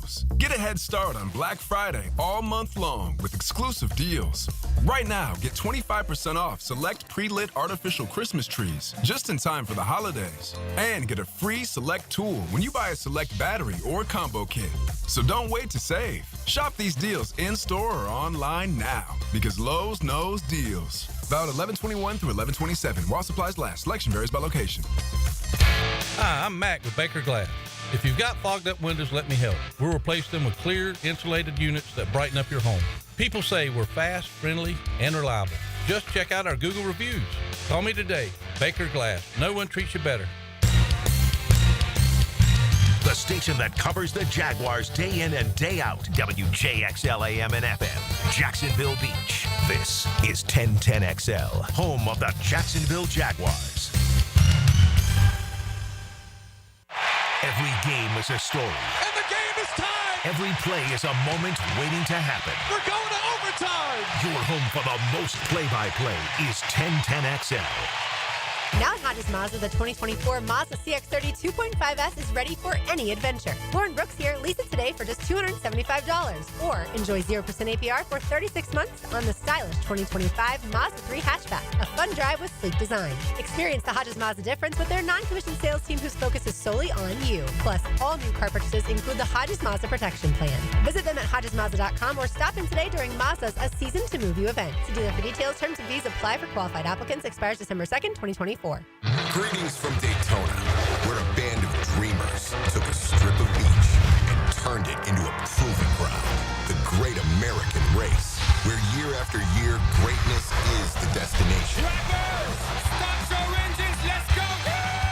Lowe's. Get a head start on Black Friday all month long with exclusive deals. Right now, get 25% off select pre-lit artificial Christmas trees just in time for the holidays. And get a free select tool when you buy a select battery or combo kit. So don't wait to save. Shop these deals in-store or online now because Lowe's knows deals. Valid 11/21 through 11/27. While supplies last. Selection varies by location. Hi, I'm Mac with Baker Glass. If you've got fogged up windows, let me help. We'll replace them with clear, insulated units that brighten up your home. People say we're fast, friendly, and reliable. Just check out our Google reviews. Call me today. Baker Glass. No one treats you better. The station that covers the Jaguars day in and day out. WJXL AM and FM, Jacksonville Beach. This is 1010XL, home of the Jacksonville Jaguars. Every game is a story. And the game is tied! Every play is a moment waiting to happen. We're going to overtime! Your home for the most play-by-play is 1010XL. Now at Hajjes Mazda, the 2024 Mazda CX-30 2.5S is ready for any adventure. Lauren Brooks here. Lease it today for just $275. Or enjoy 0% APR for 36 months on the stylish 2025 Mazda 3 hatchback. A fun drive with sleek design. Experience the Hajjes Mazda difference with their non-commissioned sales team whose focus is solely on you. Plus, all new car purchases include the Hajjes Mazda Protection Plan. Visit them at hajjesmazda.com or stop in today during Mazda's A Season to Move You event. See dealer for details. Terms and fees apply for qualified applicants. Expires December 2nd, 2024. Greetings from Daytona, where a band of dreamers took a strip of beach and turned it into a proving ground. The Great American Race, where year after year, greatness is the destination. Drivers, start your engines, let's go!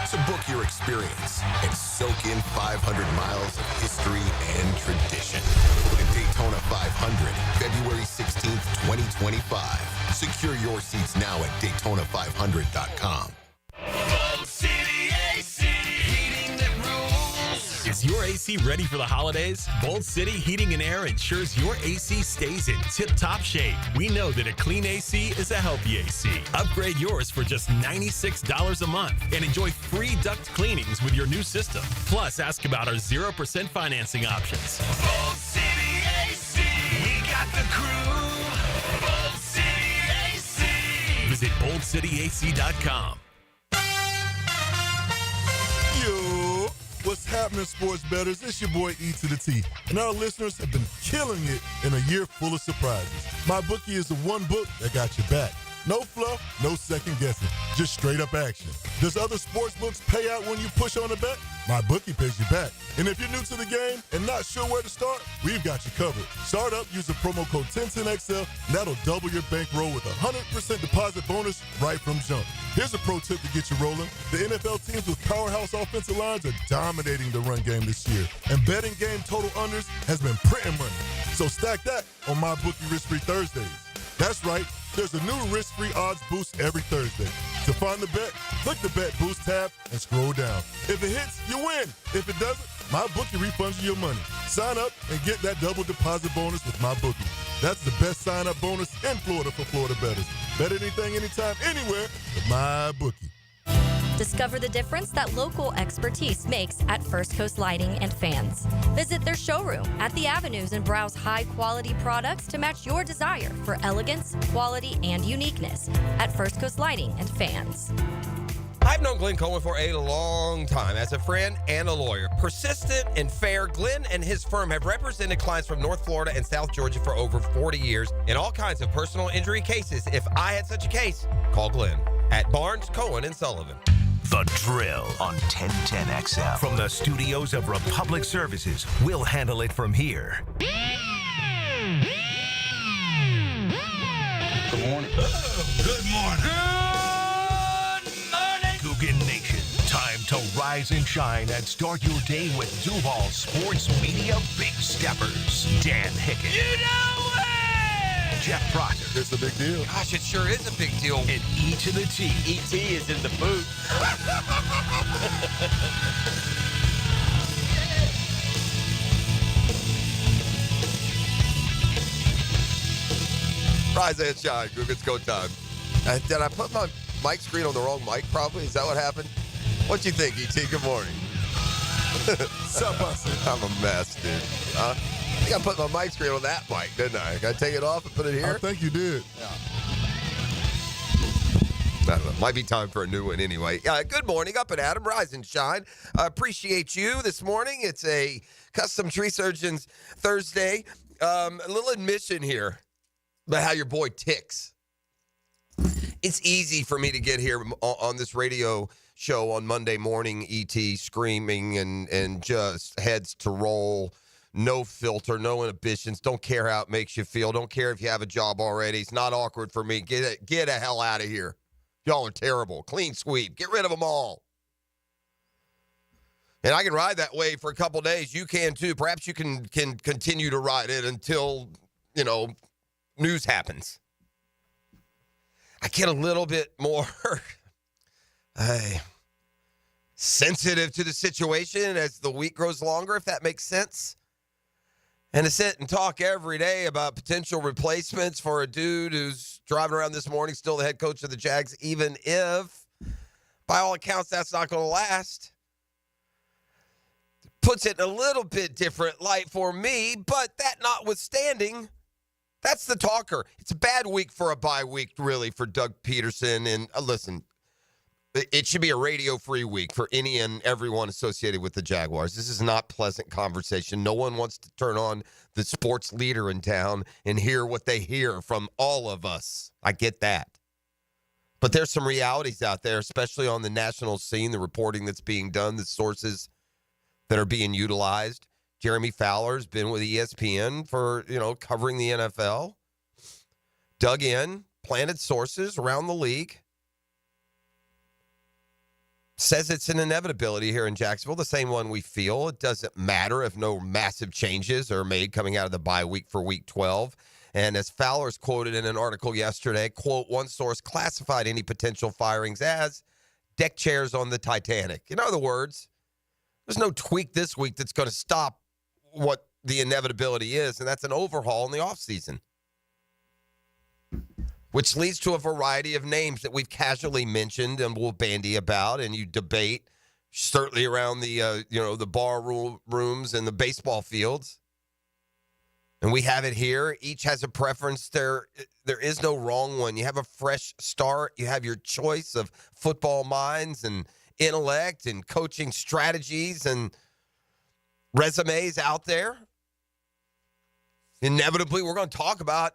So book your experience and soak in 500 miles of history and tradition. The Daytona 500, February 16th, 2025. Secure your seats now at Daytona500.com. Bold City AC, heating that rules. Is your AC ready for the holidays? Bold City Heating and Air ensures your AC stays in tip-top shape. We know that a clean AC is a healthy AC. Upgrade yours for just $96 a month and enjoy free duct cleanings with your new system. Plus, ask about our 0% financing options. Bold City AC, we got the crew. Bold City AC. Visit boldcityac.com. Yo, what's happening, sports bettors? It's your boy E to the T, and our listeners have been killing it in a year full of surprises. My Bookie is the one book that got your back. No fluff, no second guessing, just straight up action. Does other sports books pay out when you push on a bet? My Bookie pays you back. And if you're new to the game and not sure where to start, we've got you covered. Start up, use the promo code 1010XL, and that'll double your bankroll with a 100% deposit bonus right from jump. Here's a pro tip to get you rolling. The NFL teams with powerhouse offensive lines are dominating the run game this year, and betting game total unders has been printing money. So stack that on My Bookie Risk-Free Thursdays. That's right. There's a new risk-free odds boost every Thursday. To find the bet, click the Bet Boost tab and scroll down. If it hits, you win. If it doesn't, MyBookie refunds you your money. Sign up and get that double deposit bonus with MyBookie. That's the best sign-up bonus in Florida for Florida bettors. Bet anything, anytime, anywhere with MyBookie. Discover the difference that local expertise makes at First Coast Lighting and Fans. Visit their showroom at the Avenues and browse high-quality products to match your desire for elegance, quality, and uniqueness at First Coast Lighting and Fans. I've known Glenn Cohen for a long time as a friend and a lawyer. Persistent and fair, Glenn and his firm have represented clients from North Florida and South Georgia for over 40 years in all kinds of personal injury cases. If I had such a case, call Glenn at Barnes, Cohen, and Sullivan. The Drill on 1010XL. From the studios of Republic Services, we'll handle it from here. Good morning. Good morning. Good morning. Coogan Nation, time to rise and shine and start your day with Duval Sports Media Big Steppers. Dan Hicken. You know it! Jeff Proctor. It's a big deal. Gosh, it sure is a big deal. And E to the T. E.T. is in the booth. Rise and shine. It's go time. Did I put my mic screen on the wrong mic probably? Is that what happened? What you think, E.T.? Good morning. Stop us. I'm a mess, dude. I think I put my mic screen on that mic, didn't I? Can I take it off and put it here? I think you did. I don't know. Might be time for a new one anyway. Good morning, up and Adam. Rise and shine. Appreciate you this morning. It's a Custom Tree Surgeons Thursday. A little admission here about how your boy ticks. It's easy for me to get here on this radio show on Monday morning, ET, screaming and just heads to roll. No filter, no inhibitions. Don't care how it makes you feel. Don't care if you have a job already. It's not awkward for me. Get the hell out of here. Y'all are terrible. Clean sweep. Get rid of them all. And I can ride that way for a couple days. You can too. Perhaps you can continue to ride it until, news happens. I get a little bit more sensitive to the situation as the week grows longer, if that makes sense. And to sit and talk every day about potential replacements for a dude who's driving around this morning, still the head coach of the Jags, even if, by all accounts, that's not going to last, puts it in a little bit different light for me. But that notwithstanding, that's the talker. It's a bad week for a bye week, really, for Doug Peterson. And listen, it should be a radio-free week for any and everyone associated with the Jaguars. This is not pleasant conversation. No one wants to turn on the sports leader in town and hear what they hear from all of us. I get that. But there's some realities out there, especially on the national scene, the reporting that's being done, the sources that are being utilized. Jeremy Fowler's been with ESPN for, covering the NFL. Dug in, planted sources around the league. Says it's an inevitability here in Jacksonville, the same one we feel. It doesn't matter if no massive changes are made coming out of the bye week for week 12. And as Fowler's quoted in an article yesterday, quote, one source classified any potential firings as deck chairs on the Titanic. In other words, there's no tweak this week that's going to stop what the inevitability is, and that's an overhaul in the offseason. Which leads to a variety of names that we've casually mentioned and will bandy about, and you debate, certainly around the the bar rooms and the baseball fields. And we have it here. Each has a preference. There is no wrong one. You have a fresh start. You have your choice of football minds and intellect and coaching strategies and resumes out there. Inevitably, we're going to talk about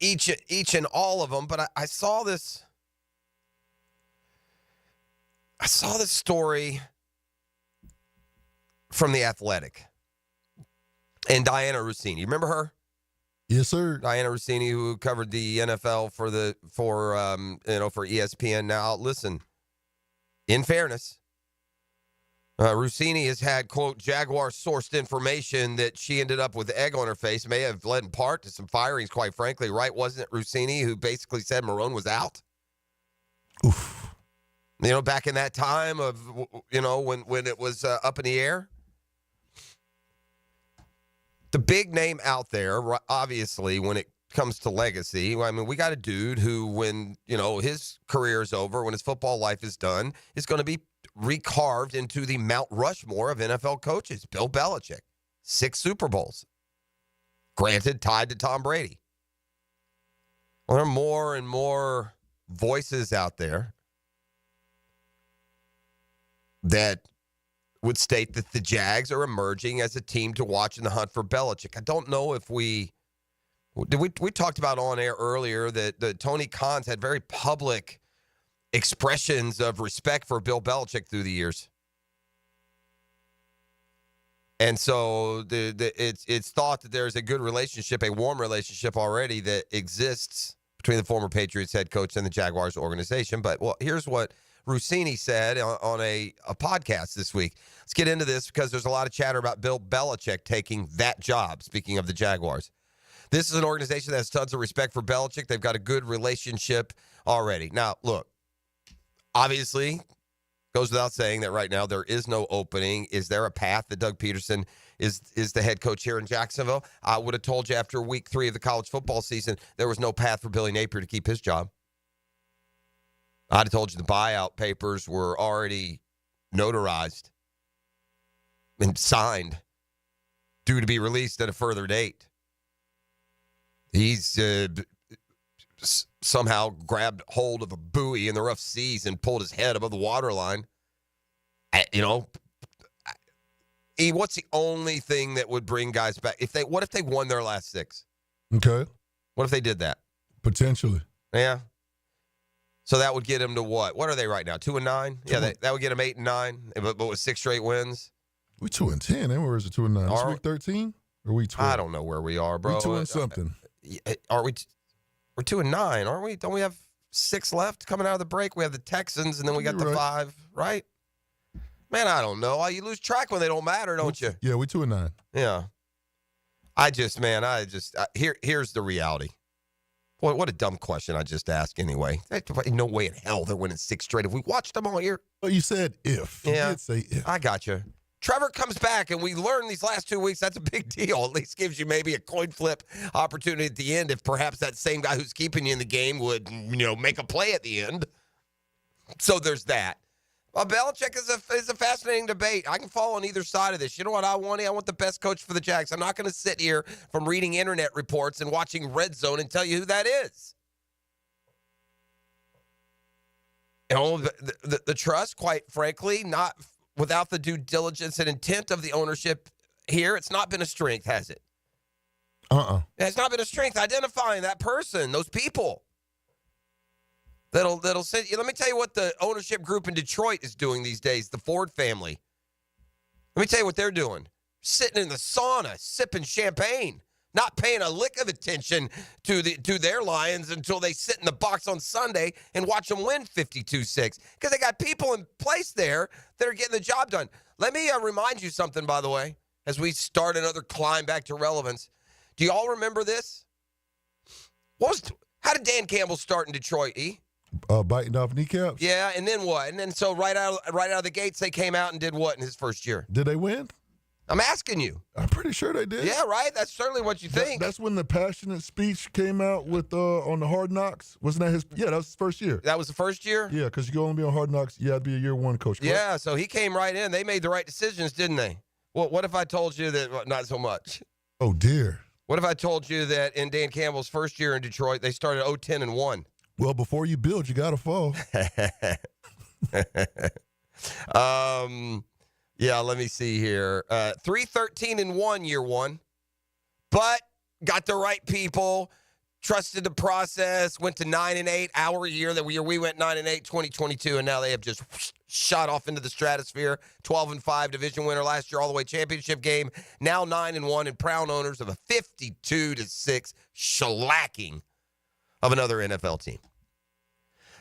each and all of them, but I saw this. I saw this story from The Athletic and Diana Rossini. Remember her? Yes, sir. Diana Rossini, who covered the NFL for ESPN. Now, listen. In fairness, Rossini has had, quote, Jaguar-sourced information that she ended up with egg on her face, may have led in part to some firings, quite frankly, right? Wasn't it Rossini who basically said Marone was out? Oof. Back in that time of, when it was up in the air? The big name out there, obviously, when it comes to legacy, we got a dude who, when, his career is over, when his football life is done, is going to be recarved into the Mount Rushmore of NFL coaches. Bill Belichick, 6 Super Bowls. Granted, tied to Tom Brady. Well, there are more and more voices out there that would state that the Jags are emerging as a team to watch in the hunt for Belichick. I don't know if we talked about on air earlier that Tony Khan's had very public expressions of respect for Bill Belichick through the years. And so it's thought that there's a good relationship, a warm relationship already that exists between the former Patriots head coach and the Jaguars organization. But, here's what Rossini said on a podcast this week. Let's get into this because there's a lot of chatter about Bill Belichick taking that job, speaking of the Jaguars. This is an organization that has tons of respect for Belichick. They've got a good relationship already. Now, look, obviously, goes without saying that right now there is no opening. Is there a path that Doug Peterson is the head coach here in Jacksonville? I would have told you after week 3 of the college football season there was no path for Billy Napier to keep his job. I'd have told you the buyout papers were already notarized. and signed, due to be released at a further date. He's somehow grabbed hold of a buoy in the rough seas and pulled his head above the waterline. What's the only thing that would bring guys back? What if they won their last 6? Okay. What if they did that? Potentially. Yeah. So that would get them to what? What are they right now? 2-9? Yeah, that would get them 8-9, but with 6 straight wins. We 2-10, and where is it 2-9? This week 13 or week 12? I don't know where we are, bro. We 2 something. Are we? We're 2-9, aren't we? Don't we have 6 left coming out of the break? We have the Texans, and then we got the 5, right? Man, I don't know. You lose track when they don't matter, don't you? Yeah, we 2-9. Yeah. Here's the reality. Boy, what a dumb question I just asked anyway. No way in hell they're winning 6 straight. Have we watched them all year? Well, you said if. Yeah. You did say if. I got you. Trevor comes back, and we learned these last 2 weeks that's a big deal. At least gives you maybe a coin flip opportunity at the end if perhaps that same guy who's keeping you in the game would, make a play at the end. So there's that. Well, Belichick is a fascinating debate. I can fall on either side of this. You know what I want? I want the best coach for the Jags. I'm not going to sit here from reading internet reports and watching Red Zone and tell you who that is. The trust, quite frankly, not without the due diligence and intent of the ownership here, it's not been a strength, has it? It's not been a strength identifying that person, those people. That'll say, let me tell you what the ownership group in Detroit is doing these days, the Ford family. Let me tell you what they're doing. Sitting in the sauna, sipping champagne, not paying a lick of attention to their Lions until they sit in the box on Sunday and watch them win 52-6. Because they got people in place there that are getting the job done. Let me remind you something, by the way, as we start another climb back to relevance. Do you all remember this? How did Dan Campbell start in Detroit, E? Biting off kneecaps? Yeah, and then what? And then so right out of the gates, they came out and did what in his first year? Did they win? I'm asking you. I'm pretty sure they did. Yeah, right? That's certainly what you think. That's when the passionate speech came out with on the Hard Knocks. Wasn't that his? Yeah, that was his first year. That was the first year? Yeah, because you can only be on Hard Knocks. You had to be a year 1 coach. Correct? Yeah, so he came right in. They made the right decisions, didn't they? Well, what if I told you that not so much? Oh, dear. What if I told you that in Dan Campbell's first year in Detroit, they started 0-10-1? Well, before you build, you got to fall. Yeah, let me see here. 3-13-1 year 1, but got the right people, trusted the process, went to 9-8 our year. That year we went 9-8, 2022, and now they have just shot off into the stratosphere. 12-5 division winner last year, all the way championship game. Now 9-1 and proud owners of a 52-6 shellacking of another NFL team.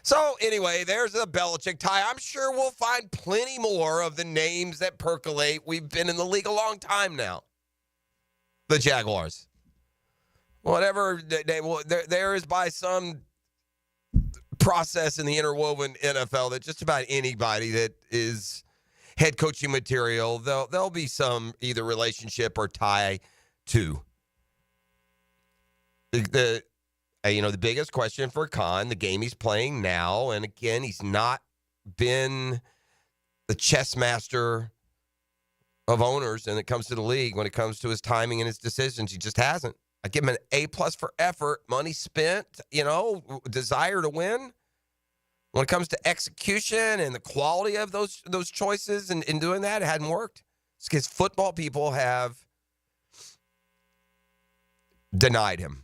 So, anyway, there's the Belichick tie. I'm sure we'll find plenty more of the names that percolate. We've been in the league a long time now. The Jaguars. Whatever, there is by some process in the interwoven NFL that just about anybody that is head coaching material, there'll be some either relationship or tie to. The biggest question for Khan, the game he's playing now, and again, he's not been the chess master of owners when it comes to the league, when it comes to his timing and his decisions. He just hasn't. I give him an A+ for effort, money spent, desire to win. When it comes to execution and the quality of those choices and in doing that, it hadn't worked. It's because football people have denied him.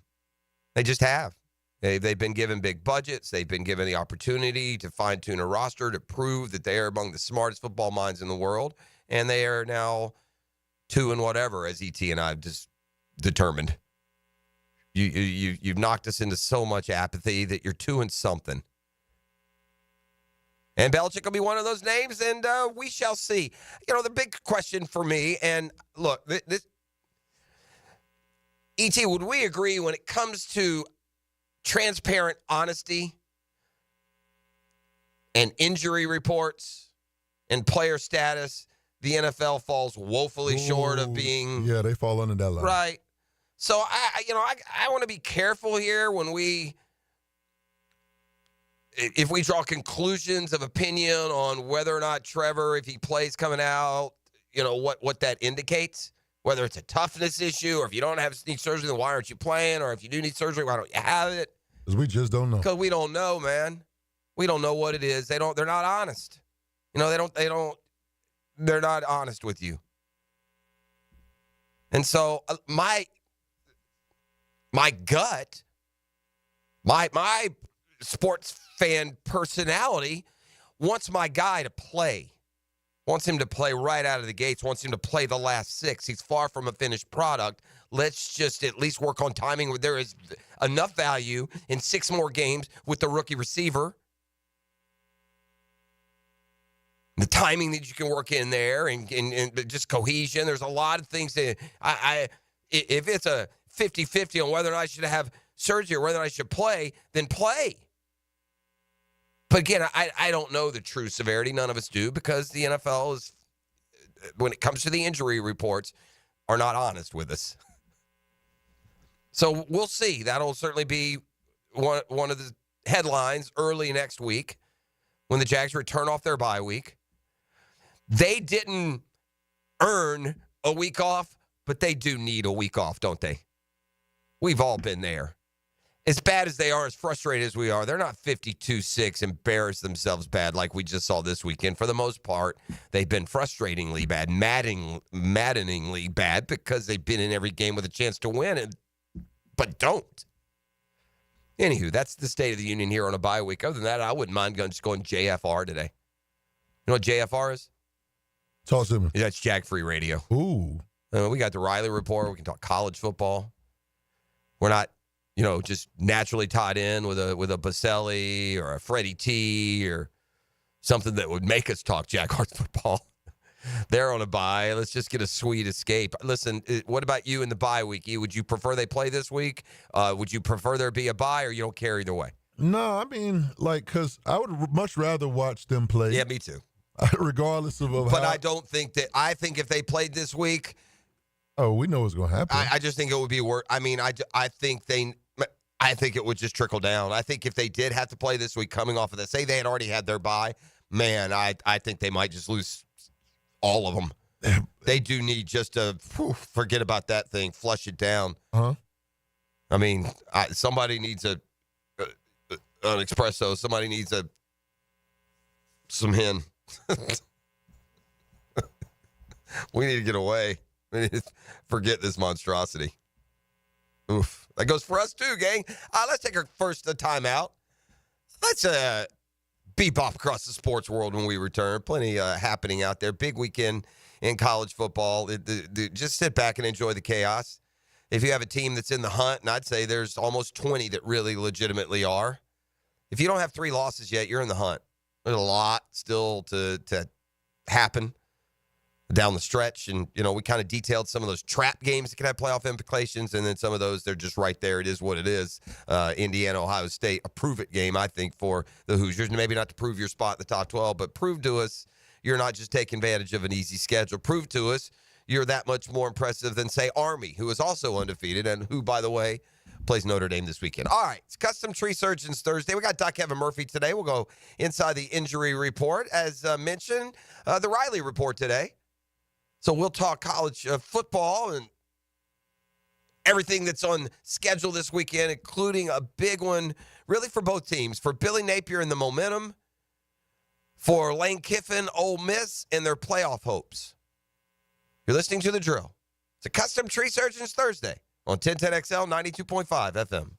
They just have. They've been given big budgets. They've been given the opportunity to fine-tune a roster to prove that they are among the smartest football minds in the world. And they are now 2 and whatever, as ET and I have just determined. You've knocked us into so much apathy that you're 2 and something. And Belichick will be one of those names, and we shall see. The big question for me, and look, this E.T., would we agree when it comes to transparent honesty and injury reports and player status, the NFL falls woefully short of being... Yeah, they fall under that line. Right. So, I want to be careful here when if we draw conclusions of opinion on whether or not Trevor, if he plays coming out, what that indicates, whether it's a toughness issue or if you don't need surgery, then why aren't you playing? Or if you do need surgery, why don't you have it? Because we just don't know. Because we don't know, man. We don't know what it is. They're not honest. They're not honest with you. And so my gut, my sports fan personality wants my guy to play. Wants him to play right out of the gates. Wants him to play the last 6. He's far from a finished product. Let's just at least work on timing. There is enough value in 6 more games with the rookie receiver. The timing that you can work in there and just cohesion. There's a lot of things that if it's a 50-50 on whether or not I should have surgery or whether I should play, then play. But again, I don't know the true severity. None of us do, because the NFL is, when it comes to the injury reports, are not honest with us. So we'll see. That'll certainly be one of the headlines early next week when the Jags return off their bye week. They didn't earn a week off, but they do need a week off, don't they? We've all been there. As bad as they are, as frustrated as we are, they're not 52-6, embarrass themselves bad like we just saw this weekend. For the most part, they've been frustratingly bad, maddeningly bad, because they've been in every game with a chance to win, but don't. Anywho, that's the State of the Union here on a bye week. Other than that, I wouldn't mind just going JFR today. You know what JFR is? Talk to me. That's Jag Free Radio. Ooh. We got the Riley Report. We can talk college football. We're not, just naturally tied in with a Baselli or a Freddie T or something that would make us talk Jaguars football. They're on a bye. Let's just get a sweet escape. Listen, what about you in the bye week? Would you prefer they play this week? Would you prefer there be a bye, or you don't care either way? No, I mean, because I would much rather watch them play. Yeah, me too. Regardless of But I don't think that – I think if they played this week – oh, we know what's going to happen. I just think it would be worse. I mean, I think it would just trickle down. I think if they did have to play this week coming off of that, say they had already had their bye, man, I think they might just lose all of them. They do need just to forget about that thing, flush it down. Uh-huh. I mean, somebody needs an espresso. Somebody needs some hen. We need to get away. We need to forget this monstrosity. Oof. That goes for us too, gang. Let's take our first timeout. Let's bebop across the sports world when we return. Plenty happening out there. Big weekend in college football. Just sit back and enjoy the chaos. If you have a team that's in the hunt, and I'd say there's almost 20 that really legitimately are. If you don't have 3 losses yet, you're in the hunt. There's a lot still to happen down the stretch. And, we kind of detailed some of those trap games that can have playoff implications. And then some of those, they're just right there. It is what it is. Indiana, Ohio State, a prove-it game, I think, for the Hoosiers. Maybe not to prove your spot in the top 12, but prove to us you're not just taking advantage of an easy schedule. Prove to us you're that much more impressive than, say, Army, who is also undefeated and who, by the way, plays Notre Dame this weekend. All right, it's Custom Tree Surgeons Thursday. We got Doc Kevin Murphy today. We'll go inside the injury report. As mentioned, the Riley Report today. So we'll talk college football and everything that's on schedule this weekend, including a big one really for both teams, for Billy Napier and the momentum, for Lane Kiffin, Ole Miss, and their playoff hopes. You're listening to The Drill. It's a Custom Tree Surgeons Thursday on 1010XL 92.5 FM.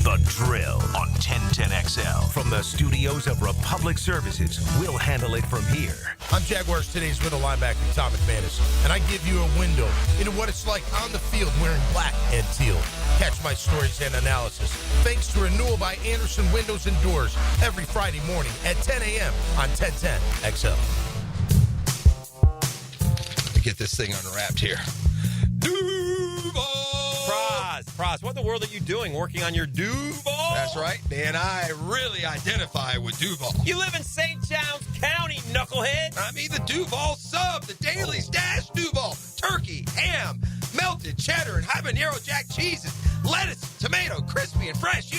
The Drill on 1010XL. From the studios of Republic Services, we'll handle it from here. I'm Jaguars Today's middle linebacker, Tom McManus, and I give you a window into what it's like on the field wearing black and teal. Catch my stories and analysis, thanks to Renewal by Anderson Windows and Doors, every Friday morning at 10 a.m. on 1010XL. Get this thing unwrapped here. Duval! Praz, what in the world are you doing working on your Duval? That's right, man. I really identify with Duval. You live in St. Johns County, knucklehead. I mean the Duval sub, the Daily Stash Duval. Turkey, ham, melted cheddar, and habanero jack cheeses. Lettuce, tomato, crispy and fresh,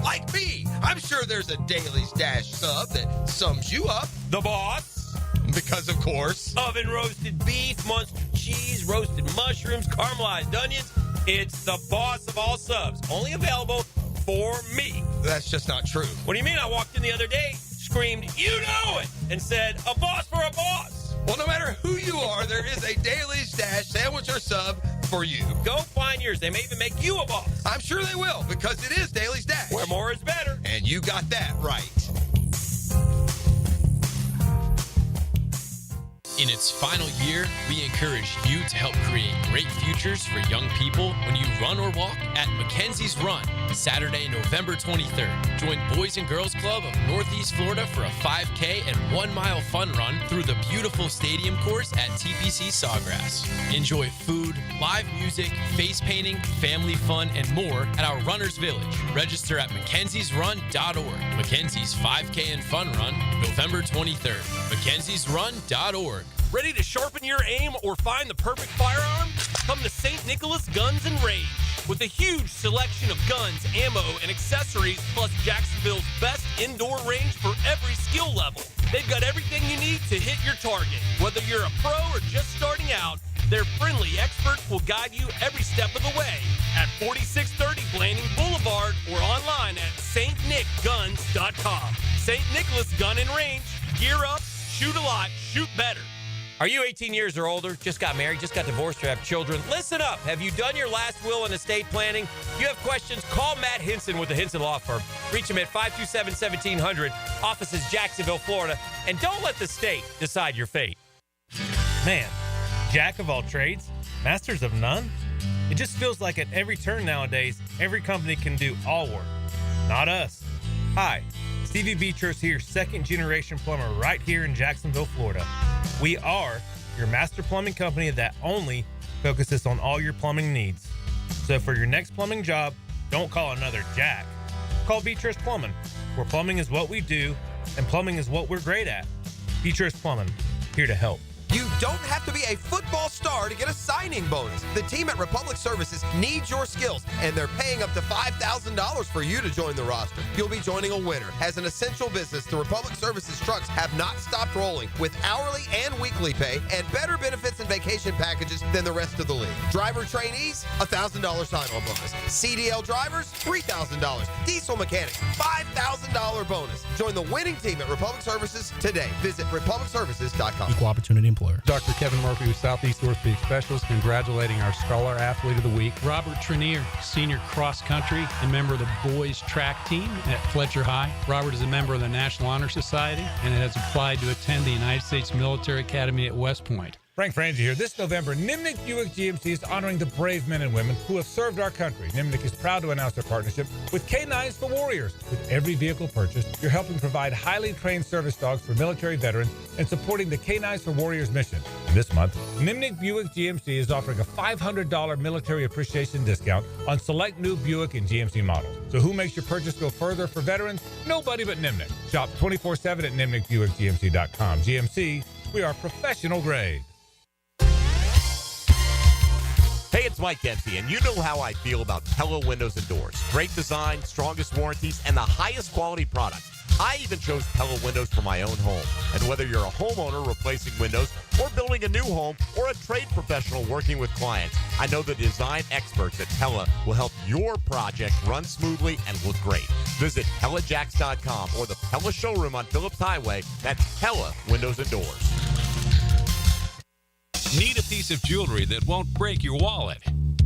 like me. I'm sure there's a Daily Stash sub that sums you up. The boss. Because, of course, oven roasted beef, Munster cheese, roasted mushrooms, caramelized onions. It's the boss of all subs. Only available for me. That's just not true. What do you mean? I walked in the other day, screamed, "You know it!" and said, "A boss for a boss." Well, no matter who you are, there is a Daly's Dash sandwich or sub for you. Go find yours. They may even make you a boss. I'm sure they will, because it is Daly's Dash. Where more is better. And you got that right. In its final year, we encourage you to help create great futures for young people when you run or walk at Mackenzie's Run, Saturday, November 23rd. Join Boys and Girls Club of Northeast Florida for a 5K and 1 mile fun run through the beautiful stadium course at TPC Sawgrass. Enjoy food, live music, face painting, family fun, and more at our Runners Village. Register at mackenziesrun.org. Mackenzie's 5K and Fun Run, November 23rd. mackenziesrun.org. Ready to sharpen your aim or find the perfect firearm? Come to St. Nicholas Guns and Range. With a huge selection of guns, ammo, and accessories, plus Jacksonville's best indoor range for every skill level. They've got everything you need to hit your target. Whether you're a pro or just starting out, their friendly experts will guide you every step of the way at 4630 Blanding Boulevard or online at stnickguns.com. St. Nicholas Gun and Range. Gear up, shoot a lot, shoot better. Are you 18 years or older, just got married, just got divorced, or have children? Listen up. Have you done your last will and estate planning? If you have questions, call Matt Hinson with the Hinson Law Firm. Reach him at 527-1700, offices Jacksonville, Florida. And don't let the state decide your fate. Man, jack of all trades, masters of none? It just feels like at every turn nowadays, every company can do all work. Not us. Hi, Stevie Beechurst here, second-generation plumber right here in Jacksonville, Florida. We are your master plumbing company that only focuses on all your plumbing needs. So for your next plumbing job, don't call another Jack. Call Beechurst Plumbing, where plumbing is what we do and plumbing is what we're great at. Beechurst Plumbing, here to help. You don't have to be a football star to get a signing bonus. The team at Republic Services needs your skills, and they're paying up to $5,000 for you to join the roster. You'll be joining a winner. As an essential business, the Republic Services trucks have not stopped rolling with hourly and weekly pay and better benefits and vacation packages than the rest of the league. Driver trainees, $1,000 sign-on bonus. CDL drivers, $3,000. Diesel mechanics, $5,000 bonus. Join the winning team at Republic Services today. Visit republicservices.com. Equal opportunity employer. Dr. Kevin Murphy with Southeast Orthopedic Specialist, congratulating our Scholar Athlete of the Week. Robert Trenier, senior cross country and member of the boys track team at Fletcher High. Robert is a member of the National Honor Society and has applied to attend the United States Military Academy at West Point. Frank Frangie here. This November, Nimnik Buick GMC is honoring the brave men and women who have served our country. Nimnik is proud to announce their partnership with K9s for Warriors. With every vehicle purchased, you're helping provide highly trained service dogs for military veterans and supporting the K9s for Warriors mission. And this month, Nimnik Buick GMC is offering a $500 military appreciation discount on select new Buick and GMC models. So who makes your purchase go further for veterans? Nobody but Nimnik. Shop 24/7 at NimnikBuickGMC.com. GMC, we are professional grade. Hey, it's Mike Dempsey, and you know how I feel about Pella Windows and Doors. Great design, strongest warranties, and the highest quality product. I even chose Pella Windows for my own home. And whether you're a homeowner replacing windows or building a new home or a trade professional working with clients, I know the design experts at Pella will help your project run smoothly and look great. Visit PellaJacks.com or the Pella showroom on Phillips Highway. That's Pella Windows and Doors. Need a piece of jewelry that won't break your wallet?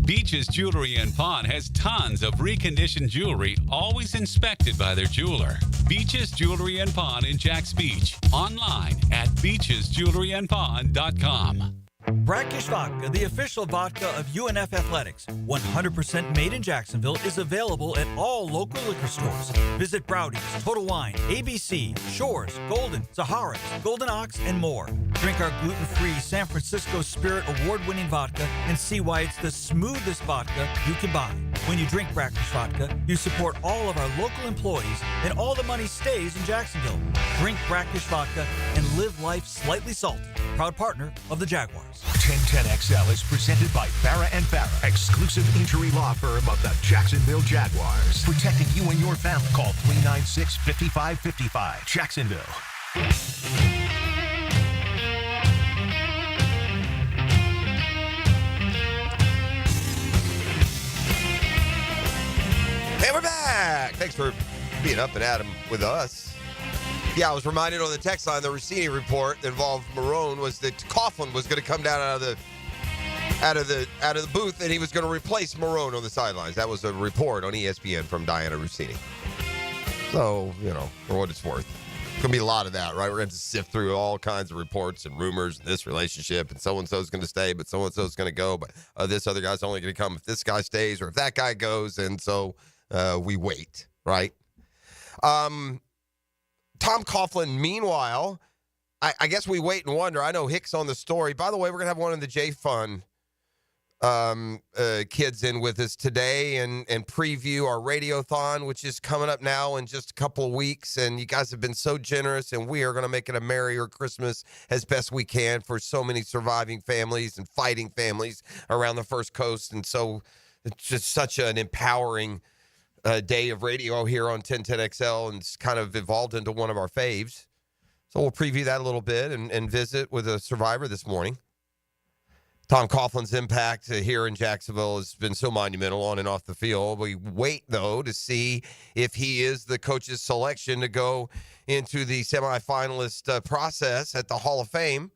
Beach's Jewelry and Pawn has tons of reconditioned jewelry, always inspected by their jeweler. Beach's Jewelry and Pawn in Jacks Beach. Online at beachesjewelryandpawn.com. Brackish Vodka, the official vodka of UNF Athletics, 100% made in Jacksonville, is available at all local liquor stores. Visit Browdy's, Total Wine, ABC, Shores, Golden, Zahara's, Golden Ox, and more. Drink our gluten-free San Francisco Spirit award-winning vodka and see why it's the smoothest vodka you can buy. When you drink Brackish Vodka, you support all of our local employees and all the money stays in Jacksonville. Drink Brackish Vodka and live life slightly salty. Proud partner of the Jaguars. 1010XL is presented by Farah & Farah, exclusive injury law firm of the Jacksonville Jaguars. Protecting you and your family. Call 396-5555. Jacksonville. Hey, we're back. Thanks for being up and at 'em with us. Yeah, I was reminded on the text line, the Rossini report that involved Marone was that Coughlin was going to come down out of the booth and he was going to replace Marone on the sidelines. That was a report on ESPN from Diana Rossini. So, for what it's worth. Going to be a lot of that, right? We're going to sift through all kinds of reports and rumors in this relationship, and so-and-so's going to stay, but so-and-so's going to go, but this other guy's only going to come if this guy stays or if that guy goes, and so we wait, right? Tom Coughlin, meanwhile, I guess we wait and wonder. I know Hick's on the story. By the way, we're going to have one of the J-Fun kids in with us today and preview our Radiothon, which is coming up now in just a couple of weeks. And you guys have been so generous, and we are going to make it a merrier Christmas as best we can for so many surviving families and fighting families around the First Coast. And so it's just such an empowering day of radio here on 1010XL, and it's kind of evolved into one of our faves. So we'll preview that a little bit and visit with a survivor this morning. Tom Coughlin's impact here in Jacksonville has been so monumental on and off the field. We wait, though, to see if he is the coach's selection to go into the semifinalist process at the Hall of Fame.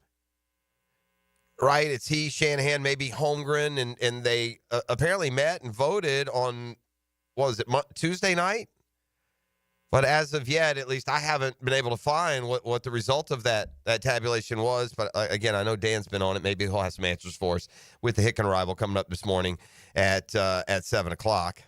Right? It's he, Shanahan, maybe Holmgren, and they apparently met and voted on, what was it, Tuesday night? But as of yet, at least I haven't been able to find what the result of that tabulation was. But again, I know Dan's been on it. Maybe he'll have some answers for us with the Hicken rival coming up this morning at 7 o'clock.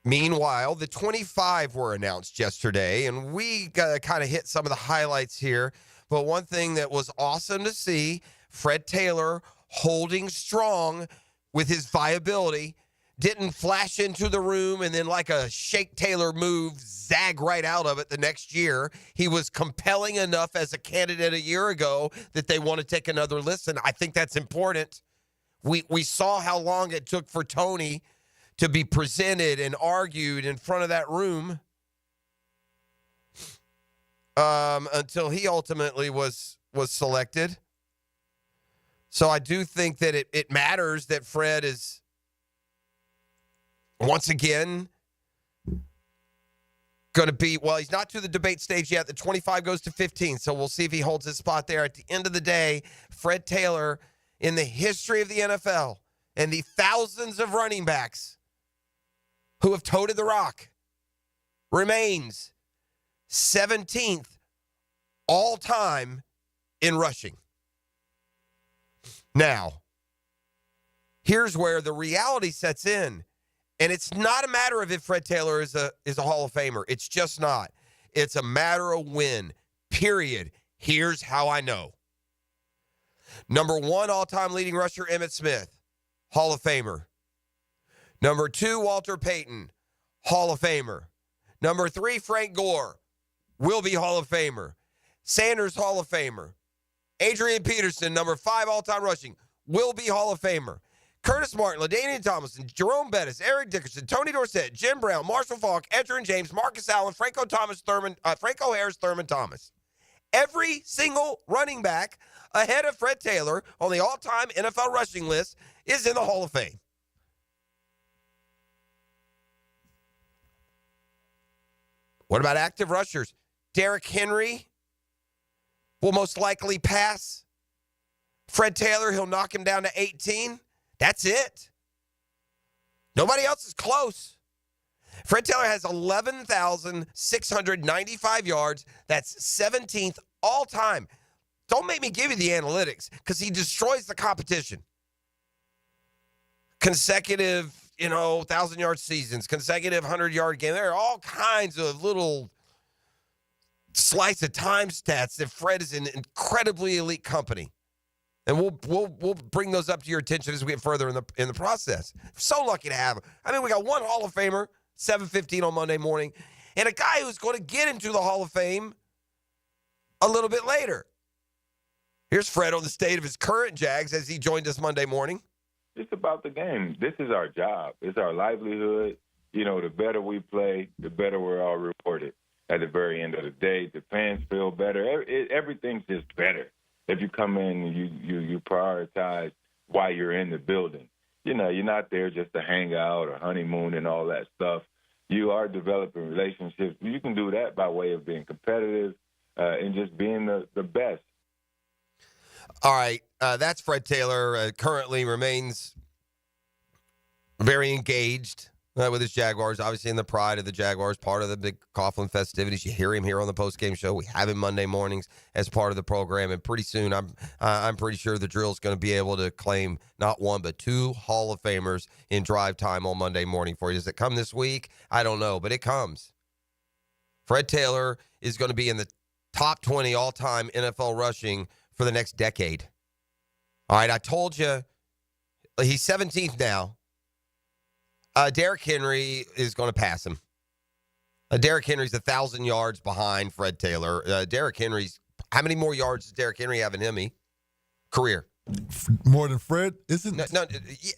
Meanwhile, the 25 were announced yesterday, and we kind of hit some of the highlights here. But one thing that was awesome to see, Fred Taylor holding strong with his viability. Didn't flash into the room and then like a Shake Taylor move, zag right out of it the next year. He was compelling enough as a candidate a year ago that they want to take another listen. I think that's important. We saw how long it took for Tony to be presented and argued in front of that room until he ultimately was selected. So I do think that it matters that Fred is once again going to be, well, he's not to the debate stage yet. The 25 goes to 15, so we'll see if he holds his spot there. At the end of the day, Fred Taylor, in the history of the NFL and the thousands of running backs who have toted the rock, remains 17th all-time in rushing. Now, here's where the reality sets in. And it's not a matter of if Fred Taylor is a Hall of Famer. It's just not. It's a matter of when, period. Here's how I know. Number 1 all-time leading rusher, Emmitt Smith, Hall of Famer. Number 2, Walter Payton, Hall of Famer. Number 3, Frank Gore, will be Hall of Famer. Sanders, Hall of Famer. Adrian Peterson, number 5 all-time rushing, will be Hall of Famer. Curtis Martin, LaDainian Tomlinson, Jerome Bettis, Eric Dickerson, Tony Dorsett, Jim Brown, Marshall Faulk, Edgerrin James, Marcus Allen, Franco Harris, Thurman Thomas. Every single running back ahead of Fred Taylor on the all-time NFL rushing list is in the Hall of Fame. What about active rushers? Derrick Henry will most likely pass Fred Taylor. He'll knock him down to 18. That's it. Nobody else is close. Fred Taylor has 11,695 yards. That's 17th all time. Don't make me give you the analytics because he destroys the competition. Consecutive, 1,000-yard seasons, consecutive 100-yard game. There are all kinds of little slice of time stats that Fred is in incredibly elite company. And we'll bring those up to your attention as we get further in the process. So lucky to have him. I mean, we got one Hall of Famer, 7:15 on Monday morning, and a guy who's going to get into the Hall of Fame a little bit later. Here's Fred on the state of his current Jags as he joined us Monday morning. It's about the game. This is our job. It's our livelihood. The better we play, the better we're all rewarded. At the very end of the day, the fans feel better. Everything's just better. If you come in and you prioritize why you're in the building. you're not there just to hang out or honeymoon and all that stuff. You are developing relationships. You can do that by way of being competitive and just being the best. All right. That's Fred Taylor. Currently remains very engaged with his Jaguars, obviously in the pride of the Jaguars, part of the big Coughlin festivities. You hear him here on the postgame show. We have him Monday mornings as part of the program, and pretty soon I'm pretty sure the Drill's going to be able to claim not one but two Hall of Famers in drive time on Monday morning for you. Does it come this week? I don't know, but it comes. Fred Taylor is going to be in the top 20 all-time NFL rushing for the next decade. All right, I told you he's 17th now. Derrick Henry is going to pass him. Derrick Henry's 1,000 yards behind Fred Taylor. Derrick Henry's, how many more yards does Derrick Henry have in him? Career. More than Fred? Isn't no,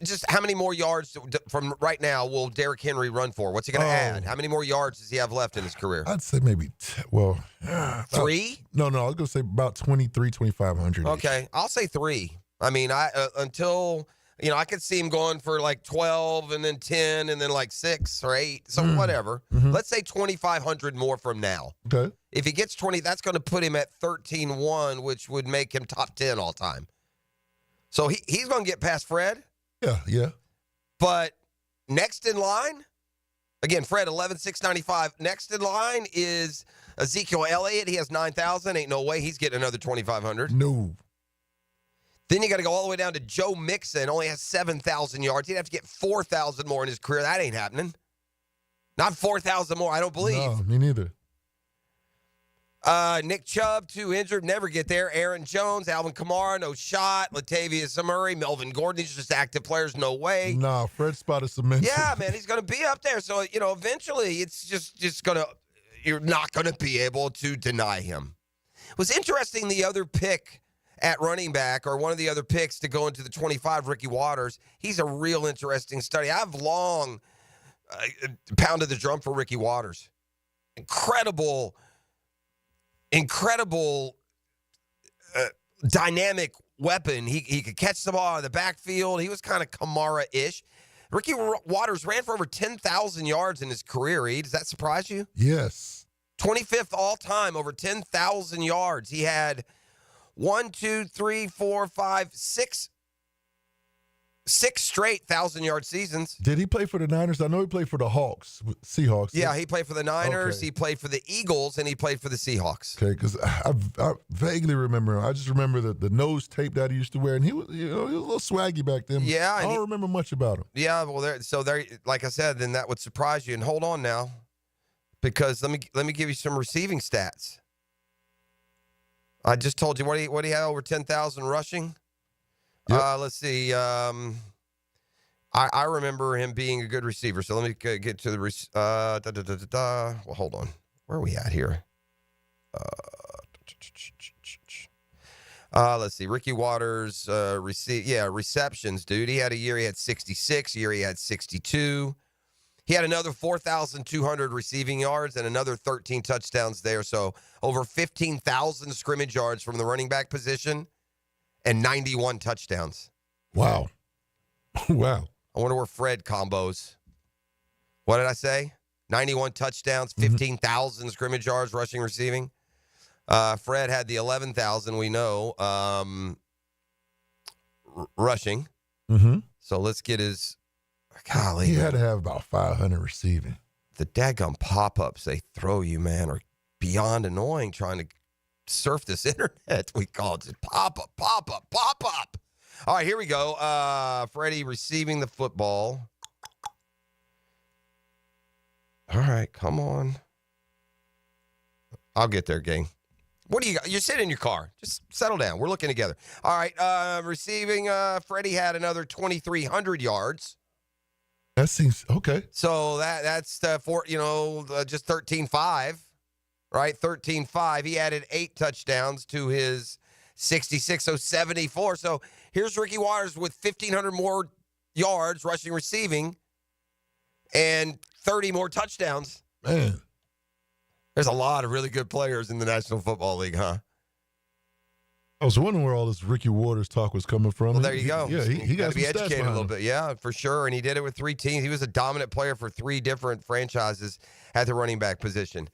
just how many more yards from right now will Derrick Henry run for? What's he going to add? How many more yards does he have left in his career? I'd say maybe, three? No, I was going to say about 2,500. Okay, I'll say three. I mean, until... I could see him going for like 12 and then 10 and then like 6 or 8, so whatever. Mm-hmm. Let's say 2,500 more from now. Okay. If he gets 20, that's going to put him at 13-1, which would make him top 10 all time. So he's going to get past Fred. Yeah. But next in line, again, Fred, 11,695. Next in line is Ezekiel Elliott. He has 9,000. Ain't no way he's getting another 2,500. No. Then you got to go all the way down to Joe Mixon, only has 7,000 yards. He'd have to get 4,000 more in his career. That ain't happening. Not 4,000 more, I don't believe. No, me neither. Nick Chubb, 2 injured, never get there. Aaron Jones, Alvin Kamara, no shot. Latavius Murray, Melvin Gordon, these are just active players, no way. Nah, Fred's spot is cemented. Yeah, man, he's going to be up there. So, eventually it's just going to, you're not going to be able to deny him. It was interesting, the other pick at running back, or one of the other picks to go into the 25, Ricky Waters. He's a real interesting study. I've long pounded the drum for Ricky Waters. Incredible dynamic weapon. He could catch the ball out of the backfield. He was kind of Kamara-ish. Ricky Waters ran for over 10,000 yards in his career, Reed. Does that surprise you? Yes. 25th all-time, over 10,000 yards. He had 6 straight 1,000-yard seasons. Did he play for the Niners? I know he played for the Seahawks. Yeah, he played for the Niners. Okay. He played for the Eagles, and he played for the Seahawks. Okay, because I vaguely remember him. I just remember the nose tape that he used to wear, and he was he was a little swaggy back then. Yeah, I don't remember much about him. Yeah, well, there, like I said, then that would surprise you. And hold on now, because let me give you some receiving stats. I just told you what he had over 10,000 rushing. Yep. Let's see. I remember him being a good receiver. So let me get to the well, hold on. Where are we at here? Let's see. Ricky Waters receptions, dude. He had a year he had 66. A year he had 62. He had another 4,200 receiving yards and another 13 touchdowns there. So over 15,000 scrimmage yards from the running back position and 91 touchdowns. Wow. Wow. I wonder where Fred combos. What did I say? 91 touchdowns, 15,000 scrimmage yards, rushing, receiving. Fred had the 11,000, we know, rushing. Mm-hmm. So let's get his... Golly, he had to have about 500 receiving. The daggum pop-ups they throw you, man, are beyond annoying trying to surf this internet. We call it pop-up, pop-up, pop-up. All right, here we go. Freddie receiving the football. All right, come on. I'll get there, gang. What do you got? You're sitting in your car. Just settle down. We're looking together. All right, receiving, Freddie had another 2,300 yards. That seems okay. So that's for just 13.5, right? 13.5. He added 8 touchdowns to his 66, so 74. So here's Ricky Waters with 1,500 more yards, rushing, receiving, and 30 more touchdowns. I was wondering where all this Ricky Waters talk was coming from. Well, there you go. He got to be some stats educated a little behind him. bit. Yeah, for sure. And he did it with 3 teams. He was a dominant player for 3 different franchises at the running back position.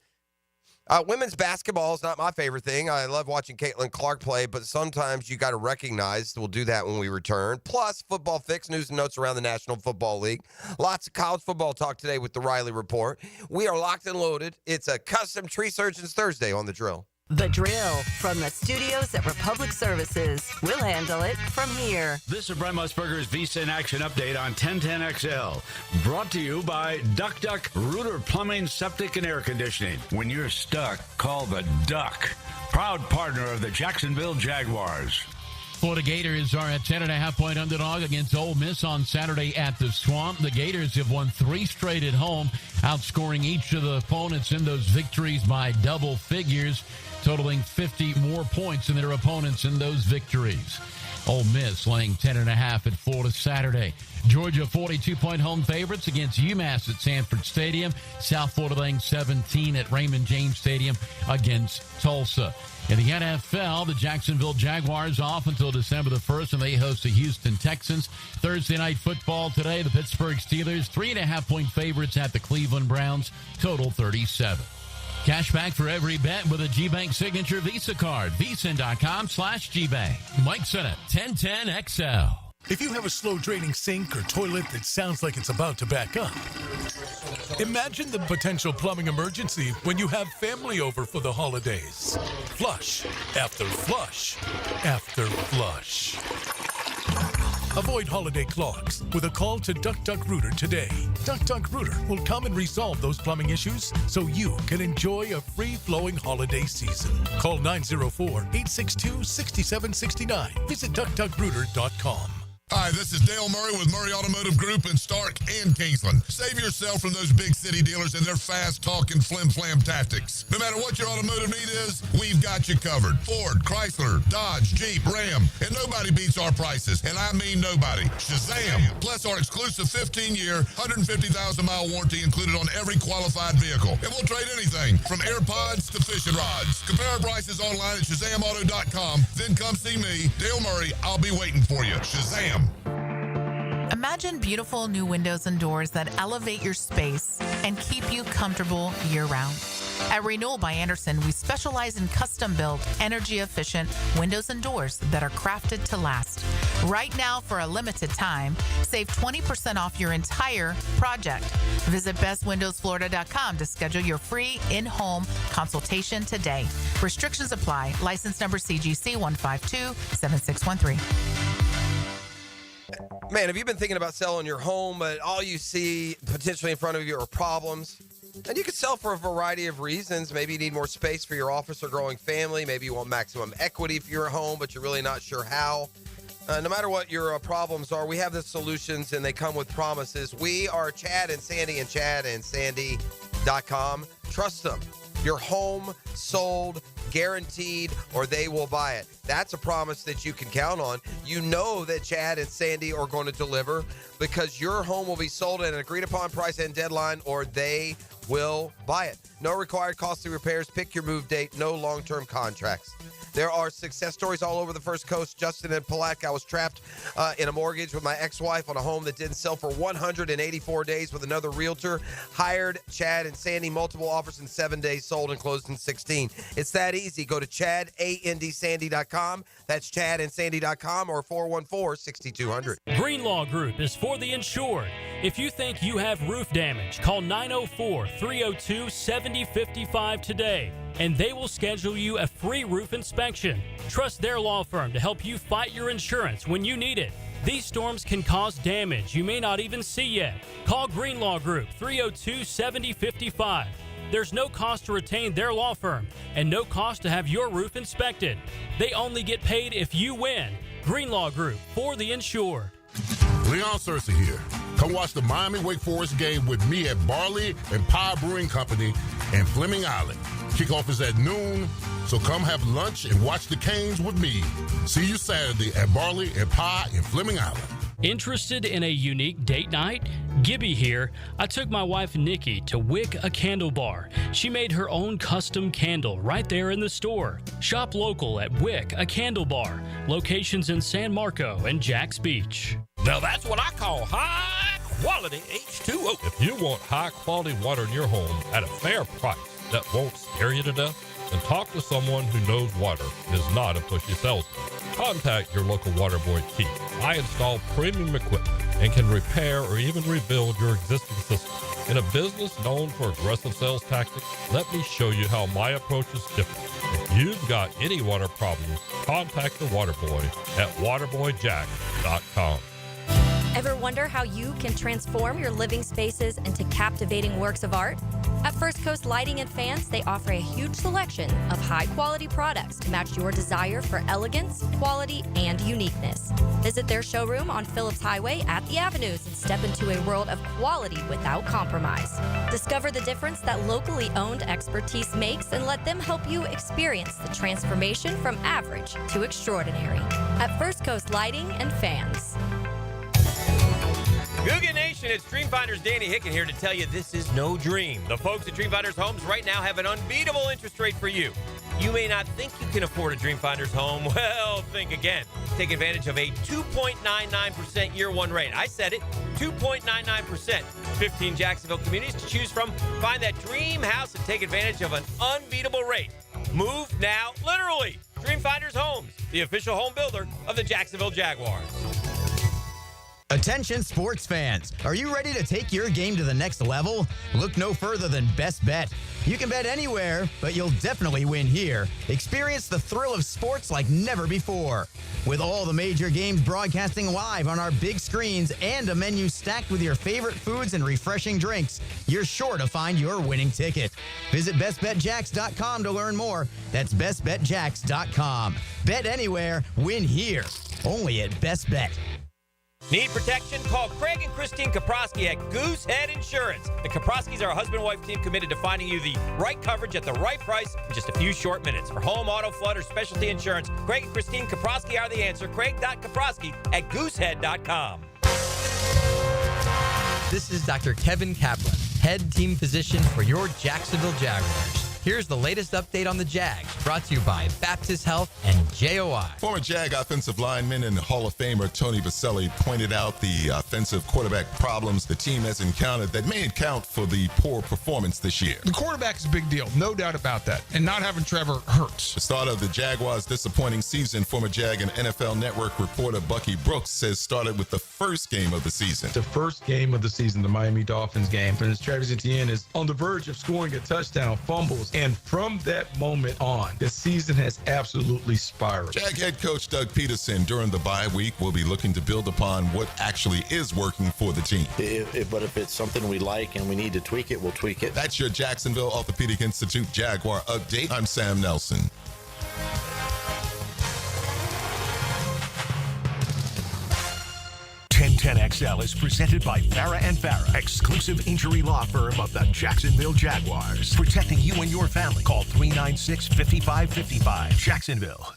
Women's basketball is not my favorite thing. I love watching Caitlin Clark play, but sometimes you got to recognize. We'll do that when we return. Plus, football fix, news and notes around the National Football League. Lots of college football talk today with the Riley Report. We are locked and loaded. It's a Custom Tree Surgeons Thursday on The Drill. The Drill from the studios at Republic Services. We'll handle it from here. This is Brent Musburger's Visa in Action update on 1010XL. Brought to you by Duck Duck Rooter Plumbing, Septic, and Air Conditioning. When you're stuck, call the Duck. Proud partner of the Jacksonville Jaguars. Florida Gators are a 10.5-point underdog against Ole Miss on Saturday at the Swamp. The Gators have won 3 straight at home, outscoring each of the opponents in those victories by double figures, totaling 50 more points than their opponents in those victories. Ole Miss laying 10.5 at Florida Saturday. Georgia 42-point home favorites against UMass at Sanford Stadium. South Florida laying 17 at Raymond James Stadium against Tulsa. In the NFL, the Jacksonville Jaguars off until December the 1st, and they host the Houston Texans. Thursday night football today, the Pittsburgh Steelers, 3.5-point favorites at the Cleveland Browns, total 37. Cash back for every bet with a G-Bank Signature Visa card. VSIN.com/GBank. Mike Sennett, 1010XL. If you have a slow-draining sink or toilet that sounds like it's about to back up, imagine the potential plumbing emergency when you have family over for the holidays. Flush after flush after flush. Avoid holiday clogs with a call to Duck Duck Rooter today. Duck Duck Rooter will come and resolve those plumbing issues so you can enjoy a free-flowing holiday season. Call 904-862-6769. Visit duckduckrooter.com. Hi, this is Dale Murray with Murray Automotive Group in Stark and Kingsland. Save yourself from those big city dealers and their fast-talking flim-flam tactics. No matter what your automotive need is, we've got you covered. Ford, Chrysler, Dodge, Jeep, Ram, and nobody beats our prices, and I mean nobody. Shazam! Plus our exclusive 15-year, 150,000-mile warranty included on every qualified vehicle. And we'll trade anything from AirPods to fishing rods. Compare our prices online at ShazamAuto.com. Then come see me, Dale Murray. I'll be waiting for you. Shazam! Imagine beautiful new windows and doors that elevate your space and keep you comfortable year-round. At Renewal by Andersen, we specialize in custom-built, energy-efficient windows and doors that are crafted to last. Right now, for a limited time, save 20% off your entire project. Visit bestwindowsflorida.com to schedule your free in-home consultation today. Restrictions apply. License number CGC 1527613. Man, have you been thinking about selling your home, but all you see potentially in front of you are problems? And you could sell for a variety of reasons. Maybe you need more space for your office or growing family. Maybe you want maximum equity for your home, but you're really not sure how. No matter what your problems are, we have the solutions, and they come with promises. We are Chad and Sandy and ChadandSandy.com. Trust them. Your home sold, guaranteed, or they will buy it. That's a promise that you can count on. You know that Chad and Sandy are going to deliver because your home will be sold at an agreed-upon price and deadline, or they will buy it. No required costly repairs. Pick your move date. No long-term contracts. There are success stories all over the First Coast. Justin and Palatka, I was trapped in a mortgage with my ex-wife on a home that didn't sell for 184 days with another realtor. Hired Chad and Sandy, multiple offers in 7 days, sold and closed in 16. It's that easy. Go to ChadandSandy.com. That's ChadandSandy.com or 414-6200. Greenlaw Group is for the insured. If you think you have roof damage, call 904-302-7055 today, and they will schedule you a free roof inspection. Trust their law firm to help you fight your insurance when you need it. These storms can cause damage you may not even see yet. Call Greenlaw Group, 302-7055. There's no cost to retain their law firm and no cost to have your roof inspected. They only get paid if you win. Greenlaw Group, for the insured. Leon Searcy here. Come watch the Miami Wake Forest game with me at Barley and Pie Brewing Company in Fleming Island. Kickoff is at noon, so come have lunch and watch the Canes with me. See you Saturday at Barley and Pie in Fleming Island. Interested in a unique date night? Gibby here. I took my wife Nikki to Wick a Candle Bar. She made her own custom candle right there in the store. Shop local at Wick a Candle Bar. Locations in San Marco and Jax Beach. Now that's what I call high quality H2O. If you want high quality water in your home at a fair price that won't scare you to death, then talk to someone who knows water and is not a pushy salesman. Contact your local water boy Keith. I install premium equipment and can repair or even rebuild your existing system. In a business known for aggressive sales tactics, let me show you how my approach is different. If you've got any water problems, contact the water boy at waterboyjack.com. Ever wonder how you can transform your living spaces into captivating works of art? At First Coast Lighting and Fans, they offer a huge selection of high-quality products to match your desire for elegance, quality, and uniqueness. Visit their showroom on Phillips Highway at the Avenues and step into a world of quality without compromise. Discover the difference that locally owned expertise makes and let them help you experience the transformation from average to extraordinary. At First Coast Lighting and Fans. Googie Nation, it's Dreamfinder's Danny Hicken here to tell you this is no dream. The folks at Dreamfinder's Homes right now have an unbeatable interest rate for you. You may not think you can afford a Dreamfinder's home. Well, think again. Take advantage of a 2.99% year one rate. I said it, 2.99%. 15 Jacksonville communities to choose from. Find that dream house and take advantage of an unbeatable rate. Move now, literally. Dreamfinder's Homes, the official home builder of the Jacksonville Jaguars. Attention sports fans, are you ready to take your game to the next level? Look no further than Best Bet. You can bet anywhere, but you'll definitely win here. Experience the thrill of sports like never before. With all the major games broadcasting live on our big screens and a menu stacked with your favorite foods and refreshing drinks, you're sure to find your winning ticket. Visit bestbetjacks.com to learn more. That's bestbetjacks.com. Bet anywhere, win here. Only at Best Bet. Need protection? Call Craig and Christine Kaprosky at Goosehead Insurance. The Kaproskys are a husband-wife team committed to finding you the right coverage at the right price in just a few short minutes. For home, auto, flood, or specialty insurance, Craig and Christine Kaprosky are the answer. Craig.Kaprosky at Goosehead.com. This is Dr. Kevin Kaplan, head team physician for your Jacksonville Jaguars. Here's the latest update on the Jags, brought to you by Baptist Health and JOI. Former Jag offensive lineman and Hall of Famer Tony Vaselli pointed out the offensive quarterback problems the team has encountered that may account for the poor performance this year. The quarterback is a big deal, no doubt about that, and not having Trevor hurts. The start of the Jaguars' disappointing season, former Jag and NFL Network reporter Bookie Brooks says started with the first game of the season. The first game of the season, the Miami Dolphins game, and Travis Etienne is on the verge of scoring a touchdown, fumbles. And from that moment on, the season has absolutely spiraled. Jag head coach Doug Peterson during the bye week will be looking to build upon what actually is working for the team. But if it's something we like and we need to tweak it, we'll tweak it. That's your Jacksonville Orthopedic Institute Jaguar update. I'm Sam Nelson. XL is presented by Farah and Farah, exclusive injury law firm of the Jacksonville Jaguars. Protecting you and your family. Call 396-5555. Jacksonville.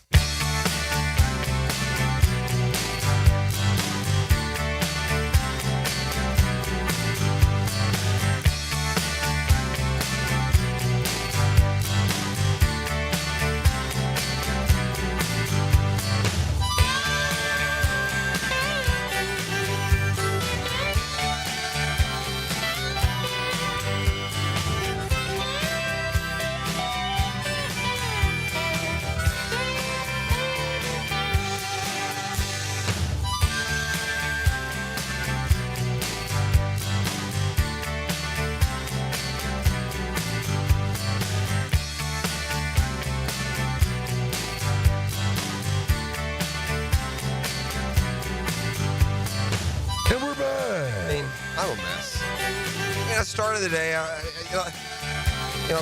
Start of the day,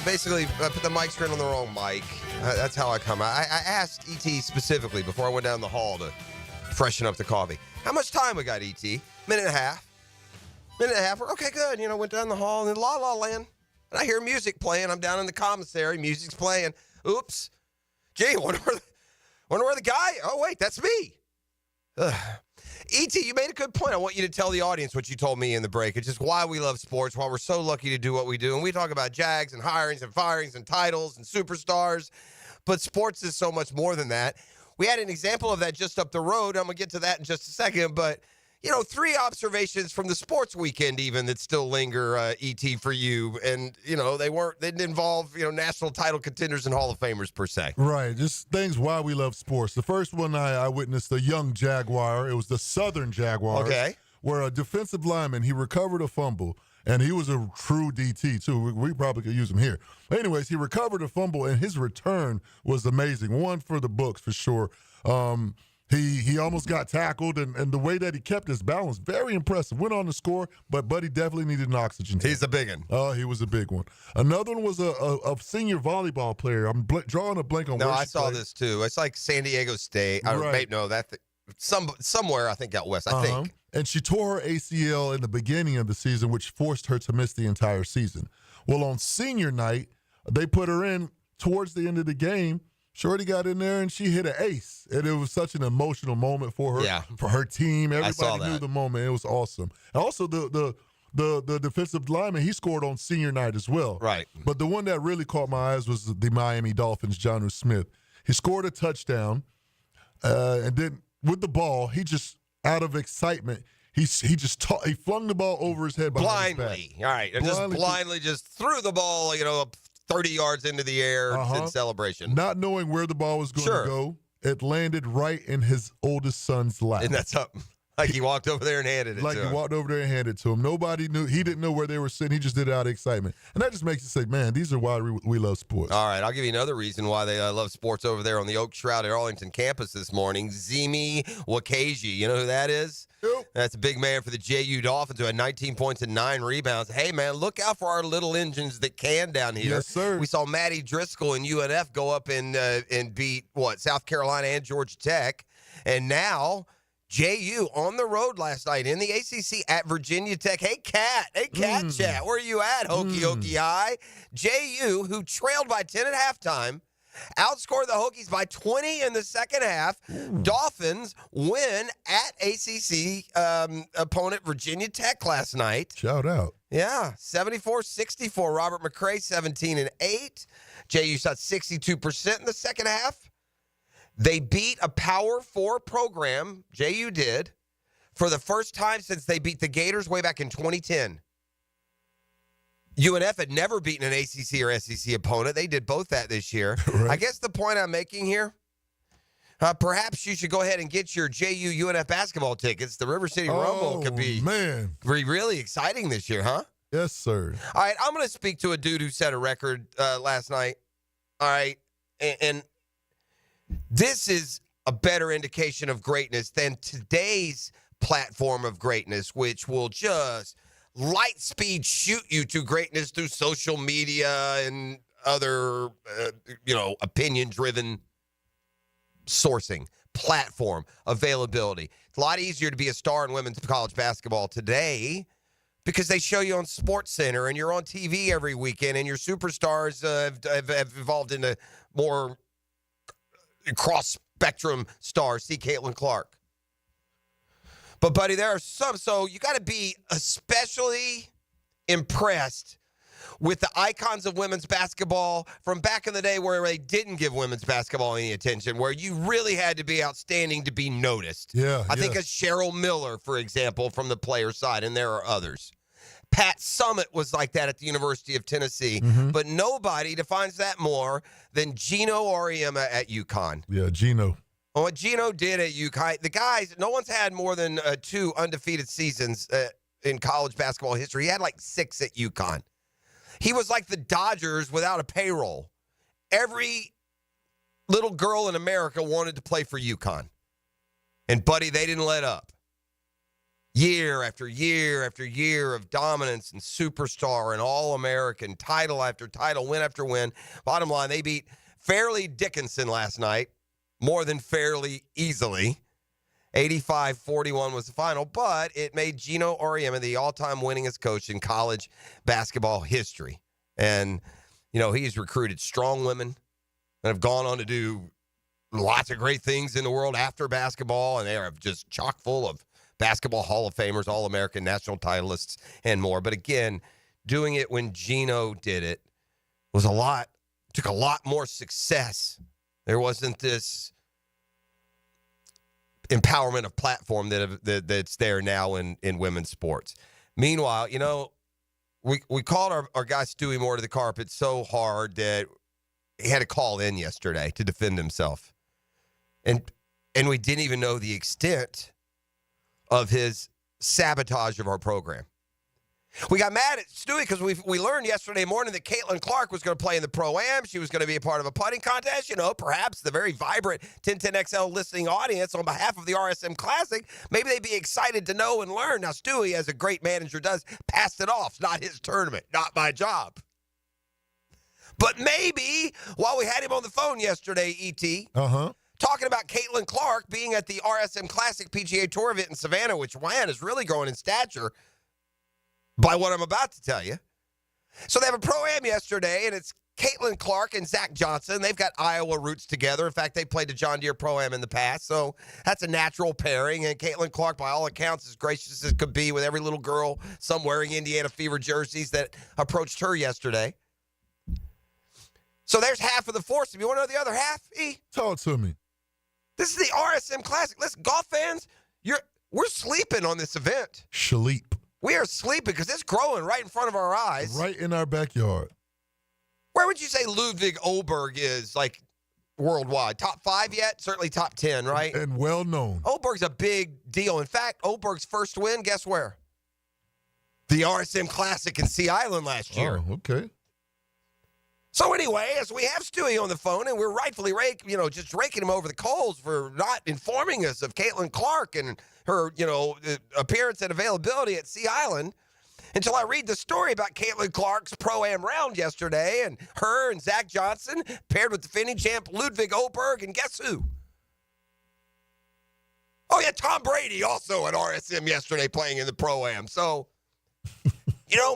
basically I put the mic screen on the wrong mic. That's how I come out. I asked E.T. specifically before I went down the hall to freshen up the coffee. How much time we got, E.T.? Minute and a half. Okay, good. Went down the hall and then La La Land. And I hear music playing. I'm down in the commissary. Music's playing. Oops. Gee, wonder where the guy... Oh, wait, that's me. Ugh. E.T., you made a good point. I want you to tell the audience what you told me in the break. It's just why we love sports, why we're so lucky to do what we do. And we talk about Jags and hirings and firings and titles and superstars. But sports is so much more than that. We had an example of that just up the road. I'm going to get to that in just a second. But, 3 observations from the sports weekend even that still linger, E.T., for you. And, they didn't involve, national title contenders and Hall of Famers per se. Right. Just things why we love sports. The first one I witnessed a young Jaguar. It was the Southern Jaguars. Okay. Where a defensive lineman, he recovered a fumble. And he was a true DT, too. We probably could use him here. Anyways, he recovered a fumble, and his return was amazing. One for the books, for sure. He almost got tackled, and the way that he kept his balance, very impressive. Went on to score, but Buddy definitely needed an oxygen tank. He's a big one. Oh, he was a big one. Another one was a senior volleyball player. I'm drawing a blank on No, where I she saw played. this, too. It's like San Diego State. Right. Somewhere, I think, out west, I think. And she tore her ACL in the beginning of the season, which forced her to miss the entire season. Well, on senior night, they put her in towards the end of the game. Shorty got in there, and she hit an ace. And it was such an emotional moment for her, for her team. Everybody knew the moment. It was awesome. And also, the defensive lineman, he scored on senior night as well. Right. But the one that really caught my eyes was the Miami Dolphins, Jonnu Smith. He scored a touchdown, and then with the ball, he just, out of excitement, he flung the ball over his head behind blindly. his back. All right. And just blindly just threw the ball, 30 yards into the air in celebration. Not knowing where the ball was going to go, it landed right in his oldest son's lap. Isn't that something? Like he walked over there and handed it to him. Like he walked over there and handed it to him. Nobody knew. He didn't know where they were sitting. He just did it out of excitement. And that just makes you say, man, these are why we love sports. All right. I'll give you another reason why they love sports over there on the Oak Shrouded Arlington campus this morning. Zimi Wakaji. You know who that is? Yep. That's a big man for the JU Dolphins who had 19 points and 9 rebounds. Hey, man, look out for our little engines that can down here. Yes, sir. We saw Matty Driscoll and UNF go up and beat, South Carolina and Georgia Tech. And now JU on the road last night in the ACC at Virginia Tech. Hey, Cat. Hey, Cat Chat. Where are you at, Hokie High? JU, who trailed by 10 at halftime, outscored the Hokies by 20 in the second half. Dolphins win at ACC opponent Virginia Tech last night. Shout out. Yeah, 74-64. Robert McCray, 17 and 8. JU shot 62% in the second half. They beat a Power 4 program, JU did, for the first time since they beat the Gators way back in 2010. UNF had never beaten an ACC or SEC opponent. They did both that this year. Right. I guess the point I'm making here, perhaps you should go ahead and get your JU UNF basketball tickets. The River City Rumble could be really exciting this year, huh? Yes, sir. All right, I'm going to speak to a dude who set a record last night. All right, and this is a better indication of greatness than today's platform of greatness, which will just light speed shoot you to greatness through social media and other, opinion-driven sourcing, platform, availability. It's a lot easier to be a star in women's college basketball today because they show you on SportsCenter and you're on TV every weekend and your superstars have evolved into more cross-spectrum stars. See Caitlin Clark. But, buddy, there are some. So you got to be especially impressed with the icons of women's basketball from back in the day where they didn't give women's basketball any attention, where you really had to be outstanding to be noticed. I think of Cheryl Miller, for example, from the player side, and there are others. Pat Summitt was like that at the University of Tennessee, but nobody defines that more than Gino Auriemma at UConn. Yeah, Gino. What Gino did at UConn, the guys, no one's had more than 2 undefeated seasons in college basketball history. He had like 6 at UConn. He was like the Dodgers without a payroll. Every little girl in America wanted to play for UConn. And, buddy, they didn't let up. Year after year after year of dominance and superstar and All-American, title after title, win after win. Bottom line, they beat Fairleigh Dickinson last night. More than fairly easily. 85-41 was the final, but it made Gino Auriemma the all-time winningest coach in college basketball history. And, he's recruited strong women that have gone on to do lots of great things in the world after basketball, and they are just chock full of basketball Hall of Famers, All-American, national titleists, and more. But again, doing it when Geno did it was took a lot more success. There wasn't this empowerment of platform that's there now in women's sports. Meanwhile, we called our guy Stewie Moore to the carpet so hard that he had to call in yesterday to defend himself. And we didn't even know the extent of his sabotage of our program. We got mad at Stewie because we learned yesterday morning that Caitlin Clark was going to play in the Pro-Am. She was going to be a part of a putting contest. Perhaps the very vibrant 1010XL listening audience on behalf of the RSM Classic, maybe they'd be excited to know and learn. Now, Stewie, as a great manager does, passed it off. It's not his tournament, not my job. But maybe while we had him on the phone yesterday, E.T., talking about Caitlin Clark being at the RSM Classic PGA Tour event in Savannah, which, man, is really growing in stature by what I'm about to tell you. So they have a Pro-Am yesterday, and it's Caitlin Clark and Zach Johnson. They've got Iowa roots together. In fact, they played the John Deere Pro-Am in the past, so that's a natural pairing. And Caitlin Clark, by all accounts, as gracious as could be with every little girl, some wearing Indiana Fever jerseys that approached her yesterday. So there's half of the foursome. You want to know the other half, E? Talk to me. This is the RSM Classic. Listen, golf fans, we're sleeping on this event. Sleep. We are sleeping because it's growing right in front of our eyes. Right in our backyard. Where would you say Ludwig Oberg is, like, worldwide? Top 5 yet? Certainly top 10, right? And well known. Oberg's a big deal. In fact, Oberg's first win, guess where? The RSM Classic in Sea Island last year. Oh, okay. So anyway, as we have Stewie on the phone, and we're rightfully just raking him over the coals for not informing us of Caitlin Clark and her, appearance and availability at Sea Island, until I read the story about Caitlin Clark's Pro-Am round yesterday, and her and Zach Johnson paired with defending champ Ludwig Oberg, and guess who? Oh yeah, Tom Brady also at RSM yesterday playing in the Pro-Am. So,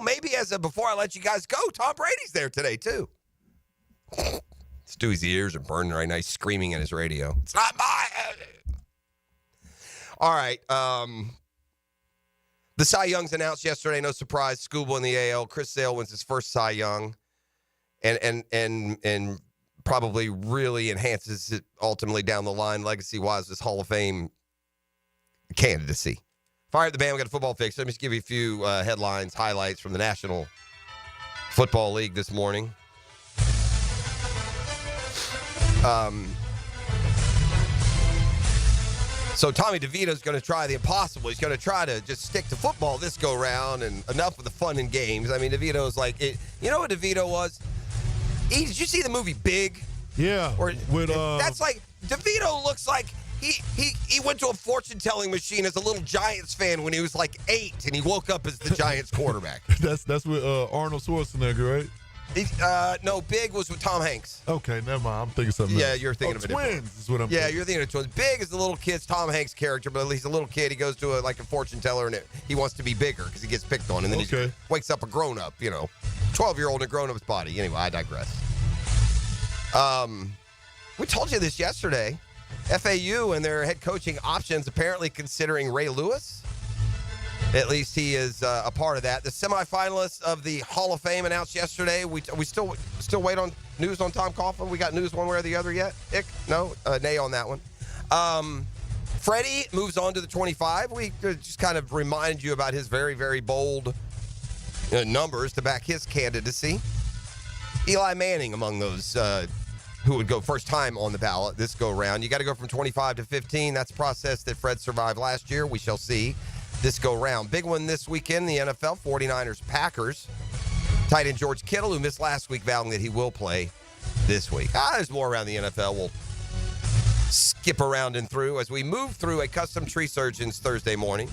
maybe before I let you guys go, Tom Brady's there today too. Stewie's ears are burning right now. He's screaming at his radio. It's not my... All right. The Cy Young's announced yesterday. No surprise. Scooble in the AL. Chris Sale wins his first Cy Young. And probably really enhances it ultimately down the line, legacy-wise, this Hall of Fame candidacy. Fire up the band. We got a football fix. Let me just give you a few headlines, highlights from the National Football League this morning. So Tommy DeVito's going to try the impossible. He's going to try to just stick to football this go-round and enough of the fun and games. I mean, DeVito's like, you know what DeVito was? Did you see the movie Big? Yeah. That's like, DeVito looks like he went to a fortune-telling machine as a little Giants fan when he was like 8, and he woke up as the Giants quarterback. That's with Arnold Schwarzenegger, right? No, Big was with Tom Hanks. Okay, never mind. I'm thinking something else. Yeah, you're thinking of it. Twins is what I'm thinking. Yeah, you're thinking of Twins. Big is the little kid's Tom Hanks character, but at least a little kid, he goes to a fortune teller, and he wants to be bigger because he gets picked on, and then he wakes up a grown-up, 12-year-old in a grown-up's body. Anyway, I digress. We told you this yesterday. FAU and their head coaching options apparently considering Ray Lewis. At least he is a part of that. The semifinalists of the Hall of Fame announced yesterday. We still wait on news on Tom Coughlin. We got news one way or the other yet? Ick? No? Nay on that one. Freddie moves on to the 25. We just kind of reminded you about his very, very bold numbers to back his candidacy. Eli Manning among those who would go first time on the ballot this go-round. You got to go from 25 to 15. That's a process that Fred survived last year. We shall see this go-round. Big one this weekend, the NFL, 49ers-Packers. Tight end George Kittle, who missed last week, vowing that he will play this week. There's more around the NFL. We'll skip around and through as we move through a custom tree surgeons Thursday morning.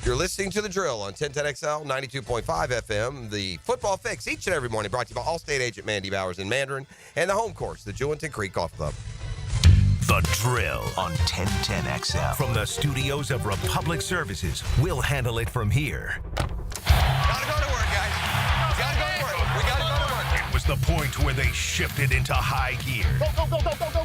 You're listening to The Drill on 1010XL, 92.5 FM. The Football Fix each and every morning brought to you by Allstate agent Mandy Bowers in Mandarin and the home course, the Jewington Creek Golf Club. The Drill on 1010XL. From the studios of Republic Services, we'll handle it from here. Gotta go to work, guys. Gotta go to work. We gotta go to work. It was the the point where they shifted into high gear.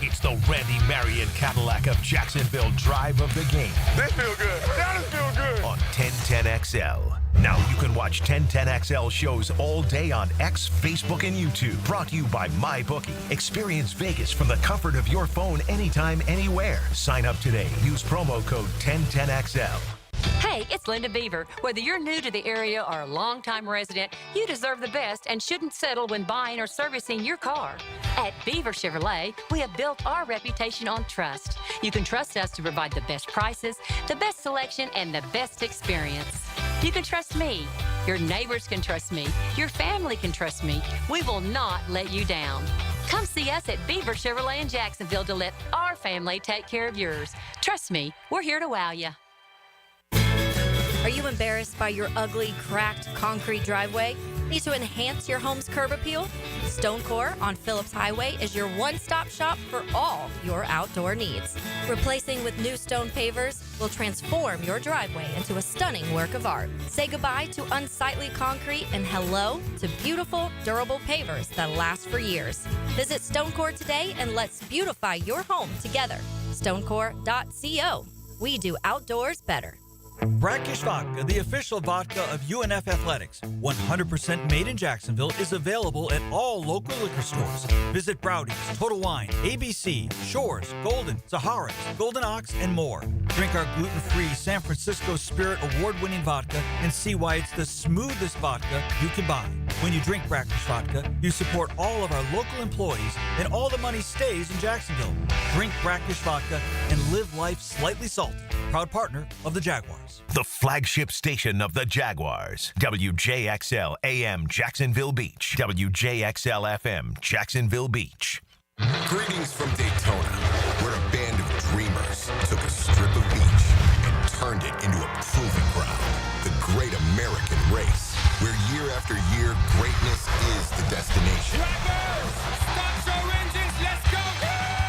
It's the Randy Marion Cadillac of Jacksonville drive of the game. This feel good. That feel good. On 1010XL. Now you can watch 1010XL shows all day on X, Facebook, and YouTube. Brought to you by MyBookie. Experience Vegas from the comfort of your phone anytime, anywhere. Sign up today. Use promo code 1010XL. Hey, it's Linda Beaver. Whether you're new to the area or a longtime resident, you deserve the best and shouldn't settle when buying or servicing your car. At Beaver Chevrolet, we have built our reputation on trust. You can trust us to provide the best prices, the best selection, and the best experience. You can trust me. Your neighbors can trust me. Your family can trust me. We will not let you down. Come see us at Beaver Chevrolet in Jacksonville to let our family take care of yours. Trust me, we're here to wow you. Are you embarrassed by your ugly, cracked concrete driveway? Need to enhance your home's curb appeal? Stonecore on Phillips Highway is your one-stop shop for all your outdoor needs. Replacing with new stone pavers will transform your driveway into a stunning work of art. Say goodbye to unsightly concrete and hello to beautiful, durable pavers that last for years. Visit Stonecore today and let's beautify your home together. Stonecore.co. We do outdoors better. Brackish Vodka, the official vodka of UNF Athletics, 100% made in Jacksonville, is available at all local liquor stores. Visit Browdy's, Total Wine, ABC, Shores, Golden, Zahara's, Golden Ox, and more. Drink our gluten-free San Francisco Spirit award-winning vodka and see why it's the smoothest vodka you can buy. When you drink Brackish Vodka, you support all of our local employees and all the money stays in Jacksonville. Drink Brackish Vodka and live life slightly salty. Proud partner of the Jaguars. The flagship station of the Jaguars. WJXL AM Jacksonville Beach. WJXL FM Jacksonville Beach. Greetings from Daytona, where a band of dreamers took a strip of beach and turned it into a proving ground. The Great American Race, where year after year, greatness is the destination. Drivers, start your engines, let's go!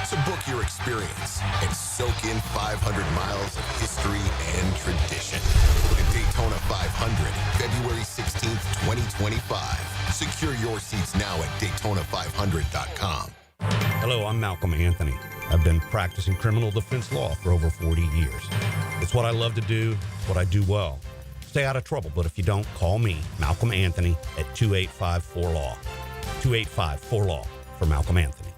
So book your experience and soak in 500 miles of history and tradition. The Daytona 500, February 16th, 2025. Secure your seats now at Daytona500.com. Hello, I'm Malcolm Anthony. I've been practicing criminal defense law for over 40 years. It's what I love to do, it's what I do well. Stay out of trouble, but if you don't, call me, Malcolm Anthony, at 2854-LAW. 2854-LAW for Malcolm Anthony.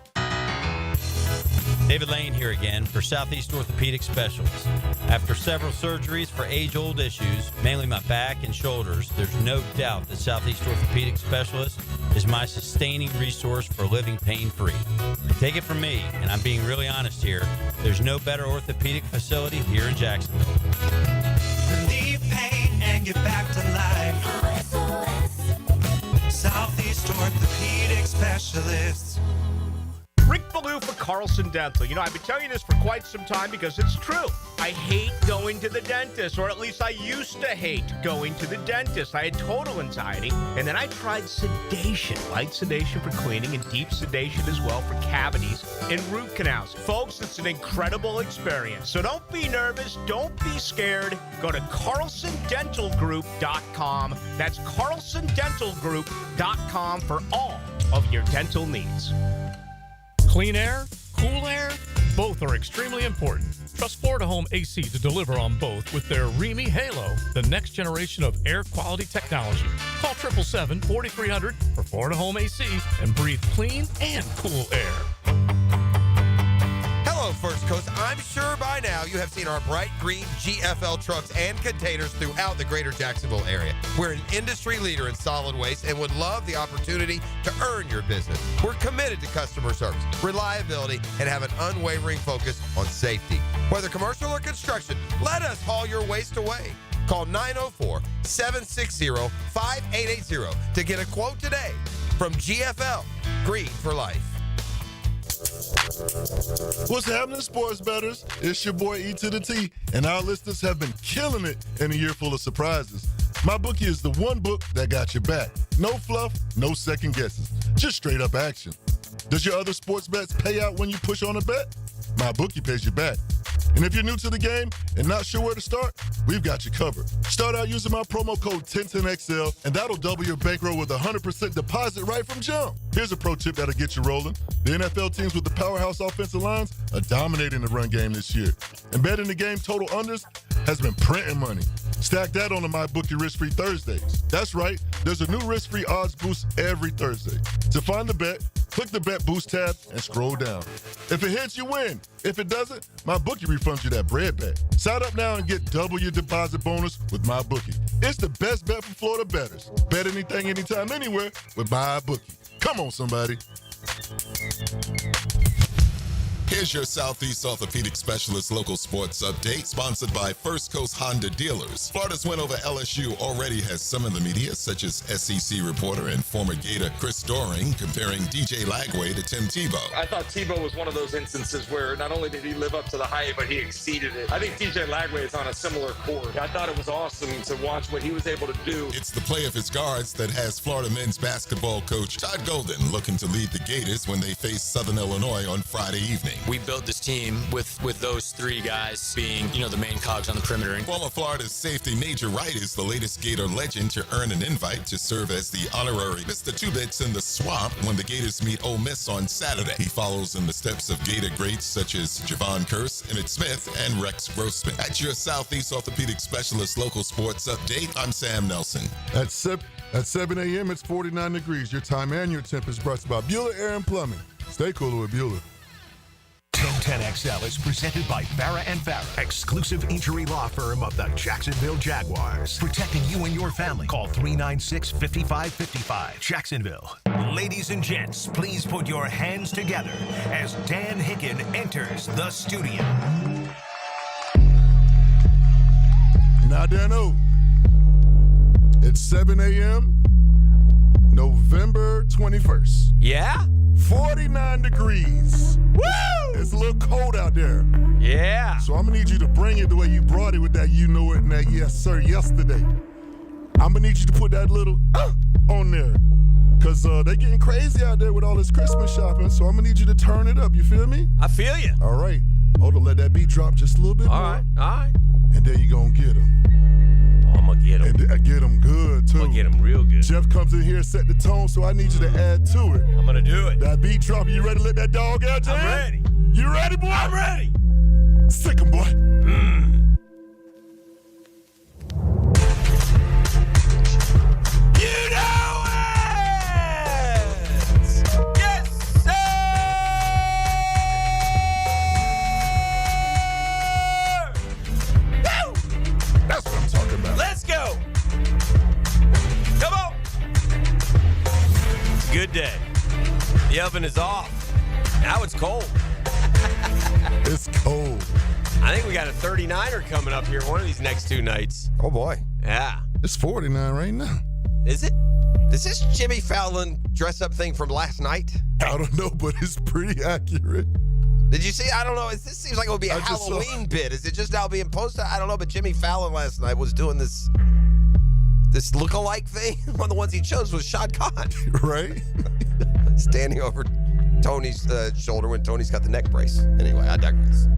David Lane here again for Southeast Orthopedic Specialists. After several surgeries for age-old issues, mainly my back and shoulders, there's no doubt that Southeast Orthopedic Specialists is my sustaining resource for living pain-free. Take it from me, and I'm being really honest here, there's no better orthopedic facility here in Jacksonville. Relieve pain and get back to life. Southeast Orthopedic Specialists. Rick Ballou for Carlson Dental. You know, I've been telling you this for quite some time because it's true. I hate going to the dentist, or at least I used to hate going to the dentist. I had total anxiety, and then I tried sedation, light sedation for cleaning and deep sedation as well for cavities and root canals. Folks, it's an incredible experience. So don't be nervous. Don't be scared. Go to carlsondentalgroup.com. That's carlsondentalgroup.com for all of your dental needs. Clean air, cool air, both are extremely important. Trust Florida Home AC to deliver on both with their Remy Halo, the next generation of air quality technology. Call 777-4300 for Florida Home AC and breathe clean and cool air. Hello, First Coast. I'm sure by now you have seen our bright green GFL trucks and containers throughout the greater Jacksonville area. We're an industry leader in solid waste and would love the opportunity to earn your business. We're committed to customer service, reliability, and have an unwavering focus on safety. Whether commercial or construction, let us haul your waste away. Call 904-760-5880 to get a quote today from GFL, Green for Life. What's happening, sports bettors? It's your boy E to the T, and our listeners have been killing it in a year full of surprises. MyBookie is the one book that got your back. No fluff, no second guesses, just straight up action. Does your other sports bets pay out when you push on a bet? MyBookie pays you back. And if you're new to the game and not sure where to start, we've got you covered. Start out using my promo code 1010XL, and that'll double your bankroll with a 100% deposit right from jump. Here's a pro tip that'll get you rolling. The NFL teams with the powerhouse offensive lines are dominating the run game this year. And betting the game total unders has been printing money. Stack that on the MyBookie risk-free Thursdays. That's right, there's a new risk-free odds boost every Thursday. To find the bet, click the Bet Boost tab and scroll down. If it hits, you win. If it doesn't, MyBookie refunds you that bread back. Sign up now and get double your deposit bonus with MyBookie. It's the best bet for Florida bettors. Bet anything, anytime, anywhere with MyBookie. Come on, somebody. Here's your Southeast Orthopedic Specialist local sports update, sponsored by First Coast Honda Dealers. Florida's win over LSU already has some in the media, such as SEC reporter and former Gator Chris Doring comparing DJ Lagway to Tim Tebow. I thought Tebow was one of those instances where not only did he live up to the hype, but he exceeded it. I think DJ Lagway is on a similar chord. I thought it was awesome to watch what he was able to do. It's the play of his guards that has Florida men's basketball coach Todd Golden looking to lead the Gators when they face Southern Illinois on Friday evening. We built this team with those three guys being, the main cogs on the perimeter. Former Florida's safety Major Wright is the latest Gator legend to earn an invite to serve as the honorary Mr. Two Bits in the Swamp when the Gators meet Ole Miss on Saturday. He follows in the steps of Gator greats such as Javon Kearse, Emmitt Smith, and Rex Grossman. That's your Southeast Orthopedic Specialist local sports update. I'm Sam Nelson. At 7 a.m., it's 49 degrees. Your time and your temp is brought to you by Bueller Air and Plumbing. Stay cooler with Bueller. 1010XL is presented by Farrah & Farrah, exclusive injury law firm of the Jacksonville Jaguars. Protecting you and your family. Call 396-5555. Jacksonville. Ladies and gents, please put your hands together as Dan Hicken enters the studio. Now, Dano, it's 7 a.m., November 21st. Yeah? 49 degrees. Woo! It's a little cold out there. Yeah. So I'm going to need you to bring it the way you brought it with that you know it and that yes, sir, yesterday. I'm going to need you to put that little on there. Because they're getting crazy out there with all this Christmas shopping. So I'm going to need you to turn it up. You feel me? I feel you. All right. Hold on, let that beat drop just a little bit more. All right. And then you're going to get them. I'm going to get them. And get them good, too. I'm going to get them real good. Jeff comes in here and set the tone, so I need you to add to it. I'm going to do it. That beat drop. You ready to let that dog out, Jeff? I'm ready. You ready, boy? I'm ready. Sick 'em, boy. You know it! Yes, sir! Woo! That's what I'm talking about. Let's go! Come on! Good day. The oven is off. Now it's cold. It's cold. I think we got a 39er coming up here one of these next two nights. Oh, boy. Yeah. It's 49 right now. Is it? Is this Jimmy Fallon dress-up thing from last night? I don't know, but it's pretty accurate. Did you see? I don't know. This seems like it would be a Halloween bit. Is it just now being posted? I don't know, but Jimmy Fallon last night was doing this look-alike thing. One of the ones he chose was Shad Khan. Right? Standing over Tony's shoulder when Tony's got the neck brace. Anyway, I digress.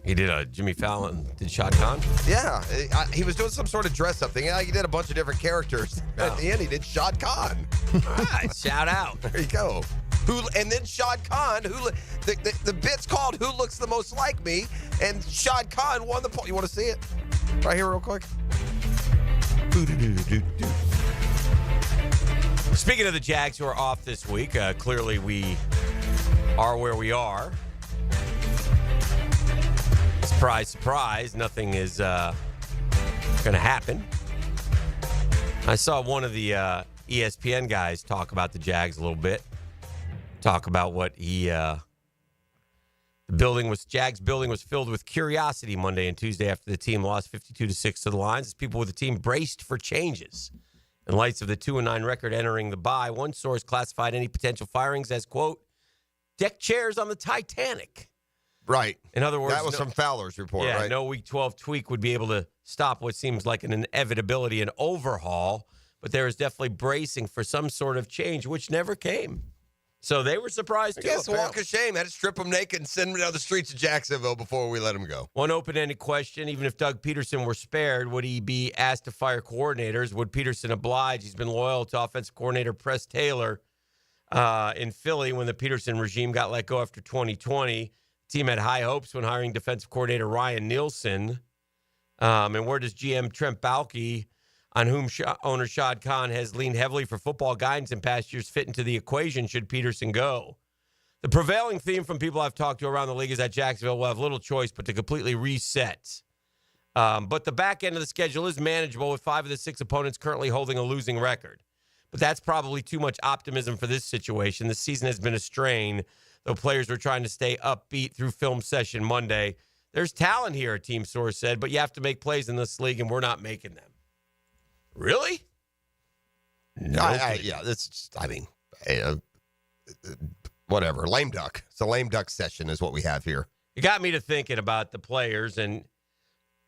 He did Jimmy Fallon. Did Shad Khan? Yeah. He was doing some sort of dress-up thing. Yeah, he did a bunch of different characters. Oh. At the end, he did Shad Khan. All right. Shout out. There you go. And then Shad Khan, the bit's called Who Looks the Most Like Me, and Shad Khan won the poll. You want to see it? Right here real quick. Speaking of the Jags who are off this week, clearly we are where we are. Surprise, surprise, nothing is going to happen. I saw one of the ESPN guys talk about the Jags a little bit. Talk about what Jags building was filled with curiosity Monday and Tuesday after the team lost 52-6 to the Lions as people with the team braced for changes. In light of the 2-9 record entering the bye, one source classified any potential firings as, quote, deck chairs on the Titanic. Right. In other words, that was from Fowler's report, right? No Week 12 tweak would be able to stop what seems like an inevitability, an overhaul, but there is definitely bracing for some sort of change, which never came. So they were surprised, too. It's a walk of shame. They had to strip them naked and send them down the streets of Jacksonville before we let them go. One open-ended question, even if Doug Peterson were spared, would he be asked to fire coordinators? Would Peterson oblige? He's been loyal to offensive coordinator Press Taylor in Philly when the Peterson regime got let go after 2020. The team had high hopes when hiring defensive coordinator Ryan Nielsen. And where does GM Trent Baalke, on whom owner Shad Khan has leaned heavily for football guidance in past years, fit into the equation should Peterson go? The prevailing theme from people I've talked to around the league is that Jacksonville will have little choice but to completely reset. But the back end of the schedule is manageable with 5 of the 6 opponents currently holding a losing record. But that's probably too much optimism for this situation. The season has been a strain, though players were trying to stay upbeat through film session Monday. There's talent here, a team source said, but you have to make plays in this league, and we're not making them. Really? No. Whatever. Lame duck. It's a lame duck session is what we have here. It got me to thinking about the players, and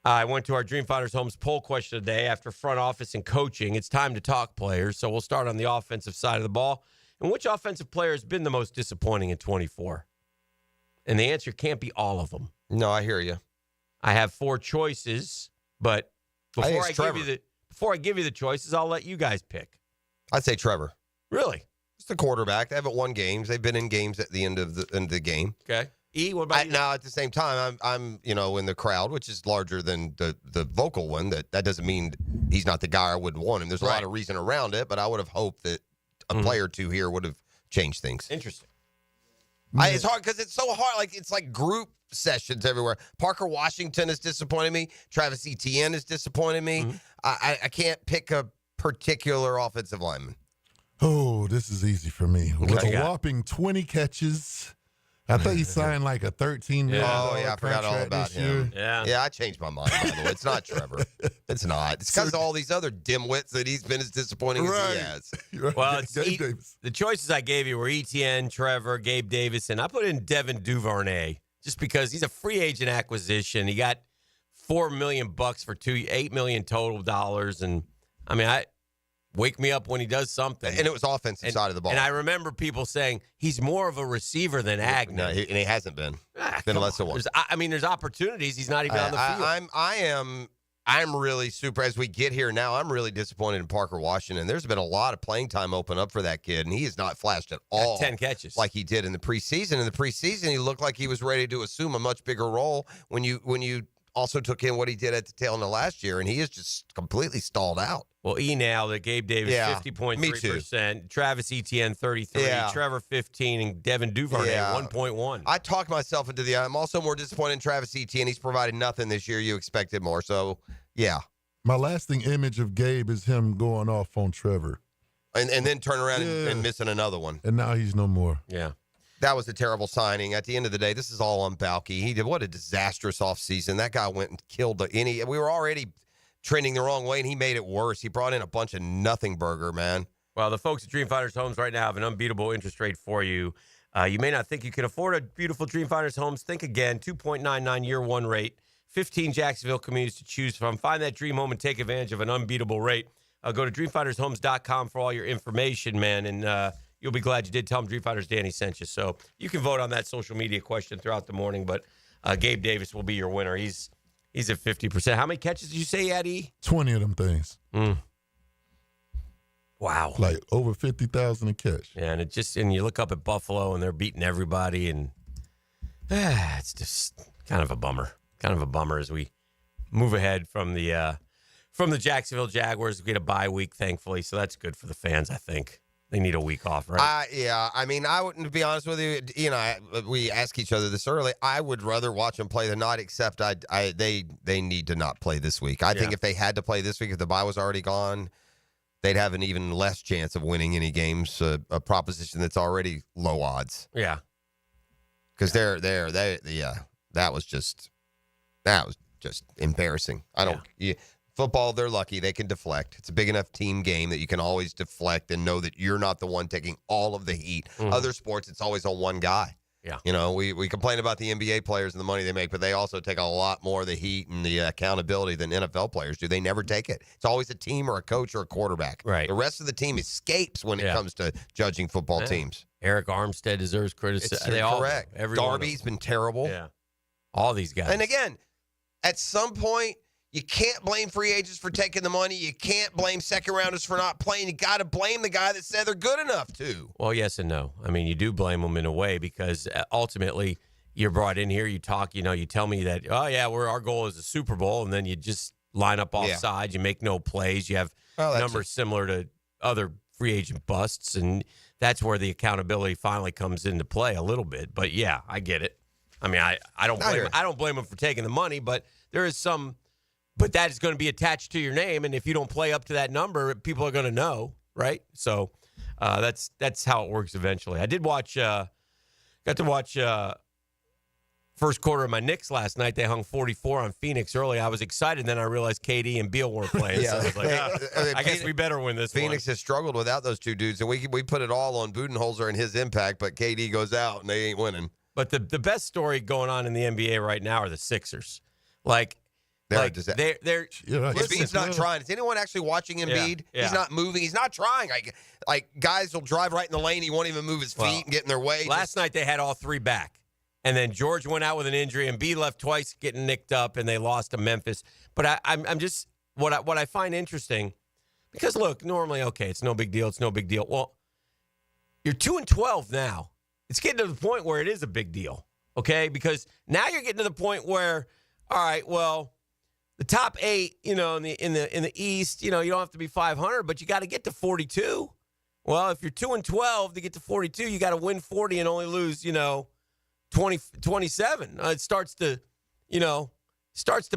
I went to our Dream Fighters Homes poll question today after front office and coaching. It's time to talk players, so we'll start on the offensive side of the ball. And which offensive player has been the most disappointing in 24? And the answer can't be all of them. No, I hear you. I have 4 choices, but before I give you the choices, I'll let you guys pick. I'd say Trevor. Really? It's the quarterback. They haven't won games. They've been in games at the end of the game. Okay. E, what about you? Now, at the same time, I'm in the crowd, which is larger than the vocal one. That doesn't mean he's not the guy I wouldn't want him. There's a lot of reason around it, but I would have hoped that a player or two here would have changed things. Interesting. It's hard because it's so hard. It's like group sessions everywhere. Parker Washington has disappointed me. Travis Etienne has disappointed me. I can't pick a particular offensive lineman. Oh, this is easy for me. With a whopping 20 catches. I thought he signed like a $13 million I forgot all about him. Yeah, I changed my mind, by the way. It's not Trevor. It's not. It's because of all these other dimwits that he's been as disappointing as he has. Well, the choices I gave you were Etienne, Trevor, Gabe Davis, and I put in Devin Duvernay just because he's a free agent acquisition. He got $4 million for $8 million total dollars, and I mean, wake me up when he does something. And it was offensive side of the ball. And I remember people saying he's more of a receiver than Agnew. No, and he hasn't been. Been less than one. There's opportunities. He's not even on the field. I'm really super. As we get here now, I'm really disappointed in Parker Washington. There's been a lot of playing time open up for that kid, and he has not flashed at all. 10 catches. Like he did in the preseason. In the preseason, he looked like he was ready to assume a much bigger role when you also took in what he did at the tail end of last year, and he is just completely stalled out. Well, nailed it. Gabe Davis, 50.3%. Travis Etienne, 33%. Trevor, 15%. And Devin Duvernay, 1.1%. I talked myself into I'm also more disappointed in Travis Etienne. He's provided nothing this year. You expected more. So, yeah. My lasting image of Gabe is him going off on Trevor. And then turn around and missing another one. And now he's no more. Yeah. That was a terrible signing. At the end of the day, this is all on Baalke. He did what a disastrous offseason. That guy went and killed we were already trending the wrong way, and he made it worse. He brought in a bunch of nothing burger, man. Well, the folks at Dream Fighters Homes right now have an unbeatable interest rate for you. You may not think you can afford a beautiful Dream Fighters Homes. Think again. 2.99 year one rate. 15 Jacksonville communities to choose from. Find that dream home and take advantage of an unbeatable rate. Go to dreamfightershomes.com for all your information, man, and you'll be glad you did. Tell them Dream Fighters Danny sent you. So you can vote on that social media question throughout the morning, but Gabe Davis will be your winner. He's at 50%. How many catches did you say he had, E? 20 of them things. Wow. Like over 50,000 a catch. Yeah, and you look up at Buffalo and they're beating everybody, and it's just kind of a bummer. Kind of a bummer as we move ahead from the Jacksonville Jaguars. We get a bye week, thankfully, so that's good for the fans, I think. They need a week off, right? Yeah. I mean, I wouldn't, to be honest with you, we asked each other this early. I would rather watch them play than not, except they need to not play this week. I think if they had to play this week, if the bye was already gone, they'd have an even less chance of winning any games, a proposition that's already low odds. Yeah. Because that was just embarrassing. Football, they're lucky. They can deflect. It's a big enough team game that you can always deflect and know that you're not the one taking all of the heat. Mm-hmm. Other sports, it's always on one guy. Yeah. We complain about the NBA players and the money they make, but they also take a lot more of the heat and the accountability than NFL players do. They never take it. It's always a team or a coach or a quarterback. Right. The rest of the team escapes when it comes to judging football teams. Eric Armstead deserves criticism. They all correct. Darby's been terrible. Yeah. All these guys. And again, at some point, you can't blame free agents for taking the money. You can't blame second rounders for not playing. You got to blame the guy that said they're good enough to. Well, yes and no. I mean, you do blame them in a way because ultimately you're brought in here. You talk. You tell me that. Oh yeah, our goal is a Super Bowl, and then you just line up off sides. You make no plays. You have numbers similar to other free agent busts, and that's where the accountability finally comes into play a little bit. But yeah, I get it. I mean, I don't blame them for taking the money, but there is some. But that is going to be attached to your name, and if you don't play up to that number, people are going to know, right? So that's how it works eventually. I did got to watch first quarter of my Knicks last night. They hung 44 on Phoenix early. I was excited, then I realized KD and Beal weren't playing. So I was like, I guess we better win this Phoenix has struggled without those two dudes, and we put it all on Budenholzer and his impact, but KD goes out, and they ain't winning. But the best story going on in the NBA right now are the Sixers. They're Embiid's not trying. Is anyone actually watching Embiid? Yeah. He's not moving. He's not trying. Like guys will drive right in the lane. He won't even move his feet and get in their way. Last night they had all three back. And then George went out with an injury. Embiid left twice getting nicked up, and they lost to Memphis. But I'm just what I find interesting, because, look, normally, okay, it's no big deal. It's no big deal. Well, you're 2-12 now. It's getting to the point where it is a big deal, okay? Because now you're getting to the point where, all right, well, the top 8, in the East, you don't have to be 500, but you got to get to 42. Well, if you're 2-12 to get to 42, you got to win 40 and only lose, 27. It starts to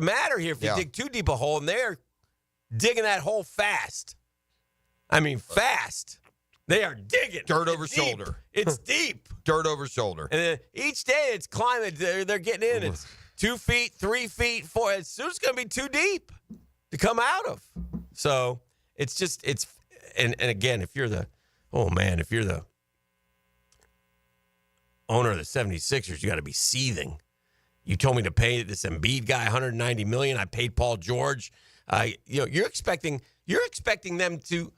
matter here if you dig too deep a hole, and they're digging that hole fast. I mean, fast. They are digging. Dirt over shoulder. It's deep. Dirt over shoulder. And then each day it's climbing. They're getting in. It's 2 feet, 3 feet, 4. It's soon it's going to be too deep to come out of. So and again, if you're the owner of the 76ers, you got to be seething. You told me to pay this Embiid guy $190 million. I paid Paul George. You're expecting them to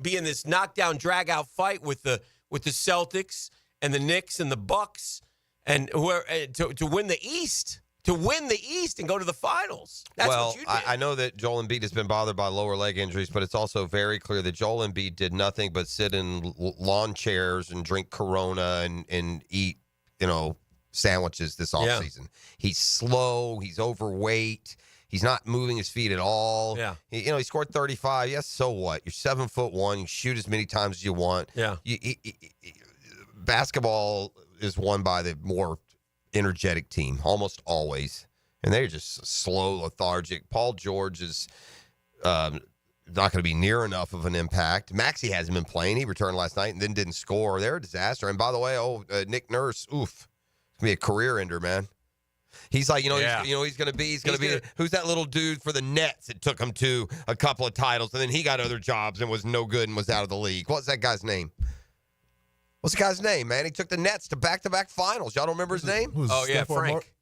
be in this knockdown, drag out fight with the Celtics and the Knicks and the Bucks and to win the East. To win the East and go to the finals. That's what you did. I know that Joel Embiid has been bothered by lower leg injuries, but it's also very clear that Joel Embiid did nothing but sit in lawn chairs and drink Corona and eat, sandwiches this offseason. He's slow. He's overweight. He's not moving his feet at all. Yeah. He scored 35. Yes, so what? You're 7'1". You shoot as many times as you want. Yeah. Basketball is won by the more energetic team almost always, and they're just slow, lethargic. Paul George is not going to be near enough of an impact. Maxey hasn't been playing. He returned last night and then didn't score. They're a disaster. And by the way, Nick Nurse, it's going to be a career ender, man. He's like, he's going to be. Who's that little dude for the Nets that took him to a couple of titles, and then he got other jobs and was no good and was out of the league? What's that guy's name? What's the guy's name, man? He took the Nets to back-to-back finals. Y'all don't remember his name? Frank.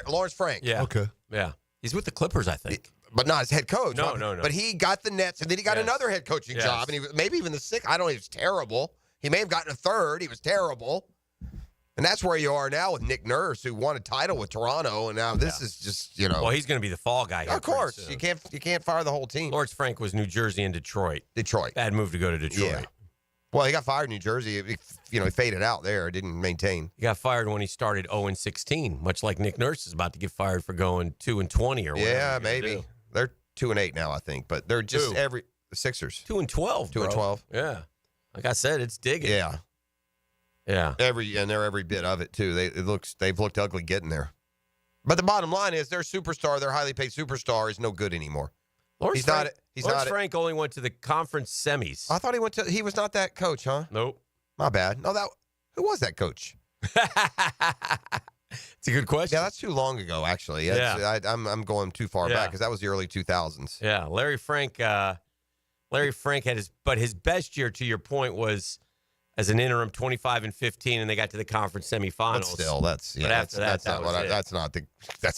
Lawrence Frank. Yeah. Okay. Yeah. He's with the Clippers, I think. But not as head coach. No. But he got the Nets, and then he got another head coaching job, and he maybe even the sixth. I don't know. He was terrible. He may have gotten a third. He was terrible. And that's where you are now with Nick Nurse, who won a title with Toronto, and now this is just, Well, he's going to be the fall guy. Of course. You can't fire the whole team. Lawrence Frank was New Jersey and Detroit. Bad move to go to Detroit. Yeah. Well, he got fired in New Jersey. He faded out there. Didn't maintain. He got fired when he started 0-16, much like Nick Nurse is about to get fired for going 2-20 or whatever. Yeah, maybe. They're 2-8 now, I think, but they're just the Sixers 2-12. 2-12. Yeah, like I said, it's digging. Yeah. They're every bit of it too. They've looked ugly getting there. But the bottom line is their superstar, their highly paid superstar, is no good anymore. Lawrence Frank only went to the conference semis. I thought he was not that coach, huh? Nope. My bad. No, who was that coach? It's a good question. Yeah, that's too long ago, actually. I'm going too far back because that was the early 2000s. Yeah, Larry Frank had his best year, to your point, was as an interim 25-15, and they got to the conference semifinals. But still, that's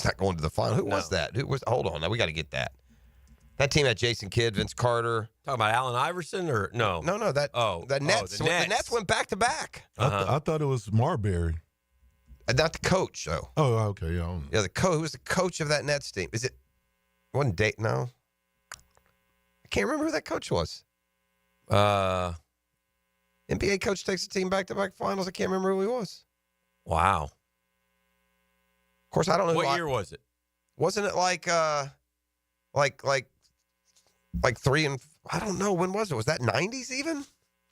not going to the final. Who was that? Hold on, now we got to get that. That team had Jason Kidd, Vince Carter. Talking about Allen Iverson or no? No. The Nets. The Nets went back to back. I thought it was Marbury. Not the coach, though. Oh, okay. Yeah, I don't know. Yeah, who was the coach of that Nets team? Is it? Wasn't Dayton? No. I can't remember who that coach was. NBA coach takes a team back-to-back finals. I can't remember who he was. Wow. Of course, I don't know. What year was it? Wasn't it like 3 and I don't know, when was it? Was that 90s even?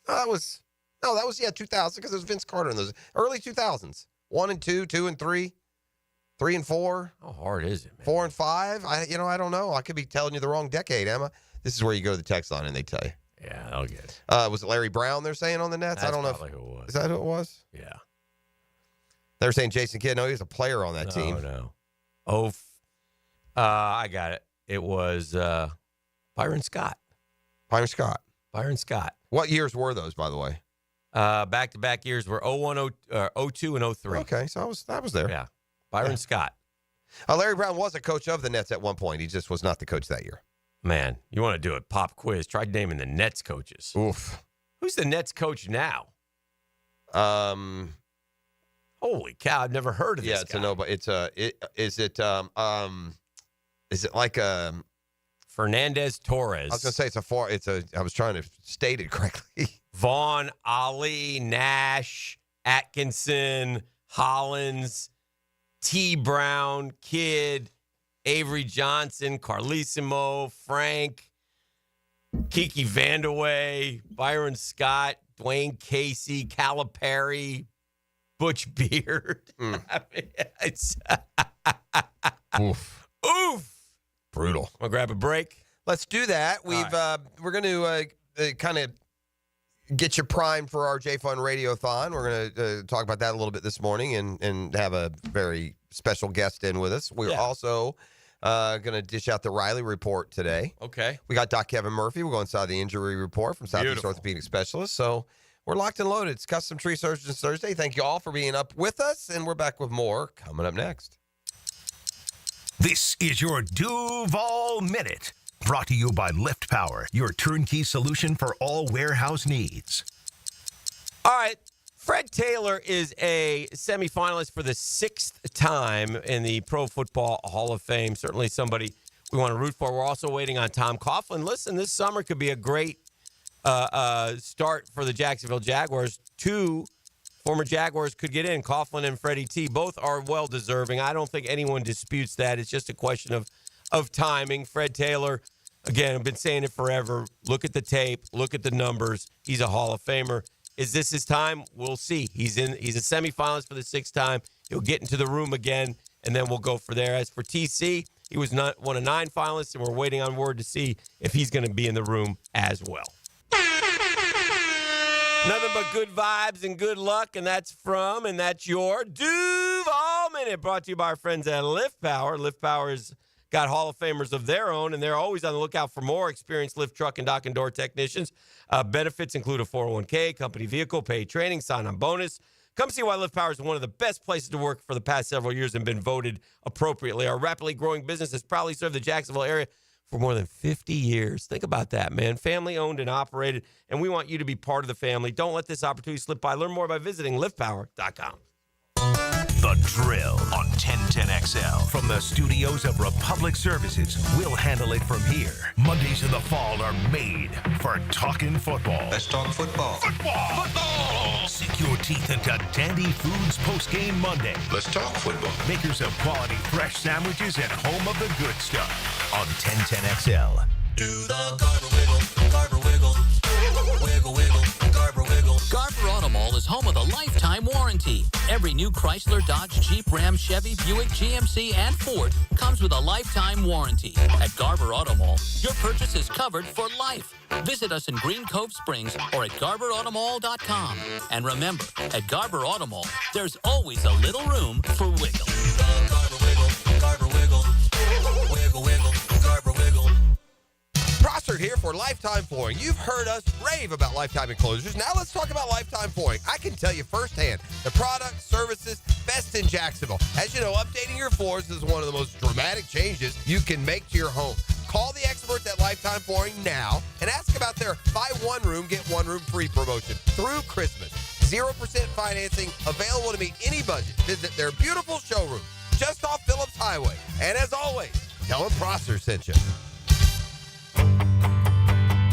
That was 2000 because it was Vince Carter in those early 2000s. 1 and 2, 2 and 3, 3 and 4. How hard is it, man? 4 and 5. I don't know. I could be telling you the wrong decade, Emma. This is where you go to the text line and they tell you. Yeah, I'll get it. Was it Larry Brown they're saying on the Nets? That's I don't know. Who it was. Is that who it was? Yeah. They're saying Jason Kidd. No, he was a player on that team. No. I got it. It was Byron Scott. Byron Scott. Byron Scott. What years were those, by the way? Back-to-back years were 01, 02, and 03. Okay, so I was there. Yeah. Byron Scott. Larry Brown was a coach of the Nets at one point. He just was not the coach that year. Man, you want to do a pop quiz. Try naming the Nets coaches. Oof. Who's the Nets coach now? Holy cow, I've never heard of this guy. A no, but is it like Fernandez Torres? I was going to say I was trying to state it correctly. Vaughn, Ali, Nash, Atkinson, Hollins, T. Brown, Kidd, Avery Johnson, Carlissimo, Frank, Kiki Vandeweghe, Byron Scott, Dwayne Casey, Calipari, Butch Beard. I mean, it's oof. Brutal. I'll grab a break. Let's do that. We're going to kind of get you primed for our J-Fun Radiothon. We're going to talk about that a little bit this morning and have a very special guest in with us. We're also going to dish out the Riley Report today. Okay. We got Doc Kevin Murphy. We'll go inside the injury report from Southeast Orthopedic Specialist. So we're locked and loaded. It's Custom Tree Surgeons Thursday. Thank you all for being up with us, and we're back with more coming up next. This is your Duval Minute, brought to you by Lift Power, your turnkey solution for all warehouse needs. All right. Fred Taylor is a semifinalist for the 6th time in the Pro Football Hall of Fame. Certainly somebody we want to root for. We're also waiting on Tom Coughlin. Listen, this summer could be a great start for the Jacksonville Jaguars. 2 former Jaguars could get in, Coughlin and Freddie T. Both are well-deserving. I don't think anyone disputes that. It's just a question of timing. Fred Taylor, again, I've been saying it forever. Look at the tape. Look at the numbers. He's a Hall of Famer. Is this his time? We'll see. He's a semifinalist for the 6th time. He'll get into the room again, and then we'll go for there. As for TC, he was one of 9 finalists, and we're waiting on word to see if he's going to be in the room as well. Nothing but good vibes and good luck, and that's your Duval Minute, brought to you by our friends at Lift Power. Lift Power's got Hall of Famers of their own, and they're always on the lookout for more experienced lift, truck, and dock and door technicians. Benefits include a 401k, company vehicle, paid training, sign-on bonus. Come see why Lift Power is one of the best places to work for the past several years and been voted appropriately. Our rapidly growing business has proudly served the Jacksonville area for more than 50 years. Think about that, man. Family owned and operated, and we want you to be part of the family. Don't let this opportunity slip by. Learn more by visiting liftpower.com. The Drill on 1010XL. From the studios of Republic Services, we'll handle it from here. Mondays in the fall are made for talking football. Let's talk football. Football! Sink your teeth into Dandy Foods Postgame Monday. Let's talk football. Makers of quality fresh sandwiches and home of the good stuff on 1010XL. Do the Garber wiggle, Garber wiggle, wiggle, wiggle, Garber wiggle. Garber Auto Mall is home of the lifetime warranty. Every new Chrysler, Dodge, Jeep, Ram, Chevy, Buick, GMC, and Ford comes with a lifetime warranty. At Garber Auto Mall, your purchase is covered for life. Visit us in Green Cove Springs or at GarberAutomall.com. And remember, at Garber Auto Mall, there's always a little room for wiggle. Garber wiggle, Garber wiggle, wiggle, wiggle, Garber wiggle. Prosser here for Lifetime Flooring. You've heard us rave about Lifetime Enclosures. Now let's talk about Lifetime Flooring. I can tell you firsthand, the product, services, best in Jacksonville. As you know, updating your floors is one of the most dramatic changes you can make to your home. Call the experts at Lifetime Flooring now and ask about their buy one room, get one room free promotion through Christmas. 0% financing, available to meet any budget. Visit their beautiful showroom just off Phillips Highway. And as always, tell them Prosser sent you.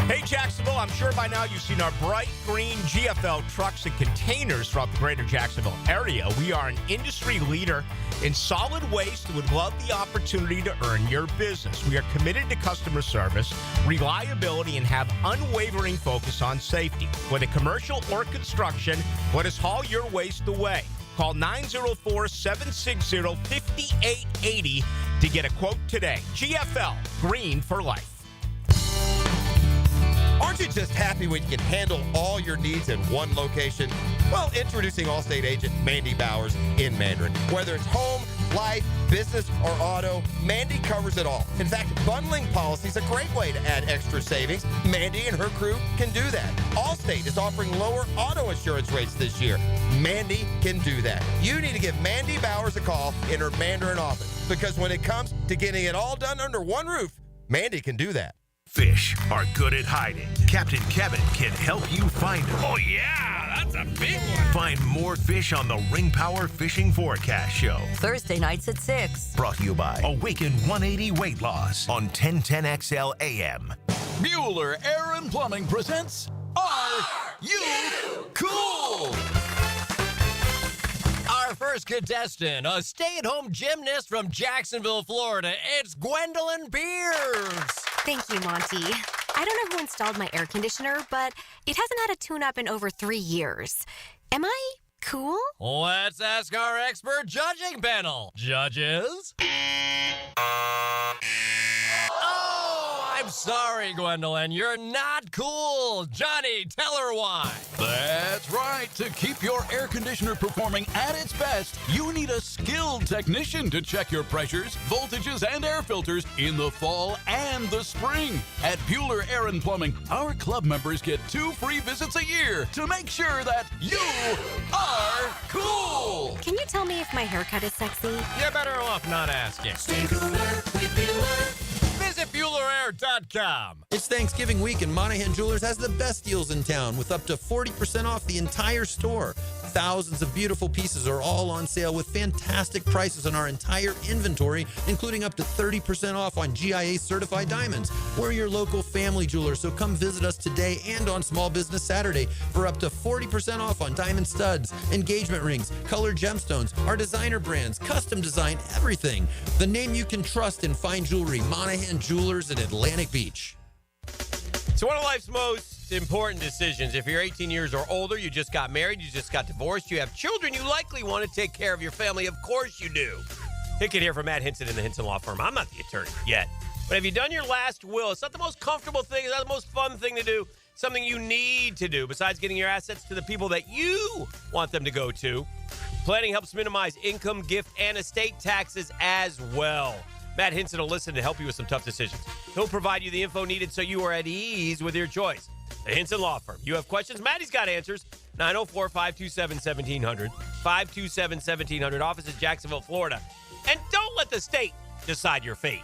Hey, Jacksonville, I'm sure by now you've seen our bright green GFL trucks and containers throughout the greater Jacksonville area. We are an industry leader in solid waste and would love the opportunity to earn your business. We are committed to customer service, reliability, and have unwavering focus on safety. Whether commercial or construction, let us haul your waste away. Call 904-760-5880 to get a quote today. GFL, green for life. Aren't you just happy when you can handle all your needs in one location? Well, introducing Allstate agent Mandy Bowers in Mandarin. Whether it's home, life, business, or auto, Mandy covers it all. In fact, bundling policy is a great way to add extra savings. Mandy and her crew can do that. Allstate is offering lower auto insurance rates this year. Mandy can do that. You need to give Mandy Bowers a call in her Mandarin office, because when it comes to getting it all done under one roof, Mandy can do that. Fish are good at hiding. Captain Kevin can help you find them. Oh, yeah, that's a big one. Find more fish on the Ring Power Fishing Forecast Show. Thursday nights at 6. Brought to you by Awaken 180 Weight Loss on 1010XL AM. Bueller Air and Plumbing presents Are You Cool? Our first contestant, a stay-at-home gymnast from Jacksonville, Florida. It's Gwendolyn Beers. Thank you, Monty. I don't know who installed my air conditioner, but it hasn't had a tune-up in over 3 years. Am I cool? Let's ask our expert judging panel. Judges? Oh, I'm sorry, Gwendolyn. You're not cool. Johnny, tell her why. That's right. To keep your air conditioner performing at its best, you need a skilled technician to check your pressures, voltages, and air filters in the fall and the spring. At Bueller Air and Plumbing, our club members get 2 free visits a year to make sure that you are cool. Can you tell me if my haircut is sexy? You're better off not asking. Stay cooler with Bueller. Visit BuellerAir.com. It's Thanksgiving week, and Monahan Jewelers has the best deals in town with up to 40% off the entire store. Thousands of beautiful pieces are all on sale with fantastic prices on our entire inventory, including up to 30% off on GIA certified diamonds. We're your local family jeweler, so come visit us today and on Small Business Saturday for up to 40% off on diamond studs, engagement rings, colored gemstones, our designer brands, custom design, everything. The name you can trust in fine jewelry, Monahan Jewelers in Atlantic Beach. So one of life's most important decisions. If you're 18 years or older, you just got married, you just got divorced, you have children, you likely want to take care of your family. Of course you do. Hicken here from Matt Hinson in the Hinson Law Firm. I'm not the attorney yet. But have you done your last will? It's not the most comfortable thing. It's not the most fun thing to do. Something you need to do besides getting your assets to the people that you want them to go to. Planning helps minimize income, gift, and estate taxes as well. Matt Hinson will listen to help you with some tough decisions. He'll provide you the info needed so you are at ease with your choice. The Hinson Law Firm. You have questions? Maddie's got answers. 904-527-1700. 527-1700. Office in Jacksonville, Florida. And don't let the state decide your fate.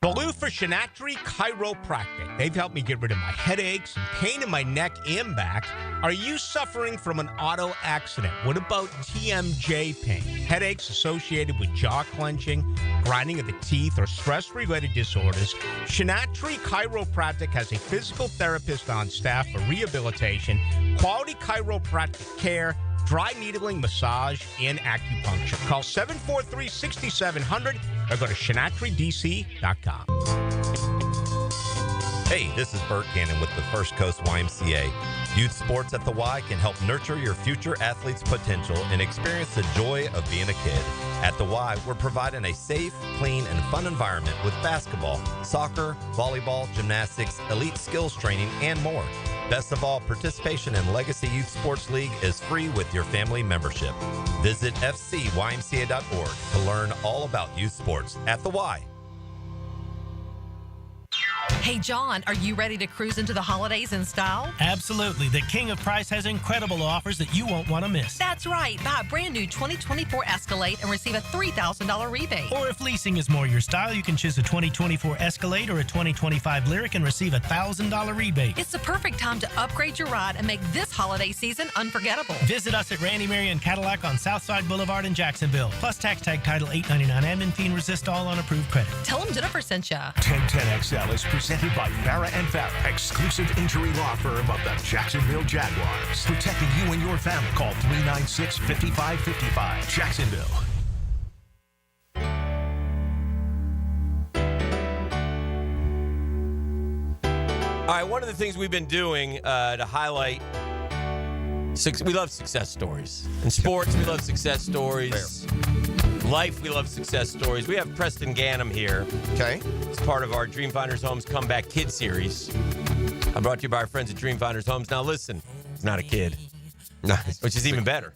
Lowe for Shinatri Chiropractic. They've helped me get rid of my headaches and pain in my neck and back. Are you suffering from an auto accident? What about TMJ pain? Headaches associated with jaw clenching, grinding of the teeth, or stress-related disorders? Shinatri Chiropractic has a physical therapist on staff for rehabilitation, quality chiropractic care, dry needling, massage, and acupuncture. Call 743-6700 or go to ShinatriDC.com. Hey, this is Bert Gannon with the First Coast YMCA. Youth sports at the Y can help nurture your future athlete's potential and experience the joy of being a kid. At the Y, we're providing a safe, clean, and fun environment with basketball, soccer, volleyball, gymnastics, elite skills training, and more. Best of all, participation in Legacy Youth Sports League is free with your family membership. Visit fcymca.org to learn all about youth sports at the Y. Hey, John, are you ready to cruise into the holidays in style? Absolutely. The King of Price has incredible offers that you won't want to miss. That's right. Buy a brand new 2024 Escalade and receive a $3,000 rebate. Or if leasing is more your style, you can choose a 2024 Escalade or a 2025 Lyric and receive a $1,000 rebate. It's the perfect time to upgrade your ride and make this holiday season unforgettable. Visit us at Randy Marion Cadillac on Southside Boulevard in Jacksonville. Plus tax tag title $899 admin fee and resist all on approved credit. Tell them Jennifer sent ya. 1010XL is presented by Farrah & Farrah, exclusive injury law firm of the Jacksonville Jaguars. Protecting you and your family. Call 396-5555. Jacksonville. All right, one of the things we've been doing to highlight, we love success stories. In sports, we love success stories. Life, we love success stories. We have Preston Ganem here. Okay. It's part of our Dreamfinders Homes Comeback Kid Series. I brought to you by our friends at Dreamfinders Homes. Now listen, he's not a kid. Nice. Which is even better.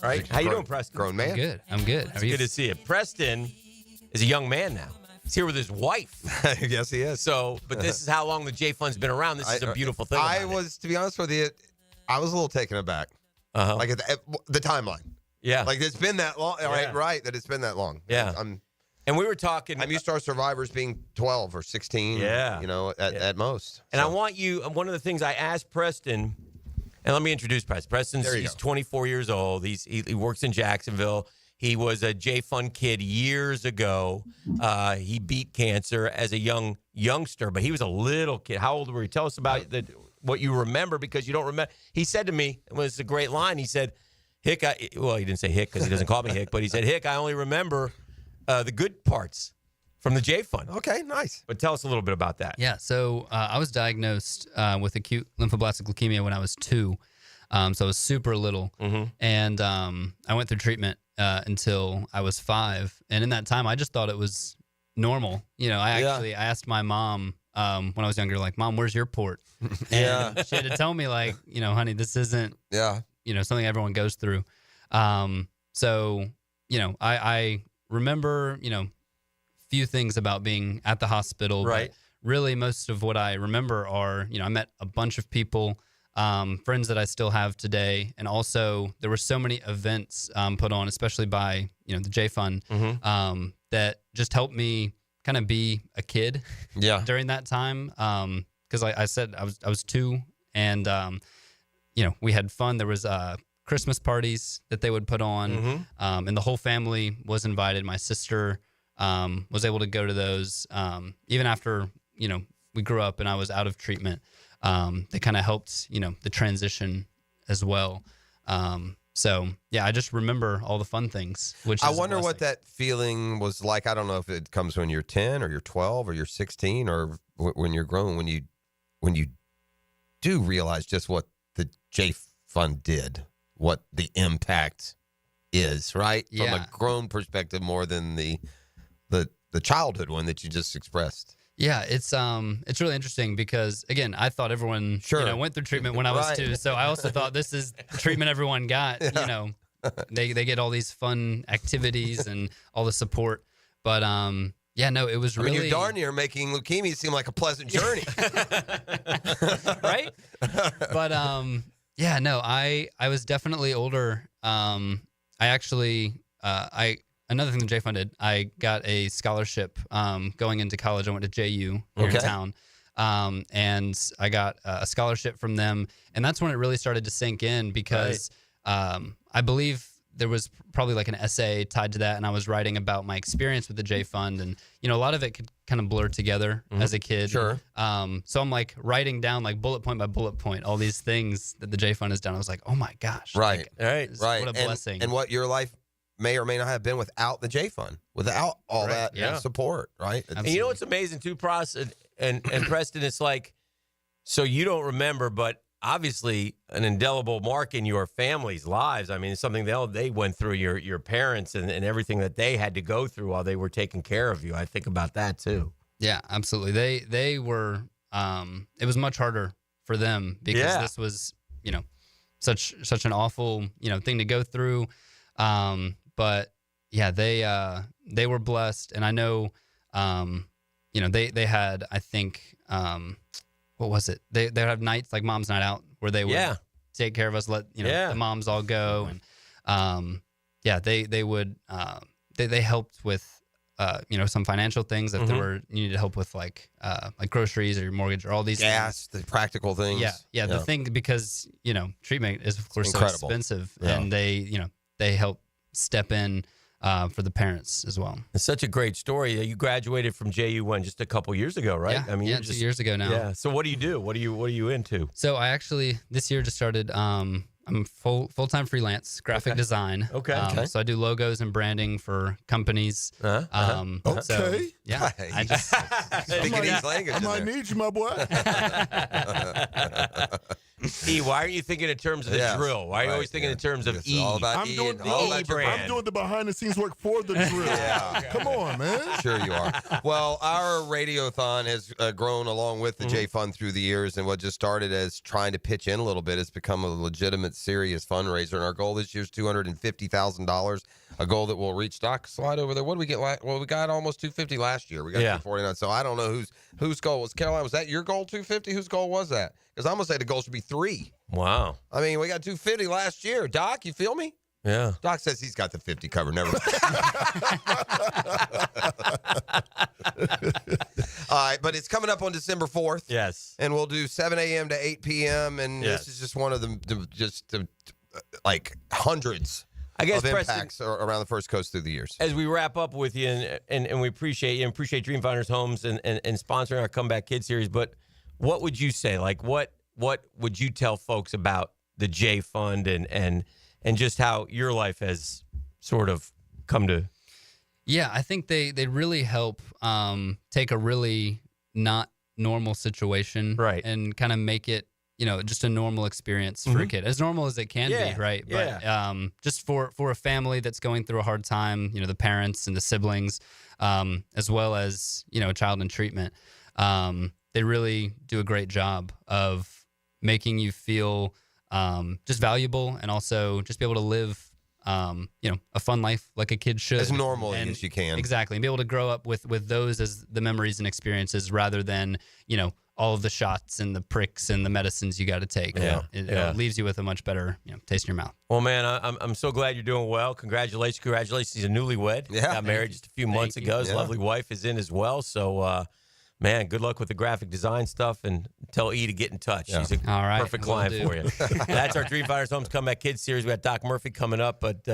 Right? How you doing, Preston? Grown man. I'm good. It's good to see you. Preston is a young man now. He's here with his wife. Yes, he is. So, but this is how long the J Fund's been around. This is a beautiful thing. To be honest with you, I was a little taken aback. Like at the timeline. Yeah. Like it's been that long. Yeah. Right. That it's been that long. Yeah. And we were talking. I'm used to our survivors being 12 or 16. Yeah. At most. And I want you, one of the things I asked Preston, and let me introduce Preston. He's 24 years old. He works in Jacksonville. He was a J Fund kid years ago. He beat cancer as a youngster, but he was a little kid. How old were you? Tell us about what you remember, because you don't remember. He said to me, it was a great line. He said, Hick, he didn't say Hick because he doesn't call me Hick, but he said, Hick, I only remember the good parts from the J Fund. Okay, nice. But tell us a little bit about that. Yeah, so I was diagnosed with acute lymphoblastic leukemia when I was 2. So I was super little. Mm-hmm. And I went through treatment until I was 5. And in that time, I just thought it was normal. I asked my mom when I was younger, like, Mom, where's your port? And she had to tell me, like, honey, this isn't something everyone goes through. So, I remember, few things about being at the hospital. Right. But really, most of what I remember are, I met a bunch of people, friends that I still have today. And also there were so many events put on, especially by, the J Fund, that just helped me kind of be a kid during that time. Because I said I was 2, and we had fun. There was Christmas parties that they would put on, and the whole family was invited. My sister was able to go to those, even after we grew up and I was out of treatment. They kind of helped the transition as well. So I just remember all the fun things. Which I is wonder what that feeling was like. I don't know if it comes when you're 10 or you're 12 or you're 16 or when you're grown, when you do realize just what the J Fund did, what the impact is, right? Yeah. From a grown perspective more than the childhood one that you just expressed. Yeah, it's really interesting because, again, I thought everyone went through treatment when I was 2, so I also thought this is the treatment everyone got. They get all these fun activities and all the support, but it was really. You're darn near making leukemia seem like a pleasant journey, right? But I was definitely older. Another thing the J Fund did, I got a scholarship going into college. I went to JU here in town, and I got a scholarship from them. And that's when it really started to sink in because I believe there was probably like an essay tied to that, and I was writing about my experience with the J Fund. And, a lot of it could kind of blur together as a kid. Sure. So I'm like writing down like bullet point by bullet point all these things that the J Fund has done. I was like, oh my gosh. Right. Right. What a blessing. And what your life may or may not have been without the J Fund, without all that support, right? And you know what's amazing too, Pros and Preston? It's like, so you don't remember, but obviously an indelible mark in your family's lives. I mean, it's something they went through, your parents and everything that they had to go through while they were taking care of you. I think about that too. Yeah, absolutely. They were, it was much harder for them because this was, such an awful, thing to go through. But yeah, they were blessed, and I know, they had, I think, what was it? They have nights like Mom's Night Out where they would take care of us, let the moms all go, and they would they helped with some financial things if there were needed help with like groceries or your mortgage or all these gas, things. the practical things. Yeah. The thing, because treatment is of course so incredible. expensive, Yeah. and they help step in for the parents as well. It's such a great story. You graduated from JU just a couple years ago, right? Yeah, I mean, 2 years ago now. Yeah. So what do you do? What are you into? So I actually this year just started. I'm full-time freelance graphic design. Okay. So I do logos and branding for companies. So, yeah. I just speaking these languages. I might need you, my boy. E, why aren't you thinking in terms of the drill? Why are you always thinking in terms of E? All about I'm E doing and all that brand. I'm doing the behind-the-scenes work for the drill. Come on, man. Sure you are. Well, our radiothon has grown along with the J Fund through the years, and what just started as trying to pitch in a little bit has become a legitimate, serious fundraiser. And our goal this year is $250,000, a goal that will reach. Doc, slide over there. What did we get? Well, we got almost $250 last year. We got $249. So I don't know whose goal was. Caroline, was that your goal? $250? Whose goal was that? Because I'm gonna say the goal should be $3. Wow. I mean, we got $250 last year. Doc, you feel me? Yeah. Doc says he's got the 50 covered. Never mind. All right, but it's coming up on December 4th. Yes. And we'll do 7 a.m. to 8 p.m. And this is just one of the like hundreds of impacts around the First Coast through the years. As we wrap up with you, and we appreciate you and appreciate Dream Finders Homes and sponsoring our Comeback Kid series, but what would you say? Like, what would you tell folks about the J Fund and just how your life has sort of come to? Yeah, I think they really help take a really not normal situation, and kind of make it, just a normal experience for a kid, as normal as it can be, right? Yeah. But just for a family that's going through a hard time, the parents and the siblings, as well as a child in treatment, they really do a great job of making you feel just valuable, and also just be able to live a fun life like a kid should, as normal as you can. Exactly, and be able to grow up with those as the memories and experiences, rather than all of the shots and the pricks and the medicines you got to take. It leaves you with a much better taste in your mouth. Well, man, I'm so glad you're doing well. Congratulations. He's a newlywed. Got married just a few months ago. His lovely wife is in as well. So, man, good luck with the graphic design stuff, and tell E to get in touch. She's a perfect client for you. That's our Dream Finders Homes Comeback Kids series. We got Doc Murphy coming up, but we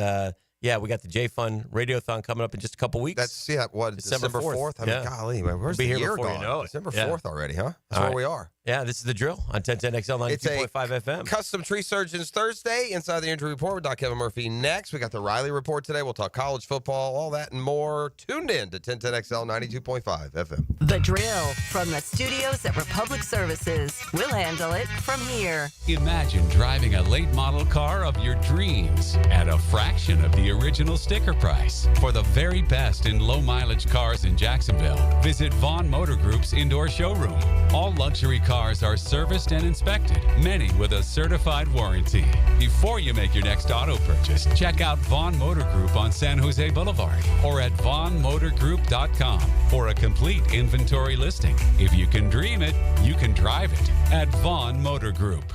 got the J Fund Radiothon coming up in just a couple weeks. That's December 4th? I mean, golly, man, where's We'll be the here year before gone? you know it. December 4th already, huh? That's where we are. Yeah, this is the drill on 1010XL 92.5 FM. Custom Tree Surgeons Thursday. Inside the Injury Report with Doc Kevin Murphy next. We got the Riley Report today. We'll talk college football, all that and more. Tuned in to 1010XL 92.5 FM. The drill from the studios at Republic Services. We'll handle it from here. Imagine driving a late model car of your dreams at a fraction of the original sticker price. For the very best in low mileage cars in Jacksonville, visit Vaughn Motor Group's indoor showroom. All luxury cars are serviced and inspected, many with a certified warranty. Before you make your next auto purchase, check out Vaughn Motor Group on San Jose Boulevard or at vaughnmotorgroup.com for a complete inventory listing. If you can dream it, you can drive it at Vaughn Motor Group.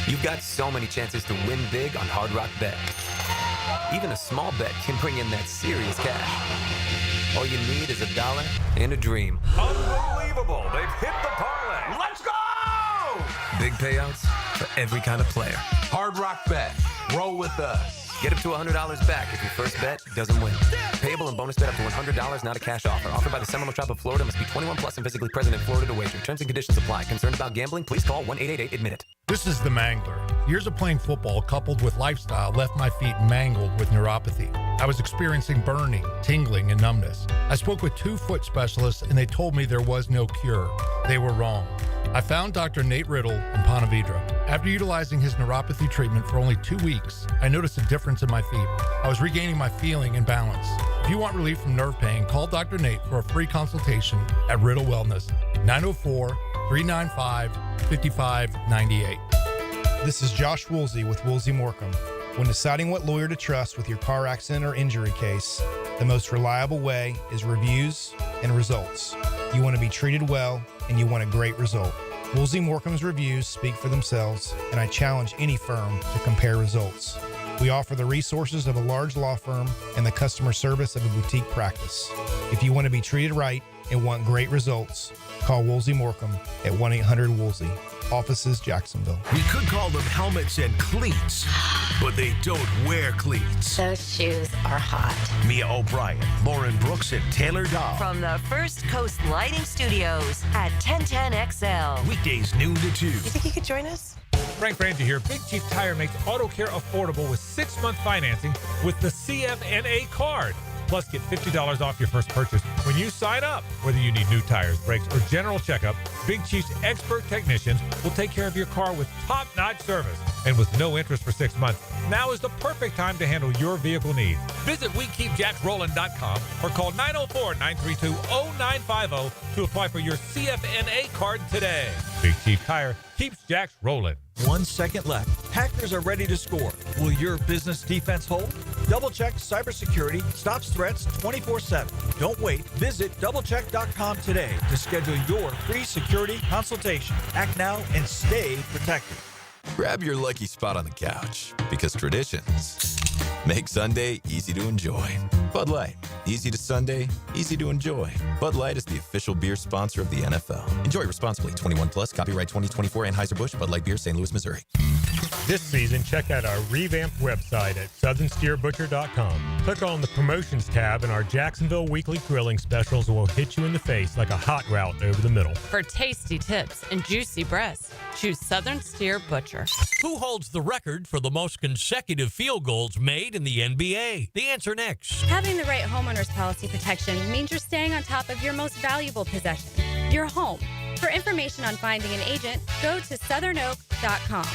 You've got so many chances to win big on Hard Rock Bet. Even a small bet can bring in that serious cash. All you need is $1 and a dream. Unbelievable. They've hit the parlay. Let's go! Big payouts for every kind of player. Hard Rock Bet. Roll with us. Get up to $100 back if your first bet doesn't win. Payable and bonus bet up to $100, not a cash offer. Offered by the Seminole Tribe of Florida. Must be 21 plus and physically present in Florida to wager. Terms and conditions apply. Concerned about gambling? Please call 1-888-ADMIT-IT. This is the Mangler. Years of playing football coupled with lifestyle left my feet mangled with neuropathy. I was experiencing burning, tingling, and numbness. I spoke with 2 foot specialists and they told me there was no cure. They were wrong. I found Dr. Nate Riddle in Ponte Vedra. After utilizing his neuropathy treatment for only 2 weeks, I noticed a difference in my feet. I was regaining my feeling and balance. If you want relief from nerve pain, call Dr. Nate for a free consultation at Riddle Wellness, 904-395-5598. This is Josh Woolsey with Woolsey Morecambe. When deciding what lawyer to trust with your car accident or injury case, the most reliable way is reviews and results. You want to be treated well, and you want a great result. Woolsey Morcom's reviews speak for themselves, and I challenge any firm to compare results. We offer the resources of a large law firm and the customer service of a boutique practice. If you want to be treated right and want great results, call Woolsey Morcom at 1-800-WOOLSEY. Offices, Jacksonville. We could call them helmets and cleats, but they don't wear cleats. Those shoes are hot. Mia O'Brien, Lauren Brooks, and Taylor Dahl. From the First Coast Lighting Studios at 1010XL. Weekdays noon to 2. You think you could join us? Frank Frangie here. Big Chief Tire makes auto care affordable with 6-month financing with the CFNA card. Plus, get $50 off your first purchase when you sign up. Whether you need new tires, brakes, or general checkup, Big Chief's expert technicians will take care of your car with top-notch service. And with no interest for 6 months, now is the perfect time to handle your vehicle needs. Visit WeKeepJacksRollin.com or call 904-932-0950 to apply for your CFNA card today. Big Chief Tire keeps Jacks rolling. 1 second left. Hackers are ready to score. Will your business defense hold? Double-check cybersecurity stops threats 24/7. Don't wait. Visit doublecheck.com today to schedule your free security consultation. Act now and stay protected. Grab your lucky spot on the couch, because traditions make Sunday easy to enjoy. Bud Light, easy to Sunday, easy to enjoy. Bud Light is the official beer sponsor of the NFL. Enjoy responsibly. 21 plus. Copyright 2024. Anheuser-Busch. Bud Light Beer, St. Louis, Missouri. This season, check out our revamped website at southernsteerbutcher.com. Click on the promotions tab, and our Jacksonville weekly grilling specials will hit you in the face like a hot route over the middle. For tasty tips and juicy breasts, choose Southern Steer Butcher. Who holds the record for the most consecutive field goals made in the NBA? The answer next. Having the right homeowner's policy protection means you're staying on top of your most valuable possession, your home. For information on finding an agent, go to southernoak.com.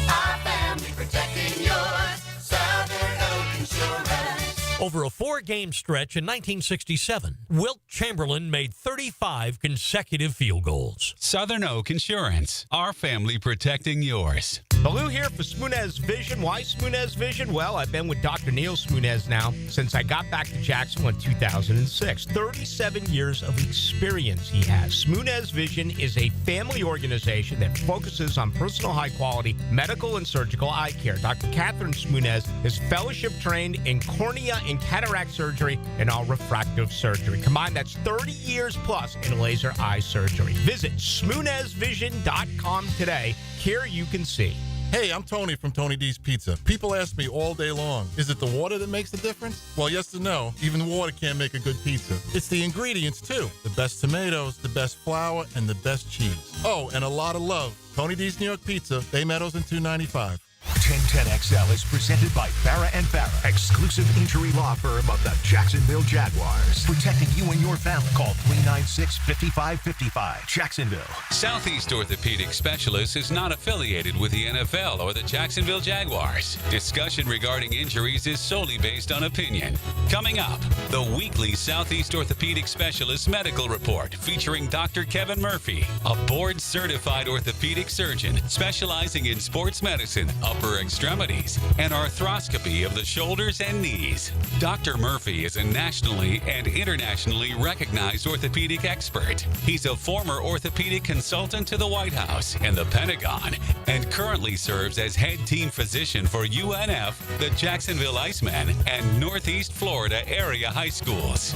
Our family protecting yours. Southern Oak Insurance. Over a 4-game stretch in 1967, Wilt Chamberlain made 35 consecutive field goals. Southern Oak Insurance, our family protecting yours. Baloo here for Smunez Vision. Why Smunez Vision? Well, I've been with Dr. Neil Smunez now since I got back to Jacksonville in 2006. 37 years of experience he has. Smunez Vision is a family organization that focuses on personal high-quality medical and surgical eye care. Dr. Catherine Smunez is fellowship trained in cornea and cataract surgery and all refractive surgery. Combined, that's 30 years plus in laser eye surgery. Visit SmunezVision.com today. Care you can see. Hey, I'm Tony from Tony D's Pizza. People ask me all day long, is it the water that makes the difference? Well, yes and no. Even water can't make a good pizza. It's the ingredients, too. The best tomatoes, the best flour, and the best cheese. Oh, and a lot of love. Tony D's New York Pizza, Bay Meadows and 295. 1010XL is presented by Farrah & Farrah, exclusive injury law firm of the Jacksonville Jaguars. Protecting you and your family. Call 396-5555. Jacksonville. Southeast Orthopedic Specialists is not affiliated with the NFL or the Jacksonville Jaguars. Discussion regarding injuries is solely based on opinion. Coming up, the weekly Southeast Orthopedic Specialist Medical Report featuring Dr. Kevin Murphy, a board-certified orthopedic surgeon specializing in sports medicine, upper extremities, and arthroscopy of the shoulders and knees. Dr. Murphy is a nationally and internationally recognized orthopedic expert. He's a former orthopedic consultant to the White House and the Pentagon, and currently serves as head team physician for UNF, the Jacksonville Icemen, and Northeast Florida area high schools.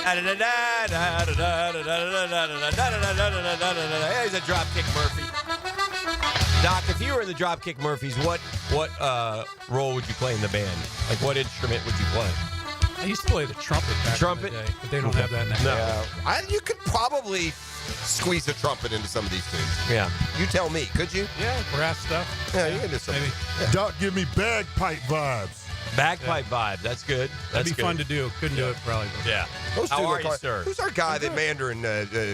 Here's a Dropkick Murphy. Doc, if you were in the Dropkick Murphys, what role would you play in the band? Like, what instrument would you play? I used to play the trumpet back in the day, but they don't have that now. No. You could probably squeeze a trumpet into some of these tunes. Yeah. You tell me, could you? Yeah, brass stuff. Yeah, you can do something. Yeah. Doc, give me bagpipe vibes. Bagpipe vibe. That's good. That'd be fun to do. Couldn't do it probably. But. Yeah. How are you, sir? Who's our guy that Mandarin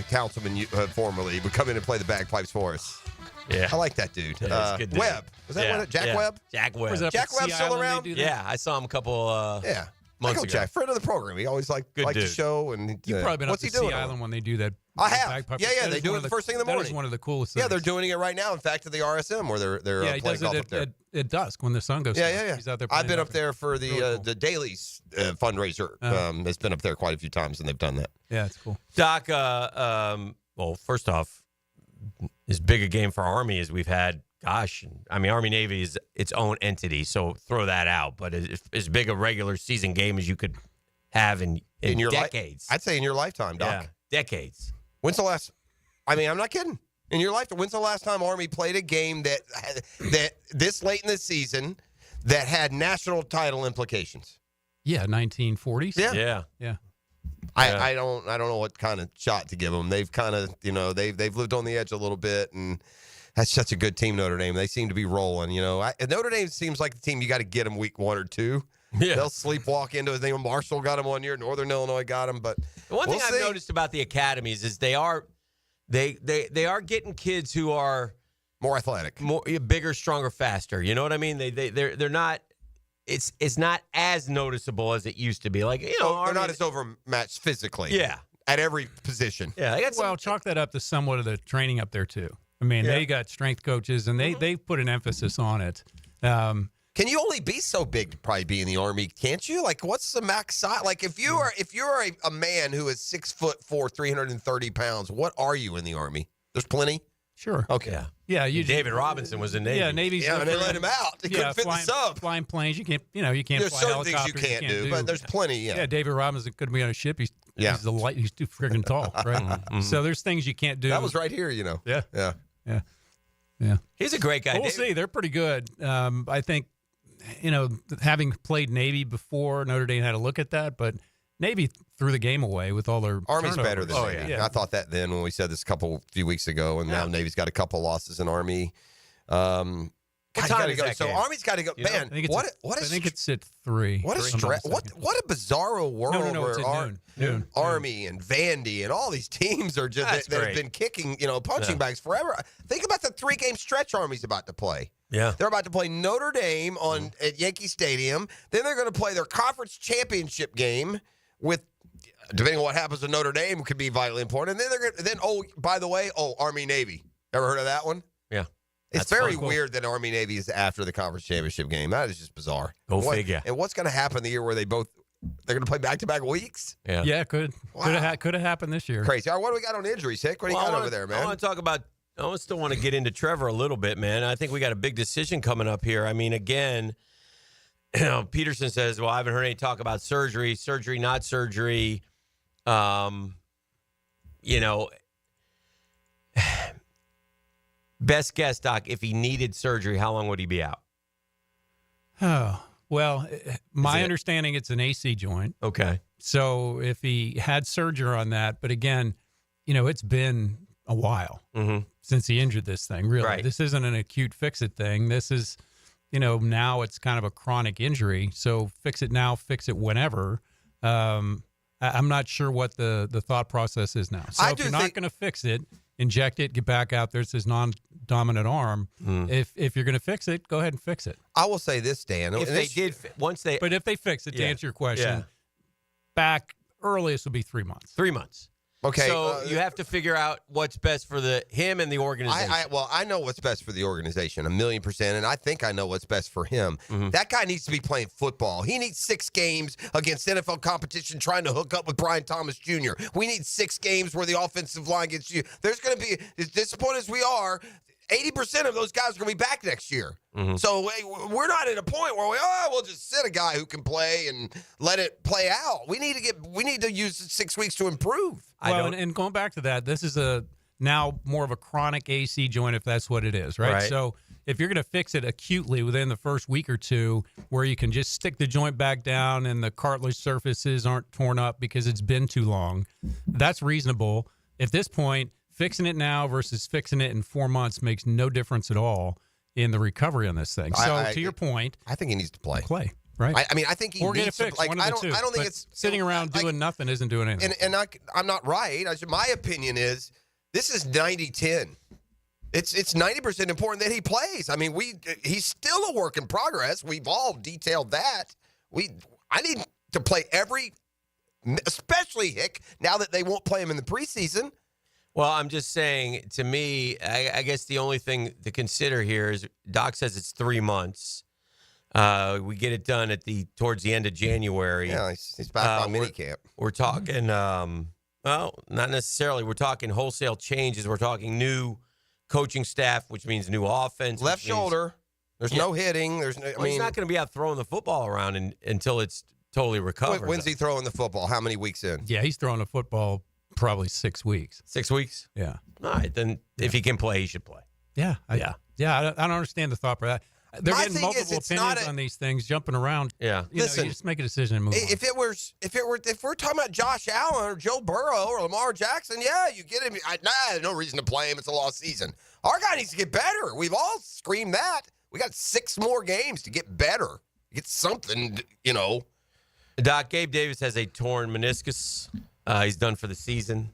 councilman formerly would come in and play the bagpipes for us? Yeah. I like that dude. Yeah, good dude. Webb. Was that one? Jack Webb? Jack Webb. Jack Webb still around? Yeah, I saw him a couple months Michael ago. Jack, friend of the program. He always liked the dude. show. And You've probably been up what's to he doing? Sea Island when they do that. I have. bagpipe. Yeah, That they is do one it of the first thing in the That morning. is one of the coolest Yeah, things. they're doing it right now. In fact, at the RSM where they're Yeah, he playing does golf it up there. at dusk when the sun goes Yeah, down. yeah. He's out there I've playing been golf. up there for the Dailies fundraiser. Uh-huh. It's been up there quite a few times, and they've done that. Yeah, it's cool. Doc, well, first off, as big a game for Army as we've had, gosh, I mean, Army Navy is its own entity, so throw that out. But as big a regular season game as you could have in your decades. I'd say in your lifetime, Doc. Yeah, decades. When's the last? I mean, I'm not kidding. In your lifetime, when's the last time Army played a game that this late in the season that had national title implications? Yeah, 1940s. Yeah. Yeah. I don't know what kind of shot to give them. They've kind of, they've lived on the edge a little bit, and that's such a good team, Notre Dame. They seem to be rolling. Notre Dame seems like the team you got to get them week 1 or 2. Yeah. They'll sleepwalk into it. Marshall got them one year. Northern Illinois got them, but The one thing we'll I've see. noticed about the academies is they are getting kids who are more athletic, bigger, stronger, faster. You know what I mean? They're not. It's not as noticeable as it used to be. Like they're not as overmatched physically. Yeah, at every position. Yeah, well, chalk that up to somewhat of the training up there too. I mean, they got strength coaches, and they put an emphasis on it. Can you only be so big to probably be in the Army? Can't you? Like, what's the max size? Like, if you're a man who is 6'4", 330 pounds, what are you in the Army? There's plenty. Sure. Okay. Yeah. David Robinson was in Navy. Yeah, Navy's. Yeah, and they let him out. He couldn't fit the sub. Flying planes, you can't There's fly certain things helicopters. you can't do, but there's plenty. Yeah. David Robinson couldn't be on a ship. He's too freaking tall, right? Mm-hmm. So there's things you can't do. That was right here, Yeah. Yeah. Yeah. Yeah. He's a great guy. We'll see. They're pretty good. I think, having played Navy before, Notre Dame had a look at that, but Navy threw the game away with all their Army's turnovers. better than Navy. Yeah. I thought that then when we said this a few weeks ago, and now Navy's got a couple losses in Army. What time is that So game? Army's got to go. Man, I think I think it's at 3. What a what a bizarro world No, where it's at noon. Army and Vandy and all these teams are just that have been kicking punching bags forever. Think about the 3-game stretch Army's about to play. Yeah, they're about to play Notre Dame at Yankee Stadium. Then they're going to play their conference championship game with, depending on what happens to Notre Dame, could be vitally important. And then by the way, Army Navy. Ever heard of that one? Yeah. It's very weird that Army Navy is after the conference championship game. That is just bizarre. Go figure. And what's going to happen the year where they're going to play back-to-back weeks? Yeah, could have happened this year. Crazy. All right, what do we got on injuries, Hick? What do you got over there, man? I want to talk about. I still want to get into Trevor a little bit, man. I think we got a big decision coming up here. I mean, again, Peterson says, "Well, I haven't heard any talk about surgery, not surgery." Best guess, Doc, if he needed surgery, how long would he be out? Oh, well, my understanding, it's an AC joint. Okay. So if he had surgery on that, but again, it's been a while since he injured this thing, really. Right. This isn't an acute fix-it thing. This is, now it's kind of a chronic injury. So fix it now, fix it whenever. I'm not sure what the thought process is now. So if you're not going to fix it, inject it, get back out there. It's his non-dominant arm. If you're going to fix it, go ahead and fix it. I will say this, Dan. But if they fix it, to answer your question, back earliest will be 3 months. 3 months. Okay. So you have to figure out what's best for him and the organization. I know what's best for the organization, 1,000,000%, and I think I know what's best for him. That guy needs to be playing football. He needs 6 games against NFL competition trying to hook up with Brian Thomas Jr. We need 6 games where the offensive line gets you. There's going to be, as disappointed as we are, 80% of those guys are going to be back next year. So we're not at a point where we'll just sit a guy who can play and let it play out. We need to use 6 weeks to improve. Well, and going back to that, this is now more of a chronic AC joint, if that's what it is, right? So if you're going to fix it acutely within the first week or two, where you can just stick the joint back down and the cartilage surfaces aren't torn up because it's been too long, that's reasonable. At this point, fixing it now versus fixing it in 4 months makes no difference at all in the recovery on this thing. So to your point, I think he needs to play. Right. I think he needs to. One of the two. I don't think But it's sitting around doing nothing isn't doing anything. And I'm not right. My opinion is this is 90-10. It's 90% important that he plays. I mean, he's still a work in progress. We've all detailed that. I need to play especially Hick, now that they won't play him in the preseason. Well, I'm just saying, to me, I guess the only thing to consider here is Doc says it's 3 months. We get it done towards the end of January. Yeah, he's back on minicamp. We're talking, well, not necessarily. We're talking wholesale changes. We're talking new coaching staff, which means new offense. Left shoulder. There's no hitting. He's not going to be out throwing the football around until it's totally recovered. When's he throwing the football? How many weeks in? Yeah, he's throwing the football probably 6 weeks. 6 weeks? Yeah. All right, then if he can play, he should play. Yeah. I don't understand the thought for that. They're getting multiple opinions on these things, jumping around. Yeah. Listen, you just make a decision and move on. If we're talking about Josh Allen or Joe Burrow or Lamar Jackson, yeah, you get him. No reason to play him. It's a lost season. Our guy needs to get better. We've all screamed that. We got 6 more games to get better. Get something, Doc, Gabe Davis has a torn meniscus. He's done for the season.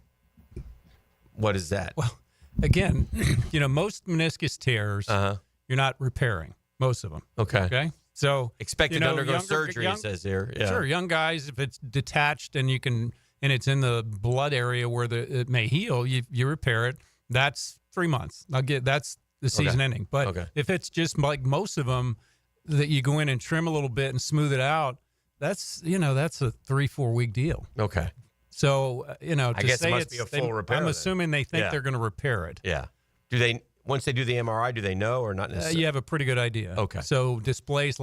What is that? Well, again, most meniscus tears, you're not repairing. Most of them. Okay. So expected to undergo surgery, it says here. Yeah. Sure. Young guys, if it's detached and it's in the blood area where it may heal, you repair it. That's 3 months. That's the season ending. But if it's just like most of them that you go in and trim a little bit and smooth it out, that's a 3-4 week deal. Okay. So, I guess it must be a full repair. I'm assuming they think they're going to repair it. Yeah. Once they do the MRI, do they know or not necessarily? You have a pretty good idea. Okay. So displaced,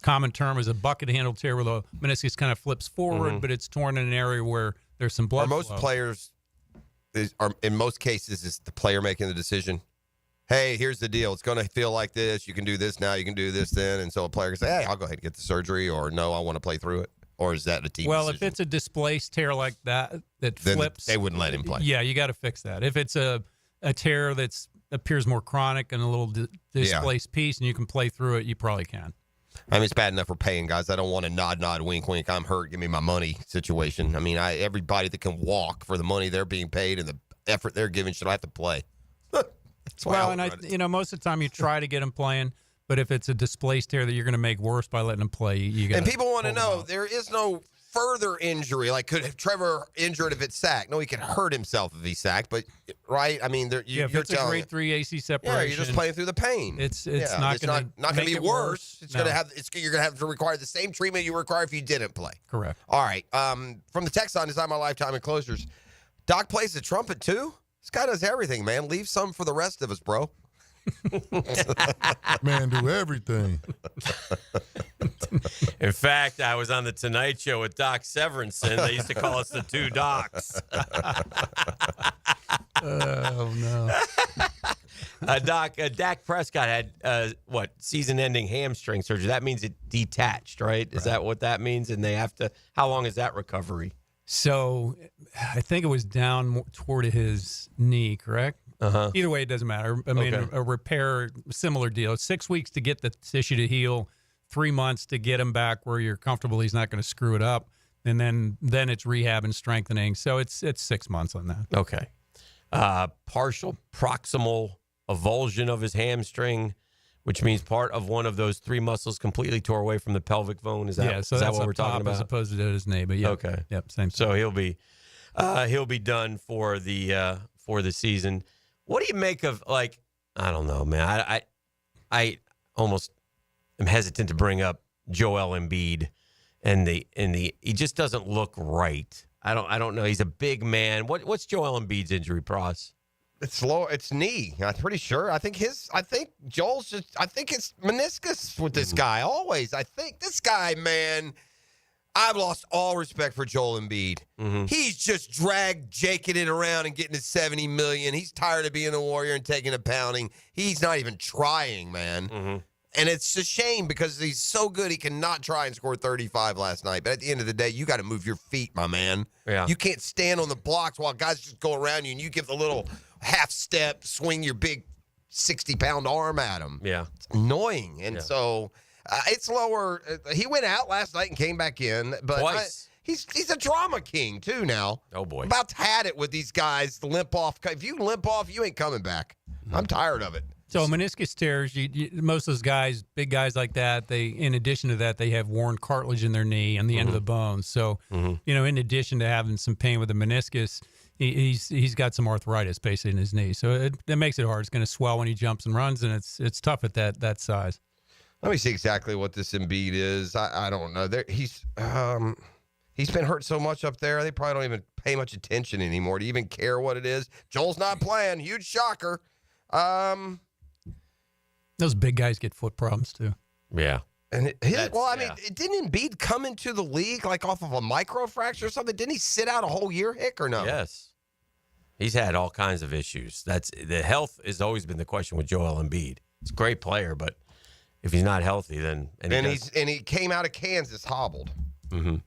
common term is a bucket handle tear where the meniscus kind of flips forward, but it's torn in an area where there's some blood most flow. Players, in most cases, is the player making the decision. Hey, here's the deal. It's going to feel like this. You can do this now. You can do this then. And so a player can say, hey, I'll go ahead and get the surgery, or no, I want to play through it. Or is that a team decision? If it's a displaced tear like that then flips, they wouldn't let him play. Yeah, you got to fix that. If it's a tear that's appears more chronic and a little displaced piece and you can play through it, you probably can. I mean, it's bad enough we're paying guys. I don't want a nod, wink, wink. I'm hurt. Give me my money situation. I mean, everybody that can walk for the money they're being paid and the effort they're giving should have to play. Most of the time you try to get them playing, but if it's a displaced tear that you're going to make worse by letting them play, you got. And people want to know there is no further injury. Like, could Trevor injured if it's sacked? No, he could hurt himself if he's sacked. But right, I mean, if it's a grade 3 AC separation, yeah, you're just playing through the pain. It's not going to be worse. It's going to have. You're going to have to require the same treatment you require if you didn't play. Correct. All right. From the text line, Design My Lifetime Enclosures. Doc plays the trumpet too. This guy does everything, man. Leave some for the rest of us, bro. Man, do everything. In fact, I was on the Tonight Show with Doc Severinsen. They used to call us the two Docs. Oh, no. Dak Prescott had, season-ending hamstring surgery. That means it detached, right? Is that what that means? And they have to, how long is that recovery? So I think it was down more toward his knee, correct? Uh-huh. Either way, it doesn't matter. I mean, a repair, similar deal. 6 weeks to get the tissue to heal, 3 months to get him back where you're comfortable he's not going to screw it up, and then it's rehab and strengthening. So it's 6 months on that. Okay. Partial proximal avulsion of his hamstring, which means part of one of those 3 muscles completely tore away from the pelvic bone. Is that what we're talking about? As opposed to his knee, but yeah. Okay. Yep. Same. So he'll be done for the season. What do you make of, I don't know, man. I almost am hesitant to bring up Joel Embiid and he just doesn't look right. I don't know. He's a big man. What's Joel Embiid's injury, Pross? It's knee. I'm pretty sure. I think Joel's just. I think it's meniscus with this guy. Always. I think this guy, man. I've lost all respect for Joel Embiid. Mm-hmm. He's just jaking it around and getting to $70 million. He's tired of being a Warrior and taking a pounding. He's not even trying, man. Mm-hmm. And it's a shame because he's so good he cannot try and score 35 last night. But at the end of the day, you got to move your feet, my man. Yeah. You can't stand on the blocks while guys just go around you and you give the little half step, swing your big 60-pound arm at him. Yeah. It's annoying. And so it's lower. He went out last night and came back in. But twice. He's a drama king, too, now. Oh, boy. About had it with these guys, the limp off. If you limp off, you ain't coming back. I'm tired of it. So meniscus tears, most of those guys, big guys like that, in addition to that, they have worn cartilage in their knee and the end of the bone. So, in addition to having some pain with the meniscus, he's got some arthritis basically in his knee. So that makes it hard. It's going to swell when he jumps and runs, and it's tough at that size. Let me see exactly what this Embiid is. I don't know. He's been hurt so much up there. They probably don't even pay much attention anymore to even care what it is. Joel's not playing. Huge shocker. Those big guys get foot problems too. Yeah. And didn't Embiid come into the league like off of a microfracture or something? Didn't he sit out a whole year, Hick, or no? Yes. He's had all kinds of issues. The health has always been the question with Joel Embiid. He's a great player, but if he's not healthy, then he came out of Kansas hobbled. Mm-hmm.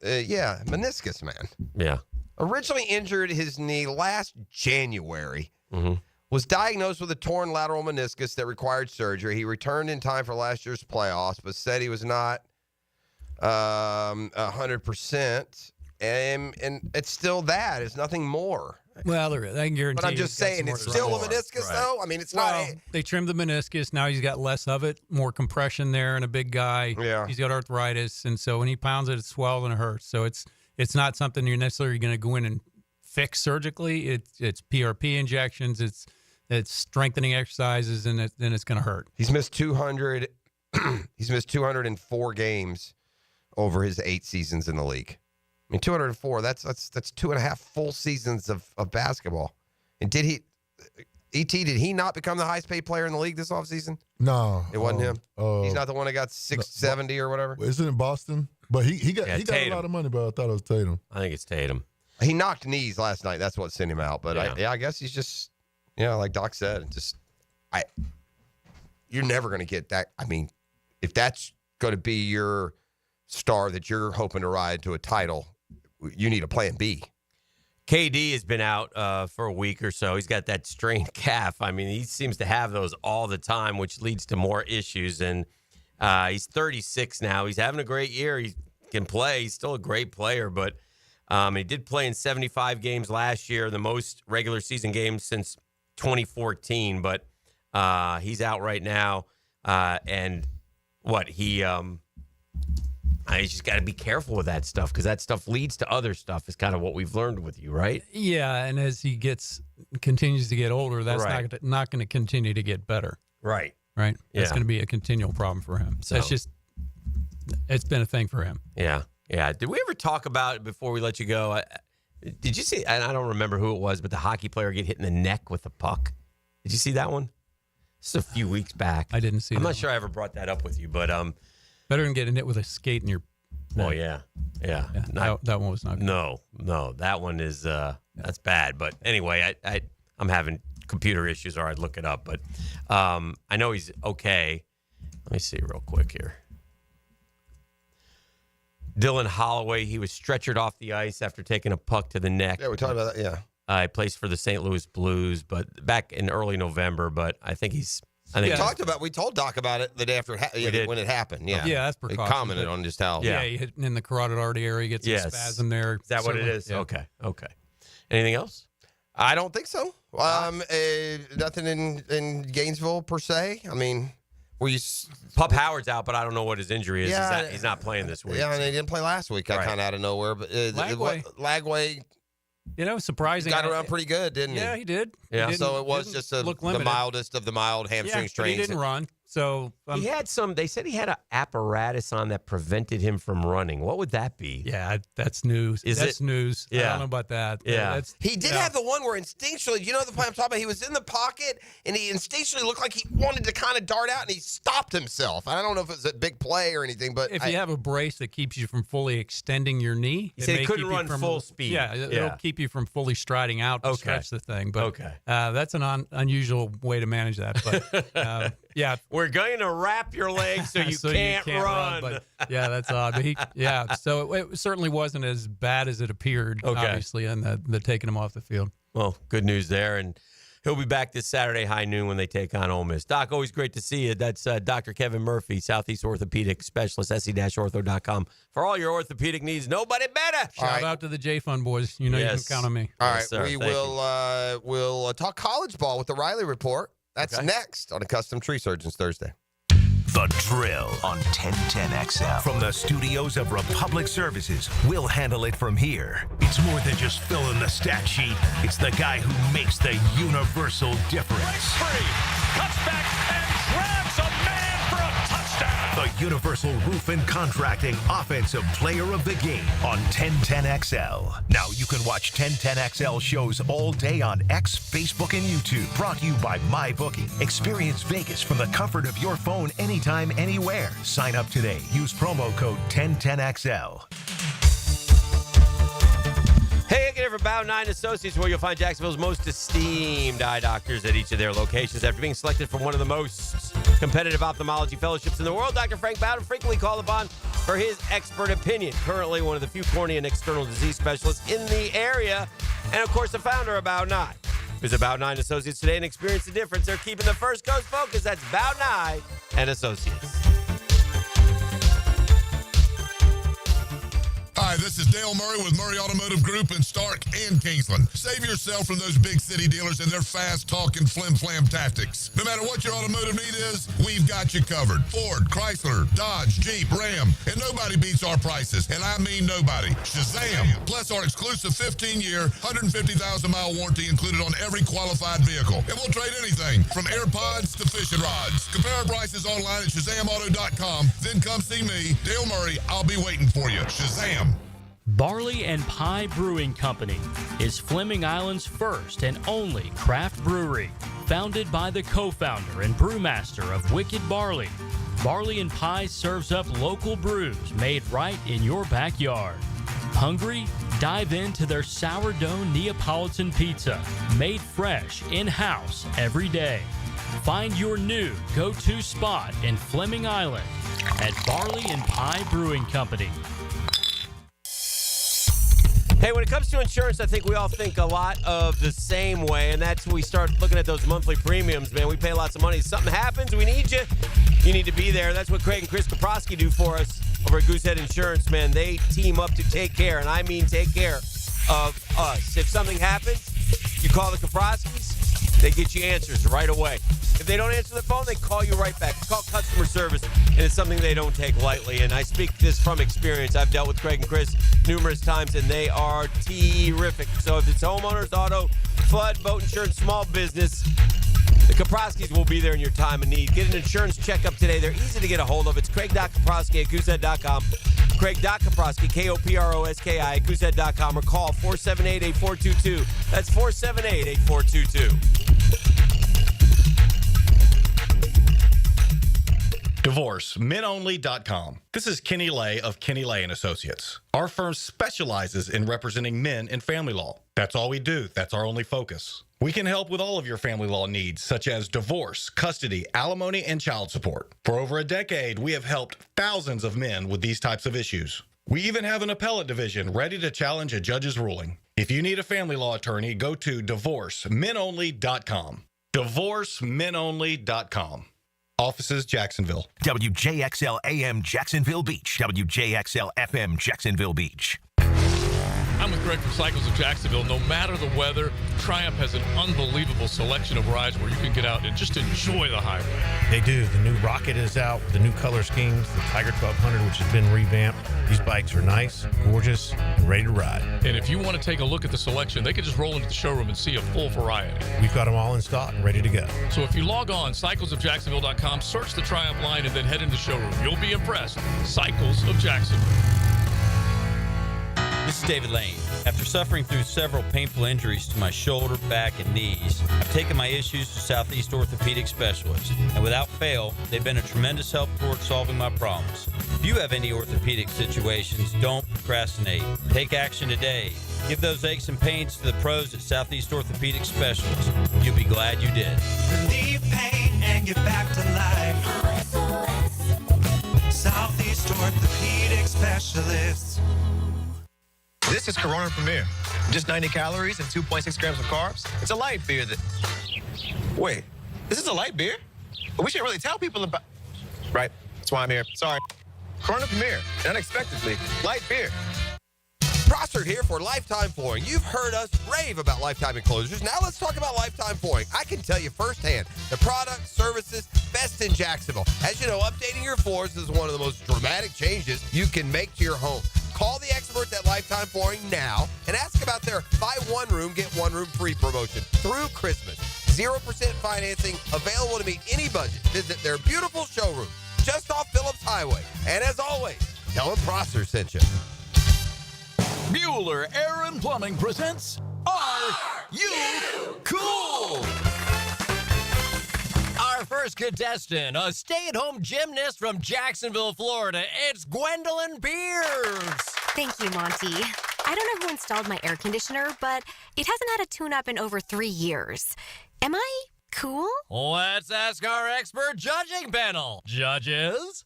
Meniscus, man. Yeah. Originally injured his knee last January. Mm-hmm. Was diagnosed with a torn lateral meniscus that required surgery. He returned in time for last year's playoffs, but said he was not 100%. And it's still that. It's nothing more. Well, there is. I can guarantee. But I'm just saying, it's still a meniscus, though. I mean, it's not. They trimmed the meniscus. Now he's got less of it, more compression there, and a big guy. Yeah. He's got arthritis, and so when he pounds it, it swells and it hurts. So it's not something you're necessarily going to go in and fix surgically. It's PRP injections. It's strengthening exercises, and then it's going to hurt. He's missed 200. He's missed 204 games over his 8 seasons in the league. I mean, 204. That's 2.5 full seasons of basketball. And did he not become the highest paid player in the league this offseason? No, it wasn't him. He's not the one that got 670 or whatever. Isn't it Boston? But he got a lot of money. But I thought it was Tatum. I think it's Tatum. He knocked knees last night. That's what sent him out. But I guess he's just, like Doc said, you're never going to get that. I mean, if that's going to be your star that you're hoping to ride to a title, you need a plan B. KD has been out for a week or so. He's got that strained calf. I mean, he seems to have those all the time, which leads to more issues. And he's 36 now. He's having a great year. He can play. He's still a great player, but he did play in 75 games last year, the most regular season games since 2014. But he's out right now. And you just got to be careful with that stuff because that stuff leads to other stuff is kind of what we've learned with you, right? Yeah, and as he continues to get older, that's not going to continue to get better. Right. Right? Yeah. That's going to be a continual problem for him. So it's been a thing for him. Yeah. Yeah. Did we ever talk about, before we let you go, did you see, and I don't remember who it was, but the hockey player get hit in the neck with a puck? Did you see that one? This is a few weeks back. I didn't see I'm that. not sure I ever brought that up with you, but better than getting hit with a skate in your neck. Oh, yeah. That one was not good. No, that one is that's bad. But anyway, I'm having computer issues, or I'd look it up. But I know he's okay. Let me see real quick here. Dylan Holloway, he was stretchered off the ice after taking a puck to the neck. Yeah, we talked about that, yeah. He plays for the St. Louis Blues, but back in early November. But I think he's. We told Doc about it the day after when it happened. Yeah, that's he precautions. commented on just how. Yeah, he hit in the carotid artery area, gets a spasm there. Is that what it is? Yeah. Okay. Anything else? I don't think so. Nothing in Gainesville per se. I mean, Pup Howard's out, but I don't know what his injury is. Yeah, he's not playing this week. Yeah, and he didn't play last week. I kind of out of nowhere, but Lagway. Surprising. Got around pretty good, didn't he? Yeah, he did. Yeah, so it was just the mildest of the mild hamstring strains. But he didn't run. So he had some. They said he had an apparatus on that prevented him from running. What would that be? Yeah, that's news. That's news. Yeah. I don't know about that. Yeah, he did have the one where instinctually, the play I'm talking about. He was in the pocket and he instinctually looked like he wanted to kind of dart out, and he stopped himself. I don't know if it was a big play or anything, but if you have a brace that keeps you from fully extending your knee, he said he couldn't run full speed. Yeah, it'll keep you from fully striding out to stretch the thing. But that's an unusual way to manage that. But yeah, we're going to wrap your legs so you can't run. But yeah, that's odd. But so it certainly wasn't as bad as it appeared. Obviously, and the taking him off the field. Well, good news there. And He'll be back this Saturday, high noon, when they take on Ole Miss. Doc, always great to see you. That's Dr. Kevin Murphy, Southeast Orthopedic Specialist, se-ortho.com. For all your orthopedic needs, nobody better. Shout out to the J-Fun boys. You know you can count on me. All right, Yes, sir. we Thank will we'll talk college ball with the Riley Report. That's Okay. next on a Custom Tree Surgeons Thursday. The Drill on 1010XL. From the studios of Republic Services, we'll handle it from here. It's more than just filling the stat sheet. It's the guy who makes the universal difference. Free, cuts back and grabs a man for a touchdown. The Universal Roof and Contracting Offensive Player of the Game on 1010XL. Now you can watch 1010XL shows all day on X, Facebook, and YouTube. Brought to you by MyBookie. Experience Vegas from the comfort of your phone anytime, anywhere. Sign up today. Use promo code 1010XL. Hey, again, for Bow 9 Associates, where you'll find Jacksonville's most esteemed eye doctors at each of their locations. After being selected from one of the most competitive ophthalmology fellowships in the world, Dr. Frank Bowden frequently called upon for his expert opinion. Currently one of the few cornea and external disease specialists in the area, and of course the founder of Bow 9. Visit Bow 9 Associates today and experience the difference. They're keeping the First Coast focused. That's Bow 9 and Associates. Hi, this is Dale Murray with Murray Automotive Group in Stark and Kingsland. Save yourself from those big city dealers and their fast-talking flim-flam tactics. No matter what your automotive need is, we've got you covered. Ford, Chrysler, Dodge, Jeep, Ram, and nobody beats our prices, and I mean nobody. Shazam! Plus our exclusive 15-year, 150,000-mile warranty included on every qualified vehicle. And we'll trade anything from AirPods to fishing rods. Compare our prices online at ShazamAuto.com. Then come see me, Dale Murray. I'll be waiting for you. Shazam! Barley and Pie Brewing Company is Fleming Island's first and only craft brewery, founded by the co-founder and brewmaster of Wicked Barley. Barley and Pie serves up local brews made right in your backyard. Hungry? Dive into their sourdough Neapolitan pizza, made fresh in-house every day. Find your new go-to spot in Fleming Island at Barley and Pie Brewing Company. Hey, when it comes to insurance, I think we all think a lot of the same way, and that's when we start looking at those monthly premiums, man. We pay lots of money. If something happens, we need you. You need to be there. That's what Craig and Chris Kaprosky do for us over at Goosehead Insurance, man. They team up to take care, and I mean take care of us. If something happens, you call the Kaproskys, they get you answers right away. If they don't answer the phone, they call you right back. It's called customer service, and it's something they don't take lightly. And I speak this from experience. I've dealt with Craig and Chris numerous times, and they are terrific. So if it's homeowners, auto, flood, boat insurance, small business, the Kaproskys will be there in your time of need. Get an insurance checkup today. They're easy to get a hold of. It's Craig.Kaprosky at Goosehead.com. Craig.Kaprosky, K-O-P-R-O-S-K-I at Goosehead.com, or call 478-8422. That's 478-8422. DivorceMenOnly.com. This is Kenny Lay of Kenny Lay & Associates. Our firm specializes in representing men in family law. That's all we do. That's our only focus. We can help with all of your family law needs, such as divorce, custody, alimony, and child support. For over a decade, we have helped thousands of men with these types of issues. We even have an appellate division ready to challenge a judge's ruling. If you need a family law attorney, go to DivorceMenOnly.com. DivorceMenOnly.com. Offices, Jacksonville. WJXL AM Jacksonville Beach. WJXL FM Jacksonville Beach. I'm with Greg from Cycles of Jacksonville. No matter the weather, Triumph has an unbelievable selection of rides where you can get out and just enjoy the highway. They do. The new Rocket is out, the new color schemes, the Tiger 1200, which has been revamped. These bikes are nice, gorgeous, and ready to ride. And if you want to take a look at the selection, they can just roll into the showroom and see a full variety. We've got them all in stock and ready to go. So if you log on, cyclesofjacksonville.com, search the Triumph line, and then head into the showroom. You'll be impressed. Cycles of Jacksonville. This is David Lane. After suffering through several painful injuries to my shoulder, back, and knees, I've taken my issues to Southeast Orthopedic Specialists, and without fail, they've been a tremendous help toward solving my problems. If you have any orthopedic situations, don't procrastinate. Take action today. Give those aches and pains to the pros at Southeast Orthopedic Specialists. You'll be glad you did. Relieve pain and get back to life. Southeast Orthopedic Specialists. This is Corona Premier. Just 90 calories and 2.6 grams of carbs. It's a light beer that Wait, this is a light beer? We should really tell people about... Right, that's why I'm here. Sorry. Corona Premier, unexpectedly, light beer. Prosser here for Lifetime Flooring. You've heard us rave about Lifetime Enclosures. Now let's talk about Lifetime Flooring. I can tell you firsthand, the product, services, best in Jacksonville. As you know, updating your floors is one of the most dramatic changes you can make to your home. Call the experts at Lifetime Flooring now and ask about their buy one room, get one room free promotion through Christmas. 0% financing, available to meet any budget. Visit their beautiful showroom just off Phillips Highway. And as always, tell them Prosser sent you. Bueller Air and Plumbing presents Are You Cool? Our first contestant, a stay-at-home gymnast from Jacksonville, Florida. It's Gwendolyn Beers. Thank you, Monty. I don't know who installed my air conditioner, but it hasn't had a tune-up in over 3 years. Am I cool? Let's ask our expert judging panel. Judges?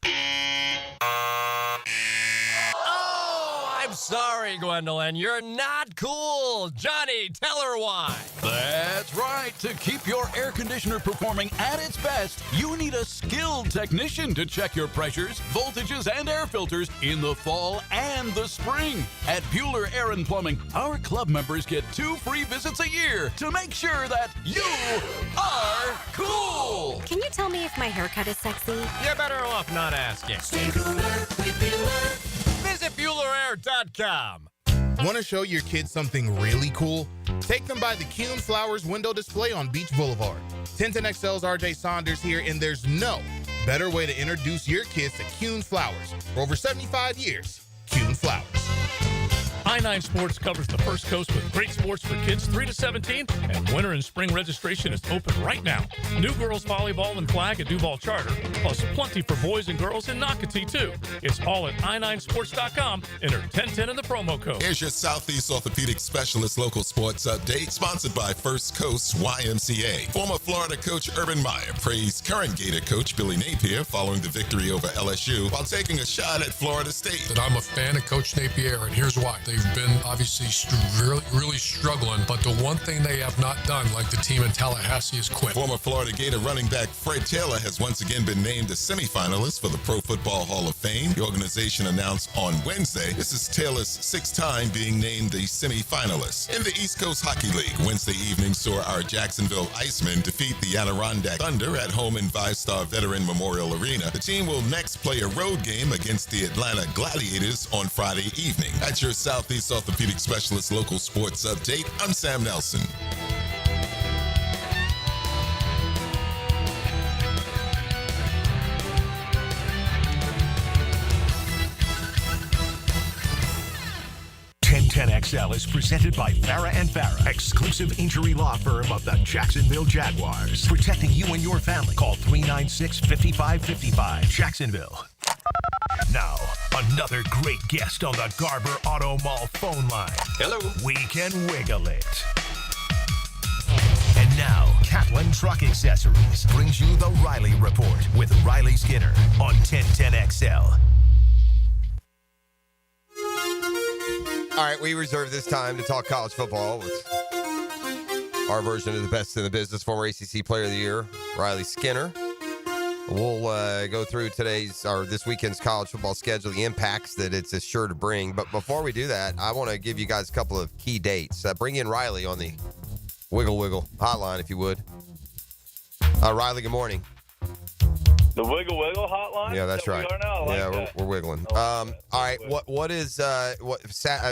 I'm sorry, Gwendolyn. You're not cool. Johnny, tell her why. That's right. To keep your air conditioner performing at its best, you need a skilled technician to check your pressures, voltages, and air filters in the fall and the spring. At Bueller Air and Plumbing, our club members get 2 free visits a year to make sure that you are cool. Can you tell me if my haircut is sexy? You're better off not asking. Stay cooler with Bueller. Visit BuellerAir.com. Want to show your kids something really cool? Take them by the Kuhn Flowers window display on Beach Boulevard. 1010XL's RJ Saunders here, and there's no better way to introduce your kids to Kuhn Flowers. For over 75 years, Kuhn Flowers. I-9 Sports covers the First Coast with great sports for kids 3 to 17, and winter and spring registration is open right now. New girls volleyball and flag at Duval Charter, plus plenty for boys and girls in Nocatee, too. It's all at i9sports.com. Enter 1010 in the promo code. Here's your Southeast Orthopedic Specialist local sports update, sponsored by First Coast YMCA. Former Florida coach Urban Meyer praised current Gator coach Billy Napier following the victory over LSU while taking a shot at Florida State. That I'm a fan of Coach Napier, and here's why. They've been obviously really struggling, but the one thing they have not done, like the team in Tallahassee, is quit. Former Florida Gator running back Fred Taylor has once again been named a semifinalist for the Pro Football Hall of Fame. The organization announced on Wednesday this is Taylor's 6th time being named a semifinalist. In the East Coast Hockey League, Wednesday evening saw our Jacksonville Icemen defeat the Adirondack Thunder at home in 5-Star Veteran Memorial Arena. The team will next play a road game against the Atlanta Gladiators on Friday evening. That's your Southeast Orthopedic Specialist local sports update. I'm Sam Nelson. XL is presented by Farah and Farah, exclusive injury law firm of the Jacksonville Jaguars. Protecting you and your family. Call 396-5555. Jacksonville. Now, another great guest on the Garber Auto Mall phone line. Hello. We can wiggle it. And now, Catlin Truck Accessories brings you the Riley Report with Riley Skinner on 1010XL. All right, we reserve this time to talk college football with our version of the best in the business, former ACC Player of the Year, Riley Skinner. We'll go through this weekend's college football schedule, the impacts that it's sure to bring. But before we do that, I want to give you guys a couple of key dates. Bring in Riley on the Wiggle hotline, if you would. Riley, good morning. The Wiggle hotline? Yeah, that's right. We are now? We're wiggling. All right, what is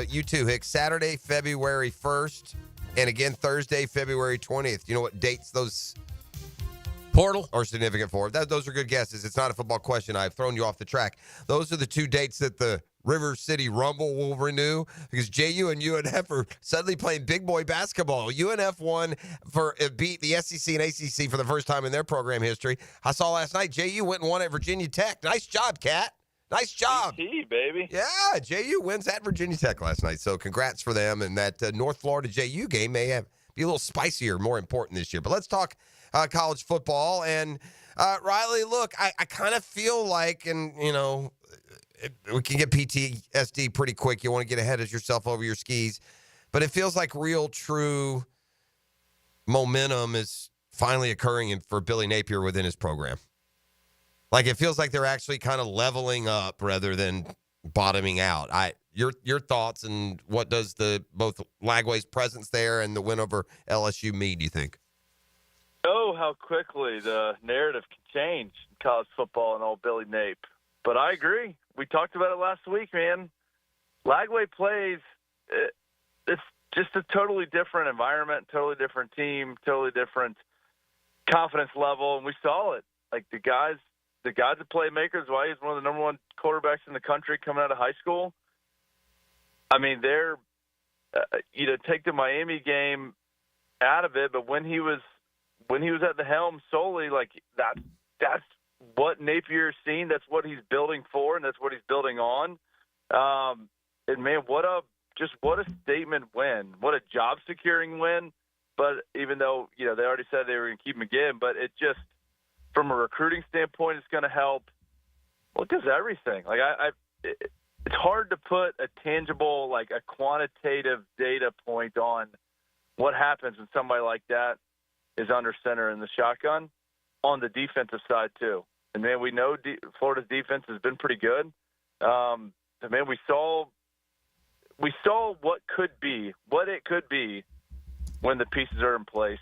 you two, Hicks, Saturday, February 1st, and again Thursday, February 20th. You know what dates those portal are significant for? Those are good guesses. It's not a football question. I've thrown you off the track. Those are the 2 dates that the River City Rumble will renew because JU and UNF are suddenly playing big boy basketball. UNF beat the SEC and ACC for the first time in their program history. I saw last night JU went and won at Virginia Tech. Nice job, Cat. Nice job. Baby. Yeah, JU wins at Virginia Tech last night. So congrats for them. And that North Florida JU game may be a little spicier, more important this year. But let's talk college football. And Riley, look, I kind of feel like, and we can get PTSD pretty quick. You want to get ahead of yourself over your skis. But it feels like real, true momentum is finally occurring for Billy Napier within his program. Like, it feels like they're actually kind of leveling up rather than bottoming out. Your thoughts, and what does both Lagway's presence there and the win over LSU mean, do you think? Oh, how quickly the narrative can change in college football and old Billy Nape. But I agree. We talked about it last week, man. Lagway plays, it's just a totally different environment, totally different team, totally different confidence level, and we saw it. Like, the guys that play makers, why he's one of the number one quarterbacks in the country coming out of high school. I mean, they're, take the Miami game out of it, but when he was at the helm solely, like, that's what Napier's seen. That's what he's building for, and that's what he's building on. And man, what a statement win. What a job securing win. But even though, they already said they were going to keep him again, but it just, from a recruiting standpoint, it's going to help. Well, it does everything. Like, it's hard to put a tangible, like a quantitative data point on what happens when somebody like that is under center in the shotgun on the defensive side too. And man, we know Florida's defense has been pretty good. And man, we saw what it could be when the pieces are in place.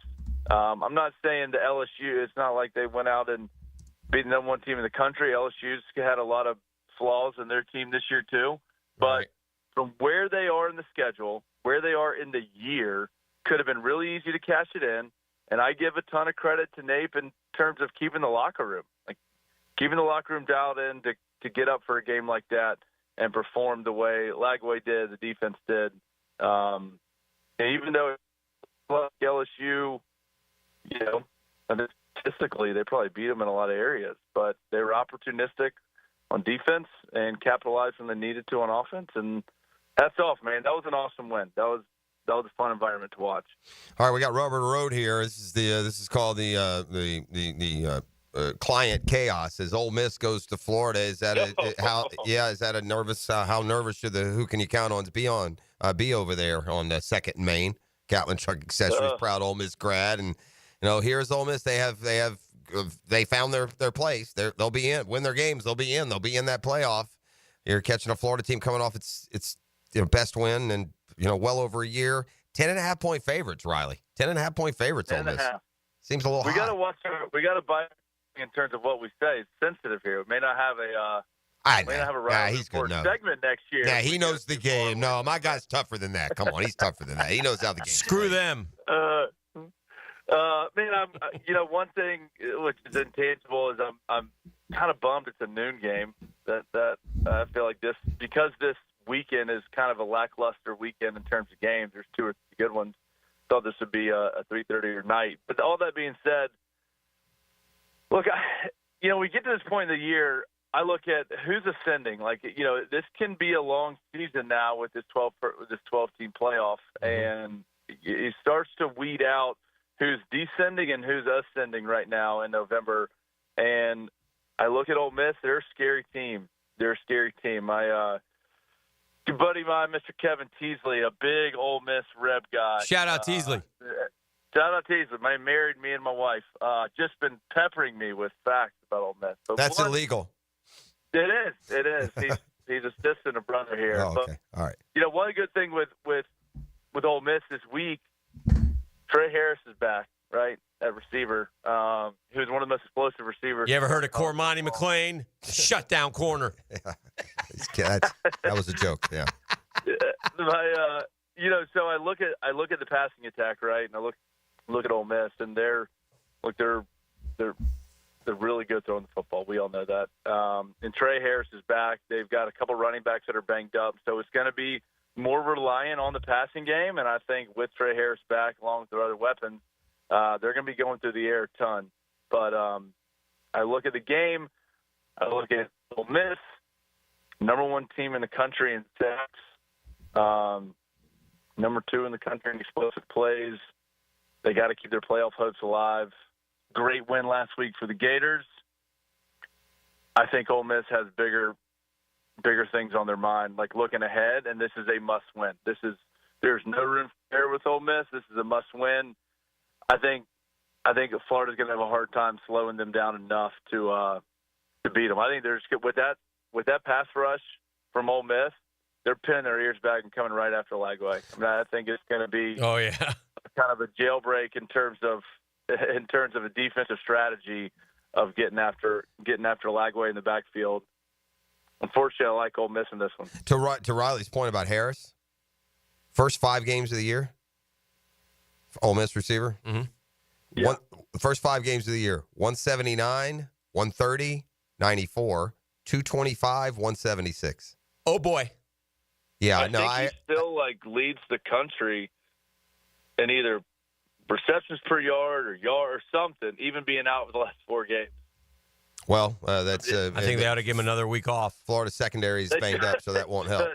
I'm not saying the LSU, it's not like they went out and beat the number one team in the country. LSU's had a lot of flaws in their team this year too. But from where they are in the schedule, where they are in the year, could have been really easy to cash it in. And I give a ton of credit to Nape in terms of keeping the locker room, dialed in to get up for a game like that and perform the way Lagway did, the defense did. And even though LSU, statistically, they probably beat them in a lot of areas, but they were opportunistic on defense and capitalized when they needed to on offense. And hats off, man. That was an awesome win. That was a fun environment to watch. All right, we got Robert Road here. This is called the client chaos. As Ole Miss goes to Florida, is that a nervous? How nervous should the Who Can You Count On's be over there on the Second and Main? Catlin Truck Accessories, proud Ole Miss grad, and here's Ole Miss. They found their place. They'll be in. Win their games, they'll be in. They'll be in that playoff. You're catching a Florida team coming off its best win and well over a year. 10.5-point favorites, Riley. 10.5-point favorites. Ole Miss seems a little. We high. got to watch. We got to buy in terms of what we say. It's sensitive here. We may not have a. He's good. No. Segment next year. Yeah, he knows the game. No, my guy's tougher than that. Come on, he's tougher than that. He knows how the game. Screw them. Man, one thing which is intangible is I'm kind of bummed it's a noon game. That I feel like this weekend is kind of a lackluster weekend in terms of games. There's 2 or 3 good ones. Thought this would be a 3:30 or night. But all that being said, look, we get to this point in the year. I look at who's ascending. Like, this can be a long season now with this 12-team playoff, and it starts to weed out who's descending and who's ascending right now in November. And I look at Ole Miss; they're a scary team. My good buddy of mine, Mr. Kevin Teasley, a big Ole Miss Reb guy. Shout out Teasley. Shout out Teasley. Married me and my wife. Just been peppering me with facts about Ole Miss. But that's illegal. It is. He's assisting a brother here. Oh, okay. But, all right. One good thing with Ole Miss this week, Trey Harris is back, right, at receiver. He was one of the most explosive receivers. You ever heard of Cormani McClain? Shutdown corner. That was a joke. Yeah. So I look at the passing attack, right, and I look at Ole Miss, and they're really good throwing the football. We all know that. And Trey Harris is back. They've got a couple running backs that are banged up, so it's going to be more reliant on the passing game. And I think with Trey Harris back, along with their other weapons, they're going to be going through the air a ton. But I look at the game. I look at Ole Miss, number 1 team in the country in sacks, number 2 in the country in explosive plays. They got to keep their playoff hopes alive. Great win last week for the Gators. I think Ole Miss has bigger things on their mind, like looking ahead, and this is a must-win. There's no room for error with Ole Miss. This is a must-win. I think I think Florida's going to have a hard time slowing them down enough to beat them. I think they're just with that pass rush from Ole Miss, they're pinning their ears back and coming right after Lagway. I mean, I think it's going to be kind of a jailbreak in terms of a defensive strategy of getting after Lagway in the backfield. Unfortunately, I like Ole Miss in this one. To Riley's point about Harris, first 5 games of the year, Ole Miss receiver. Mm-hmm. Yeah. The first 5 games of the year, 179, 130, 94, 225, 176. Oh, boy. Yeah, I think he still leads the country in either receptions per yard or something, even being out for the last 4 games. Well, that's. I think they ought to give him another week off. Florida secondary is banged up, so that won't help.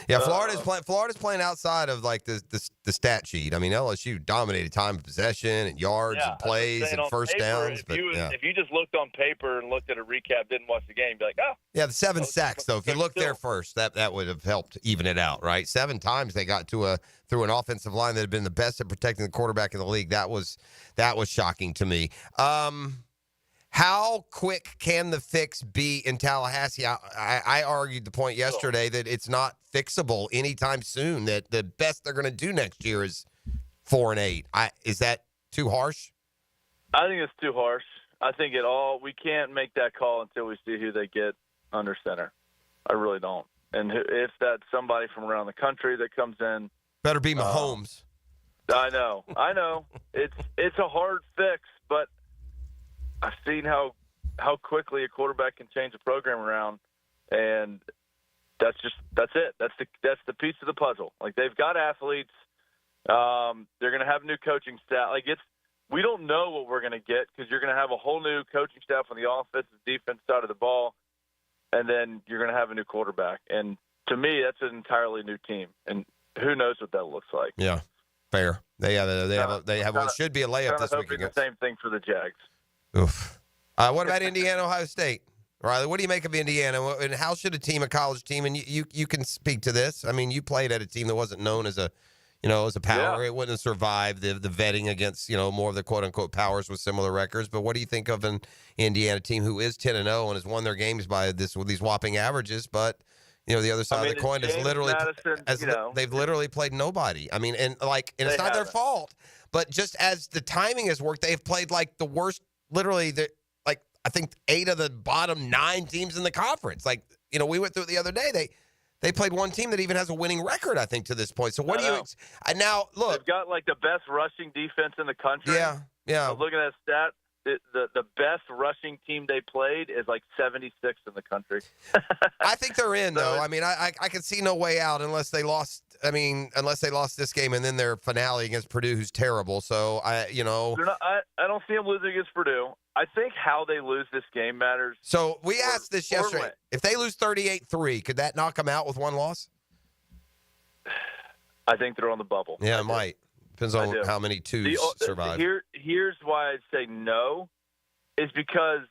Yeah, Florida's playing outside of the stat sheet. I mean, LSU dominated time of possession and yards and plays and first downs. If you just looked on paper and looked at a recap, didn't watch the game, you'd be like, oh. Yeah, the 7 sacks though. If you look there first, that would have helped even it out, right? 7 times they got through an offensive line that had been the best at protecting the quarterback in the league. That was shocking to me. How quick can the fix be in Tallahassee? I argued the point yesterday that it's not fixable anytime soon, that the best they're going to do next year is 4-8. Is that too harsh? I think it's too harsh. I think we can't make that call until we see who they get under center. I really don't. And if that's somebody from around the country that comes in. Better be Mahomes. I know. It's a hard fix, but I've seen how quickly a quarterback can change a program around, and that's it. That's the piece of the puzzle. They've got athletes. They're going to have new coaching staff. We don't know what we're going to get because you're going to have a whole new coaching staff on the offensive defense side of the ball, and then you're going to have a new quarterback. And to me, that's an entirely new team, and who knows what that looks like. Yeah, fair. They have what should be a layup this week. The same thing for the Jags. Oof. What about Indiana, Ohio State? Riley, what do you make of Indiana? And how should a college team, and you can speak to this. I mean, you played at a team that wasn't known as a power. Yeah. It wouldn't have survived the vetting against, more of the quote-unquote powers with similar records. But what do you think of an Indiana team who is 10-0 and has won their games with these whopping averages, but the other side of the coin is literally they've literally played nobody. I mean, and it's not their fault, but just as the timing has worked, they've played the worst. Literally, I think 8 of the bottom 9 teams in the conference. We went through it the other day. They played one team that even has a winning record, I think, to this point. So what do you now look? They've got the best rushing defense in the country. Yeah. I was looking at that stat. The best rushing team they played is 76th in the country. I think they're in though. I mean, I can see no way out unless they lost. Unless they lost this game and then their finale against Purdue, who's terrible. So I don't see them losing against Purdue. I think how they lose this game matters. So we asked this yesterday. If they lose 38-3, could that knock them out with one loss? I think they're on the bubble. Yeah, it might. Depends on how many twos survive. Here's why I'd say no, is because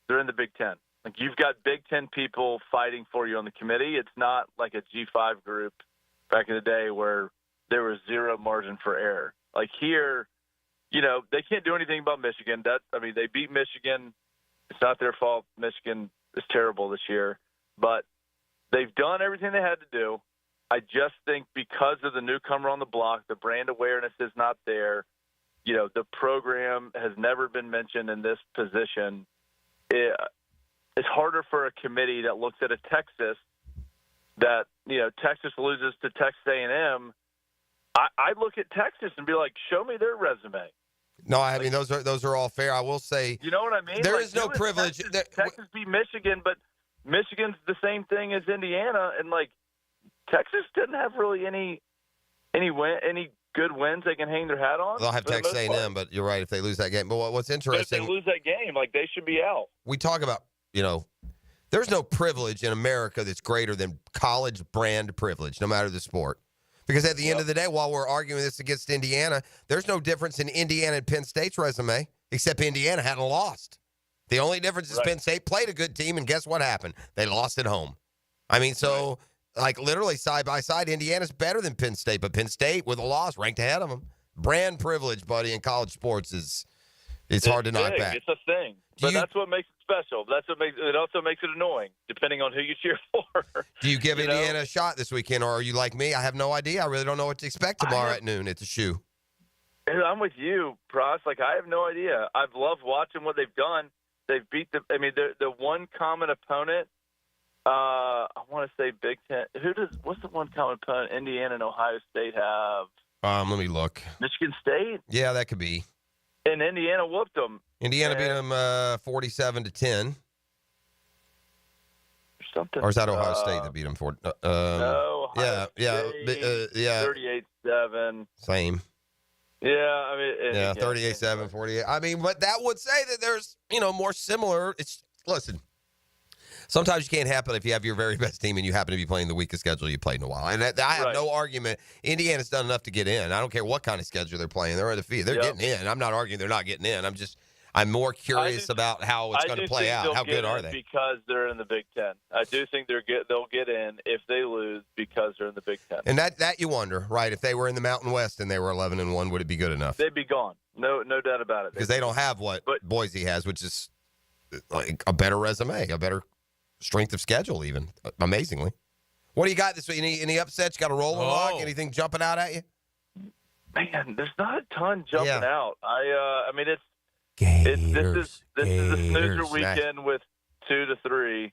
they're in the Big Ten. You've got Big Ten people fighting for you on the committee. It's not like a G5 group back in the day where there was zero margin for error. Here, they can't do anything about Michigan. They beat Michigan. It's not their fault. Michigan is terrible this year. But they've done everything they had to do. I just think because of the newcomer on the block, the brand awareness is not there. The program has never been mentioned in this position. It's harder for a committee that looks at a Texas that, Texas loses to Texas A&M. I look at Texas and be like, show me their resume. No, I mean, those are all fair. I will say, you know what I mean? There is no privilege. Texas beat Michigan, but Michigan's the same thing as Indiana, and Texas didn't have really any good wins they can hang their hat on. They'll have Texas A&M, but you're right if they lose that game. But what's interesting? If they lose that game, they should be out. We talk about, there's no privilege in America that's greater than college brand privilege, no matter the sport. Because at the end of the day, while we're arguing this against Indiana, there's no difference in Indiana and Penn State's resume, except Indiana hadn't lost. The only difference is Penn State played a good team, and guess what happened? They lost at home. I mean, literally side by side, Indiana's better than Penn State, but Penn State with a loss ranked ahead of them. brand privilege, buddy, in college sports it's hard to knock big. back. It's a thing, but that's what makes it special. It also makes it annoying, depending on who you cheer for. Do you give Indiana a shot this weekend, or are you like me? I have no idea. I really don't know what to expect tomorrow at noon. It's a shoe. I'm with you, Pross. Like, I have no idea. I've loved watching what they've done. They've beat the one common opponent. I want to say Big Ten. What's the one common opponent Indiana and Ohio State have? Let me look. Michigan State? Yeah, that could be. And Indiana whooped them. Indiana beat them 47-10. Something. Or is that Ohio State that beat them for? No. Ohio State, yeah. 38-7. Same. Yeah, I mean. 38-7, 48. I mean, but that would say that there's, more similar. Listen, sometimes you can't happen if you have your very best team and you happen to be playing the weakest schedule you played in a while. And I have no argument. Indiana's done enough to get in. I don't care what kind of schedule they're playing. They're undefeated. They're getting in. I'm not arguing they're not getting in. I'm more curious about how it's going to play out. How good are they? Because they're in the Big Ten. I do think they'll get in if they lose because they're in the Big Ten. And that you wonder, right? If they were in the Mountain West and they were 11-1, would it be good enough? They'd be gone. No doubt about it. Because they don't have what Boise has, which is like a better resume, a better strength of schedule, even amazingly. What do you got this week? Any upsets? You got a rolling rock? Anything jumping out at you? Man, there's not a ton jumping out. I mean, it's. Gators, this is a snoozer weekend with 2 to 3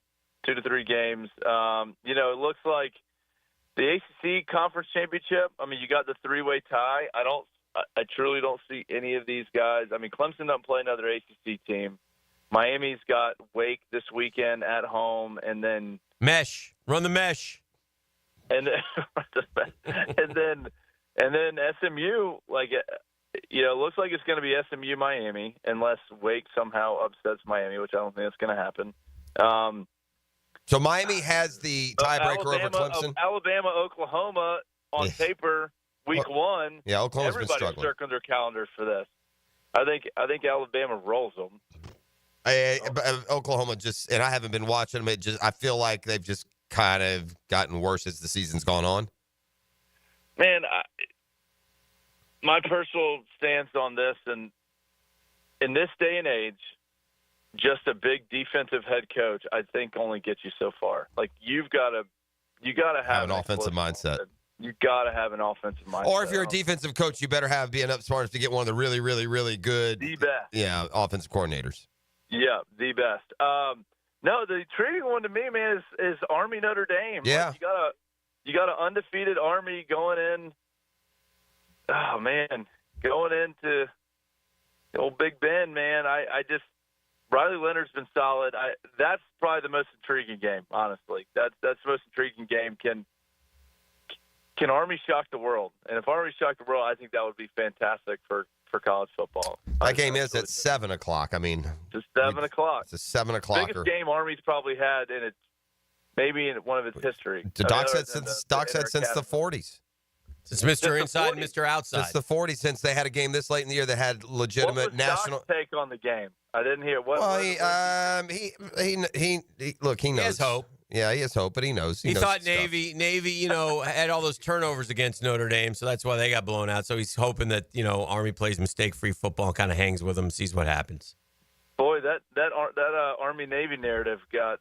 games. It looks like the ACC Conference Championship. I mean, you got the 3-way tie. I truly don't see any of these guys. I mean, Clemson doesn't play another ACC team. Miami's got Wake this weekend at home, and then run the mesh, and then SMU it looks like it's going to be SMU Miami unless Wake somehow upsets Miami, which I don't think that's going to happen. So Miami has the tiebreaker over Clemson? Alabama, Oklahoma on paper, week 1. Yeah, Oklahoma's been struggling. Everybody's circling their calendars for this. I think Alabama rolls them. Oklahoma and I haven't been watching them. I feel like they've just kind of gotten worse as the season's gone on. Man, my personal stance on this, and in this day and age, just a big defensive head coach, I think, only gets you so far. Like, you got to have an offensive mindset. You got to have an offensive mindset. Or if you're a defensive coach, you better be enough smart enough to get one of the really, really, really good, the best, offensive coordinators. Yeah, the best. No, the intriguing one to me, man, is Army Notre Dame. Yeah, like, you got an undefeated Army going in. Oh, man, going into old Big Ben, man, I just – Riley Leonard's been solid. That's probably the most intriguing game, honestly. That's the most intriguing game. Can Army shock the world? And if Army shocked the world, I think that would be fantastic for college football. That game is at 7 o'clock. I mean – It's 7 o'clock. It's a 7 o'clock. Biggest game Army's probably had maybe in one of its history. Doc said since the 40s. Since Mr. Inside and Mr. Outside. Since the 40s, since they had a game this late in the year that had legitimate what was national. Doc's take on the game? I didn't hear. What? Well, he look, he knows. He has hope. Yeah, he has hope, but he knows. He knows thought Navy, had all those turnovers against Notre Dame, so that's why they got blown out. So he's hoping that Army plays mistake-free football, kind of hangs with them, sees what happens. Boy, that Army Navy narrative got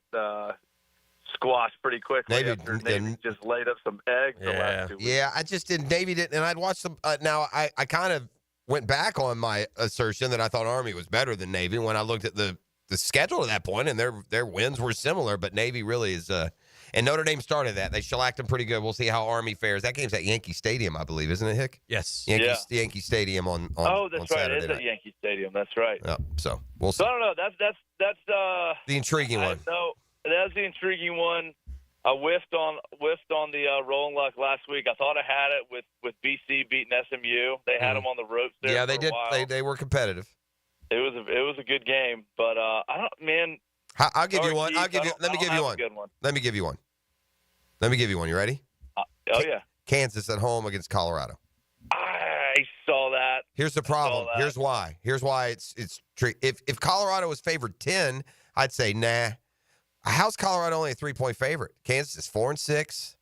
squashed pretty quickly after Navy just laid up some eggs the last 2 weeks. Yeah, I just didn't. Navy didn't, and I'd watched them. Now I kind of went back on my assertion that I thought Army was better than Navy when I looked at the schedule at that point, and their wins were similar, but Navy really is. And Notre Dame started that. They shellacked them pretty good. We'll see how Army fares. That game's at Yankee Stadium, I believe, isn't it, Hick? Yes. Yankee Stadium on that's on right. Saturday It's at night. Yankee Stadium. That's right. Yeah, so we'll see. So I don't know. That's the intriguing one. No, that's the intriguing one. I whiffed on the Rolling Luck last week. I thought I had it with BC beating SMU. They had them on the ropes there. Yeah, for they a did. while. They were competitive. It was a good game, but I don't, man. I'll give you one. Let Let me give you one. Let me give you one. You ready? Oh yeah. Kansas at home against Colorado. I saw that. Here's the problem. Here's why. It's if Colorado was favored 10, I'd say nah. How's Colorado only a 3-point favorite? Kansas is 4-6.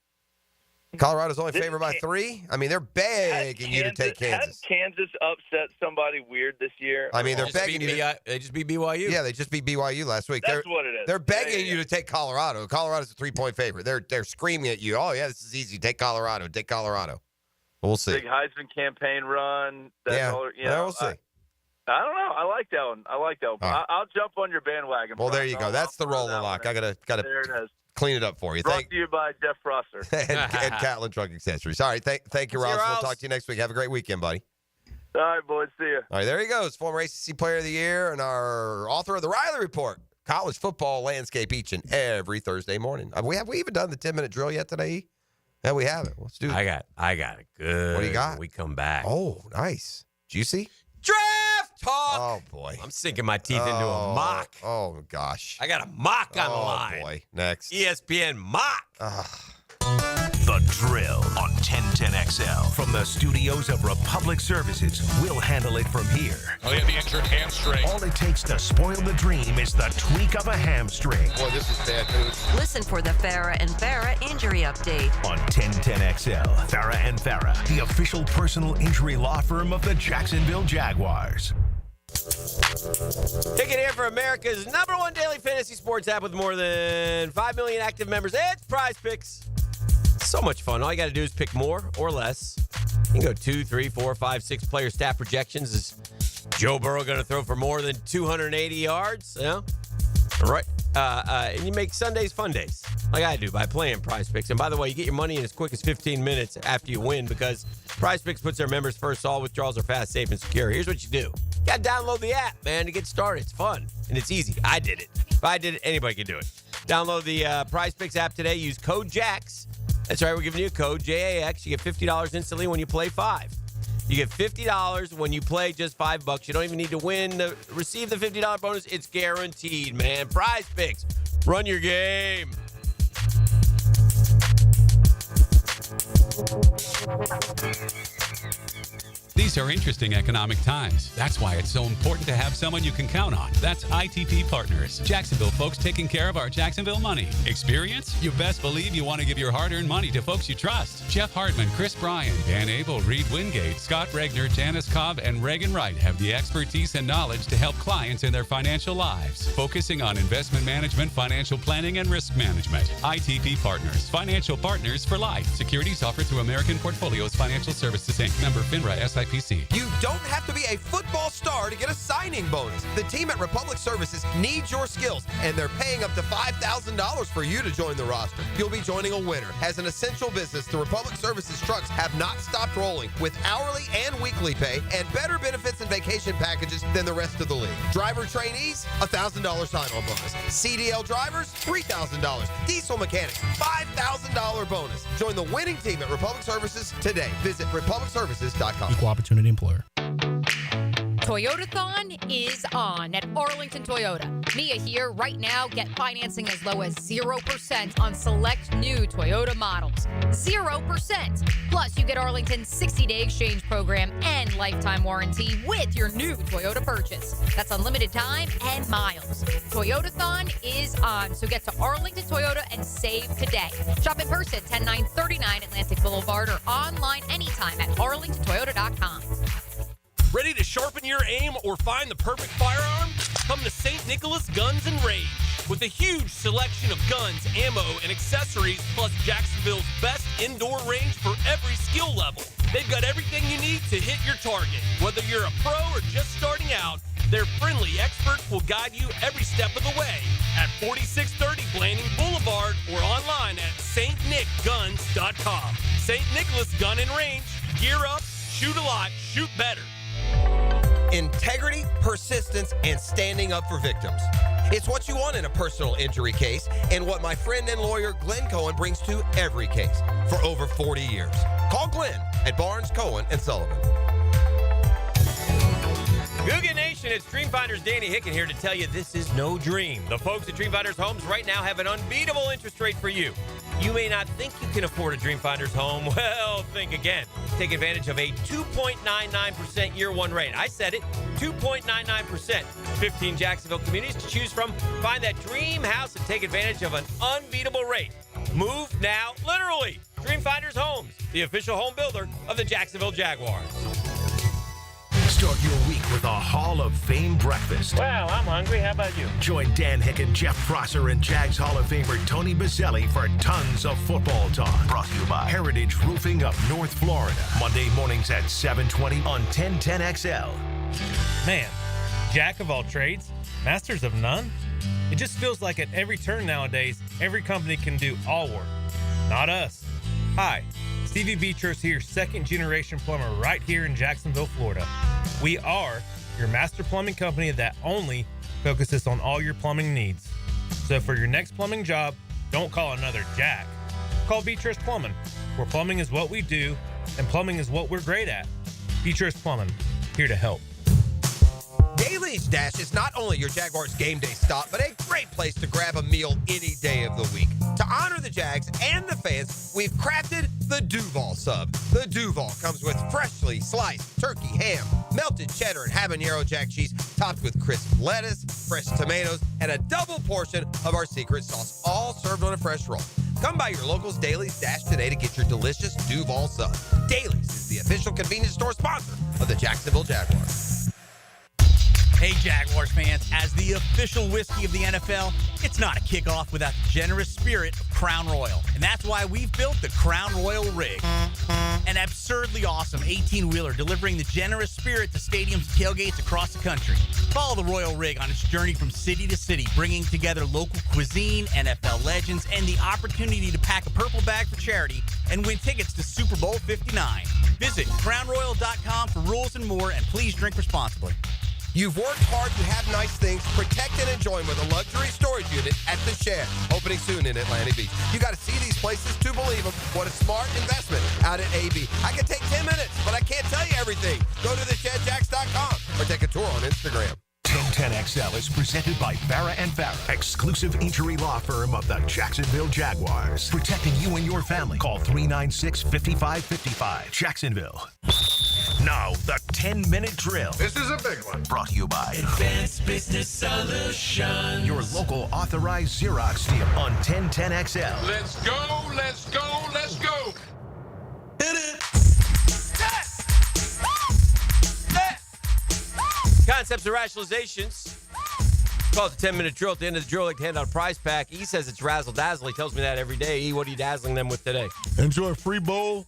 Colorado's only favored by 3. I mean, they're begging you to take Kansas. Has Kansas upset somebody weird this year? I mean, they're begging you. They just beat BYU. Yeah, they just beat BYU last week. That's what it is. They're begging you to take Colorado. Colorado's a 3-point favorite. They're screaming at you. Oh yeah, this is easy. Take Colorado. Take Colorado. We'll see. Big Heisman campaign run. We'll see. I don't know. I like that one. Right. I'll jump on your bandwagon. Well, Brian. there you go. That's the rolling lock. I gotta There it is. clean it up for you. Brought to you by Jeff Prosser. and Catlin Truck Accessories. All right, thank you, Ross. We'll talk to you next week. Have a great weekend, buddy. All right, boys. See you. All right, there he goes. Former ACC Player of the Year and our author of the Riley Report. College football landscape each and every Thursday morning. Have we even done the 10-minute drill yet today? No, we haven't. Let's do it. I got it good. What do you got? When we come back. Oh, nice. Juicy? Draft talk. Oh, boy. I'm sinking my teeth into a mock. Oh, gosh. I got a mock on the line. Oh, boy. Next. ESPN mock. The Drill on 1010XL. From the studios of Republic Services, we'll handle it from here. Oh, yeah, the injured hamstring. All it takes to spoil the dream is the tweak of a hamstring. Boy, this is bad news. Listen for the Farah and Farah injury update. On 1010XL, Farah and Farah, the official personal injury law firm of the Jacksonville Jaguars. Take it here for America's #1 daily fantasy sports app with more than 5 million active members. It's Prize Picks. So much fun. All you got to do is pick more or less. You can go 2, 3, 4, 5, 6 player stat projections. Is Joe Burrow going to throw for more than 280 yards? You know? Right. And you make Sundays fun days, like I do, by playing Prize Picks. And by the way, you get your money in as quick as 15 minutes after you win because Prize Picks puts their members first. All withdrawals are fast, safe, and secure. Here's what you do. You got to download the app, man, to get started. It's fun, and it's easy. I did it. If I did it, anybody can do it. Download the Prize Picks app today. Use code JAX. That's right. We're giving you a code, JAX. You get $50 instantly when you play 5. You get $50 when you play just $5. You don't even need to win to receive the $50 bonus. It's guaranteed, man. Prize Picks. Run your game. These are interesting economic times. That's why it's so important to have someone you can count on. That's ITP Partners. Jacksonville folks taking care of our Jacksonville money. Experience? You best believe you want to give your hard-earned money to folks you trust. Jeff Hartman, Chris Bryan, Dan Abel, Reed Wingate, Scott Regner, Janice Cobb, and Reagan Wright have the expertise and knowledge to help clients in their financial lives, focusing on investment management, financial planning, and risk management. ITP Partners. Financial partners for life. Securities offered through American Portfolios Financial Services, Inc. Member FINRA SIPC. You don't have to be a football star to get a signing bonus. The team at Republic Services needs your skills, and they're paying up to $5,000 for you to join the roster. You'll be joining a winner. As an essential business, the Republic Services trucks have not stopped rolling with hourly and weekly pay and better benefits and vacation packages than the rest of the league. Driver trainees, $1,000 sign-on bonus. CDL drivers, $3,000. Diesel mechanics, $5,000 bonus. Join the winning team at Republic Services today. Visit republicservices.com. Equal opportunity employer. Toyotathon is on at Arlington Toyota. Mia here. Right now, get financing as low as 0% on select new Toyota models. 0%. Plus, you get Arlington's 60-day exchange program and lifetime warranty with your new Toyota purchase. That's unlimited time and miles. Toyotathon is on, so get to Arlington Toyota and save today. Shop in person, 10939 Atlantic Boulevard, or online anytime at arlingtontoyota.com. Ready to sharpen your aim or find the perfect firearm? Come to St. Nicholas Guns and Range. With a huge selection of guns, ammo, and accessories, plus Jacksonville's best indoor range for every skill level. They've got everything you need to hit your target. Whether you're a pro or just starting out, their friendly experts will guide you every step of the way at 4630 Blanding Boulevard or online at stnickguns.com. St. Nicholas Gun and Range. Gear up, shoot a lot, shoot better. Integrity, persistence, and standing up for victims. It's what you want in a personal injury case and what my friend and lawyer Glenn Cohen brings to every case for over 40 years. Call Glenn at Barnes, Cohen & Sullivan. Google Nation, it's Dreamfinders Danny Hicken here to tell you this is no dream. The folks at Dreamfinders Homes right now have an unbeatable interest rate for you. You may not think you can afford a Dreamfinders home. Well, think again. Take advantage of a 2.99% year one rate. I said it, 2.99%. 15 Jacksonville communities to choose from. Find that dream house and take advantage of an unbeatable rate. Move now, literally. Dreamfinders Homes, the official home builder of the Jacksonville Jaguars. Start your week with a Hall of Fame breakfast. Wow, I'm hungry. How about you? Join Dan Hicken, Jeff Prosser, and Jags Hall of Famer Tony Bazzelli for tons of football talk. Brought to you by Heritage Roofing of North Florida. Monday mornings at 7:20 on 1010XL. Man, jack of all trades, masters of none? It just feels like at every turn nowadays, every company can do all work. Not us. Hi, Stevie Beatrice here, second-generation plumber right here in Jacksonville, Florida. We are your master plumbing company that only focuses on all your plumbing needs. So for your next plumbing job, don't call another Jack. Call Beatrice Plumbing, where plumbing is what we do, and plumbing is what we're great at. Beatrice Plumbing, here to help. Daly's Dash is not only your Jaguars game day stop, but a great place to grab a meal any day of the week. To honor the Jags and the fans, we've crafted the Duval sub. The Duval comes with freshly sliced turkey, ham, melted cheddar, and habanero jack cheese, topped with crisp lettuce, fresh tomatoes, and a double portion of our secret sauce, all served on a fresh roll. Come by your local's Daly's Dash today to get your delicious Duval sub. Daly's is the official convenience store sponsor of the Jacksonville Jaguars. Hey, Jaguars fans, as the official whiskey of the NFL, it's not a kickoff without the generous spirit of Crown Royal. And that's why we've built the Crown Royal Rig. An absurdly awesome 18-wheeler delivering the generous spirit to stadiums and tailgates across the country. Follow the Royal Rig on its journey from city to city, bringing together local cuisine, NFL legends, and the opportunity to pack a purple bag for charity and win tickets to Super Bowl 59. Visit crownroyal.com for rules and more, and please drink responsibly. You've worked hard to have nice things, protect and enjoy them with a luxury storage unit at The Shed, opening soon in Atlantic Beach. You got to see these places to believe them. What a smart investment out at AB. I can take 10 minutes, but I can't tell you everything. Go to theshedjacks.com or take a tour on Instagram. 1010XL is presented by Farah & Farah, exclusive injury law firm of the Jacksonville Jaguars. Protecting you and your family. Call 396-5555. Jacksonville. Now, the 10-minute drill. This is a big one. Brought to you by Advanced Business Solutions. your local authorized Xerox dealer on 1010XL. Let's go, let's go, let's go. Hit it. Concepts and rationalizations. Call it the 10-minute drill. At the end of the drill, I like to hand out a prize pack. E says it's razzle-dazzle. He tells me that every day. E, what are you dazzling them with today? Enjoy a free bowl.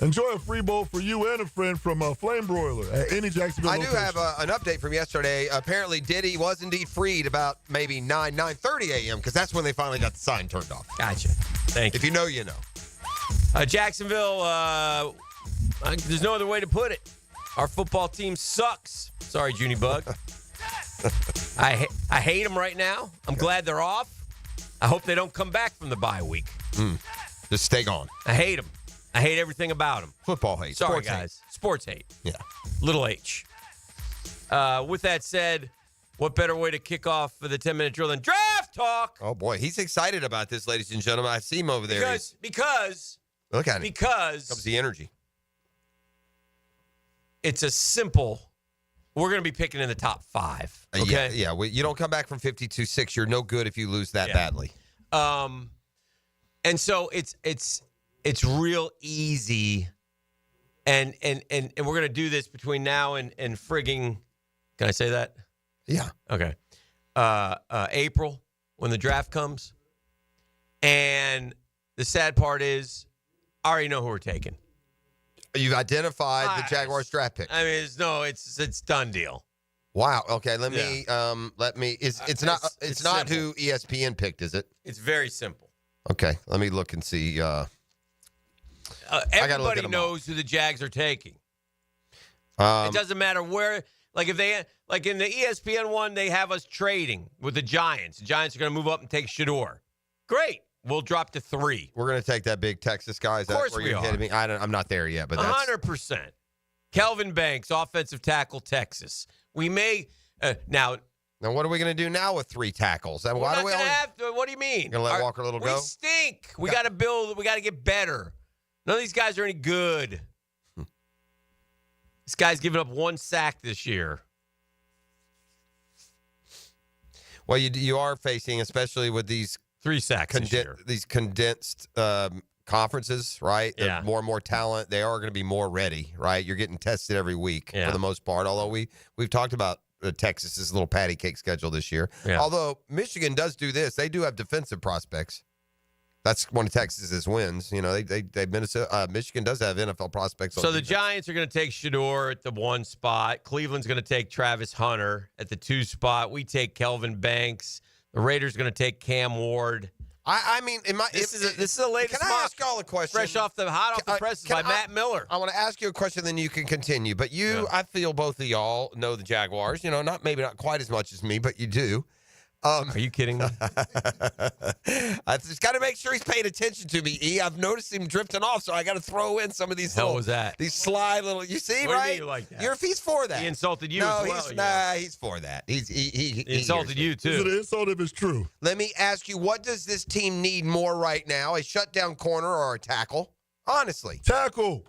Enjoy a free bowl for you and a friend from Flame Broiler at any Jacksonville I location. do have an update from yesterday. Apparently, Diddy was indeed freed about maybe 9:30 a.m. because that's when they finally got the sign turned off. Gotcha. Thank you. If you know, you know. Jacksonville, there's no other way to put it. Our football team sucks. Sorry, Junie Bug. I hate them right now. I'm glad they're off. I hope they don't come back from the bye week. Just stay gone. I hate them. I hate everything about them. Football hate. Sorry, Sports guys. Sports hate. Yeah. Little H. With that said, what better way to kick off for the 10-minute drill than draft talk? Oh, boy. He's excited about this, ladies and gentlemen. I see him over there. Because Look at him. Because comes the energy. It's a simple. We're going to be picking in the top 5. Okay. Yeah. You don't come back from 52-6. You're no good if you lose that badly. And so it's real easy, and we're going to do this between now and frigging. Can I say that? Yeah. Okay. April when the draft comes, and the sad part is, I already know who we're taking. You've identified the Jaguars draft pick. I mean, it's done deal. Wow. Okay. Let me. It's not simple. who ESPN picked, is it? It's very simple. Okay. Let me look and see. Everybody knows who the Jags are taking. It doesn't matter where. Like if they in the ESPN one, they have us trading with the Giants. The Giants are going to move up and take Shador. Great. We'll drop to 3. We're going to take that big Texas guy. Is of course that where we you're are. hitting me? I'm not there yet, but that's 100%. Kelvin Banks, offensive tackle, Texas. We may now. Now, what are we going to do now with 3 tackles? We're not going to have to. What do you mean? Going to let Walker Little go? We stink. We got to build. We got to get better. None of these guys are any good. This guy's given up 1 sack this year. Well, you are facing, especially with these 3 sacks this year. These condensed conferences, right? Yeah. More and more talent. They are going to be more ready, right? You're getting tested every week for the most part. Although we've talked about Texas's little patty cake schedule this year. Yeah. Although Michigan does do this, they do have defensive prospects. That's one of Texas's wins. You know, Michigan does have NFL prospects. So the Giants are going to take Shador at the 1 spot. Cleveland's going to take Travis Hunter at the 2 spot. We take Kelvin Banks. The Raiders are going to take Cam Ward. I mean, this is the latest. Can I ask y'all a question? Fresh off the presses by Matt Miller. I want to ask you a question, then you can continue. But I feel both of y'all know the Jaguars. You know, maybe not quite as much as me, but you do. Are you kidding me? I just got to make sure he's paying attention to me. I've noticed him drifting off, so I got to throw in some of these. Hell was that? These sly little. You see, what right? Do you mean you like that? He's for that. He insulted you. No, as well, he's for that. He insulted you too. Is it an insult if it's true? Let me ask you: what does this team need more right now? A shutdown corner or a tackle? Honestly, tackle.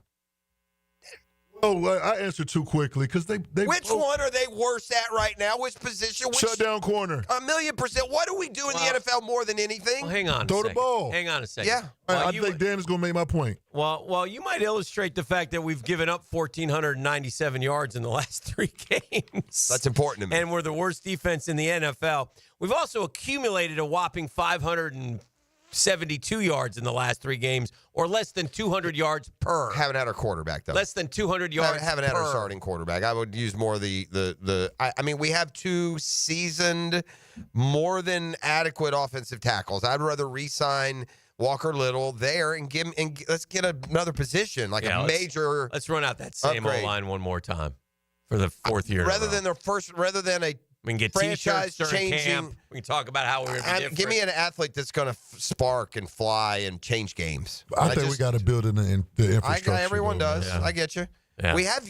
Oh, I answered too quickly because they. Which one are they worse at right now? Which position? Shutdown corner. 1,000,000%. What do we do in the NFL more than anything? Well, hang on. Throw the ball. Hang on a second. Yeah. I think Dan is going to make my point. Well, you might illustrate the fact that we've given up 1,497 yards in the last 3 games. That's important to me. And we're the worst defense in the NFL. We've also accumulated a whopping 572 yards in the last 3 games, or less than 200 yards per. Haven't had our quarterback, though. Less than 200 yards Haven't had our starting quarterback. I would use more I mean, we have 2 seasoned, more than adequate offensive tackles. I'd rather re-sign Walker Little there and let's get another position, like a major. Let's run out that same upgrade. O-line one more time for the 4th year. Rather than a we can get franchise T-shirts during changing. camp. We can talk about how we're going to be different. Give me an athlete that's going to spark and fly and change games. I think we got to build in the infrastructure. Everyone does. Yeah. I get you. Yeah. We have,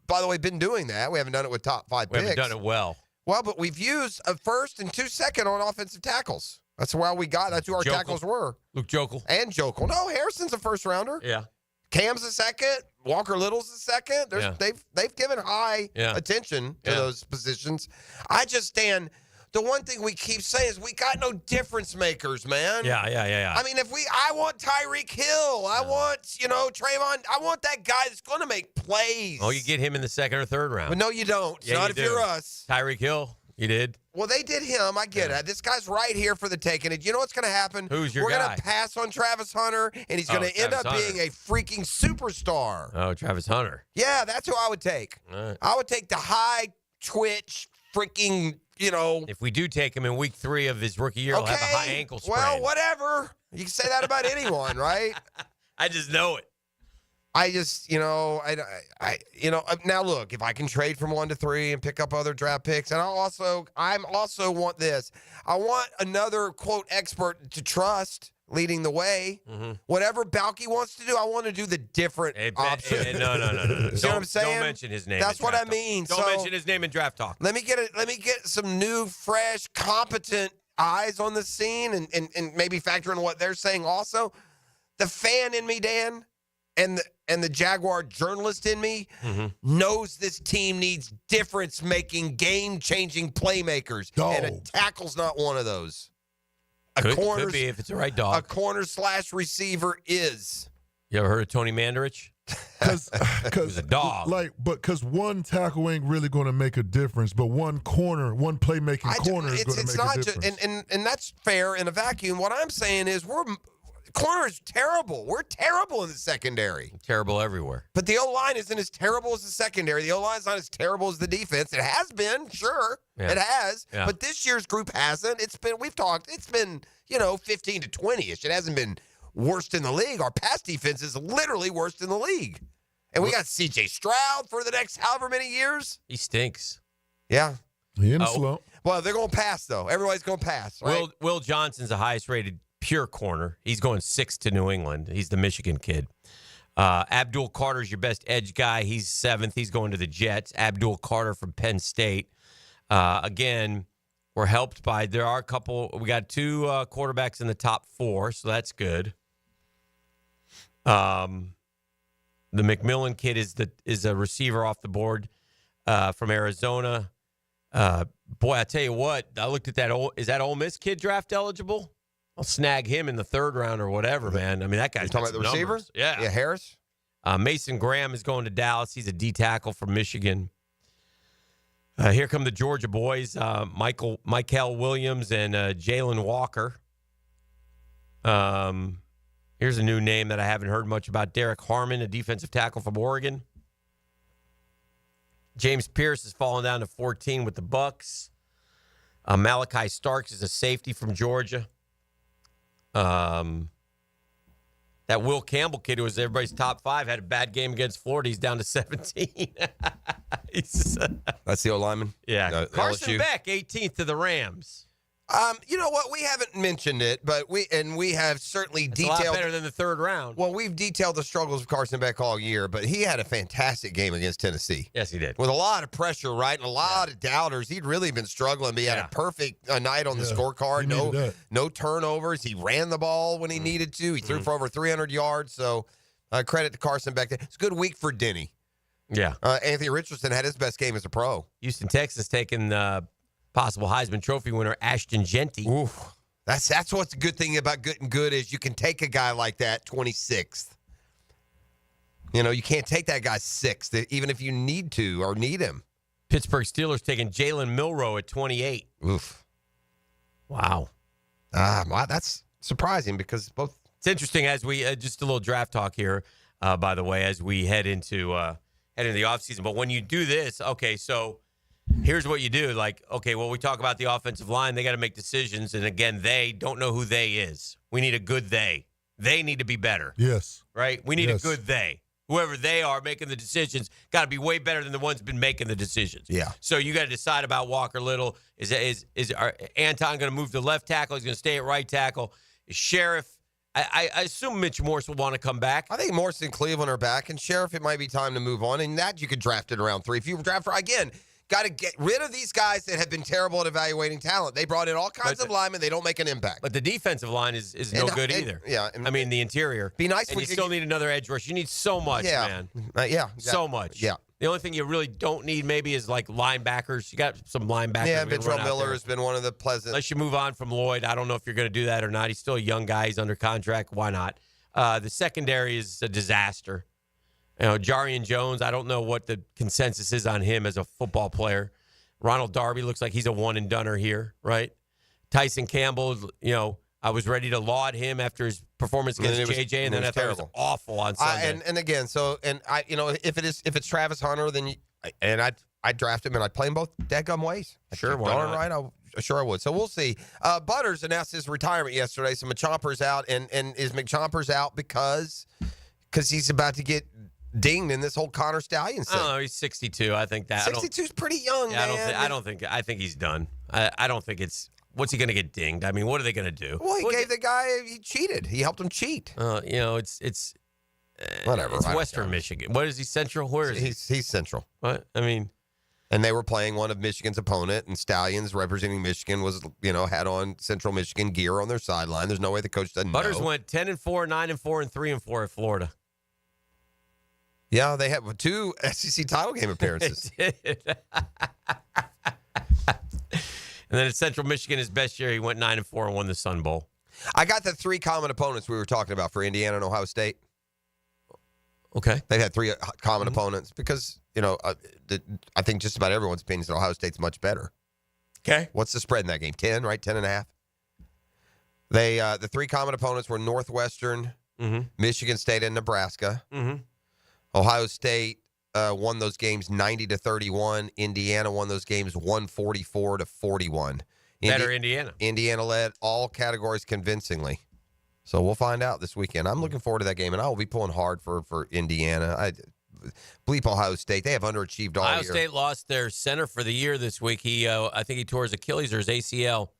by the way, been doing that. We haven't done it with top 5 picks. We haven't done it well. Well, but we've used a 1st and 2 second on offensive tackles. That's why we got. That's who our tackles were. Luke Jokel. And Jokel. No, Harrison's a 1st rounder. Yeah. Cam's a 2nd. Walker Little's a 2nd. They've given high attention to those positions. Dan, the one thing we keep saying is we got no difference makers, man. Yeah. I mean, I want Tyreek Hill. I want, Trayvon. I want that guy that's going to make plays. Oh, you get him in the 2nd or 3rd round. But no, you don't. Yeah, Not you if do. you're us. Tyreek Hill, you did. Well, they did him. I get it. This guy's right here for the taking. And you know what's going to happen? Who's your We're guy? going to pass on Travis Hunter, and he's going to end up being a freaking superstar. Oh, Travis Hunter. Yeah, that's who I would take. All right. I would take the high twitch freaking, If we do take him in week 3 of his rookie year, he'll have a high ankle sprain. Well, whatever. You can say that about anyone, right? I just know it. Now look, if I can trade from 1 to 3 and pick up other draft picks, and I'm also want this. I want another quote expert to trust leading the way. Mm-hmm. Whatever Balky wants to do, I want to do the different option. No. You see what I'm saying? Don't mention his name. That's what I mean. Don't mention his name in draft talk. Let me get some new, fresh, competent eyes on the scene and maybe factor in what they're saying also. The fan in me, Dan, and the Jaguar journalist in me knows this team needs difference-making, game-changing playmakers, and a tackle's not one of those. Could be if it's the right dog. A corner/receiver is. You ever heard of Tony Mandarich? Because a dog. Because one tackle ain't really going to make a difference, but one playmaking corner is going to make a difference. And that's fair in a vacuum. What I'm saying is corner is terrible. We're terrible in the secondary. Terrible everywhere. But the O-line isn't as terrible as the secondary. The O-line's not as terrible as the defense. It has been, sure. Yeah. It has. Yeah. But this year's group hasn't. It's been 15 to 20-ish. It hasn't been worst in the league. Our pass defense is literally worst in the league. And we got C.J. Stroud for the next however many years. He stinks. Yeah. He in the slump. Well, they're going to pass, though. Everybody's going to pass, right? Will Johnson's the highest rated pure corner. He's going 6th to New England. He's the Michigan kid. Abdul Carter's your best edge guy. He's 7th. He's going to the Jets. Abdul Carter from Penn State. Again, we're helped by we got 2 quarterbacks in the top 4, so that's good. The McMillan kid is a receiver off the board from Arizona. Boy, I tell you what, I looked at that. Is that Ole Miss kid draft eligible? I'll snag him in the third round or whatever, man. I mean, that guy's talking about the receiver? numbers. Yeah. Yeah, Harris? Mason Graham is going to Dallas. He's a D tackle from Michigan. Here come the Georgia boys, Michael Williams and Jalen Walker. Here's a new name that I haven't heard much about, Derek Harmon, a defensive tackle from Oregon. James Pierce has fallen down to 14 with the Bucks. Malachi Starks is a safety from Georgia. That Will Campbell kid, who was everybody's top 5, had a bad game against Florida. He's down to 17. That's the old lineman? Yeah. Carson LSU. Beck, 18th to the Rams. You know what? We haven't mentioned it, but we have certainly It's detailed. a lot better than the third round. Well, we've detailed the struggles of Carson Beck all year, but he had a fantastic game against Tennessee. Yes, he did. With a lot of pressure, right? And a lot of doubters. He'd really been struggling, but he had a perfect night on the scorecard. No turnovers. He ran the ball when he needed to. He threw for over 300 yards. So credit to Carson Beck. It's a good week for Denny. Yeah. Anthony Richardson had his best game as a pro. Houston, Texas taking possible Heisman Trophy winner Ashton Genty. Oof. That's what's a good thing about getting good is you can take a guy like that 26th. You know, you can't take that guy 6th, even if you need to or need him. Pittsburgh Steelers taking Jalen Milroe at 28. Oof. Wow. Wow, that's surprising because both. It's interesting as we just a little draft talk here, by the way, as we head into the offseason. But when you do this, okay, so here's what you do. Like, okay, well, we talk about the offensive line. They got to make decisions. And again, they don't know who they is. We need a good they. They need to be better. Yes. Right? We need a good they. Whoever they are making the decisions got to be way better than the ones been making the decisions. Yeah. So you got to decide about Walker Little. Is Anton going to move to left tackle? He's going to stay at right tackle. Is Sheriff? I assume Mitch Morse will want to come back. I think Morse and Cleveland are back, and Sheriff, it might be time to move on. And that you could draft it around 3. If you draft for, again, got to get rid of these guys that have been terrible at evaluating talent. They brought in all kinds of linemen. They don't make an impact. But the defensive line is no good either. Yeah. I mean, the interior. Be nice and when you still need another edge rush. You need so much, man. So much. Yeah. The only thing you really don't need maybe is like linebackers. You got some linebackers. Yeah, Ventrell Miller has been one of the pleasant. Unless you move on from Lloyd. I don't know if you're going to do that or not. He's still a young guy. He's under contract. Why not? The secondary is a disaster. You know, Jarian Jones, I don't know what the consensus is on him as a football player. Ronald Darby looks like he's a one-and-doner here, right? Tyson Campbell, you know, I was ready to laud him after his performance against JJ, and then I thought it was awful on Sunday. And again, if it's Travis Hunter, then I'd draft him and I'd play him both dadgum ways. Sure, why not? Right, I would. So we'll see. Butters announced his retirement yesterday. So McChomper's out, and is McChomper's out because he's about to get dinged in this whole Connor Stallions thing. Oh, he's 62. I think that 62 is pretty young, yeah, man. I think he's done. I don't think it's. What's he going to get dinged? I mean, what are they going to do? Well, the guy, he cheated. He helped him cheat. You know, it's whatever. It's Western Michigan. What is he? Central? Where is he? He's Central. What? I mean, and they were playing one of Michigan's opponent, and Stallions representing Michigan was, had on Central Michigan gear on their sideline. There's no way the coach doesn't Butters know. went 10-4, 9-4, and 3-4 at Florida. Yeah, they have 2 SEC title game appearances. And then at Central Michigan, his best year, he went 9-4 and won the Sun Bowl. I got the 3 common opponents we were talking about for Indiana and Ohio State. Okay. They've had 3 common opponents because, I think just about everyone's opinion is that Ohio State's much better. Okay. What's the spread in that game? 10, right? 10.5? The 3 common opponents were Northwestern, Michigan State, and Nebraska. Ohio State won those games 90-31. Indiana won those games 144-41. Better Indiana. Indiana led all categories convincingly. So we'll find out this weekend. I'm looking forward to that game, and I will be pulling hard for Indiana. I bleep Ohio State. They have underachieved all year. Ohio State lost their center for the year this week. I think he tore his Achilles or his ACL.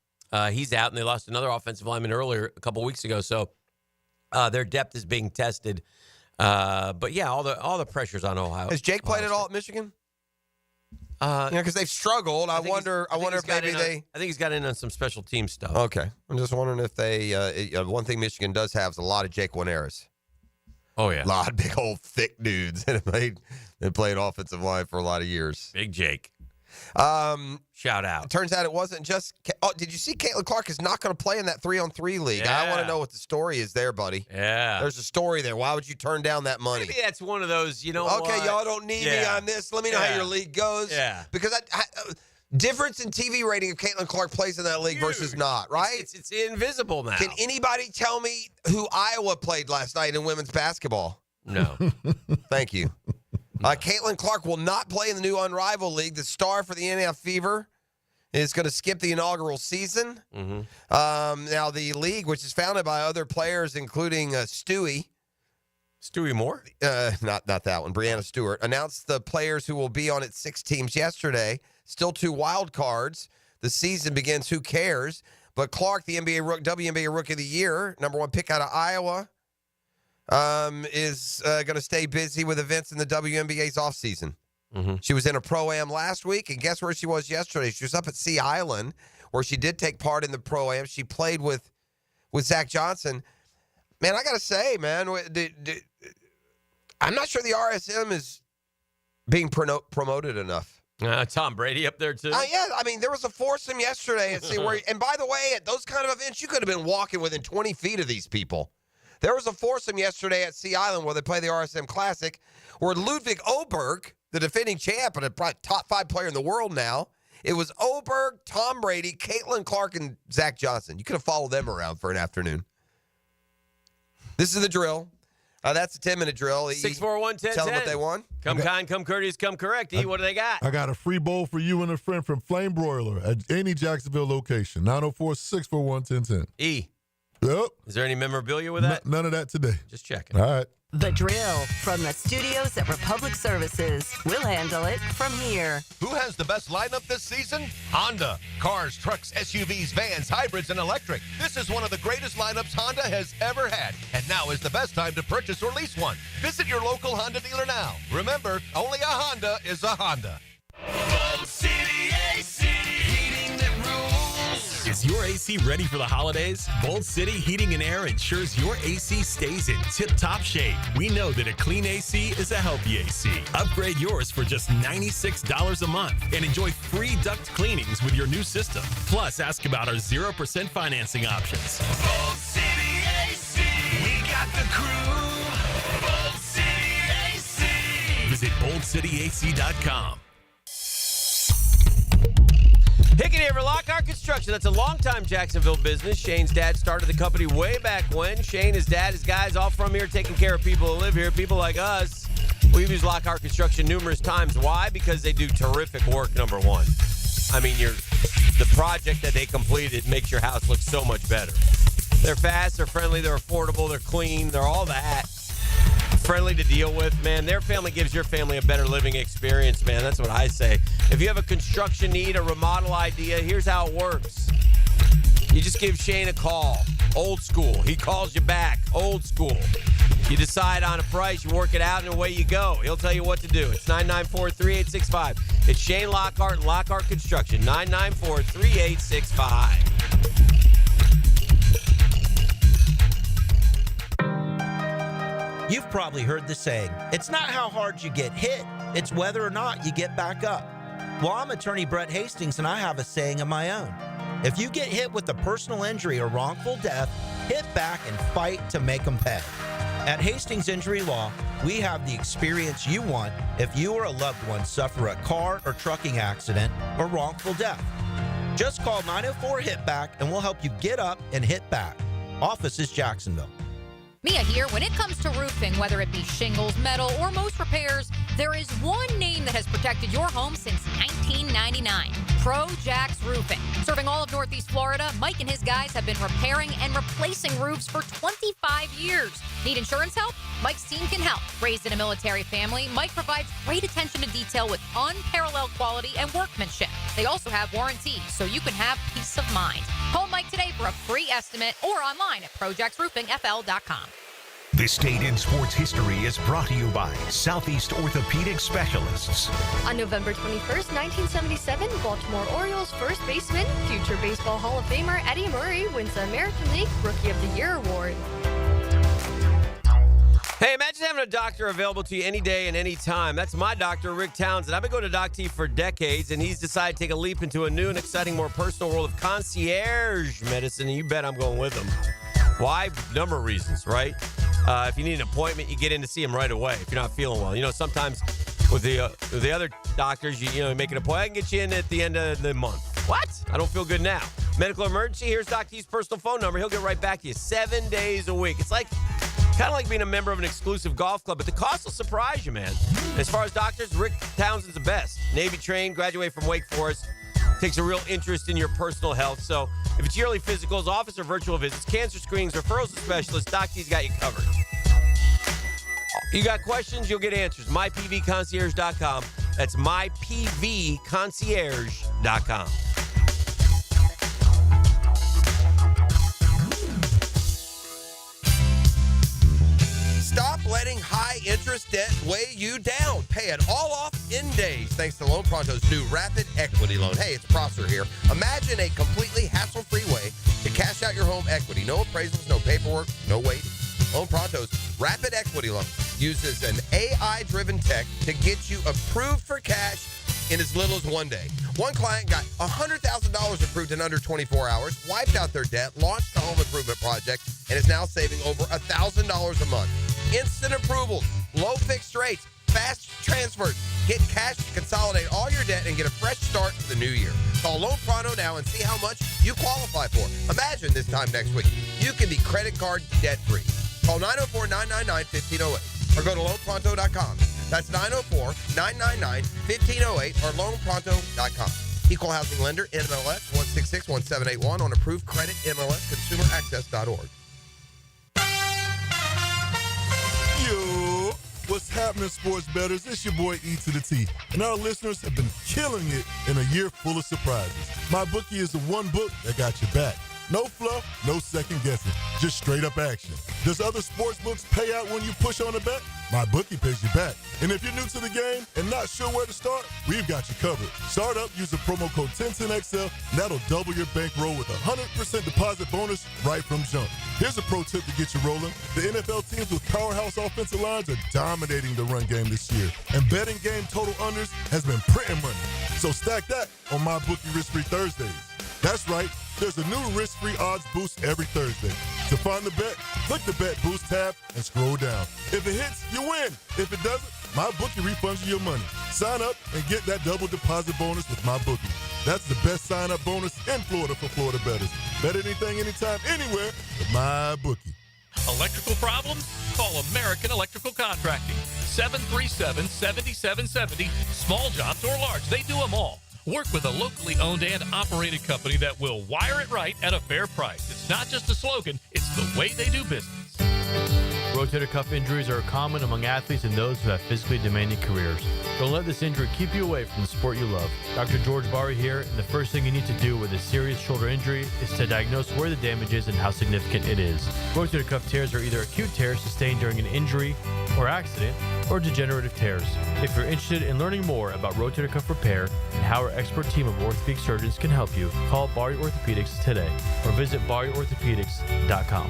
He's out, and they lost another offensive lineman earlier, a couple weeks ago. So their depth is being tested. But yeah, all the pressure's on Ohio. Has Jake played at all at Michigan? Because they've struggled. I wonder if maybe they. I think he's got in on some special team stuff. Okay, I'm just wondering if they. One thing Michigan does have is a lot of Jake Wineras. Oh yeah, a lot of big old thick dudes that have played offensive line for a lot of years. Big Jake. Shout out. It turns out it wasn't just. Did you see Caitlin Clark is not going to play in that 3-on-3 league? Yeah. I want to know what the story is there, buddy. Yeah. There's a story there. Why would you turn down that money? Maybe that's one of those, Okay, what? y'all don't need me on this. Let me know how your league goes. Yeah. Because difference in TV rating if Caitlin Clark plays in that league versus not, right? It's invisible now. Can anybody tell me who Iowa played last night in women's basketball? No. Thank you. Caitlin Clark will not play in the new Unrivaled League. The star for the NF Fever is going to skip the inaugural season. Mm-hmm. Now, the league, which is founded by other players, including Stewie Moore? Not that one. Brianna Stewart announced the players who will be on its 6 teams yesterday. Still 2 wild cards. The season begins. Who cares? But Clark, the WNBA Rookie of the Year, number 1 pick out of Iowa, is going to stay busy with events in the WNBA's offseason. Mm-hmm. She was in a Pro-Am last week, and guess where she was yesterday? She was up at Sea Island, where she did take part in the Pro-Am. She played with Zach Johnson. Man, I got to say, man, I'm not sure the RSM is being promoted enough. Tom Brady up there, too? Yeah, I mean, there was a foursome yesterday. And by the way, at those kind of events, you could have been walking within 20 feet of these people. There was a foursome yesterday at Sea Island where they play the RSM Classic, where Ludwig Oberg, the defending champ and a top 5 player in the world now, it was Oberg, Tom Brady, Caitlin Clark, and Zach Johnson. You could have followed them around for an afternoon. This is the drill. That's a 10-minute drill. 641-1010. Tell them what they won. Come kind, come courteous, come correct. What do they got? I got a free bowl for you and a friend from Flame Broiler at any Jacksonville location. 904-641-1010. E. Yep. Is there any memorabilia with that? None of that today. Just checking. All right. The drill from the studios at Republic Services. We'll handle it from here. Who has the best lineup this season? Honda. Cars, trucks, SUVs, vans, hybrids, and electric. This is one of the greatest lineups Honda has ever had. And now is the best time to purchase or lease one. Visit your local Honda dealer now. Remember, only a Honda is a Honda. Bolt City AC, heating that rules. Is your AC ready for the holidays? Bolt City Heating and Air ensures your AC stays in tip-top shape. We know that a clean AC is a healthy AC. Upgrade yours for just $96 a month and enjoy free duct cleanings with your new system. Plus, ask about our 0% financing options. Bolt City AC, we got the crew. Bolt City AC. Visit BoltCityAC.com. Hicken here for Lockhart Construction. That's a longtime Jacksonville business. Shane's dad started the company way back when. Shane, his dad, his guys all from here taking care of people who live here, people like us. We've used Lockhart Construction numerous times. Why? Because they do terrific work, number one. I mean, the project that they completed makes your house look so much better. They're fast, they're friendly, they're affordable, they're clean, they're all that. Friendly to deal with, man. Their family gives your family a better living experience, man. That's what I say. If you have a construction need, a remodel idea, here's how it works. You just give Shane a call. Old school. He calls you back. Old school. You decide on a price, you work it out, and away you go. He'll tell you what to do. It's 994-3865. It's Shane Lockhart and Lockhart Construction. 994-3865. You've probably heard the saying, it's not how hard you get hit, it's whether or not you get back up. Well, I'm attorney Brett Hastings, and I have a saying of my own. If you get hit with a personal injury or wrongful death, hit back and fight to make them pay. At Hastings Injury Law, we have the experience you want if you or a loved one suffer a car or trucking accident or wrongful death. Just call 904-HIT-BACK and we'll help you get up and hit back. Office is Jacksonville. Mia here. When it comes to roofing, whether it be shingles, metal, or most repairs, there is one name that has protected your home since 1999. Pro-Jax Roofing. Serving all of Northeast Florida, Mike and his guys have been repairing and replacing roofs for 25 years. Need insurance help? Mike's team can help. Raised in a military family, Mike provides great attention to detail with unparalleled quality and workmanship. They also have warranties, so you can have peace of mind. Call Mike today for a free estimate or online at projaxroofingfl.com. This date in sports history is brought to you by Southeast Orthopedic Specialists. On November 21st, 1977, Baltimore Orioles first baseman, future Baseball Hall of Famer Eddie Murray wins the American League Rookie of the Year award. Hey, imagine having a doctor available to you any day and any time. That's my doctor, Rick Townsend. I've been going to Doc T for decades, and he's decided to take a leap into a new and exciting, more personal world of concierge medicine, and you bet I'm going with him. Why? Number of reasons, right? If you need an appointment, you get in to see him right away if you're not feeling well. You know, sometimes with the other doctors, you make an appointment. I can get you in at the end of the month. What? I don't feel good now. Medical emergency, here's Doc T's personal phone number. He'll get right back to you 7 days a week. It's like kind of like being a member of an exclusive golf club, but the cost will surprise you, man. As far as doctors, Rick Townsend's the best. Navy trained, graduated from Wake Forest, takes a real interest in your personal health. So if it's yearly physicals, office or virtual visits, cancer screenings, referrals to specialists, Doc T's got you covered. You got questions, you'll get answers. MyPVConcierge.com. That's MyPVConcierge.com. Stop letting high-interest debt weigh you down. Pay it all off in days thanks to Loan Pronto's new Rapid Equity Loan. Hey, it's Prosser here. Imagine a completely hassle-free way to cash out your home equity. No appraisals, no paperwork, no waiting. Loan Pronto's Rapid Equity Loan uses an AI-driven tech to get you approved for cash in as little as 1 day. One client got $100,000 approved in under 24 hours, wiped out their debt, launched a home improvement project, and is now saving over $1,000 a month. Instant approvals, low fixed rates, fast transfers. Get cash to consolidate all your debt and get a fresh start for the new year. Call Loan Pronto now and see how much you qualify for. Imagine this time next week, you can be credit card debt-free. Call 904-999-1508 or go to loanpronto.com. That's 904-999-1508 or loanpronto.com. Equal housing lender, NMLS 1661781 on approved credit, MLS, consumeraccess.org. Yo, what's happening, sports bettors? It's your boy E to the T, and our listeners have been killing it in a year full of surprises. My Bookie is the one book that got your back. No fluff, no second guessing, just straight up action. Does other sports books pay out when you push on a bet? My Bookie pays you back. And if you're new to the game and not sure where to start, we've got you covered. Start up, use the promo code 1010XL, and that'll double your bankroll with a 100% deposit bonus right from jump. Here's a pro tip to get you rolling. The NFL teams with powerhouse offensive lines are dominating the run game this year. And betting game total unders has been printing money. So stack that on My Bookie Risk-Free Thursdays. That's right. There's a new risk-free odds boost every Thursday. To find the bet, click the Bet Boost tab and scroll down. If it hits, you win. If it doesn't, MyBookie refunds you your money. Sign up and get that double deposit bonus with MyBookie. That's the best sign-up bonus in Florida for Florida bettors. Bet anything, anytime, anywhere with MyBookie. Electrical problems? Call American Electrical Contracting. 737-7770. Small jobs or large, they do them all. Work with a locally owned and operated company that will wire it right at a fair price. It's not just a slogan, it's the way they do business. Rotator cuff injuries are common among athletes and those who have physically demanding careers. Don't let this injury keep you away from the sport you love. Dr. George Barry here, and the first thing you need to do with a serious shoulder injury is to diagnose where the damage is and how significant it is. Rotator cuff tears are either acute tears sustained during an injury or accident, or degenerative tears. If you're interested in learning more about rotator cuff repair and how our expert team of orthopedic surgeons can help you, call Barry Orthopedics today or visit barryorthopedics.com.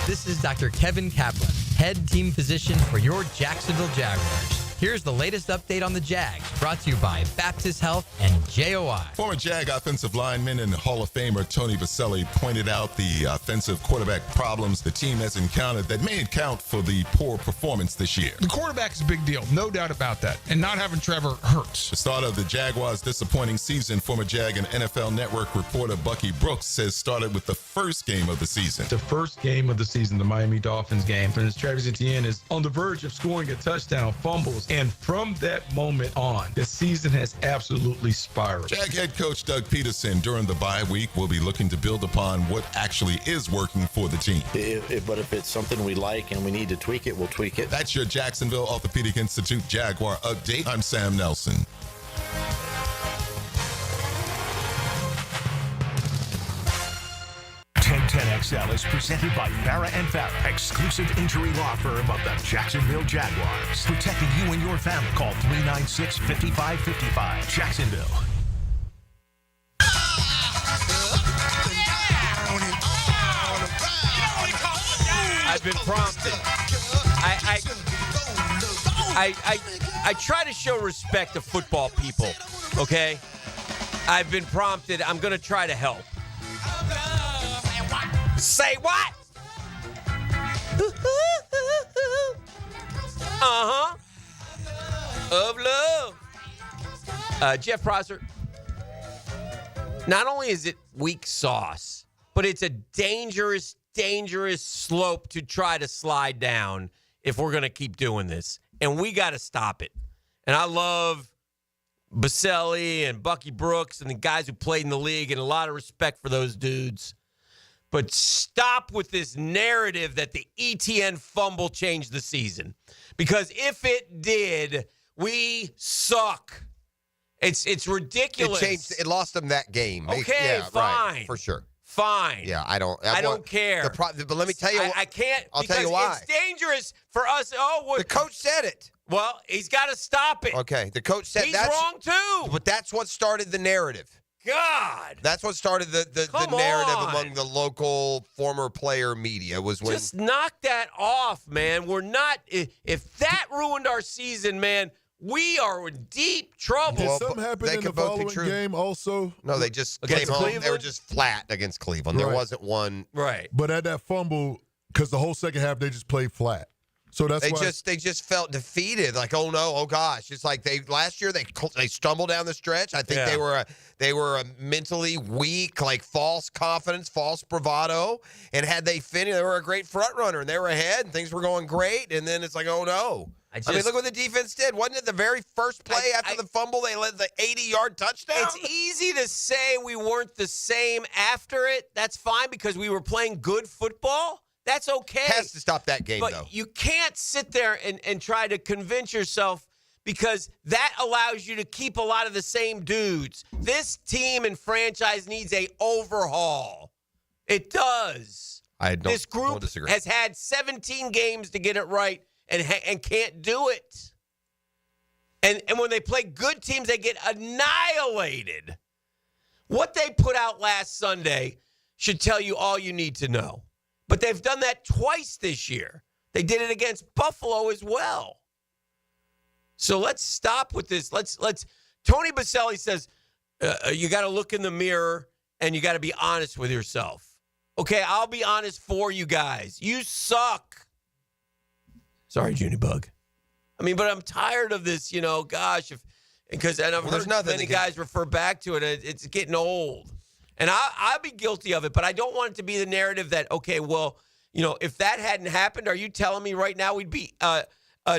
This is Dr. Kevin Kaplan, head team physician for your Jacksonville Jaguars. Here's the latest update on the Jags, brought to you by Baptist Health and JOI. Former Jag offensive lineman and Hall of Famer Tony Vaselli pointed out the offensive quarterback problems the team has encountered that may account for the poor performance this year. The quarterback's a big deal, no doubt about that. And not having Trevor hurts. The start of the Jaguars' disappointing season, former Jag and NFL Network reporter Bookie Brooks says started with the first game of the season. The first game of the season, the Miami Dolphins game, and Travis Etienne is on the verge of scoring a touchdown, fumbles. And from that moment on, the season has absolutely spiraled. Jag head coach Doug Peterson during the bye week will be looking to build upon what actually is working for the team. But if it's something we like and we need to tweak it, we'll tweak it. That's your Jacksonville Orthopedic Institute Jaguar update. I'm Sam Nelson. XL is presented by Farah & Farah, exclusive injury law firm of the Jacksonville Jaguars. Protecting you and your family. Call 396-5555. Jacksonville. I've been prompted. I try to show respect to football people, okay? I've been prompted. I'm going to try to help. Say what? Uh-huh. Of love. Jeff Prosser. Not only is it weak sauce, but it's a dangerous, dangerous slope to try to slide down if we're going to keep doing this. And we got to stop it. And I love Baselli and Bucky Brooks and the guys who played in the league, and a lot of respect for those dudes. But stop with this narrative that the ETN fumble changed the season. Because if it did, we suck. It's ridiculous. It lost them that game. Okay, yeah, fine. Right, for sure. Fine. Yeah, I don't care. But let me tell you. I can't. I'll tell you why. It's dangerous for us. The coach said it. Well, he's got to stop it. Okay, the coach said he's wrong too. But that's what started the narrative. God. That's what started the narrative among the local former player media was when. Just knock that off, man. We're not. If that ruined our season, man. We are in deep trouble. Did something happen in the following game also? No, they just came home. Cleveland? They were just flat against Cleveland. Right. There wasn't one. Right. But at that fumble, because the whole second half, they just played flat. So that's why they just felt defeated. Like, oh no, oh gosh, it's like last year they stumbled down the stretch. I think they were a mentally weak, like false confidence, false bravado. And had they finished, they were a great front runner and they were ahead and things were going great. And then it's like, oh no. I mean, look what the defense did. Wasn't it the very first play after the fumble they led the 80-yard touchdown? It's easy to say we weren't the same after it. That's fine because we were playing good football. That's okay. Has to stop that game, but though. You can't sit there and try to convince yourself because that allows you to keep a lot of the same dudes. This team and franchise needs a overhaul. It does. This group has had 17 games to get it right and can't do it. And when they play good teams, they get annihilated. What they put out last Sunday should tell you all you need to know. But they've done that twice this year. They did it against Buffalo as well. So let's stop with this. Let's. Tony Baselli says you got to look in the mirror and you got to be honest with yourself. Okay, I'll be honest for you guys. You suck. Sorry, Junie Bug. I mean, but I'm tired of this. Gosh, because I've heard many guys refer back to it. It's getting old. And I'll be guilty of it, but I don't want it to be the narrative that, okay, well, if that hadn't happened, are you telling me right now we'd be 9-2? I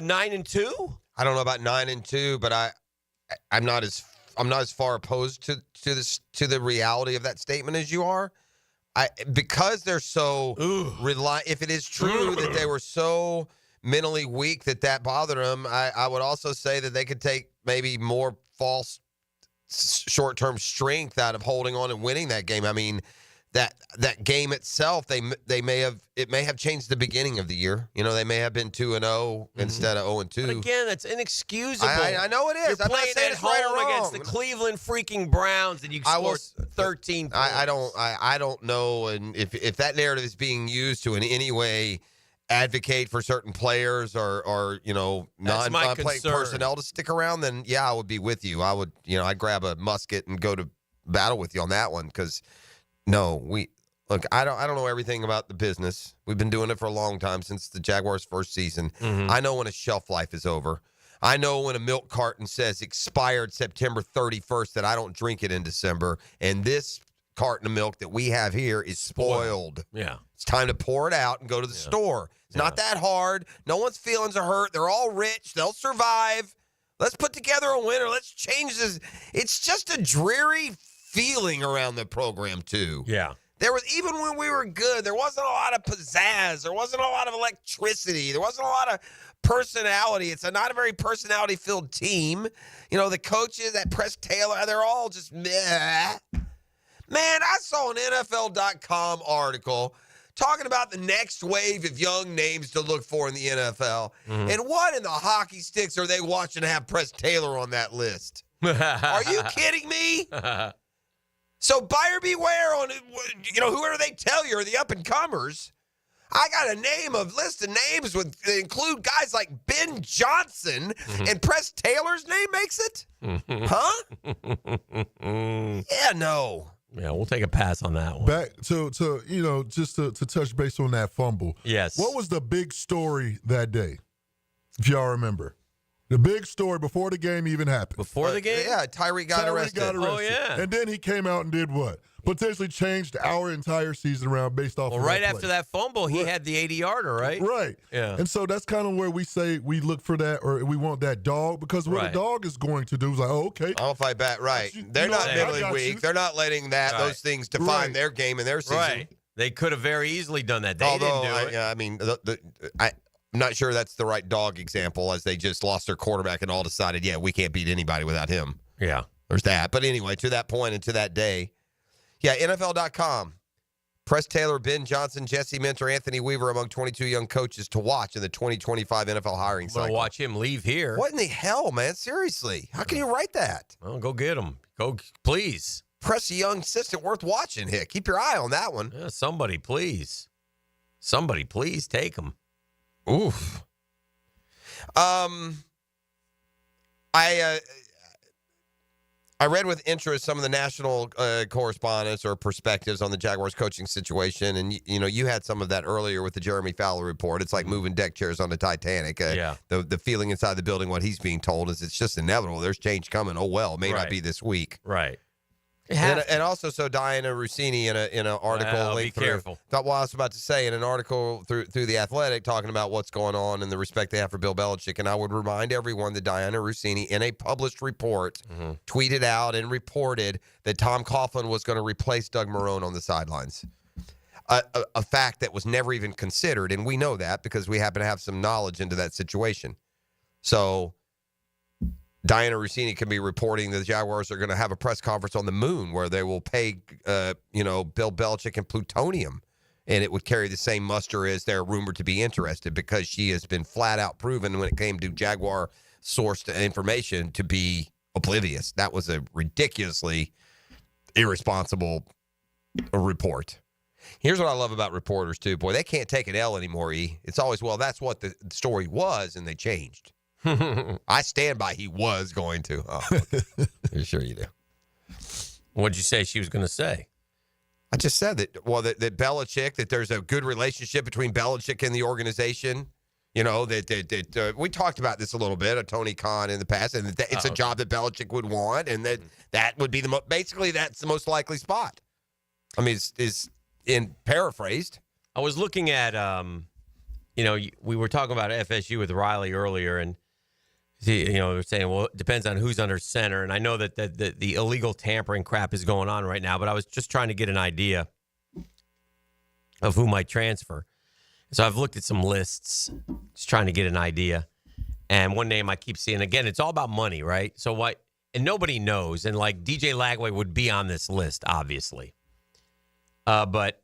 don't know about 9-2, but I'm not as far opposed to the reality of that statement as you are. Because they're so if it is true that they were so mentally weak that bothered them, I would also say that they could take maybe more false short-term strength out of holding on and winning that game. I mean, that game itself, it may have changed the beginning of the year. They may have been 2-0 instead of 0-2. But again, that's inexcusable. I know it is. You're playing at home against the Cleveland freaking Browns, and you scored 13 points. I don't know, and if that narrative is being used to in any way advocate for certain players or non-playing personnel to stick around, then yeah, I would be with you. I would, I'd grab a musket and go to battle with you on that one because I don't know everything about the business. We've been doing it for a long time since the Jaguars' first season. Mm-hmm. I know when a shelf life is over. I know when a milk carton says expired September 31st that I don't drink it in December, and this carton of milk that we have here is spoiled. Yeah. It's time to pour it out and go to the store. It's not that hard. No one's feelings are hurt. They're all rich. They'll survive. Let's put together a winner. Let's change this. It's just a dreary feeling around the program, too. Yeah. There was, even when we were good, there wasn't a lot of pizzazz. There wasn't a lot of electricity. There wasn't a lot of personality. It's not a very personality-filled team. The coaches, that Press Taylor, they're all just meh. Man, I saw an NFL.com article talking about the next wave of young names to look for in the NFL. Mm-hmm. And what in the hockey sticks are they watching to have Press Taylor on that list? Are you kidding me? So buyer beware on, whoever they tell you are the up-and-comers. I got a list of names that include guys like Ben Johnson, and Press Taylor's name makes it? Huh? Yeah, no. Yeah, we'll take a pass on that one. Back to just to touch base on that fumble. Yes. What was the big story that day, if y'all remember? The big story before the game even happened. Before the game? Yeah, Tyreek got arrested. Oh, yeah. And then he came out and did what? Potentially changed our entire season around based off Well, of right that after play. that fumble, he had the 80-yarder, right? Right. Yeah. And so that's kind of where we say we look for that, or we want that dog, because what Right. the dog is going to do is like, oh, okay. I'll fight back. Right. They're not mentally weak. They're not letting those things define their game and their season. Right. They could have very easily done that. They Although, didn't do it. I mean, I'm not sure that's the right dog example, as they just lost their quarterback and all decided, we can't beat anybody without him. Yeah. There's that. But anyway, to that point and to that day, NFL.com. Press Taylor, Ben Johnson, Jesse Minter, Anthony Weaver among 22 young coaches to watch in the 2025 NFL hiring I'm going to cycle. watch him leave here. What in the hell, man? Seriously. How can you write that? Well, go get him. Go, please. Press a young assistant worth watching, Hick. Keep your eye on that one. Yeah, somebody, please. Somebody, please take him. Oof. I read with interest some of the national correspondence or perspectives on the Jaguars coaching situation, and you had some of that earlier with the Jeremy Fowler report. It's like moving deck chairs on the Titanic. The feeling inside the building, what he's being told is it's just inevitable. There's change coming. Oh well, it may not be this week. Right. And also, Diana Rossini in an article. Be careful. Thought what I was about to say in an article through The Athletic, talking about what's going on and the respect they have for Bill Belichick. And I would remind everyone that Diana Rossini, in a published report, tweeted out and reported that Tom Coughlin was going to replace Doug Marrone on the sidelines. A fact that was never even considered, and we know that because we happen to have some knowledge into that situation. So Diana Rossini can be reporting that the Jaguars are going to have a press conference on the moon where they will pay, Bill Belichick in plutonium, and it would carry the same muster as they're rumored to be interested, because she has been flat out proven when it came to Jaguar sourced information to be oblivious. That was a ridiculously irresponsible report. Here's what I love about reporters too, boy. They can't take an L anymore. It's always, well, that's what the story was, and they changed. I stand by he was going to. Oh, okay. You're sure you do. What'd you say she was going to say? I just said that Belichick, that there's a good relationship between Belichick and the organization. That we talked about this a little bit, Tony Khan in the past, and that it's a job that Belichick would want, and that would be basically that's the most likely spot. I mean, is in paraphrased. I was looking at, we were talking about FSU with Riley earlier, and they're saying, well, it depends on who's under center. And I know that the illegal tampering crap is going on right now, but I was just trying to get an idea of who might transfer. So I've looked at some lists, just trying to get an idea. And one name I keep seeing, again, it's all about money, right? So what? And nobody knows. And like DJ Lagway would be on this list, obviously. But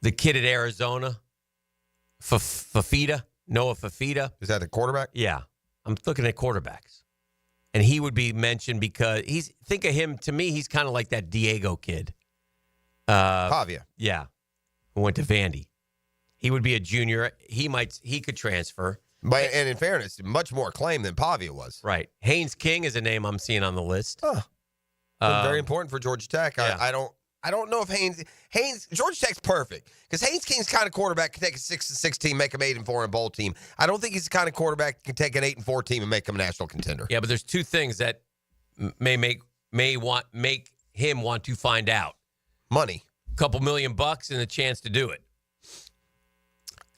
the kid at Arizona, Noah Fafita. Is that the quarterback? Yeah. I'm looking at quarterbacks. And he would be mentioned because think of him, to me, he's kind of like that Diego kid. Pavia. Yeah. Who went to Vandy. He would be a junior. He could transfer. And in fairness, much more acclaimed than Pavia was. Right. Haynes King is a name I'm seeing on the list. Very important for Georgia Tech. Yeah. I don't know if Haynes Georgia Tech's perfect, because Haynes King's the kind of quarterback can take a 6-6 team, make them 8-4 in bowl team. I don't think he's the kind of quarterback that can take an 8-4 team and make them a national contender. Yeah, but there's two things that may make him want to find out. Money, a couple $1 million and a chance to do it.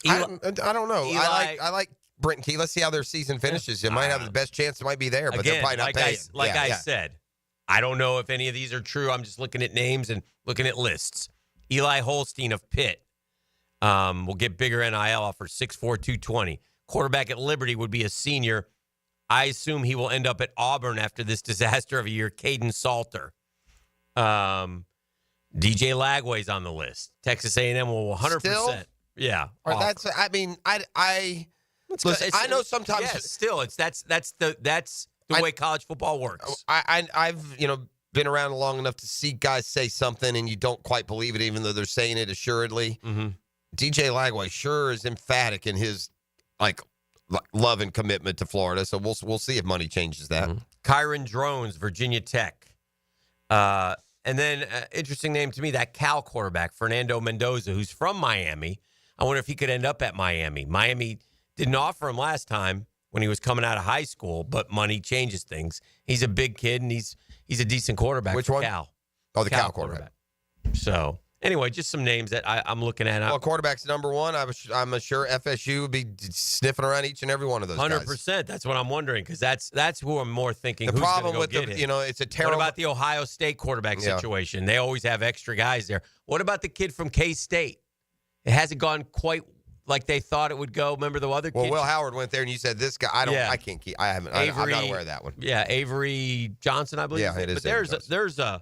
I don't know. I like Brenton Key. Let's see how their season finishes. It might have the best chance. It might be there, but again, they're probably not paying. I said, I don't know if any of these are true. I'm just looking at names and looking at lists. Eli Holstein of Pitt will get bigger NIL offer, 6'4", 220. Quarterback at Liberty would be a senior. I assume he will end up at Auburn after this disaster of a year. Caden Salter. DJ Lagway's on the list. Texas A&M will 100%. Still? Yeah. That's. I mean, listen, I know sometimes. Yes, still, that's the way college football works. I've been around long enough to see guys say something and you don't quite believe it, even though they're saying it assuredly. Mm-hmm. DJ Lagway sure is emphatic in his love and commitment to Florida. So we'll see if money changes that. Kyron Drones, Virginia Tech. And then interesting name to me, that Cal quarterback, Fernando Mendoza, who's from Miami. I wonder if he could end up at Miami. Miami didn't offer him last time when he was coming out of high school, but money changes things. He's a big kid, and he's a decent quarterback. Which for one? Cal. Oh, the Cal quarterback. So, anyway, just some names that I'm looking at. Well, quarterback's number one. I'm sure FSU would be sniffing around each and every one of those 100%. guys. That's what I'm wondering, because that's who I'm more thinking. The who's problem with get him. it's a terrible. What about the Ohio State quarterback situation? They always have extra guys there. What about the kid from K-State? It hasn't gone quite like they thought it would go. Remember the other kid? Well, Will Howard went there, and you said this guy. I can't keep. I'm not aware of that one. Yeah, Avery Johnson, I believe. Yeah, it is. But there's the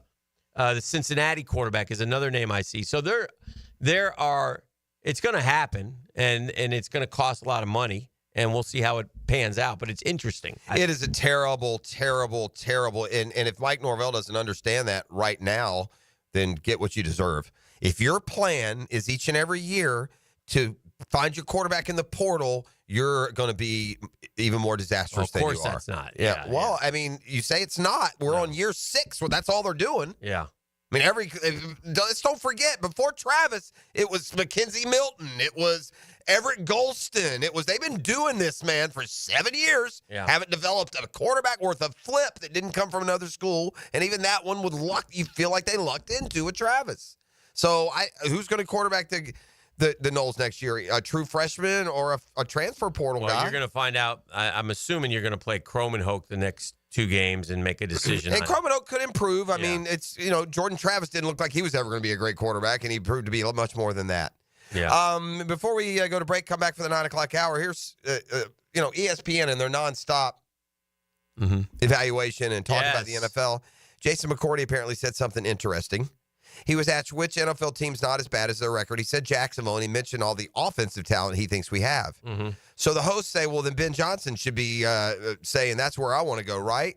Cincinnati quarterback is another name I see. So there are. It's going to happen, and it's going to cost a lot of money, and we'll see how it pans out. But it's interesting. It is a terrible, terrible, terrible. And if Mike Norvell doesn't understand that right now, then get what you deserve. If your plan is each and every year to find your quarterback in the portal, you're going to be even more disastrous than you are. Of course that's not. Yeah. Well, I mean, you say it's not. We're on year 6. Well, that's all they're doing. Yeah. I mean, let's don't forget, before Travis, it was Mackenzie Milton. It was Everett Golston. They've been doing this, man, for 7 years. Yeah. Haven't developed a quarterback worth a flip that didn't come from another school. And even that one with luck, you feel like they lucked into with Travis. So who's going to quarterback the Noles next year? A true freshman or a transfer portal guy? Well, you're going to find out. I'm assuming you're going to play Croman-Hoke the next 2 games and make a decision. And Croman-Hoke could improve. I mean, it's Jordan Travis didn't look like he was ever going to be a great quarterback, and he proved to be much more than that. Yeah. Before we go to break, come back for the 9 o'clock hour. Here's ESPN and their nonstop evaluation and talk about the NFL. Jason McCourty apparently said something interesting. He was asked which NFL team's not as bad as their record. He said Jacksonville, and he mentioned all the offensive talent he thinks we have. So the hosts say, well, then Ben Johnson should be saying that's where I want to go, right?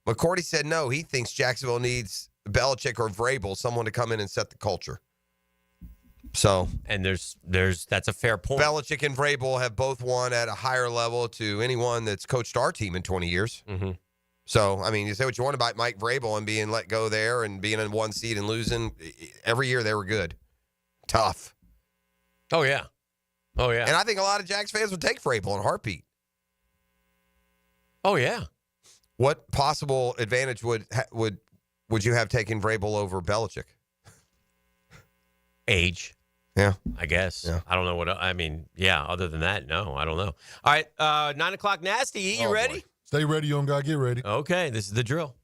McCourty said no. He thinks Jacksonville needs Belichick or Vrabel, someone to come in and set the culture. So, and that's a fair point. Belichick and Vrabel have both won at a higher level to anyone that's coached our team in 20 years. So, I mean, you say what you want about Mike Vrabel and being let go there and being in 1 seed and losing. Every year they were good. Tough. Oh, yeah. And I think a lot of Jags fans would take Vrabel in a heartbeat. Oh, yeah. What possible advantage would you have taken Vrabel over Belichick? Age. Yeah. I guess. Yeah. I don't know other than that, no, I don't know. All right, 9 o'clock Nasty, you ready? Boy. Stay ready, young guy. Get ready. Okay, this is the drill.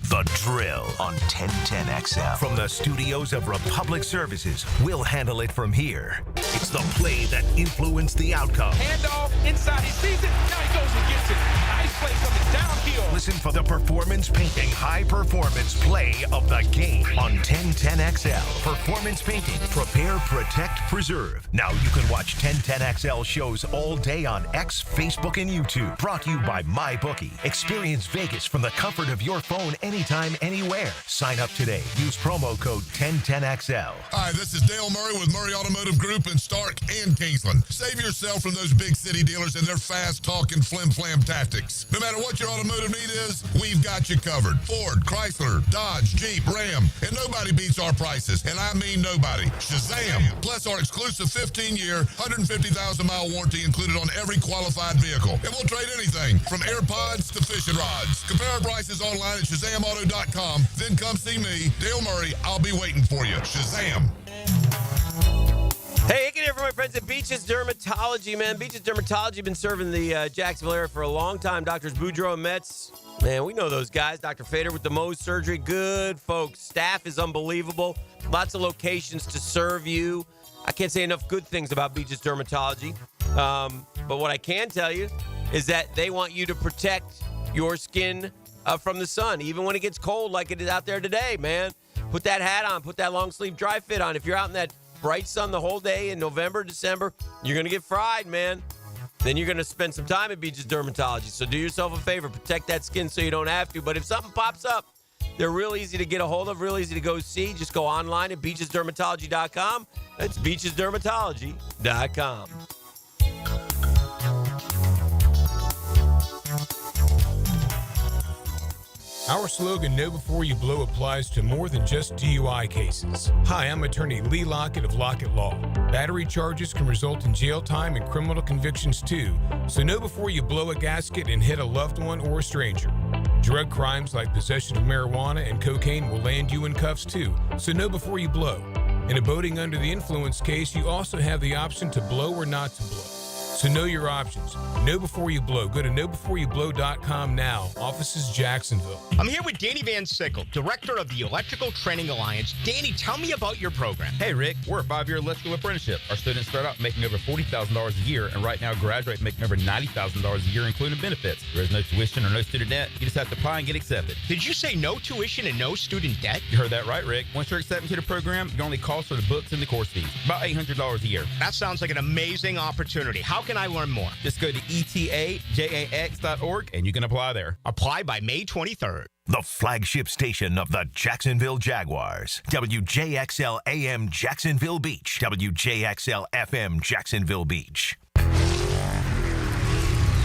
The Drill on 1010XL. From the studios of Republic Services, we'll handle it from here. It's the play that influenced the outcome. Handoff inside. He sees it. Now he goes and gets it. Nice play coming downhill. Listen for the performance painting high performance play of the game on 1010XL. Performance painting. Prepare, protect, preserve. Now you can watch 1010XL shows all day on X, Facebook, and YouTube. Brought to you by MyBookie. Experience Vegas from the comfort of your phone anytime, anywhere. Sign up today. Use promo code 1010XL. Hi, this is Dale Murray with Murray Automotive Group in Stark and Kingsland. Save yourself from those big city dealers and their fast-talking flim-flam tactics. No matter what your automotive need is, we've got you covered. Ford, Chrysler, Dodge, Jeep, Ram, and nobody beats our prices, and I mean nobody. Shazam! Plus our exclusive 15-year, 150,000-mile warranty included on every qualified vehicle. And we'll trade anything from AirPods to fishing rods. Compare our prices online at ShazamAuto.com. Then come see me, Dale Murray. I'll be waiting for you. Shazam! Hey, Hicken here for my friends at Beaches Dermatology, man. Beaches Dermatology been serving the Jacksonville area for a long time. Doctors Boudreaux and Metz, man, we know those guys. Dr. Fader with the Mohs surgery, good folks. Staff is unbelievable. Lots of locations to serve you. I can't say enough good things about Beaches Dermatology. But what I can tell you is that they want you to protect your skin from the sun, even when it gets cold like it is out there today, man. Put that hat on. Put that long sleeve dry fit on. If you're out in that bright sun the whole day in November, December, you're going to get fried, man. Then you're going to spend some time at Beaches Dermatology. So do yourself a favor. Protect that skin so you don't have to. But if something pops up, They're real easy to get a hold of, real easy to go see. Just go online at beachesdermatology.com. That's beachesdermatology.com. Our slogan, Know Before You Blow, applies to more than just DUI cases. Hi, I'm attorney Lee Lockett of Lockett Law. Battery charges can result in jail time and criminal convictions too, so know before you blow a gasket and hit a loved one or a stranger. Drug crimes like possession of marijuana and cocaine will land you in cuffs too, so know before you blow. In a boating under the influence case, you also have the option to blow or not to blow. So know your options. Know before you blow. Go to knowbeforeyouBlow.com now. Offices Jacksonville. I'm here with Danny Van Sickle, director of the Electrical Training Alliance. Danny, tell me about your program. Hey, Rick, we're a 5-year electrical apprenticeship. Our students start out making over $40,000 a year, and right now graduate making over $90,000 a year, including benefits. There is no tuition or no student debt. You just have to apply and get accepted. Did you say no tuition and no student debt? You heard that right, Rick. Once you're accepted to the program, your only cost are the books and the course fees. About $800 a year. That sounds like an amazing opportunity. How can I learn more? Just go to etajax.org and you can apply there. Apply by May 23rd. The flagship station of the Jacksonville Jaguars. WJXL AM Jacksonville Beach. WJXL FM Jacksonville Beach.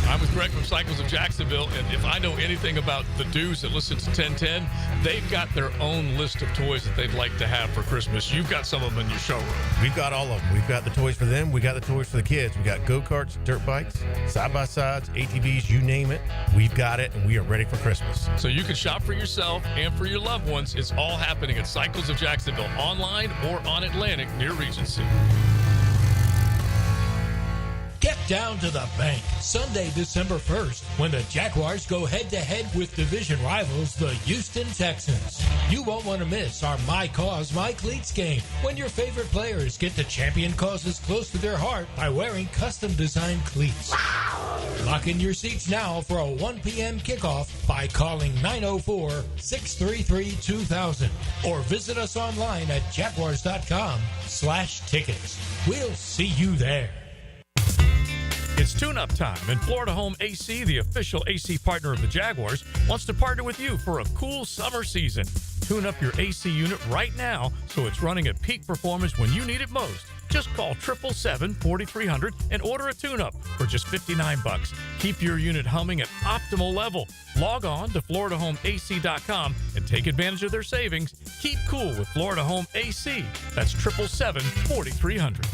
I'm with Greg from Cycles of Jacksonville, and if I know anything about the dudes that listen to 1010, they've got their own list of toys that they'd like to have for Christmas. You've got some of them in your showroom. We've got all of them. We've got the toys for them. We got the toys for the kids. We got go-karts, dirt bikes, side-by-sides, ATVs, you name it. We've got it, and we are ready for Christmas. So you can shop for yourself and for your loved ones. It's all happening at Cycles of Jacksonville, online or on Atlantic near Regency. Get down to the bank Sunday, December 1st, when the Jaguars go head-to-head with division rivals, the Houston Texans. You won't want to miss our My Cause, My Cleats game, when your favorite players get to champion causes close to their heart by wearing custom-designed cleats. Lock in your seats now for a 1 p.m. kickoff by calling 904-633-2000 or visit us online at jaguars.com/tickets. We'll see you there. It's tune-up time, and Florida Home AC, the official AC partner of the Jaguars, wants to partner with you for a cool summer season. Tune up your AC unit right now so it's running at peak performance when you need it most. Just call 777-4300 and order a tune-up for just $59. Keep your unit humming at optimal level. Log on to FloridaHomeAC.com and take advantage of their savings. Keep cool with Florida Home AC. That's 777-4300.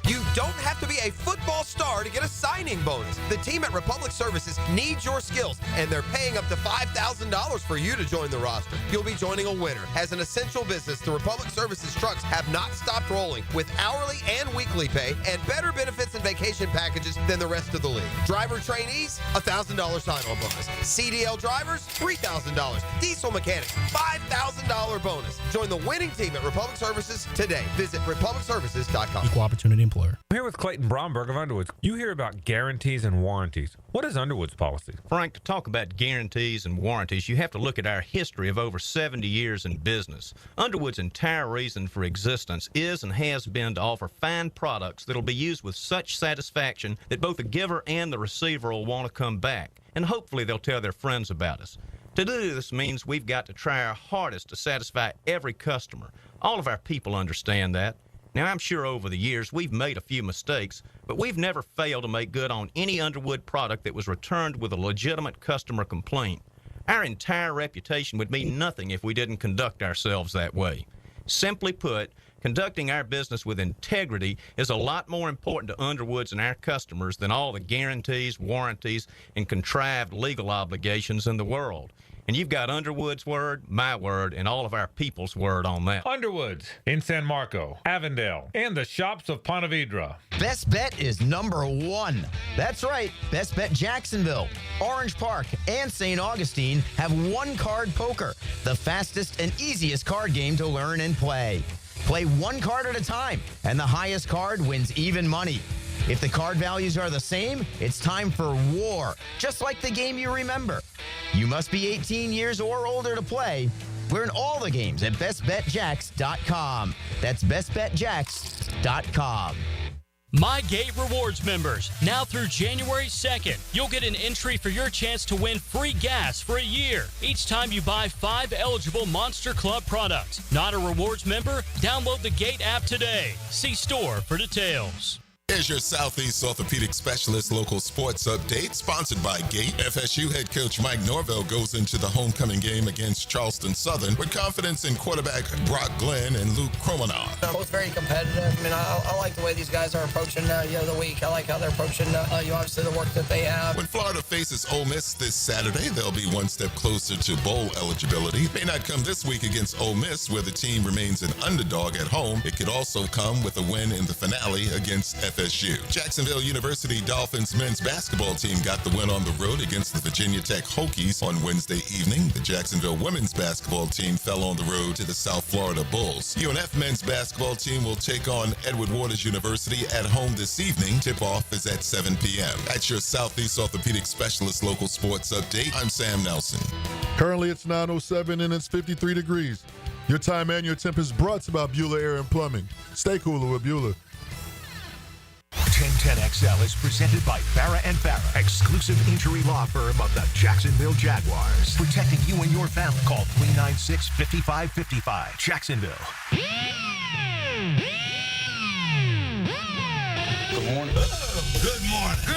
You don't have to be a football star to get a signing bonus. The team at Republic Services needs your skills, and they're paying up to $5,000 for you to join the roster. You'll be joining a winner. As an essential business, the Republic Services trucks have not stopped rolling with hourly and weekly pay and better benefits and vacation packages than the rest of the league. Driver trainees, $1,000 sign-on bonus. CDL drivers, $3,000. Diesel mechanics, $5,000 bonus. Join the winning team at Republic Services today. Visit republicservices.com. Equal opportunity employer. I'm here with Clayton Bromberg of Underwoods. You hear about guarantees and warranties. What is Underwood's policy? Frank, to talk about guarantees and warranties, you have to look at our history of over 70 years in business. Underwood's entire reason for existence is and has been to offer fine products that'll be used with such satisfaction that both the giver and the receiver will want to come back. And hopefully they'll tell their friends about us. To do this means we've got to try our hardest to satisfy every customer. All of our people understand that. Now, I'm sure over the years we've made a few mistakes, but we've never failed to make good on any Underwood product that was returned with a legitimate customer complaint. Our entire reputation would mean nothing if we didn't conduct ourselves that way. Simply put, conducting our business with integrity is a lot more important to Underwoods and our customers than all the guarantees, warranties, and contrived legal obligations in the world. And you've got Underwood's word, my word, and all of our people's word on that. Underwoods in San Marco, Avondale, and the shops of Ponte Vedra. Best Bet is #1. That's right, Best Bet Jacksonville, Orange Park, and St. Augustine have one-card poker, the fastest and easiest card game to learn and play. Play one card at a time, and the highest card wins even money. If the card values are the same, it's time for war, just like the game you remember. You must be 18 years or older to play. Learn all the games at bestbetjacks.com. That's bestbetjacks.com. MyGate Rewards members, now through January 2nd, you'll get an entry for your chance to win free gas for a year each time you buy 5 eligible Monster Club products. Not a rewards member? Download the Gate app today. See store for details. Here's your Southeast Orthopedic Specialist local sports update, sponsored by Gate. FSU head coach Mike Norvell goes into the homecoming game against Charleston Southern with confidence in quarterback Brock Glenn and Luke Kromenov. Both very competitive. I mean, I like the way these guys are approaching the week. I like how they're approaching obviously the work that they have. When Florida faces Ole Miss this Saturday, they'll be one step closer to bowl eligibility. It may not come this week against Ole Miss, where the team remains an underdog at home. It could also come with a win in the finale against FSU. Jacksonville University Dolphins men's basketball team got the win on the road against the Virginia Tech Hokies on Wednesday evening. The Jacksonville women's basketball team fell on the road to the South Florida Bulls. UNF men's basketball team will take on Edward Waters University at home this evening. Tip-off is at 7 p.m. That's your Southeast Orthopedic Specialist local sports update. I'm Sam Nelson. Currently, it's 9:07 and it's 53 degrees. Your time and your temp is brought to you by Bueller Air and Plumbing. Stay cooler with Bueller. 1010XL is presented by Farah & Farah, exclusive injury law firm of the Jacksonville Jaguars. Protecting you and your family. Call 396-5555. Jacksonville. Good morning. Good morning. Good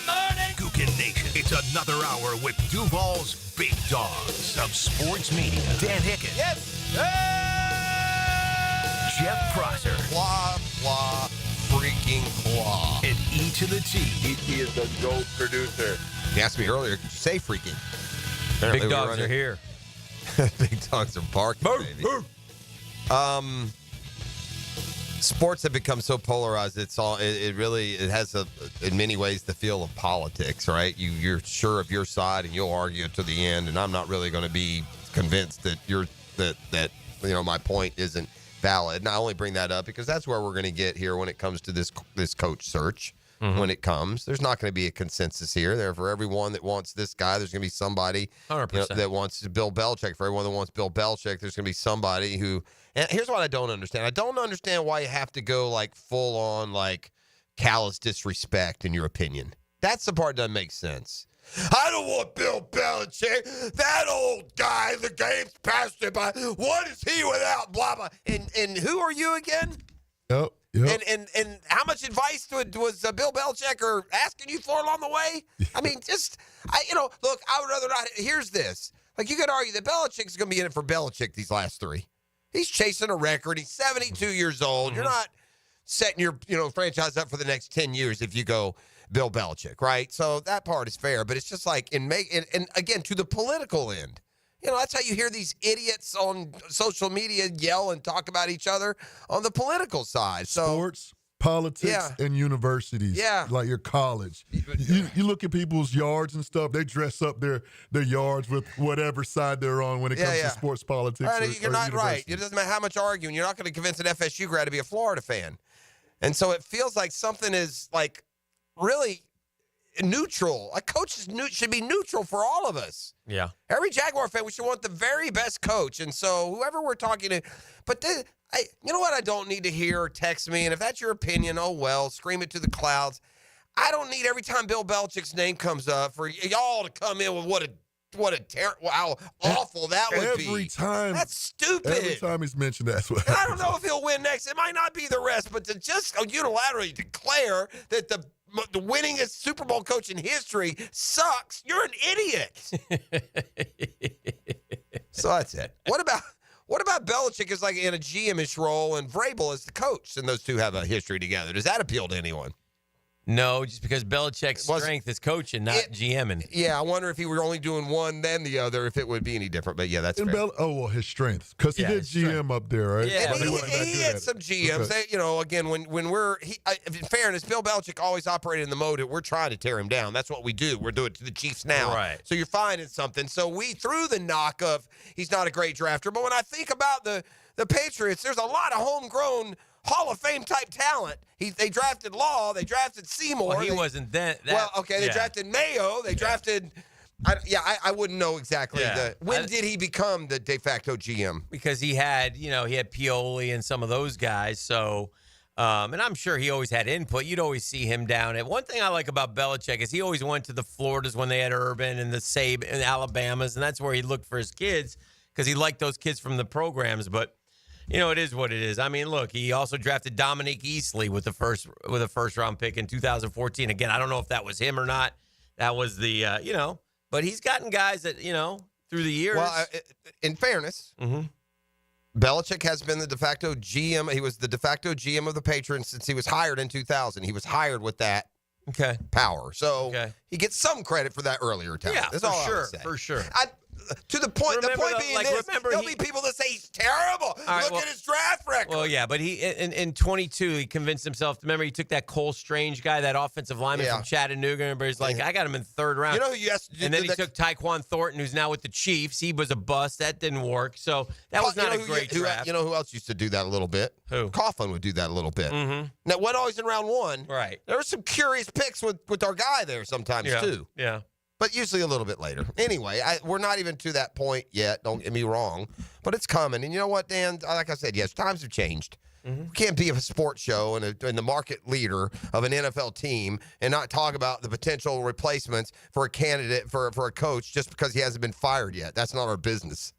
morning. Gookin Nation. It's another hour with Duval's Big Dogs of Sports Media. Dan Hicken. Yes. Jeff Prosser. Blah, blah, freaking blah. And E to the T. He is the GOAT producer. He asked me earlier, could you say freaking? Apparently Big dogs are here. Big dogs are barking, baby. Sports have become so polarized. It has in many ways the feel of politics, right? You're sure of your side and you'll argue to the end, and I'm not really going to be convinced that my point isn't valid. And I only bring that up because that's where we're going to get here when it comes to this coach search. Mm-hmm. When it comes, there's not going to be a consensus here. There, for everyone that wants this guy, there's going to be somebody that wants Bill Belichick. For everyone that wants Bill Belichick, there's going to be somebody who. And here's what I don't understand. I don't understand why you have to go like full on like callous disrespect in your opinion. That's the part that doesn't make sense. I don't want Bill Belichick. That old guy, the game's passed him by. What is he without blah, blah. And who are you again? Yep. And how much advice was Bill Belichick or asking you for along the way? I mean, look, I would rather not. Here's this. Like, you could argue that Belichick's going to be in it for Belichick these last 3. He's chasing a record. He's 72 years old. Mm-hmm. You're not setting your franchise up for the next 10 years if you go Bill Belichick, right? So that part is fair, but it's just like and again, to the political end. That's how you hear these idiots on social media yell and talk about each other on the political side. So sports, politics, and universities. Yeah. Like your college. You look at people's yards and stuff, they dress up their yards with whatever side they're on when it comes to sports, politics. Right, you're not right. It doesn't matter how much arguing. You're not going to convince an FSU grad to be a Florida fan. And so it feels like something is like really neutral. A coach should be neutral for all of us. Yeah. Every Jaguar fan, we should want the very best coach. And so whoever we're talking to, but you know what I don't need to hear or text me, and if that's your opinion, oh well, scream it to the clouds. I don't need every time Bill Belichick's name comes up for y'all to come in with how awful that would be. Every time. That's stupid. Every time he's mentioned that's what I don't know if he'll win next. It might not be the rest, but to just unilaterally declare that the winningest Super Bowl coach in history sucks, you're an idiot. So that's it. What about Belichick is like in a GM-ish role and Vrabel as the coach, and those two have a history together? Does that appeal to anyone? No, just because Belichick's strength is coaching, not GMing. Yeah, I wonder if he were only doing one then the other, if it would be any different. But yeah, that's fair. His strength, because he did GM up there, right? Yeah, he had some GMs. Okay. Again, when in fairness, Bill Belichick always operated in the mode that we're trying to tear him down. That's what we do. We're doing it to the Chiefs now. Right. So you're finding something. So we threw the knock of he's not a great drafter. But when I think about the Patriots, there's a lot of homegrown Hall of Fame type talent. They drafted Law. They drafted Seymour. Well, he wasn't that. They drafted Mayo. They drafted. I wouldn't know exactly. When did he become the de facto GM? Because he had Pioli and some of those guys. So And I'm sure he always had input. You'd always see him down. And one thing I like about Belichick is he always went to the Floridas when they had Urban and the Saban and Alabamas, and that's where he looked for his kids because he liked those kids from the programs. But it is what it is. I mean, look, he also drafted Dominique Easley with a first round pick in 2014. Again, I don't know if that was him or not. That was the but he's gotten guys that through the years. Well, in fairness. Belichick has been the de facto GM. He was the de facto GM of the Patriots since he was hired in 2000. He was hired with that power. So he gets some credit for that earlier time. Yeah, That's for all I sure, would say. for sure. To the point, the point being there'll be people that say he's terrible. Look at his draft record. Well, yeah, but he in 22, he convinced himself. Remember, he took that Cole Strange guy, that offensive lineman from Chattanooga, and he's like, I got him in the third round. You know who you asked? And then he took Tyquan Thornton, who's now with the Chiefs. He was a bust. That didn't work. So that was not a great draft. You know who else used to do that a little bit? Who? Coughlin would do that a little bit. Mm-hmm. Now, went always in round one. Right. There were some curious picks with our guy there sometimes, too. Yeah. But usually a little bit later. Anyway, we're not even to that point yet. Don't get me wrong. But it's coming. And you know what, Dan? Like I said, yes, times have changed. We can't be a sports show and the market leader of an NFL team and not talk about the potential replacements for a candidate, for a coach, just because he hasn't been fired yet. That's not our business.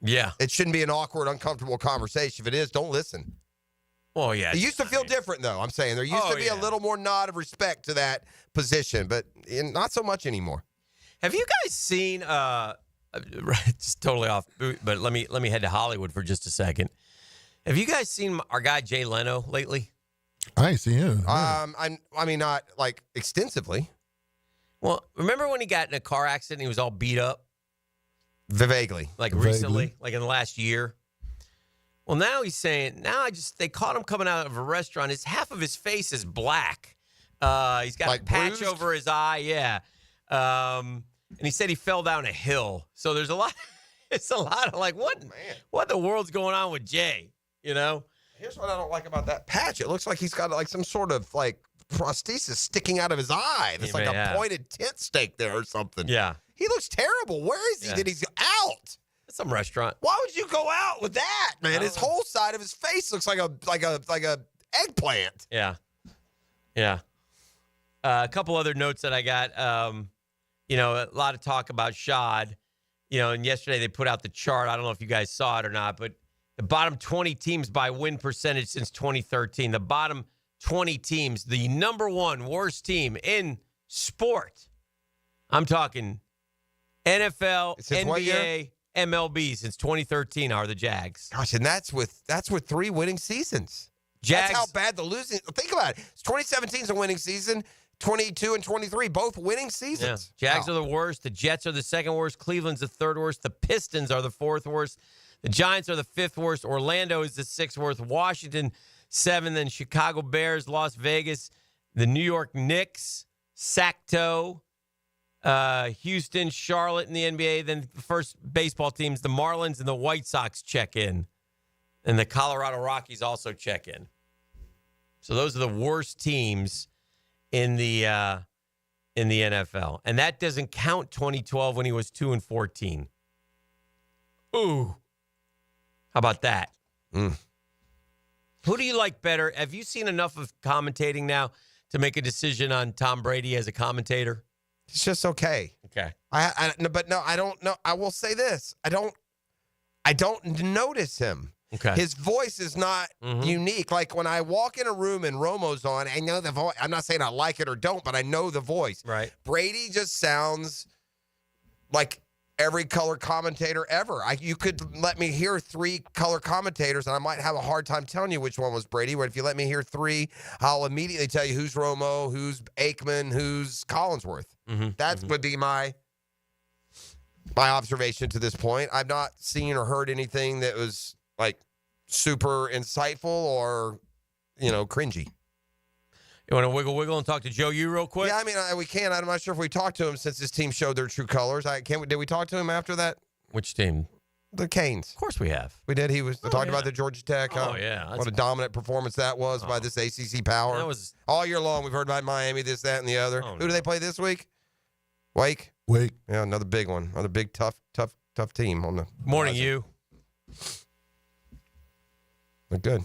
Yeah. It shouldn't be an awkward, uncomfortable conversation. If it is, don't listen. Oh, yeah. It used to feel different, though. I'm saying there used to be a little more nod of respect to that position, but not so much anymore. Have you guys seen? Just totally off, but let me head to Hollywood for just a second. Have you guys seen our guy Jay Leno lately? I ain't seen him. I mean, not like extensively. Well, remember when he got in a car accident? And he was all beat up. Vaguely, recently, like in the last year. Well, now he's saying, they caught him coming out of a restaurant. Half of his face is black. He's got a patch over his eye. Yeah. And he said he fell down a hill. So there's it's a lot of like, what in the world's going on with Jay? Here's what I don't like about that patch. It looks like he's got like some sort of like prosthesis sticking out of his eye. There's like a pointed tent stake there or something. Yeah. He looks terrible. Where is he? That he's out? Some restaurant. Why would you go out with that, man? His whole side of his face looks like a eggplant. Yeah. Yeah. A couple other notes that I got. A lot of talk about Shad. And yesterday they put out the chart. I don't know if you guys saw it or not, but the bottom 20 teams by win percentage since 2013. The bottom 20 teams, the number one worst team in sport. I'm talking NFL, NBA, MLB since 2013 are the Jags. Gosh, and that's with 3 winning seasons. Jags, that's how bad the losing. Think about it. 2017 is a winning season. 22 and 23, both winning seasons. Yeah. Jags are the worst. The Jets are the second worst. Cleveland's the third worst. The Pistons are the fourth worst. The Giants are the fifth worst. Orlando is the sixth worst. Washington, 7th. Then Chicago Bears, Las Vegas, the New York Knicks, Sacto, Houston, Charlotte in the NBA. Then the first baseball teams, the Marlins and the White Sox check in. And the Colorado Rockies also check in. So those are the worst teams in the NFL. And that doesn't count 2012 when he was 2-14. Ooh. How about that? Who do you like better? Have you seen enough of commentating now to make a decision on Tom Brady as a commentator? It's just okay. Okay. But no, I don't know. I will say this. I don't notice him. Okay. His voice is not unique. Like when I walk in a room and Romo's on, I know the voice. I'm not saying I like it or don't, but I know the voice. Right. Brady just sounds like every color commentator ever. You could let me hear 3 color commentators, and I might have a hard time telling you which one was Brady. But if you let me hear 3, I'll immediately tell you who's Romo, who's Aikman, who's Collinsworth. That would be my observation to this point. I've not seen or heard anything that was like super insightful or, cringy. You want to wiggle and talk to Joe U real quick? Yeah, I mean, we can. I'm not sure if we talked to him since his team showed their true colors. Did we talk to him after that? Which team? The Canes. Of course we have. We did. He was talked about the Georgia Tech. What a dominant performance that was by this ACC power. That was all year long. We've heard about Miami, this, that, and the other. Who do they play this week? Wake. Wake. Yeah, another big one. Another big, tough team on the morning. You. Look good.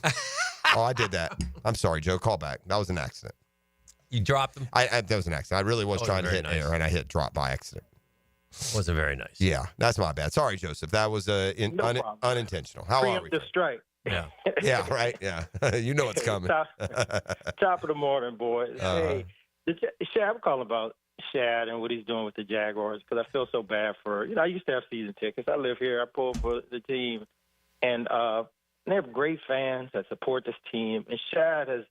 Oh, I did that. I'm sorry, Joe. Call back. That was an accident. You dropped him? That was an accident. I really was trying to hit air, and I hit drop by accident. Wasn't very nice. Yeah, that's my bad. Sorry, Joseph. That was unintentional. How are we? The strike. Yeah. Yeah, right. Yeah. You know what's coming. Top of the morning, boys. Hey, Shad, I'm calling about Shad and what he's doing with the Jaguars because I feel so bad for, I used to have season tickets. I live here. I pull for the team. And they have great fans that support this team. And Shad has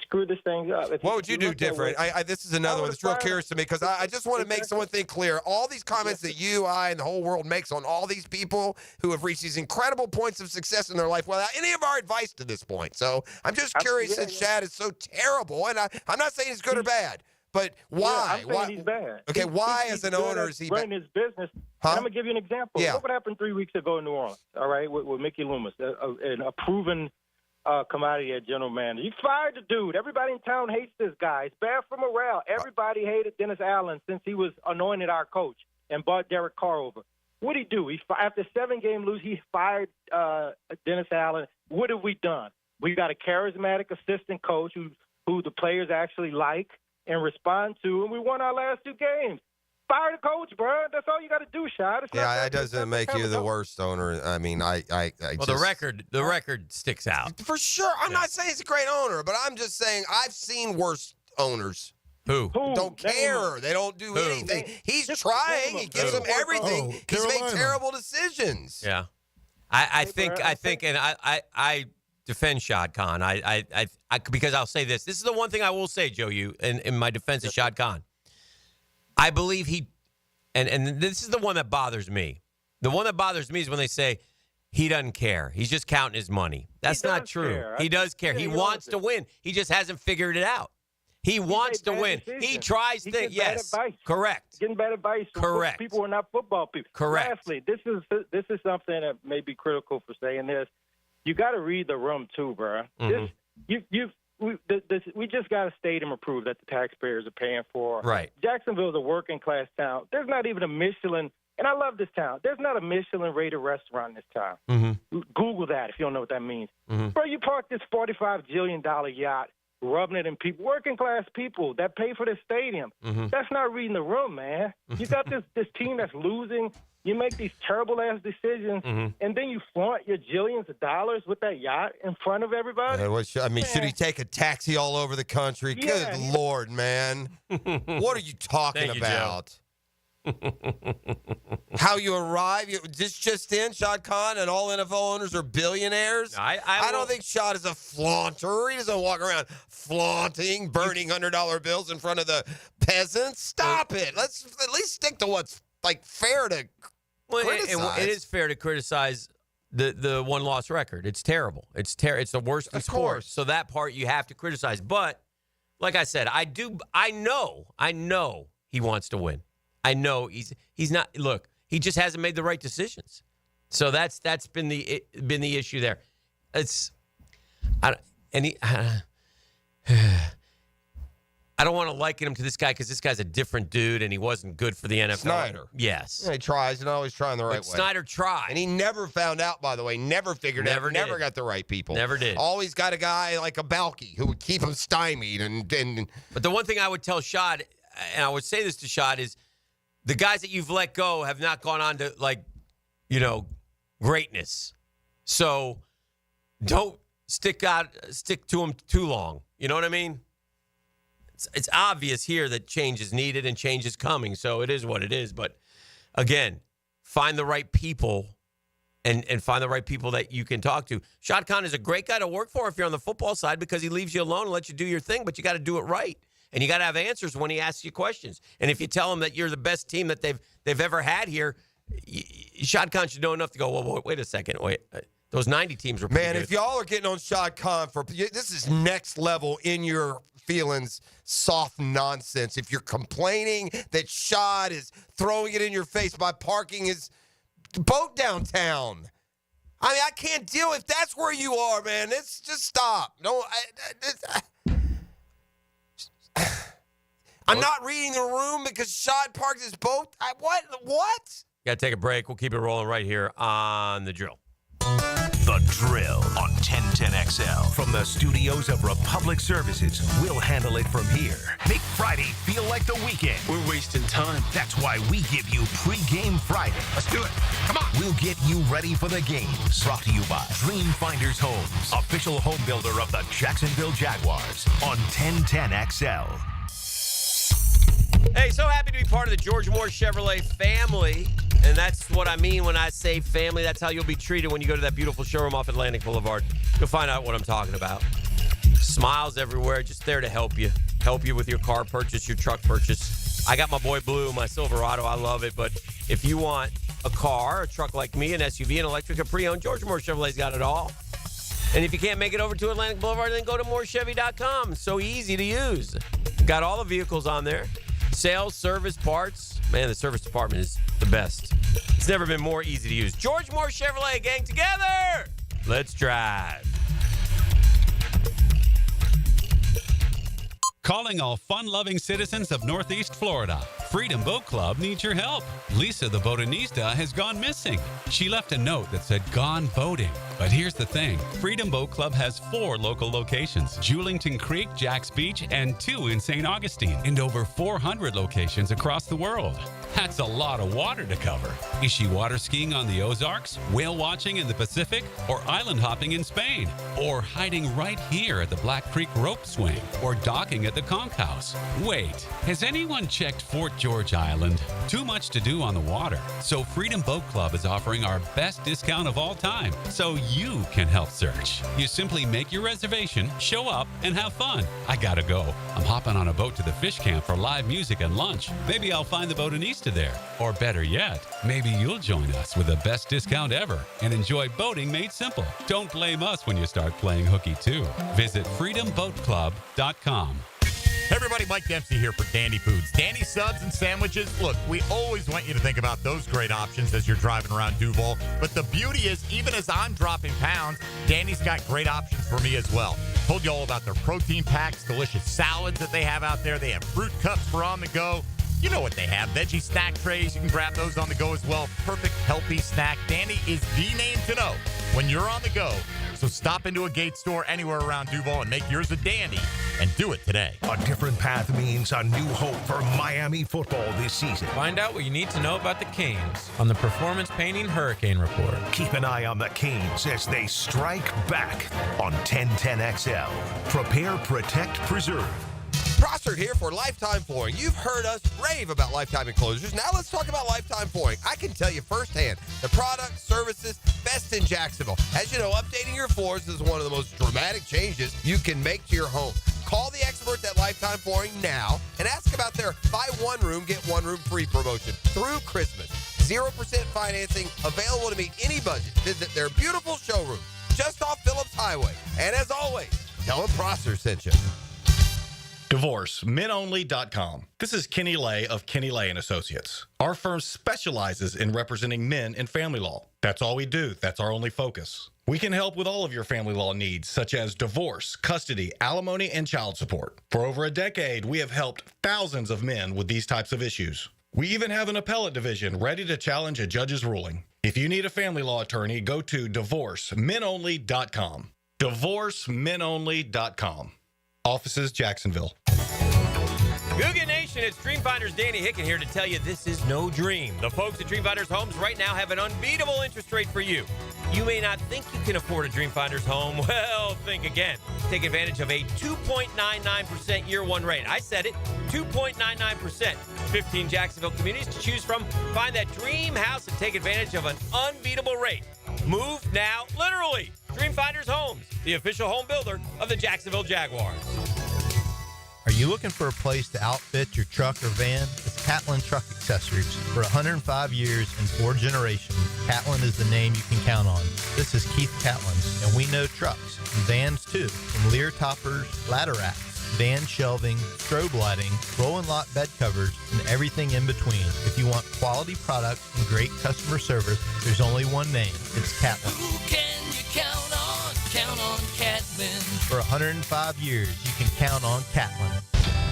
screwed this thing up. What would you do different? This is another one that's real curious to me because I just want to make one thing clear. All these comments that you, I, and the whole world makes on all these people who have reached these incredible points of success in their life without any of our advice to this point. So I'm just curious since Shad is so terrible, and I'm not saying he's good or bad, but why? I'm saying he's bad. Okay, why as an owner is he running his business? Huh? I'm going to give you an example. Yeah. Look what happened 3 weeks ago in New Orleans, all right, with Mickey Loomis, a proven commodity at general manager. You fired the dude. Everybody in town hates this guy. It's bad for morale. Everybody hated Dennis Allen since he was anointed our coach and brought Derek Carr over. What did he do? After 7-game lose, he fired Dennis Allen. What have we done? We got a charismatic assistant coach who the players actually like and respond to, and we won our last 2 games. Fire the coach, bro. That's all you got to do, Shad. That doesn't make you the worst owner. I mean, the record sticks out for sure. I'm not saying he's a great owner, but I'm just saying I've seen worse owners. Who don't care. They don't do anything. He's trying. He gives them everything. He's made terrible decisions. Yeah, I think, and I defend Shad Khan. I because I'll say this. This is the one thing I will say, Joe. In my defense of Shad Khan. I believe and this is the one that bothers me. The one that bothers me is when they say he doesn't care. He's just counting his money. That's not true. Care. He does care. He wants to win. He just hasn't figured it out. He wants to win. He tries to. Yes, correct. Getting bad advice. Correct. People who are not football people. Correct. Lastly, this is something that may be critical for saying this. You got to read the room too, bro. Mm-hmm. We just got a stadium approved that the taxpayers are paying for. Right. Jacksonville is a working class town. There's not even a Michelin, and I love this town. There's not a Michelin rated restaurant in this town. Mm-hmm. Google that if you don't know what that means. Mm-hmm. Bro, you park this $45 jillion yacht, rubbing it in people, working class people that pay for this stadium. Mm-hmm. That's not reading the room, man. You got this team that's losing. You make these terrible-ass decisions, and then you flaunt your jillions of dollars with that yacht in front of everybody? Should he take a taxi all over the country? Yeah, Good Lord, man. What are you talking about? How you arrive? Just in, Shad Khan and all NFL owners are billionaires? I don't think Shad is a flaunter. He doesn't walk around flaunting, burning $100 bills in front of the peasants. Stop it. Let's at least stick to what's fair to criticize. It is fair to criticize the one-loss record. It's terrible. It's the worst in sports. So that part you have to criticize. But like I said, I know he wants to win. I know he's not. Look, he just hasn't made the right decisions. So that's been the issue there. I don't want to liken him to this guy because this guy's a different dude and he wasn't good for the NFL. Snyder. Yes. Yeah, he tries and always trying the right way. Snyder tried. And he never found out, by the way, never figured out, never got the right people. Never did. Always got a guy like a Balky who would keep him stymied. But the one thing I would tell Shad, and I would say this to Shad, is the guys that you've let go have not gone on to, greatness. So don't stick to them too long. You know what I mean? It's obvious here that change is needed and change is coming, so it is what it is. But, again, find the right people and find the right people that you can talk to. Shad Khan is a great guy to work for if you're on the football side because he leaves you alone and lets you do your thing, but you got to do it right. And you got to have answers when he asks you questions. And if you tell him that you're the best team that they've ever had here, Shad Khan should know enough to go, well, wait a second, those 90 teams were pretty good. If y'all are getting on Shad Khan this is next level in your feelings, soft nonsense. If you're complaining that Shad is throwing it in your face by parking his boat downtown, I mean, I can't deal if that's where you are, man. It's just stop. I'm not reading the room because Shad parked his boat. What? Got to take a break. We'll keep it rolling right here on The Drill. The Drill on 1010 1010XL. From the studios of Republic Services, we'll handle it from here. Make Friday feel like the weekend. We're wasting time. That's why we give you Pre-Game Friday. Let's do it. Come on. We'll get you ready for the games. Brought to you by Dream Finders Homes, official home builder of the Jacksonville Jaguars on 1010XL. Hey, so happy to be part of the George Moore Chevrolet family. And that's what I mean when I say family. That's how you'll be treated when you go to that beautiful showroom off Atlantic Boulevard. You'll find out what I'm talking about. Smiles everywhere, just there to help you. Help you with your car purchase, your truck purchase. I got my boy Blue, my Silverado. I love it. But if you want a car, a truck like me, an SUV, an electric, a pre-owned, George Moore Chevrolet's got it all. And if you can't make it over to Atlantic Boulevard, then go to morechevy.com. It's so easy to use. Got all the vehicles on there. Sales, service, parts. Man, the service department is the best. It's never been more easy to use. George Moore Chevrolet, gang, together. Let's drive. Calling all fun-loving citizens of Northeast Florida. Freedom Boat Club needs your help. Lisa the botanista has gone missing. She left a note that said gone boating. But here's the thing. Freedom Boat Club has 4 local locations. Julington Creek, Jack's Beach, and 2 in St. Augustine. And over 400 locations across the world. That's a lot of water to cover. Is she water skiing on the Ozarks, whale watching in the Pacific, or island hopping in Spain? Or hiding right here at the Black Creek Rope Swing? Or docking at the Conch House? Wait, has anyone checked Fort George Island? Too much to do on the water. So Freedom Boat Club is offering our best discount of all time, so you can help search. You simply make your reservation, show up, and have fun. I gotta go. I'm hopping on a boat to the fish camp for live music and lunch. Maybe I'll find the botanista there. Or better yet, maybe you'll join us with the best discount ever and enjoy boating made simple. Don't blame us when you start playing hooky too. Visit freedomboatclub.com. Hey everybody, Mike Dempsey here for Dandy Foods. Dandy subs and sandwiches. Look, we always want you to think about those great options as you're driving around Duval. But the beauty is, even as I'm dropping pounds, Dandy's got great options for me as well. Told you all about their protein packs, delicious salads that they have out there. They have fruit cups for on the go. You know what they have. Veggie snack trays. You can grab those on the go as well. Perfect, healthy snack. Dandy is the name to know when you're on the go. So stop into a Gate store anywhere around Duval and make yours a Dandy, and do it today. A different path means a new hope for Miami football this season. Find out what you need to know about the Canes on the Performance Painting Hurricane Report. Keep an eye on the Canes as they strike back on 1010XL. Prepare, protect, preserve. Prosser here for Lifetime Flooring. You've heard us rave about Lifetime Enclosures. Now let's talk about Lifetime Flooring. I can tell you firsthand, the product, services, best in Jacksonville. As you know, updating your floors is one of the most dramatic changes you can make to your home. Call the experts at Lifetime Flooring now and ask about their buy one room, get one room free promotion through Christmas. 0% financing, available to meet any budget. Visit their beautiful showroom just off Phillips Highway. And as always, tell them Prosser sent you. DivorceMenOnly.com. This is Kenny Lay of Kenny Lay & Associates. Our firm specializes in representing men in family law. That's all we do. That's our only focus. We can help with all of your family law needs, such as divorce, custody, alimony, and child support. For over a decade, we have helped thousands of men with these types of issues. We even have an appellate division ready to challenge a judge's ruling. If you need a family law attorney, go to DivorceMenOnly.com. DivorceMenOnly.com. Offices, Jacksonville. Googie Nation, it's Dreamfinders Danny Hicken here to tell you this is no dream. The folks at Dreamfinders Homes right now have an unbeatable interest rate for you. You may not think you can afford a Dreamfinders home. Well, think again. Take advantage of a 2.99% year one rate. I said it, 2.99%. 15 Jacksonville communities to choose from. Find that dream house and take advantage of an unbeatable rate. Move now, literally. Dreamfinders Homes, the official home builder of the Jacksonville Jaguars. Are you looking for a place to outfit your truck or van? It's Catlin Truck Accessories. For 105 years and 4 generations, Catlin is the name you can count on. This is Keith Catlin, and we know trucks and vans too, from Lear toppers, ladder racks, van shelving, strobe lighting, roll and lock bed covers, and everything in between. If you want quality products and great customer service, there's only one name. It's Catlin. Who can you count on? Count on Catlin. For 105 years, you can count on Catlin.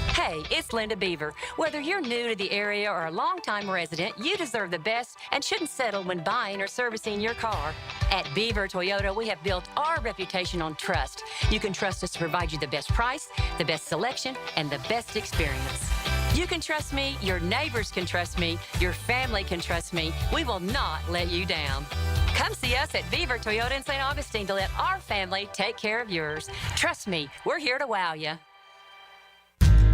Hey, it's Linda Beaver. Whether you're new to the area or a longtime resident, you deserve the best and shouldn't settle when buying or servicing your car. At Beaver Toyota, we have built our reputation on trust. You can trust us to provide you the best price, the best selection, and the best experience. You can trust me, your neighbors can trust me, your family can trust me. We will not let you down. Come see us at Beaver Toyota in St. Augustine to let our family take care of yours. Trust me, we're here to wow you.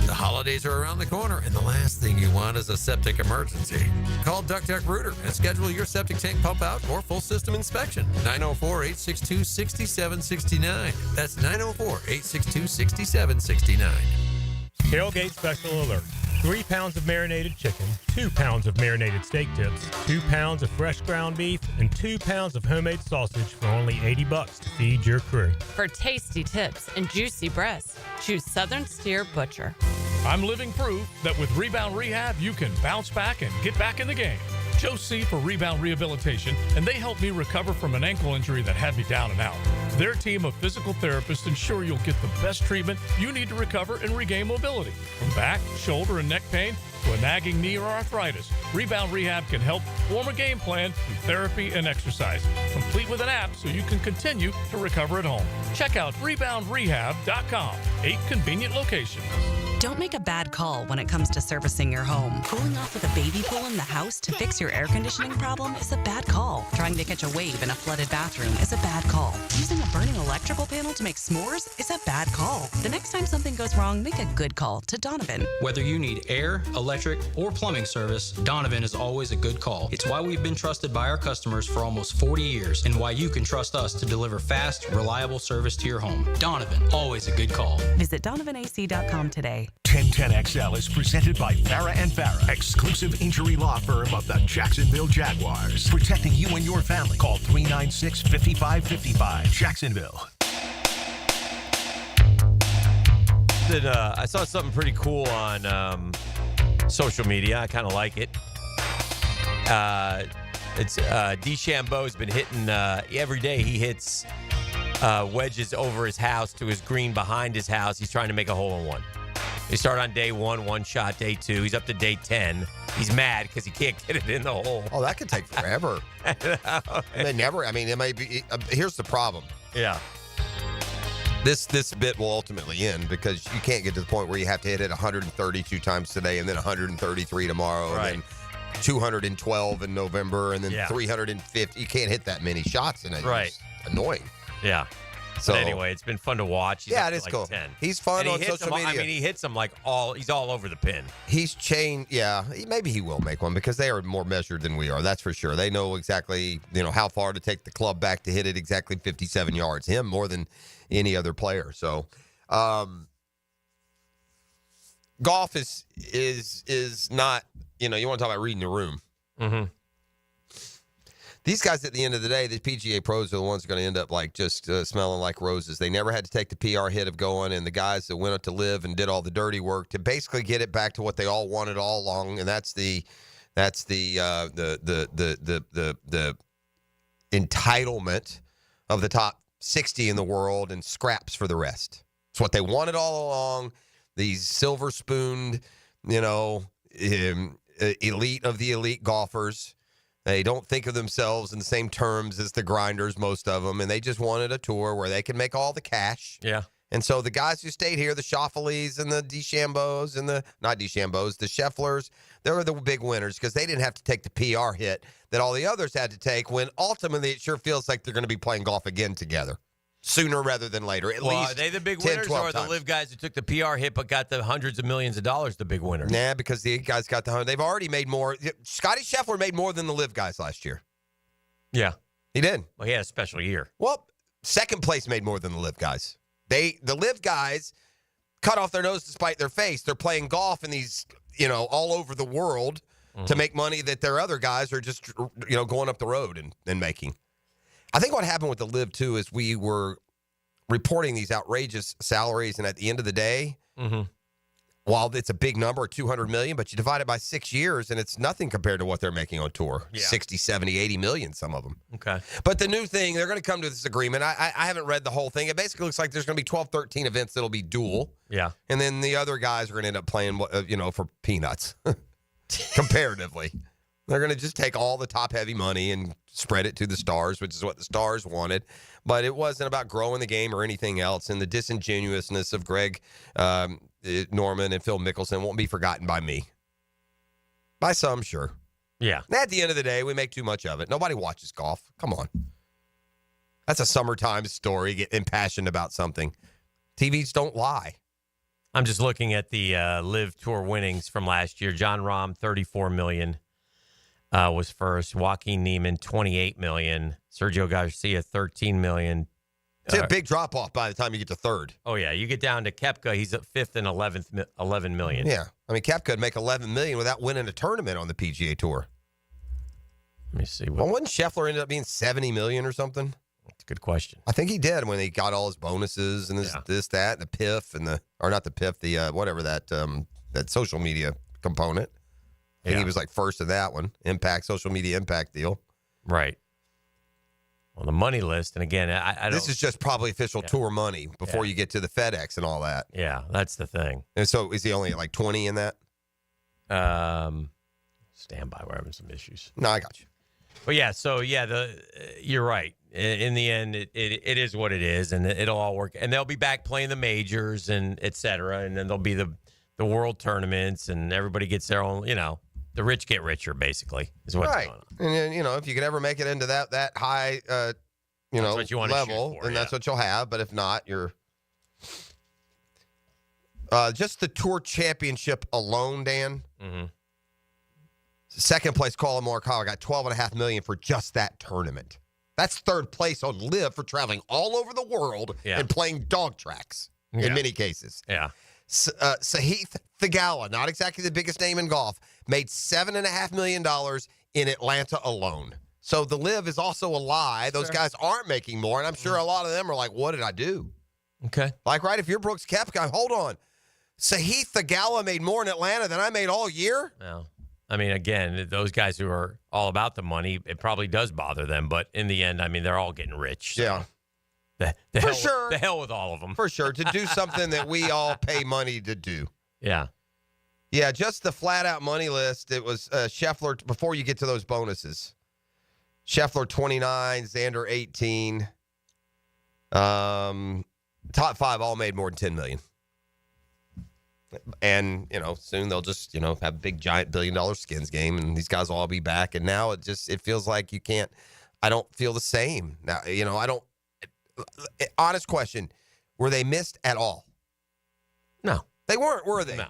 The holidays are around the corner, and the last thing you want is a septic emergency. Call Duck Duck Rooter and schedule your septic tank pump out or full system inspection. 904-862-6769. That's 904-862-6769. Tailgate special alert. 3 pounds of marinated chicken, 2 pounds of marinated steak tips, 2 pounds of fresh ground beef, and 2 pounds of homemade sausage for only $80 to feed your crew. For tasty tips and juicy breasts, choose Southern Steer Butcher. I'm living proof that with Rebound Rehab, you can bounce back and get back in the game. Joe C. for Rebound Rehabilitation, and they helped me recover from an ankle injury that had me down and out. Their team of physical therapists ensure you'll get the best treatment you need to recover and regain mobility. From back, shoulder, and neck pain to a nagging knee or arthritis, Rebound Rehab can help form a game plan through therapy and exercise, complete with an app so you can continue to recover at home. Check out reboundrehab.com. 8 convenient locations. Don't make a bad call when it comes to servicing your home. Cooling off with a baby pool in the house to fix your air conditioning problem is a bad call. Trying to catch a wave in a flooded bathroom is a bad call. Using a burning electrical panel to make s'mores is a bad call. The next time something goes wrong, make a good call to Donovan. Whether you need air, electric, or plumbing service, Donovan is always a good call. It's why we've been trusted by our customers for almost 40 years and why you can trust us to deliver fast, reliable service to your home. Donovan, always a good call. Visit DonovanAC.com today. 1010XL is presented by Farah and Farah, exclusive injury law firm of the Jacksonville Jaguars. Protecting you and your family. Call 396-5555. Jacksonville. I saw something pretty cool on social media. I kind of like it. It's DeChambeau's been hitting every day. He hits wedges over his house to his green behind his house. He's trying to make a hole-in-one. They start on day 1, 1 shot. Day 2, he's up to day 10. He's mad because he can't get it in the hole. Oh, that could take forever. They never. I mean, it may be. Here's the problem. Yeah. This bit will ultimately end because you can't get to the point where you have to hit it 132 times today and then 133 tomorrow Right. and then 212 in November and then 350. You can't hit that many shots in it. Right. It's annoying. Yeah. So But anyway, it's been fun to watch. He's Yeah, up it to is like cool. 10. He's fun And he on hits social them, media. I mean, he hits them like he's all over the pin. He's chained. Yeah, maybe he will make one because they are more measured than we are. That's for sure. They know exactly, how far to take the club back to hit it exactly 57 yards. Him more than any other player. So, golf is not. You want to talk about reading the room. Mm-hmm. These guys, at the end of the day, the PGA pros are the ones going to end up like just smelling like roses. They never had to take the PR hit of going, and the guys that went up to live and did all the dirty work to basically get it back to what they all wanted all along, and that's the entitlement of the top 60 in the world and scraps for the rest. It's what they wanted all along. These silver-spooned, elite of the elite golfers. They don't think of themselves in the same terms as the grinders, most of them, and they just wanted a tour where they can make all the cash. Yeah. And so the guys who stayed here, the Schauffele's and the DeChambeaus and the Schefflers, they were the big winners because they didn't have to take the PR hit that all the others had to take when ultimately it sure feels like they're going to be playing golf again together. Sooner rather than later. At least Are they the big 10, winners, 12 or are the times. live guys who took the PR hit but got the hundreds of millions of dollars the big winners? Nah, because the guys got the 100. They've already made more. Scotty Scheffler made more than the live guys last year. Yeah. He did. Well, he had a special year. Well, second place made more than the live guys. The live guys cut off their nose to spite their face. They're playing golf in these, all over the world to make money that their other guys are just, going up the road and making. I think what happened with the live, too, is we were reporting these outrageous salaries, and at the end of the day, while it's a big number, $200 million, but you divide it by 6 years, and it's nothing compared to what they're making on tour. Yeah. 60, 70, 80 million, some of them. Okay. But the new thing, they're going to come to this agreement. I haven't read the whole thing. It basically looks like there's going to be 12, 13 events that'll be dual. Yeah. And then the other guys are going to end up playing, for peanuts, comparatively. They're going to just take all the top-heavy money and spread it to the stars, which is what the stars wanted. But it wasn't about growing the game or anything else. And the disingenuousness of Greg Norman and Phil Mickelson won't be forgotten by me. By some, sure. Yeah. And at the end of the day, we make too much of it. Nobody watches golf. Come on. That's a summertime story. Get impassioned about something. TVs don't lie. I'm just looking at the Live Tour winnings from last year. John Rahm, $34 million. Was first. Joaquin Neiman, $28 million. Sergio Garcia, $13 million. It's a big drop off by the time you get to third. Oh yeah, you get down to Koepka. He's at fifth and $11 million. Yeah, I mean Koepka would make $11 million without winning a tournament on the PGA Tour. Let me see. Well, wouldn't Scheffler ended up being $70 million or something? That's a good question. I think he did when he got all his bonuses and this, that, and the PIF and not the PIF, the whatever that social media component. I think he was like first in that one, social media impact deal. Right. On the money list, and again, I don't. This is just probably official tour money before you get to the FedEx and all that. Yeah, that's the thing. And so, is he only at like 20 in that? Stand by. We're having some issues. No, I got you. But yeah, so you're right. In the end, it is what it is, and it'll all work. And they'll be back playing the majors and et cetera, and then there'll be the world tournaments, and everybody gets their own. The rich get richer, basically, is what's going on. And then, if you could ever make it into that high, That's what you want to level, shoot for, and that's what you'll have. But if not, you're just the Tour Championship alone, Dan. Mm-hmm. Second place, Colin Morikawa got $12.5 million for just that tournament. That's third place on Live for traveling all over the world and playing dog tracks in many cases. Yeah. Sahith Theegala, not exactly the biggest name in golf, made $7.5 million in Atlanta alone. So the Live is also a lie. Those guys aren't making more, and I'm sure a lot of them are like, what did I do? Okay. Like, right, if you're Brooks Koepka, hold on. Sahith Theegala made more in Atlanta than I made all year? No. I mean, again, those guys who are all about the money, it probably does bother them. But in the end, I mean, they're all getting rich. So. Yeah. The hell with all of them. For sure. To do something that we all pay money to do. Yeah. Yeah, just the flat-out money list. It was Scheffler, before you get to those bonuses. Scheffler, 29, Xander, 18. Top five all made more than $10 million. And, soon they'll just, have a big, giant billion-dollar skins game, and these guys will all be back. And now it feels like you can't – I don't feel the same. Now, I don't – honest question, were they missed at all? No. They weren't, were they? No.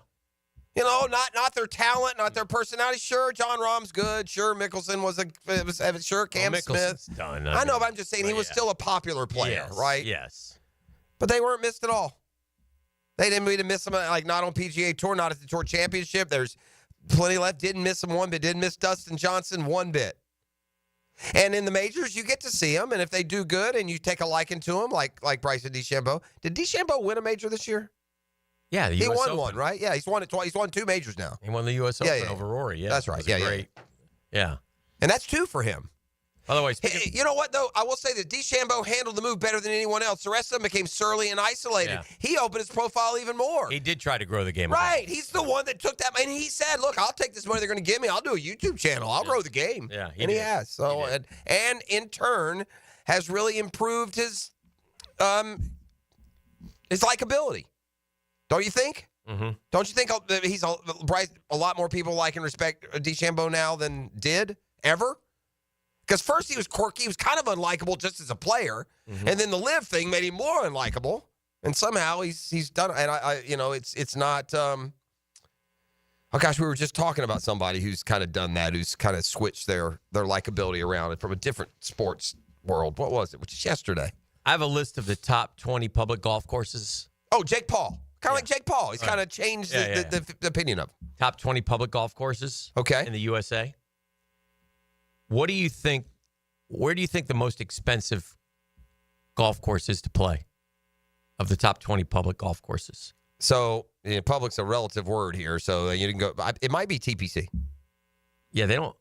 Not their talent, not their personality. Sure, John Rahm's good. Sure, Mickelson sure, Cam Smith. Done. I know, but I'm just saying he was still a popular player, right? Yes. But they weren't missed at all. They didn't mean to miss them, like not on PGA Tour, not at the Tour Championship. There's plenty left. Didn't miss them one bit. Didn't miss Dustin Johnson one bit. And in the majors, you get to see them, and if they do good and you take a liking to them, like Bryson DeChambeau. Did DeChambeau win a major this year? Yeah, he US won Open. one, right? Yeah, he's won it twice. He's won two majors now. He won the U.S. Open over Rory. Yeah, that's right. Great. Yeah, and that's two for him. By the way, you know what though? I will say that DeChambeau handled the move better than anyone else. The rest of them became surly and isolated. Yeah. He opened his profile even more. He did try to grow the game. Right. He's the one that took that, and he said, "Look, I'll take this money they're going to give me. I'll do a YouTube channel. I'll grow the game." Yeah, he has. So, and in turn, has really improved his likability. Don't you think? Mm-hmm. Don't you think he's a lot more people like and respect DeChambeau now than did ever? Because first he was quirky, he was kind of unlikable just as a player, and then the Live thing made him more unlikable. And somehow he's done. And it's not. Oh gosh, we were just talking about somebody who's kind of done that, who's kind of switched their likability around from a different sports world. What was it? Which is yesterday. I have a list of the top 20 public golf courses. Oh, Jake Paul. Kind of like Jake Paul. He's kind of changed the opinion of him. Top 20 public golf courses. Okay. In the USA. What do you think? Where do you think the most expensive golf course is to play of the top 20 public golf courses? So, public's a relative word here. So you can go. It might be TPC. Yeah, they don't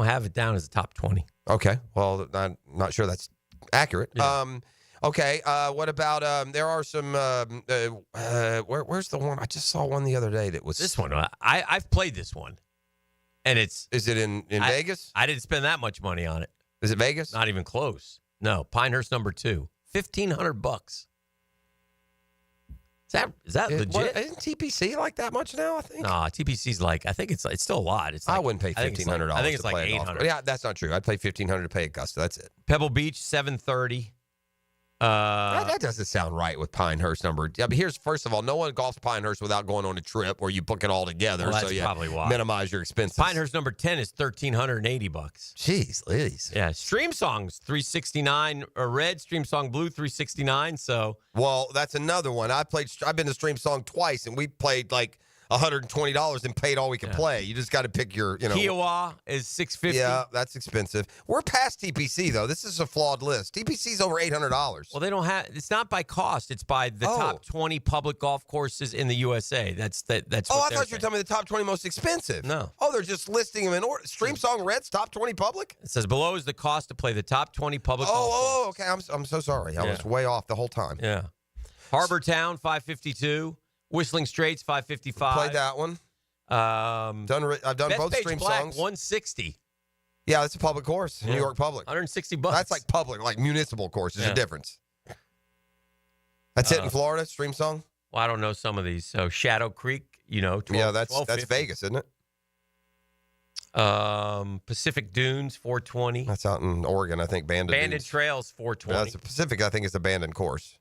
have it down as a top 20. Okay. Well, I'm not sure that's accurate. Yeah. Okay. What about? There are some. Where's the one? I just saw one the other day that was this one. I've played this one. And is it in Vegas? I didn't spend that much money on it. Is it Vegas? Not even close. No, Pinehurst number 2, $1,500. Is that legit? Isn't TPC like that much now? I think. Nah, TPC's like I think it's still a lot. It's like, I wouldn't pay $1,500. I think it's to like play $800. Yeah, that's not true. I'd pay $1,500 to pay Augusta. That's it. Pebble Beach $730. That doesn't sound right with Pinehurst number. I mean, first of all, no one golfs Pinehurst without going on a trip where you book it all together. Well, that's so you probably why. Minimize your expenses. Pinehurst number 10 is $1,380. Jeez, Liz. Yeah, Stream Songs $369. Red Stream Song Blue $369. So well, that's another one. I've been to Stream Song twice, and we played like $120 and paid all we could play. You just got to pick your, Kiowa is $650. Yeah, that's expensive. We're past TPC though. This is a flawed list. TPC's over $800. Well, they don't have. It's not by cost. It's by the top 20 public golf courses in the USA. That's. I thought you were telling me the top 20 most expensive. No. Oh, they're just listing them in order. Stream Song Red's top 20 public. It says below is the cost to play the top 20 public. Oh, okay. I'm so sorry. I was way off the whole time. Yeah. Harbor Town $552. Whistling Straits $555. Played that one. I've done Bethpage both Stream Black, Songs. $160. Yeah, that's a public course. New York public. $160. That's like public, like municipal course. There's a difference. That's it in Florida, Stream Song? Well, I don't know some of these. So Shadow Creek, 12, yeah, that's $12.50. Vegas, isn't it? Pacific Dunes $420. That's out in Oregon, I think. Banded Trails $420. That's the Pacific, I think, is the abandoned course.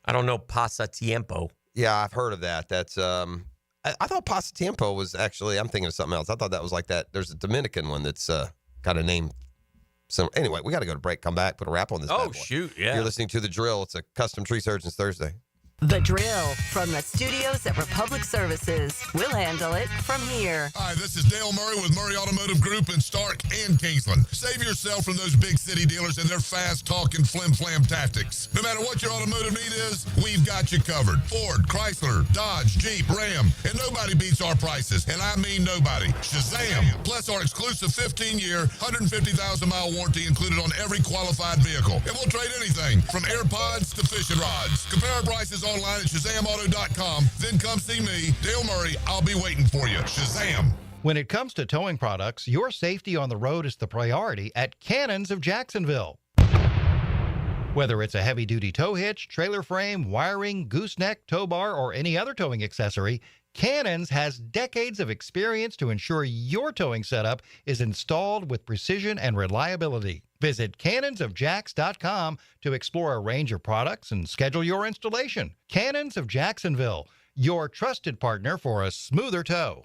I don't know Pasatiempo. Yeah, I've heard of that. That's I thought Pasatiempo was actually. I'm thinking of something else. I thought that was like that. There's a Dominican one that's got a name. So anyway, we got to go to break. Come back. Put a wrap on this. Oh bad boy. shoot! Yeah. You're listening to The Drill. It's a Custom Tree Surgeons Thursday. The Drill from the studios at Republic Services. We'll handle it from here. Hi, this is Dale Murray with Murray Automotive Group in Stark and Kingsland. Save yourself from those big city dealers and their fast-talking flim-flam tactics. No matter what your automotive need is, we've got you covered. Ford, Chrysler, Dodge, Jeep, Ram, and nobody beats our prices, and I mean nobody. Shazam! Plus our exclusive 15-year, 150,000-mile warranty included on every qualified vehicle. And we'll trade anything from AirPods to fishing rods. Compare our prices online at ShazamAuto.com. Then come see me, Dale Murray. I'll be waiting for you. Shazam. When it comes to towing products, your safety on the road is the priority at Cannons of Jacksonville. Whether it's a heavy-duty tow hitch, trailer frame, wiring, gooseneck, tow bar, or any other towing accessory, Cannons has decades of experience to ensure your towing setup is installed with precision and reliability. Visit cannonsofjacks.com to explore a range of products and schedule your installation. Cannons of Jacksonville, your trusted partner for a smoother tow.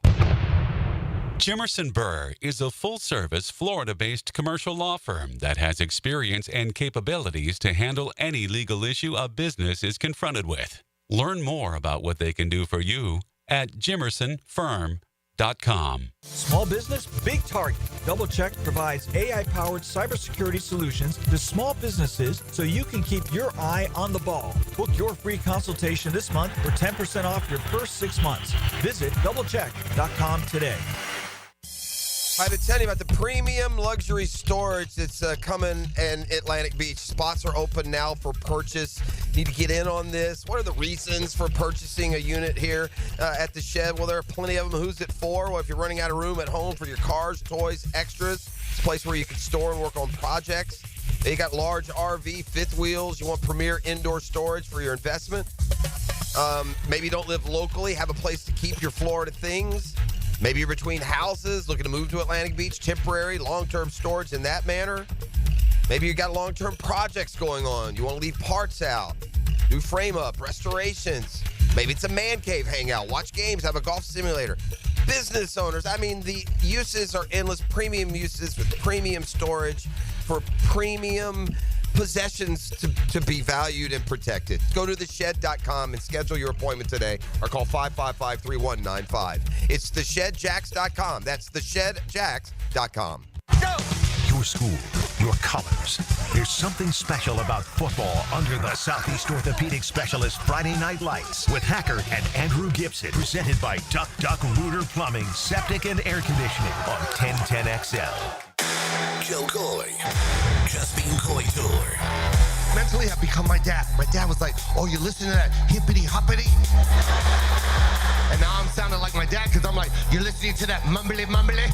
Jimerson Burr is a full-service, Florida-based commercial law firm that has experience and capabilities to handle any legal issue a business is confronted with. Learn more about what they can do for you at jimersonfirm.com. Small business, big target. DoubleCheck provides AI-powered cybersecurity solutions to small businesses so you can keep your eye on the ball. Book your free consultation this month for 10% off your first 6 months. Visit doublecheck.com today. I've been telling you about the premium luxury storage that's coming in Atlantic Beach. Spots are open now for purchase. Need to get in on this. What are the reasons for purchasing a unit here at the shed? Well, there are plenty of them. Who's it for? Well, if you're running out of room at home for your cars, toys, extras, it's a place where you can store and work on projects. You got large RV, fifth wheels. You want premier indoor storage for your investment. Maybe you don't live locally, have a place to keep your Florida things. Maybe you're between houses, looking to move to Atlantic Beach, temporary, long-term storage in that manner. Maybe you got long-term projects going on. You want to leave parts out, do frame-up, restorations. Maybe it's a man cave hangout, watch games, have a golf simulator. Business owners, I mean, the uses are endless. Premium uses with premium storage for premium possessions to be valued and protected. Go to theshed.com and schedule your appointment today or call 555-3195. It's theshedjacks.com. That's theshedjacks.com. Go! Your school, your colors. There's something special about football under the Southeast Orthopedic Specialist Friday Night Lights with Hacker and Andrew Gibson. Presented by Duck Duck Rooter Plumbing, Septic and Air Conditioning on 1010XL. Joe Coy. Just Being Coy Tour. Mentally, I've become my dad. My dad was like, oh, you listen to that hippity hoppity? And now I'm sounding like my my dad because I'm like, you're listening to that mumbly mumbly?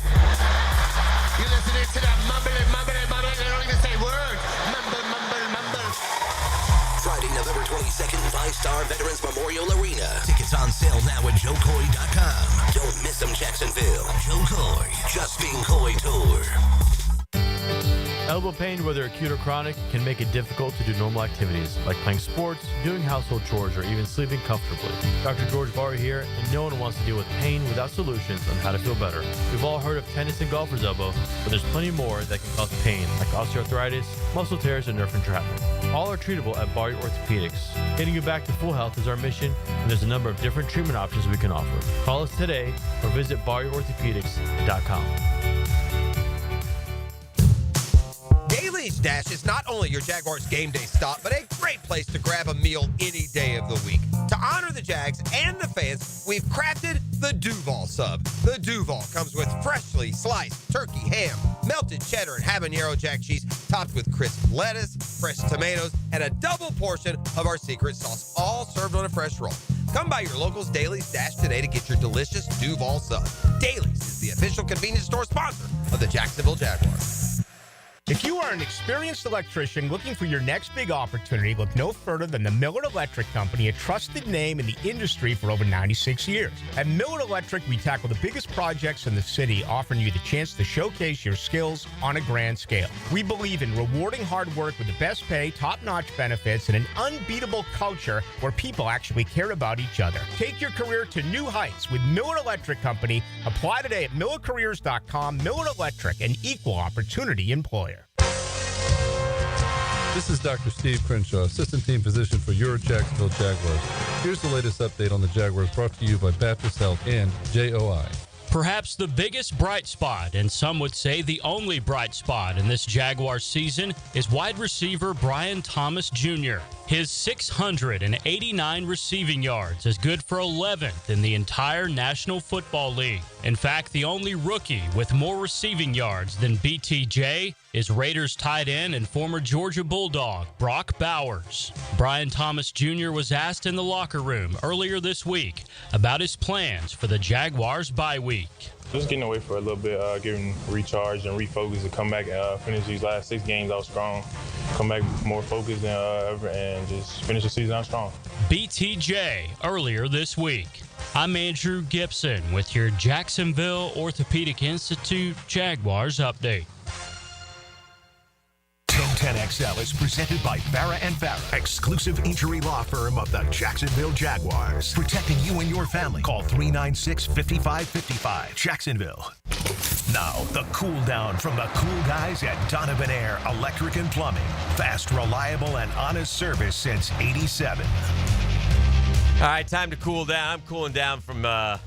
You're listening to that mumbly mumbly mumbly? They don't even say words. Mumble, mumble, mumble. Friday, November 22nd, 5-Star Veterans Memorial Arena. Tickets on sale now at joecoy.com. Don't miss them, Jacksonville. Joe Coy, Just Being Coy Tour. Elbow pain, whether acute or chronic, can make it difficult to do normal activities like playing sports, doing household chores, or even sleeping comfortably. Dr. George Barr here, and no one wants to deal with pain without solutions on how to feel better. We've all heard of tennis and golfer's elbow, but there's plenty more that can cause pain, like osteoarthritis, muscle tears, and nerve entrapment. All are treatable at Barr Orthopedics. Getting you back to full health is our mission, and there's a number of different treatment options we can offer. Call us today or visit barrorthopedics.com. Daly's Dash is not only your Jaguars game day stop, but a great place to grab a meal any day of the week. To honor the Jags and the fans, we've crafted the Duval Sub. The Duval comes with freshly sliced turkey, ham, melted cheddar, and habanero jack cheese, topped with crisp lettuce, fresh tomatoes, and a double portion of our secret sauce, all served on a fresh roll. Come by your local's Daly's Dash today to get your delicious Duval Sub. Daly's is the official convenience store sponsor of the Jacksonville Jaguars. If you are an experienced electrician looking for your next big opportunity, look no further than the Miller Electric Company, a trusted name in the industry for over 96 years. At Miller Electric, we tackle the biggest projects in the city, offering you the chance to showcase your skills on a grand scale. We believe in rewarding hard work with the best pay, top-notch benefits, and an unbeatable culture where people actually care about each other. Take your career to new heights with Miller Electric Company. Apply today at millercareers.com. Miller Electric, an equal opportunity employer. This is Dr. Steve Crenshaw, Assistant Team Physician for your Jacksonville Jaguars. Here's the latest update on the Jaguars brought to you by Baptist Health and JOI. Perhaps the biggest bright spot, and some would say the only bright spot in this Jaguars season, is wide receiver Brian Thomas Jr. His 689 receiving yards is good for 11th in the entire National Football League. In fact, the only rookie with more receiving yards than BTJ is Raiders tight end and former Georgia Bulldog Brock Bowers. Brian Thomas Jr. was asked in the locker room earlier this week about his plans for the Jaguars bye week. Just getting away for a little bit, getting recharged and refocused to come back and finish these last 6 games out strong. Come back more focused than ever and just finish the season out strong. BTJ earlier this week. I'm Andrew Gibson with your Jacksonville Orthopedic Institute Jaguars update. 1010XL is presented by Farah & Farah, exclusive injury law firm of the Jacksonville Jaguars. Protecting you and your family. Call 396-5555. Jacksonville. Now, the cool down from the cool guys at Donovan Air Electric and Plumbing. Fast, reliable, and honest service since '87. All right, time to cool down. I'm cooling down from I'm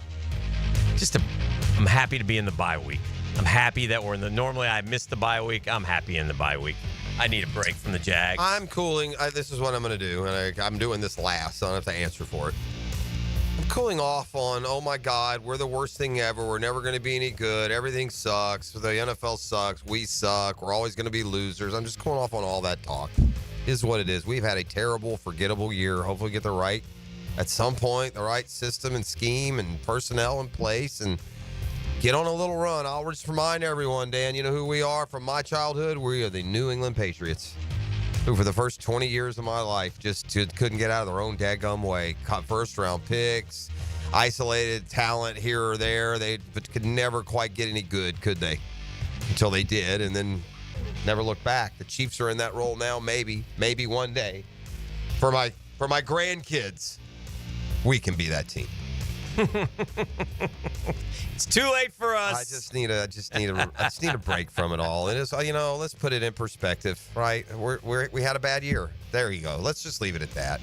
happy to be in the bye week. I'm happy that we're in the. Normally, I miss the bye week. I'm happy in the bye week. I need a break from the Jags. I'm cooling. This is what I'm going to do, and I'm doing this last, so I don't have to answer for it. I'm cooling off on, oh my God, we're the worst thing ever. We're never going to be any good. Everything sucks. The NFL sucks. We suck. We're always going to be losers. I'm just cooling off on all that talk. It is what it is. We've had a terrible, forgettable year. Hopefully, get the right, at some point, the right system and scheme and personnel in place and get on a little run. I'll just remind everyone, Dan, you know who we are from my childhood? We are the New England Patriots, who for the first 20 years of my life just couldn't get out of their own dadgum way. Caught first-round picks, isolated talent here or there. They could never quite get any good, could they? Until they did, and then never looked back. The Chiefs are in that role now, maybe one day. For my grandkids, we can be that team. It's too late for us. I just need a break from it all. It is, let's put it in perspective, right? We had a bad year. There you go. Let's just leave it at that.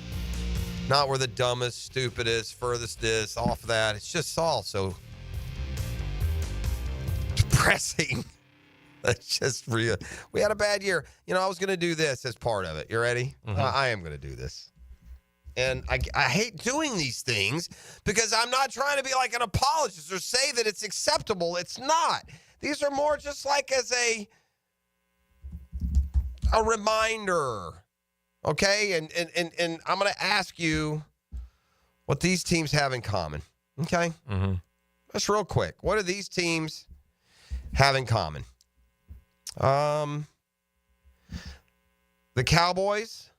Not we're the dumbest, stupidest, furthest this, off that. It's just all so depressing. It's just real. We had a bad year. I was going to do this as part of it. You ready? Mm-hmm. I am going to do this. And I hate doing these things because I'm not trying to be like an apologist or say that it's acceptable. It's not. These are more just like as a reminder, okay? And I'm going to ask you what these teams have in common, okay? Mm-hmm. Just real quick. What do these teams have in common? The Cowboys,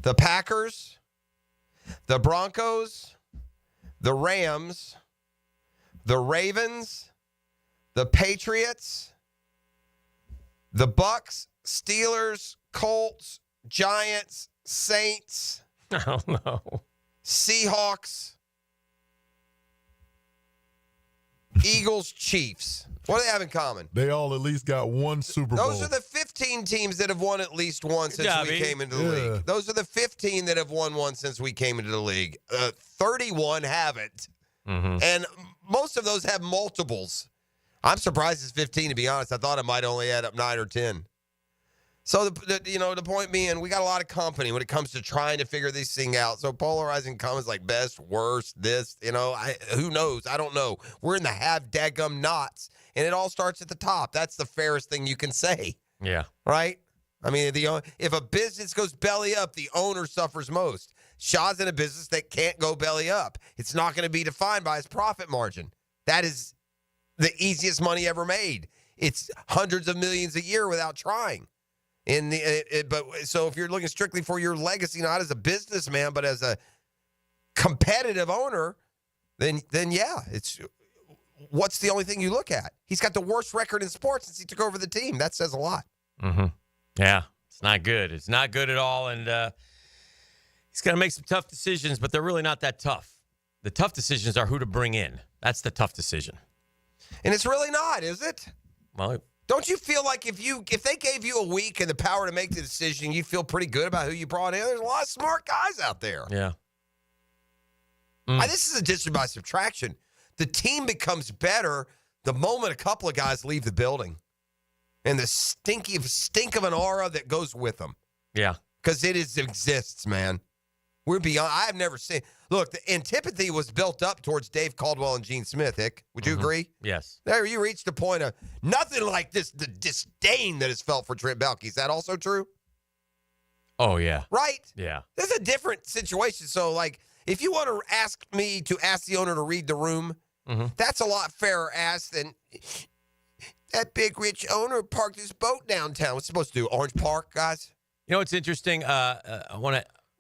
the Packers, the Broncos, the Rams, the Ravens, the Patriots, the Bucks, Steelers, Colts, Giants, Saints. I don't know. Seahawks, Eagles, Chiefs. What do they have in common? They all at least got one Super Bowl. Those are the 15 teams that have won at least one since we came into the league. Those are the 15 that have won one since we came into the league. 31 haven't. And most of those have multiples. I'm surprised it's 15, to be honest. I thought it might only add up 9 or 10. So, the point being, we got a lot of company when it comes to trying to figure these things out. So polarizing comments like best, worst, this, who knows? I don't know. We're in the have daggum knots, and it all starts at the top. That's the fairest thing you can say. Yeah. Right? I mean, if a business goes belly up, the owner suffers most. Shaw's in a business that can't go belly up. It's not going to be defined by his profit margin. That is the easiest money ever made. It's hundreds of millions a year without trying. So if you're looking strictly for your legacy, not as a businessman, but as a competitive owner, then yeah, what's the only thing you look at? He's got the worst record in sports since he took over the team. That says a lot. Yeah, it's not good. It's not good at all, and he's got to make some tough decisions, but they're really not that tough. The tough decisions are who to bring in. That's the tough decision. And it's really not, is it? Well, don't you feel like if they gave you a week and the power to make the decision, you feel pretty good about who you brought in? There's a lot of smart guys out there. Yeah. This is addition by subtraction. The team becomes better the moment a couple of guys leave the building. And the stink of an aura that goes with them. Yeah. Because it exists, man. We're beyond. I have never seen. Look, the antipathy was built up towards Dave Caldwell and Gene Smith, Hick. Would you agree? Yes. There, you reached a point of nothing like this, the disdain that is felt for Trent Baalke. Is that also true? Oh, yeah. Right? Yeah. This is a different situation. So, like, if you want to ask me to ask the owner to read the room, that's a lot fairer ask than that big rich owner parked his boat downtown. What's supposed to do? Orange Park, guys? You know what's interesting?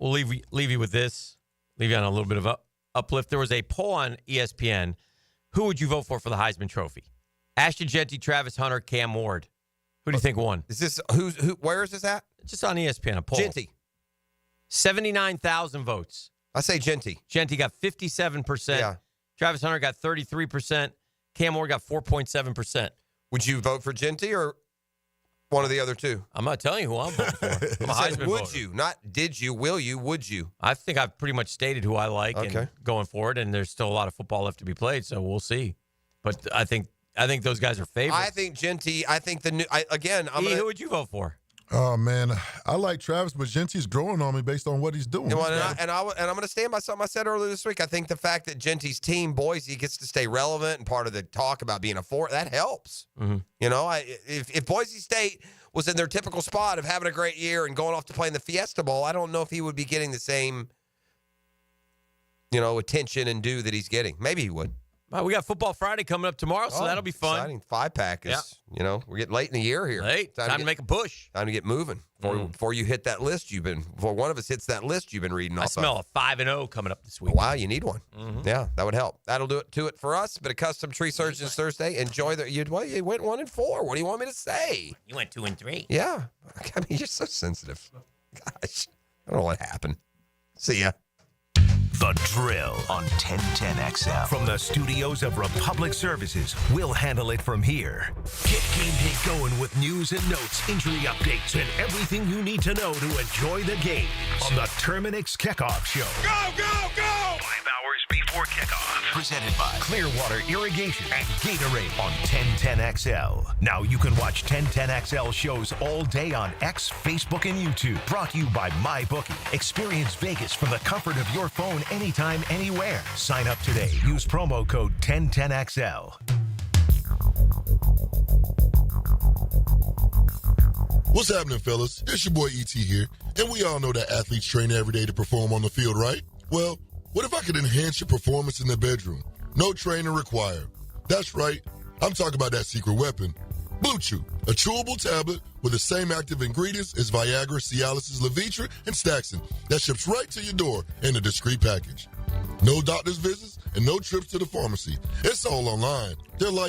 We'll leave you with this. Leave you on a little bit of uplift. There was a poll on ESPN. Who would you vote for the Heisman Trophy? Ashton Genty, Travis Hunter, Cam Ward. Who do you think won? Is this where is this at? Just on ESPN, a poll. Genty. 79,000 votes. I say Genty. Genty got 57%. Yeah. Travis Hunter got 33%. Cam Ward got 4.7%. Would you vote for Genty or one of the other two? I'm not telling you who I'm voting for. I'm a Heisman would voter. you? Not did you, will you, would you? I think I've pretty much stated who I like and going forward, and there's still a lot of football left to be played, so we'll see. But I think those guys are favorites. I think Genty, who would you vote for? Oh, man. I like Travis, but Genty's growing on me based on what he's doing. And I'm going to stand by something I said earlier this week. I think the fact that Genty's team, Boise, gets to stay relevant and part of the talk about being a four, that helps. If Boise State was in their typical spot of having a great year and going off to play in the Fiesta Bowl, I don't know if he would be getting the same, attention and due that he's getting. Maybe he would. We got Football Friday coming up tomorrow, so that'll be fun. Exciting. 5-pack is, we're getting late in the year here. Time to make a push. Time to get moving before you hit that list before one of us hits that list you've been reading off. I smell a 5-0 coming up this week. Wow, you need one. Yeah, that would help. That'll do it for us. But a custom tree surgeons Thursday. Enjoy you went 1-4. What do you want me to say? You went 2-3. Yeah. I mean, you're so sensitive. Gosh, I don't know what happened. See ya. The Drill on 1010XL. From the studios of Republic Services, we'll handle it from here. Get game day going with news and notes, injury updates, and everything you need to know to enjoy the game on the Terminix Kickoff Show. Go, go, go! 5 hours before kickoff. Presented by Clearwater Irrigation and Gatorade on 1010XL. Now you can watch 1010XL shows all day on X, Facebook, and YouTube. Brought to you by MyBookie. Experience Vegas from the comfort of your phone anytime, anywhere. Sign up today. Use promo code 1010XL. What's happening, fellas? It's your boy E.T. here, and we all know that athletes train every day to perform on the field, right? Well, what if I could enhance your performance in the bedroom? no training required. That's right, I'm talking about that secret weapon, Blue Chew, a chewable tablet with the same active ingredients as Viagra, Cialis, Levitra, and Staxin that ships right to your door in a discreet package. No doctor's visits and no trips to the pharmacy. It's all online. They're like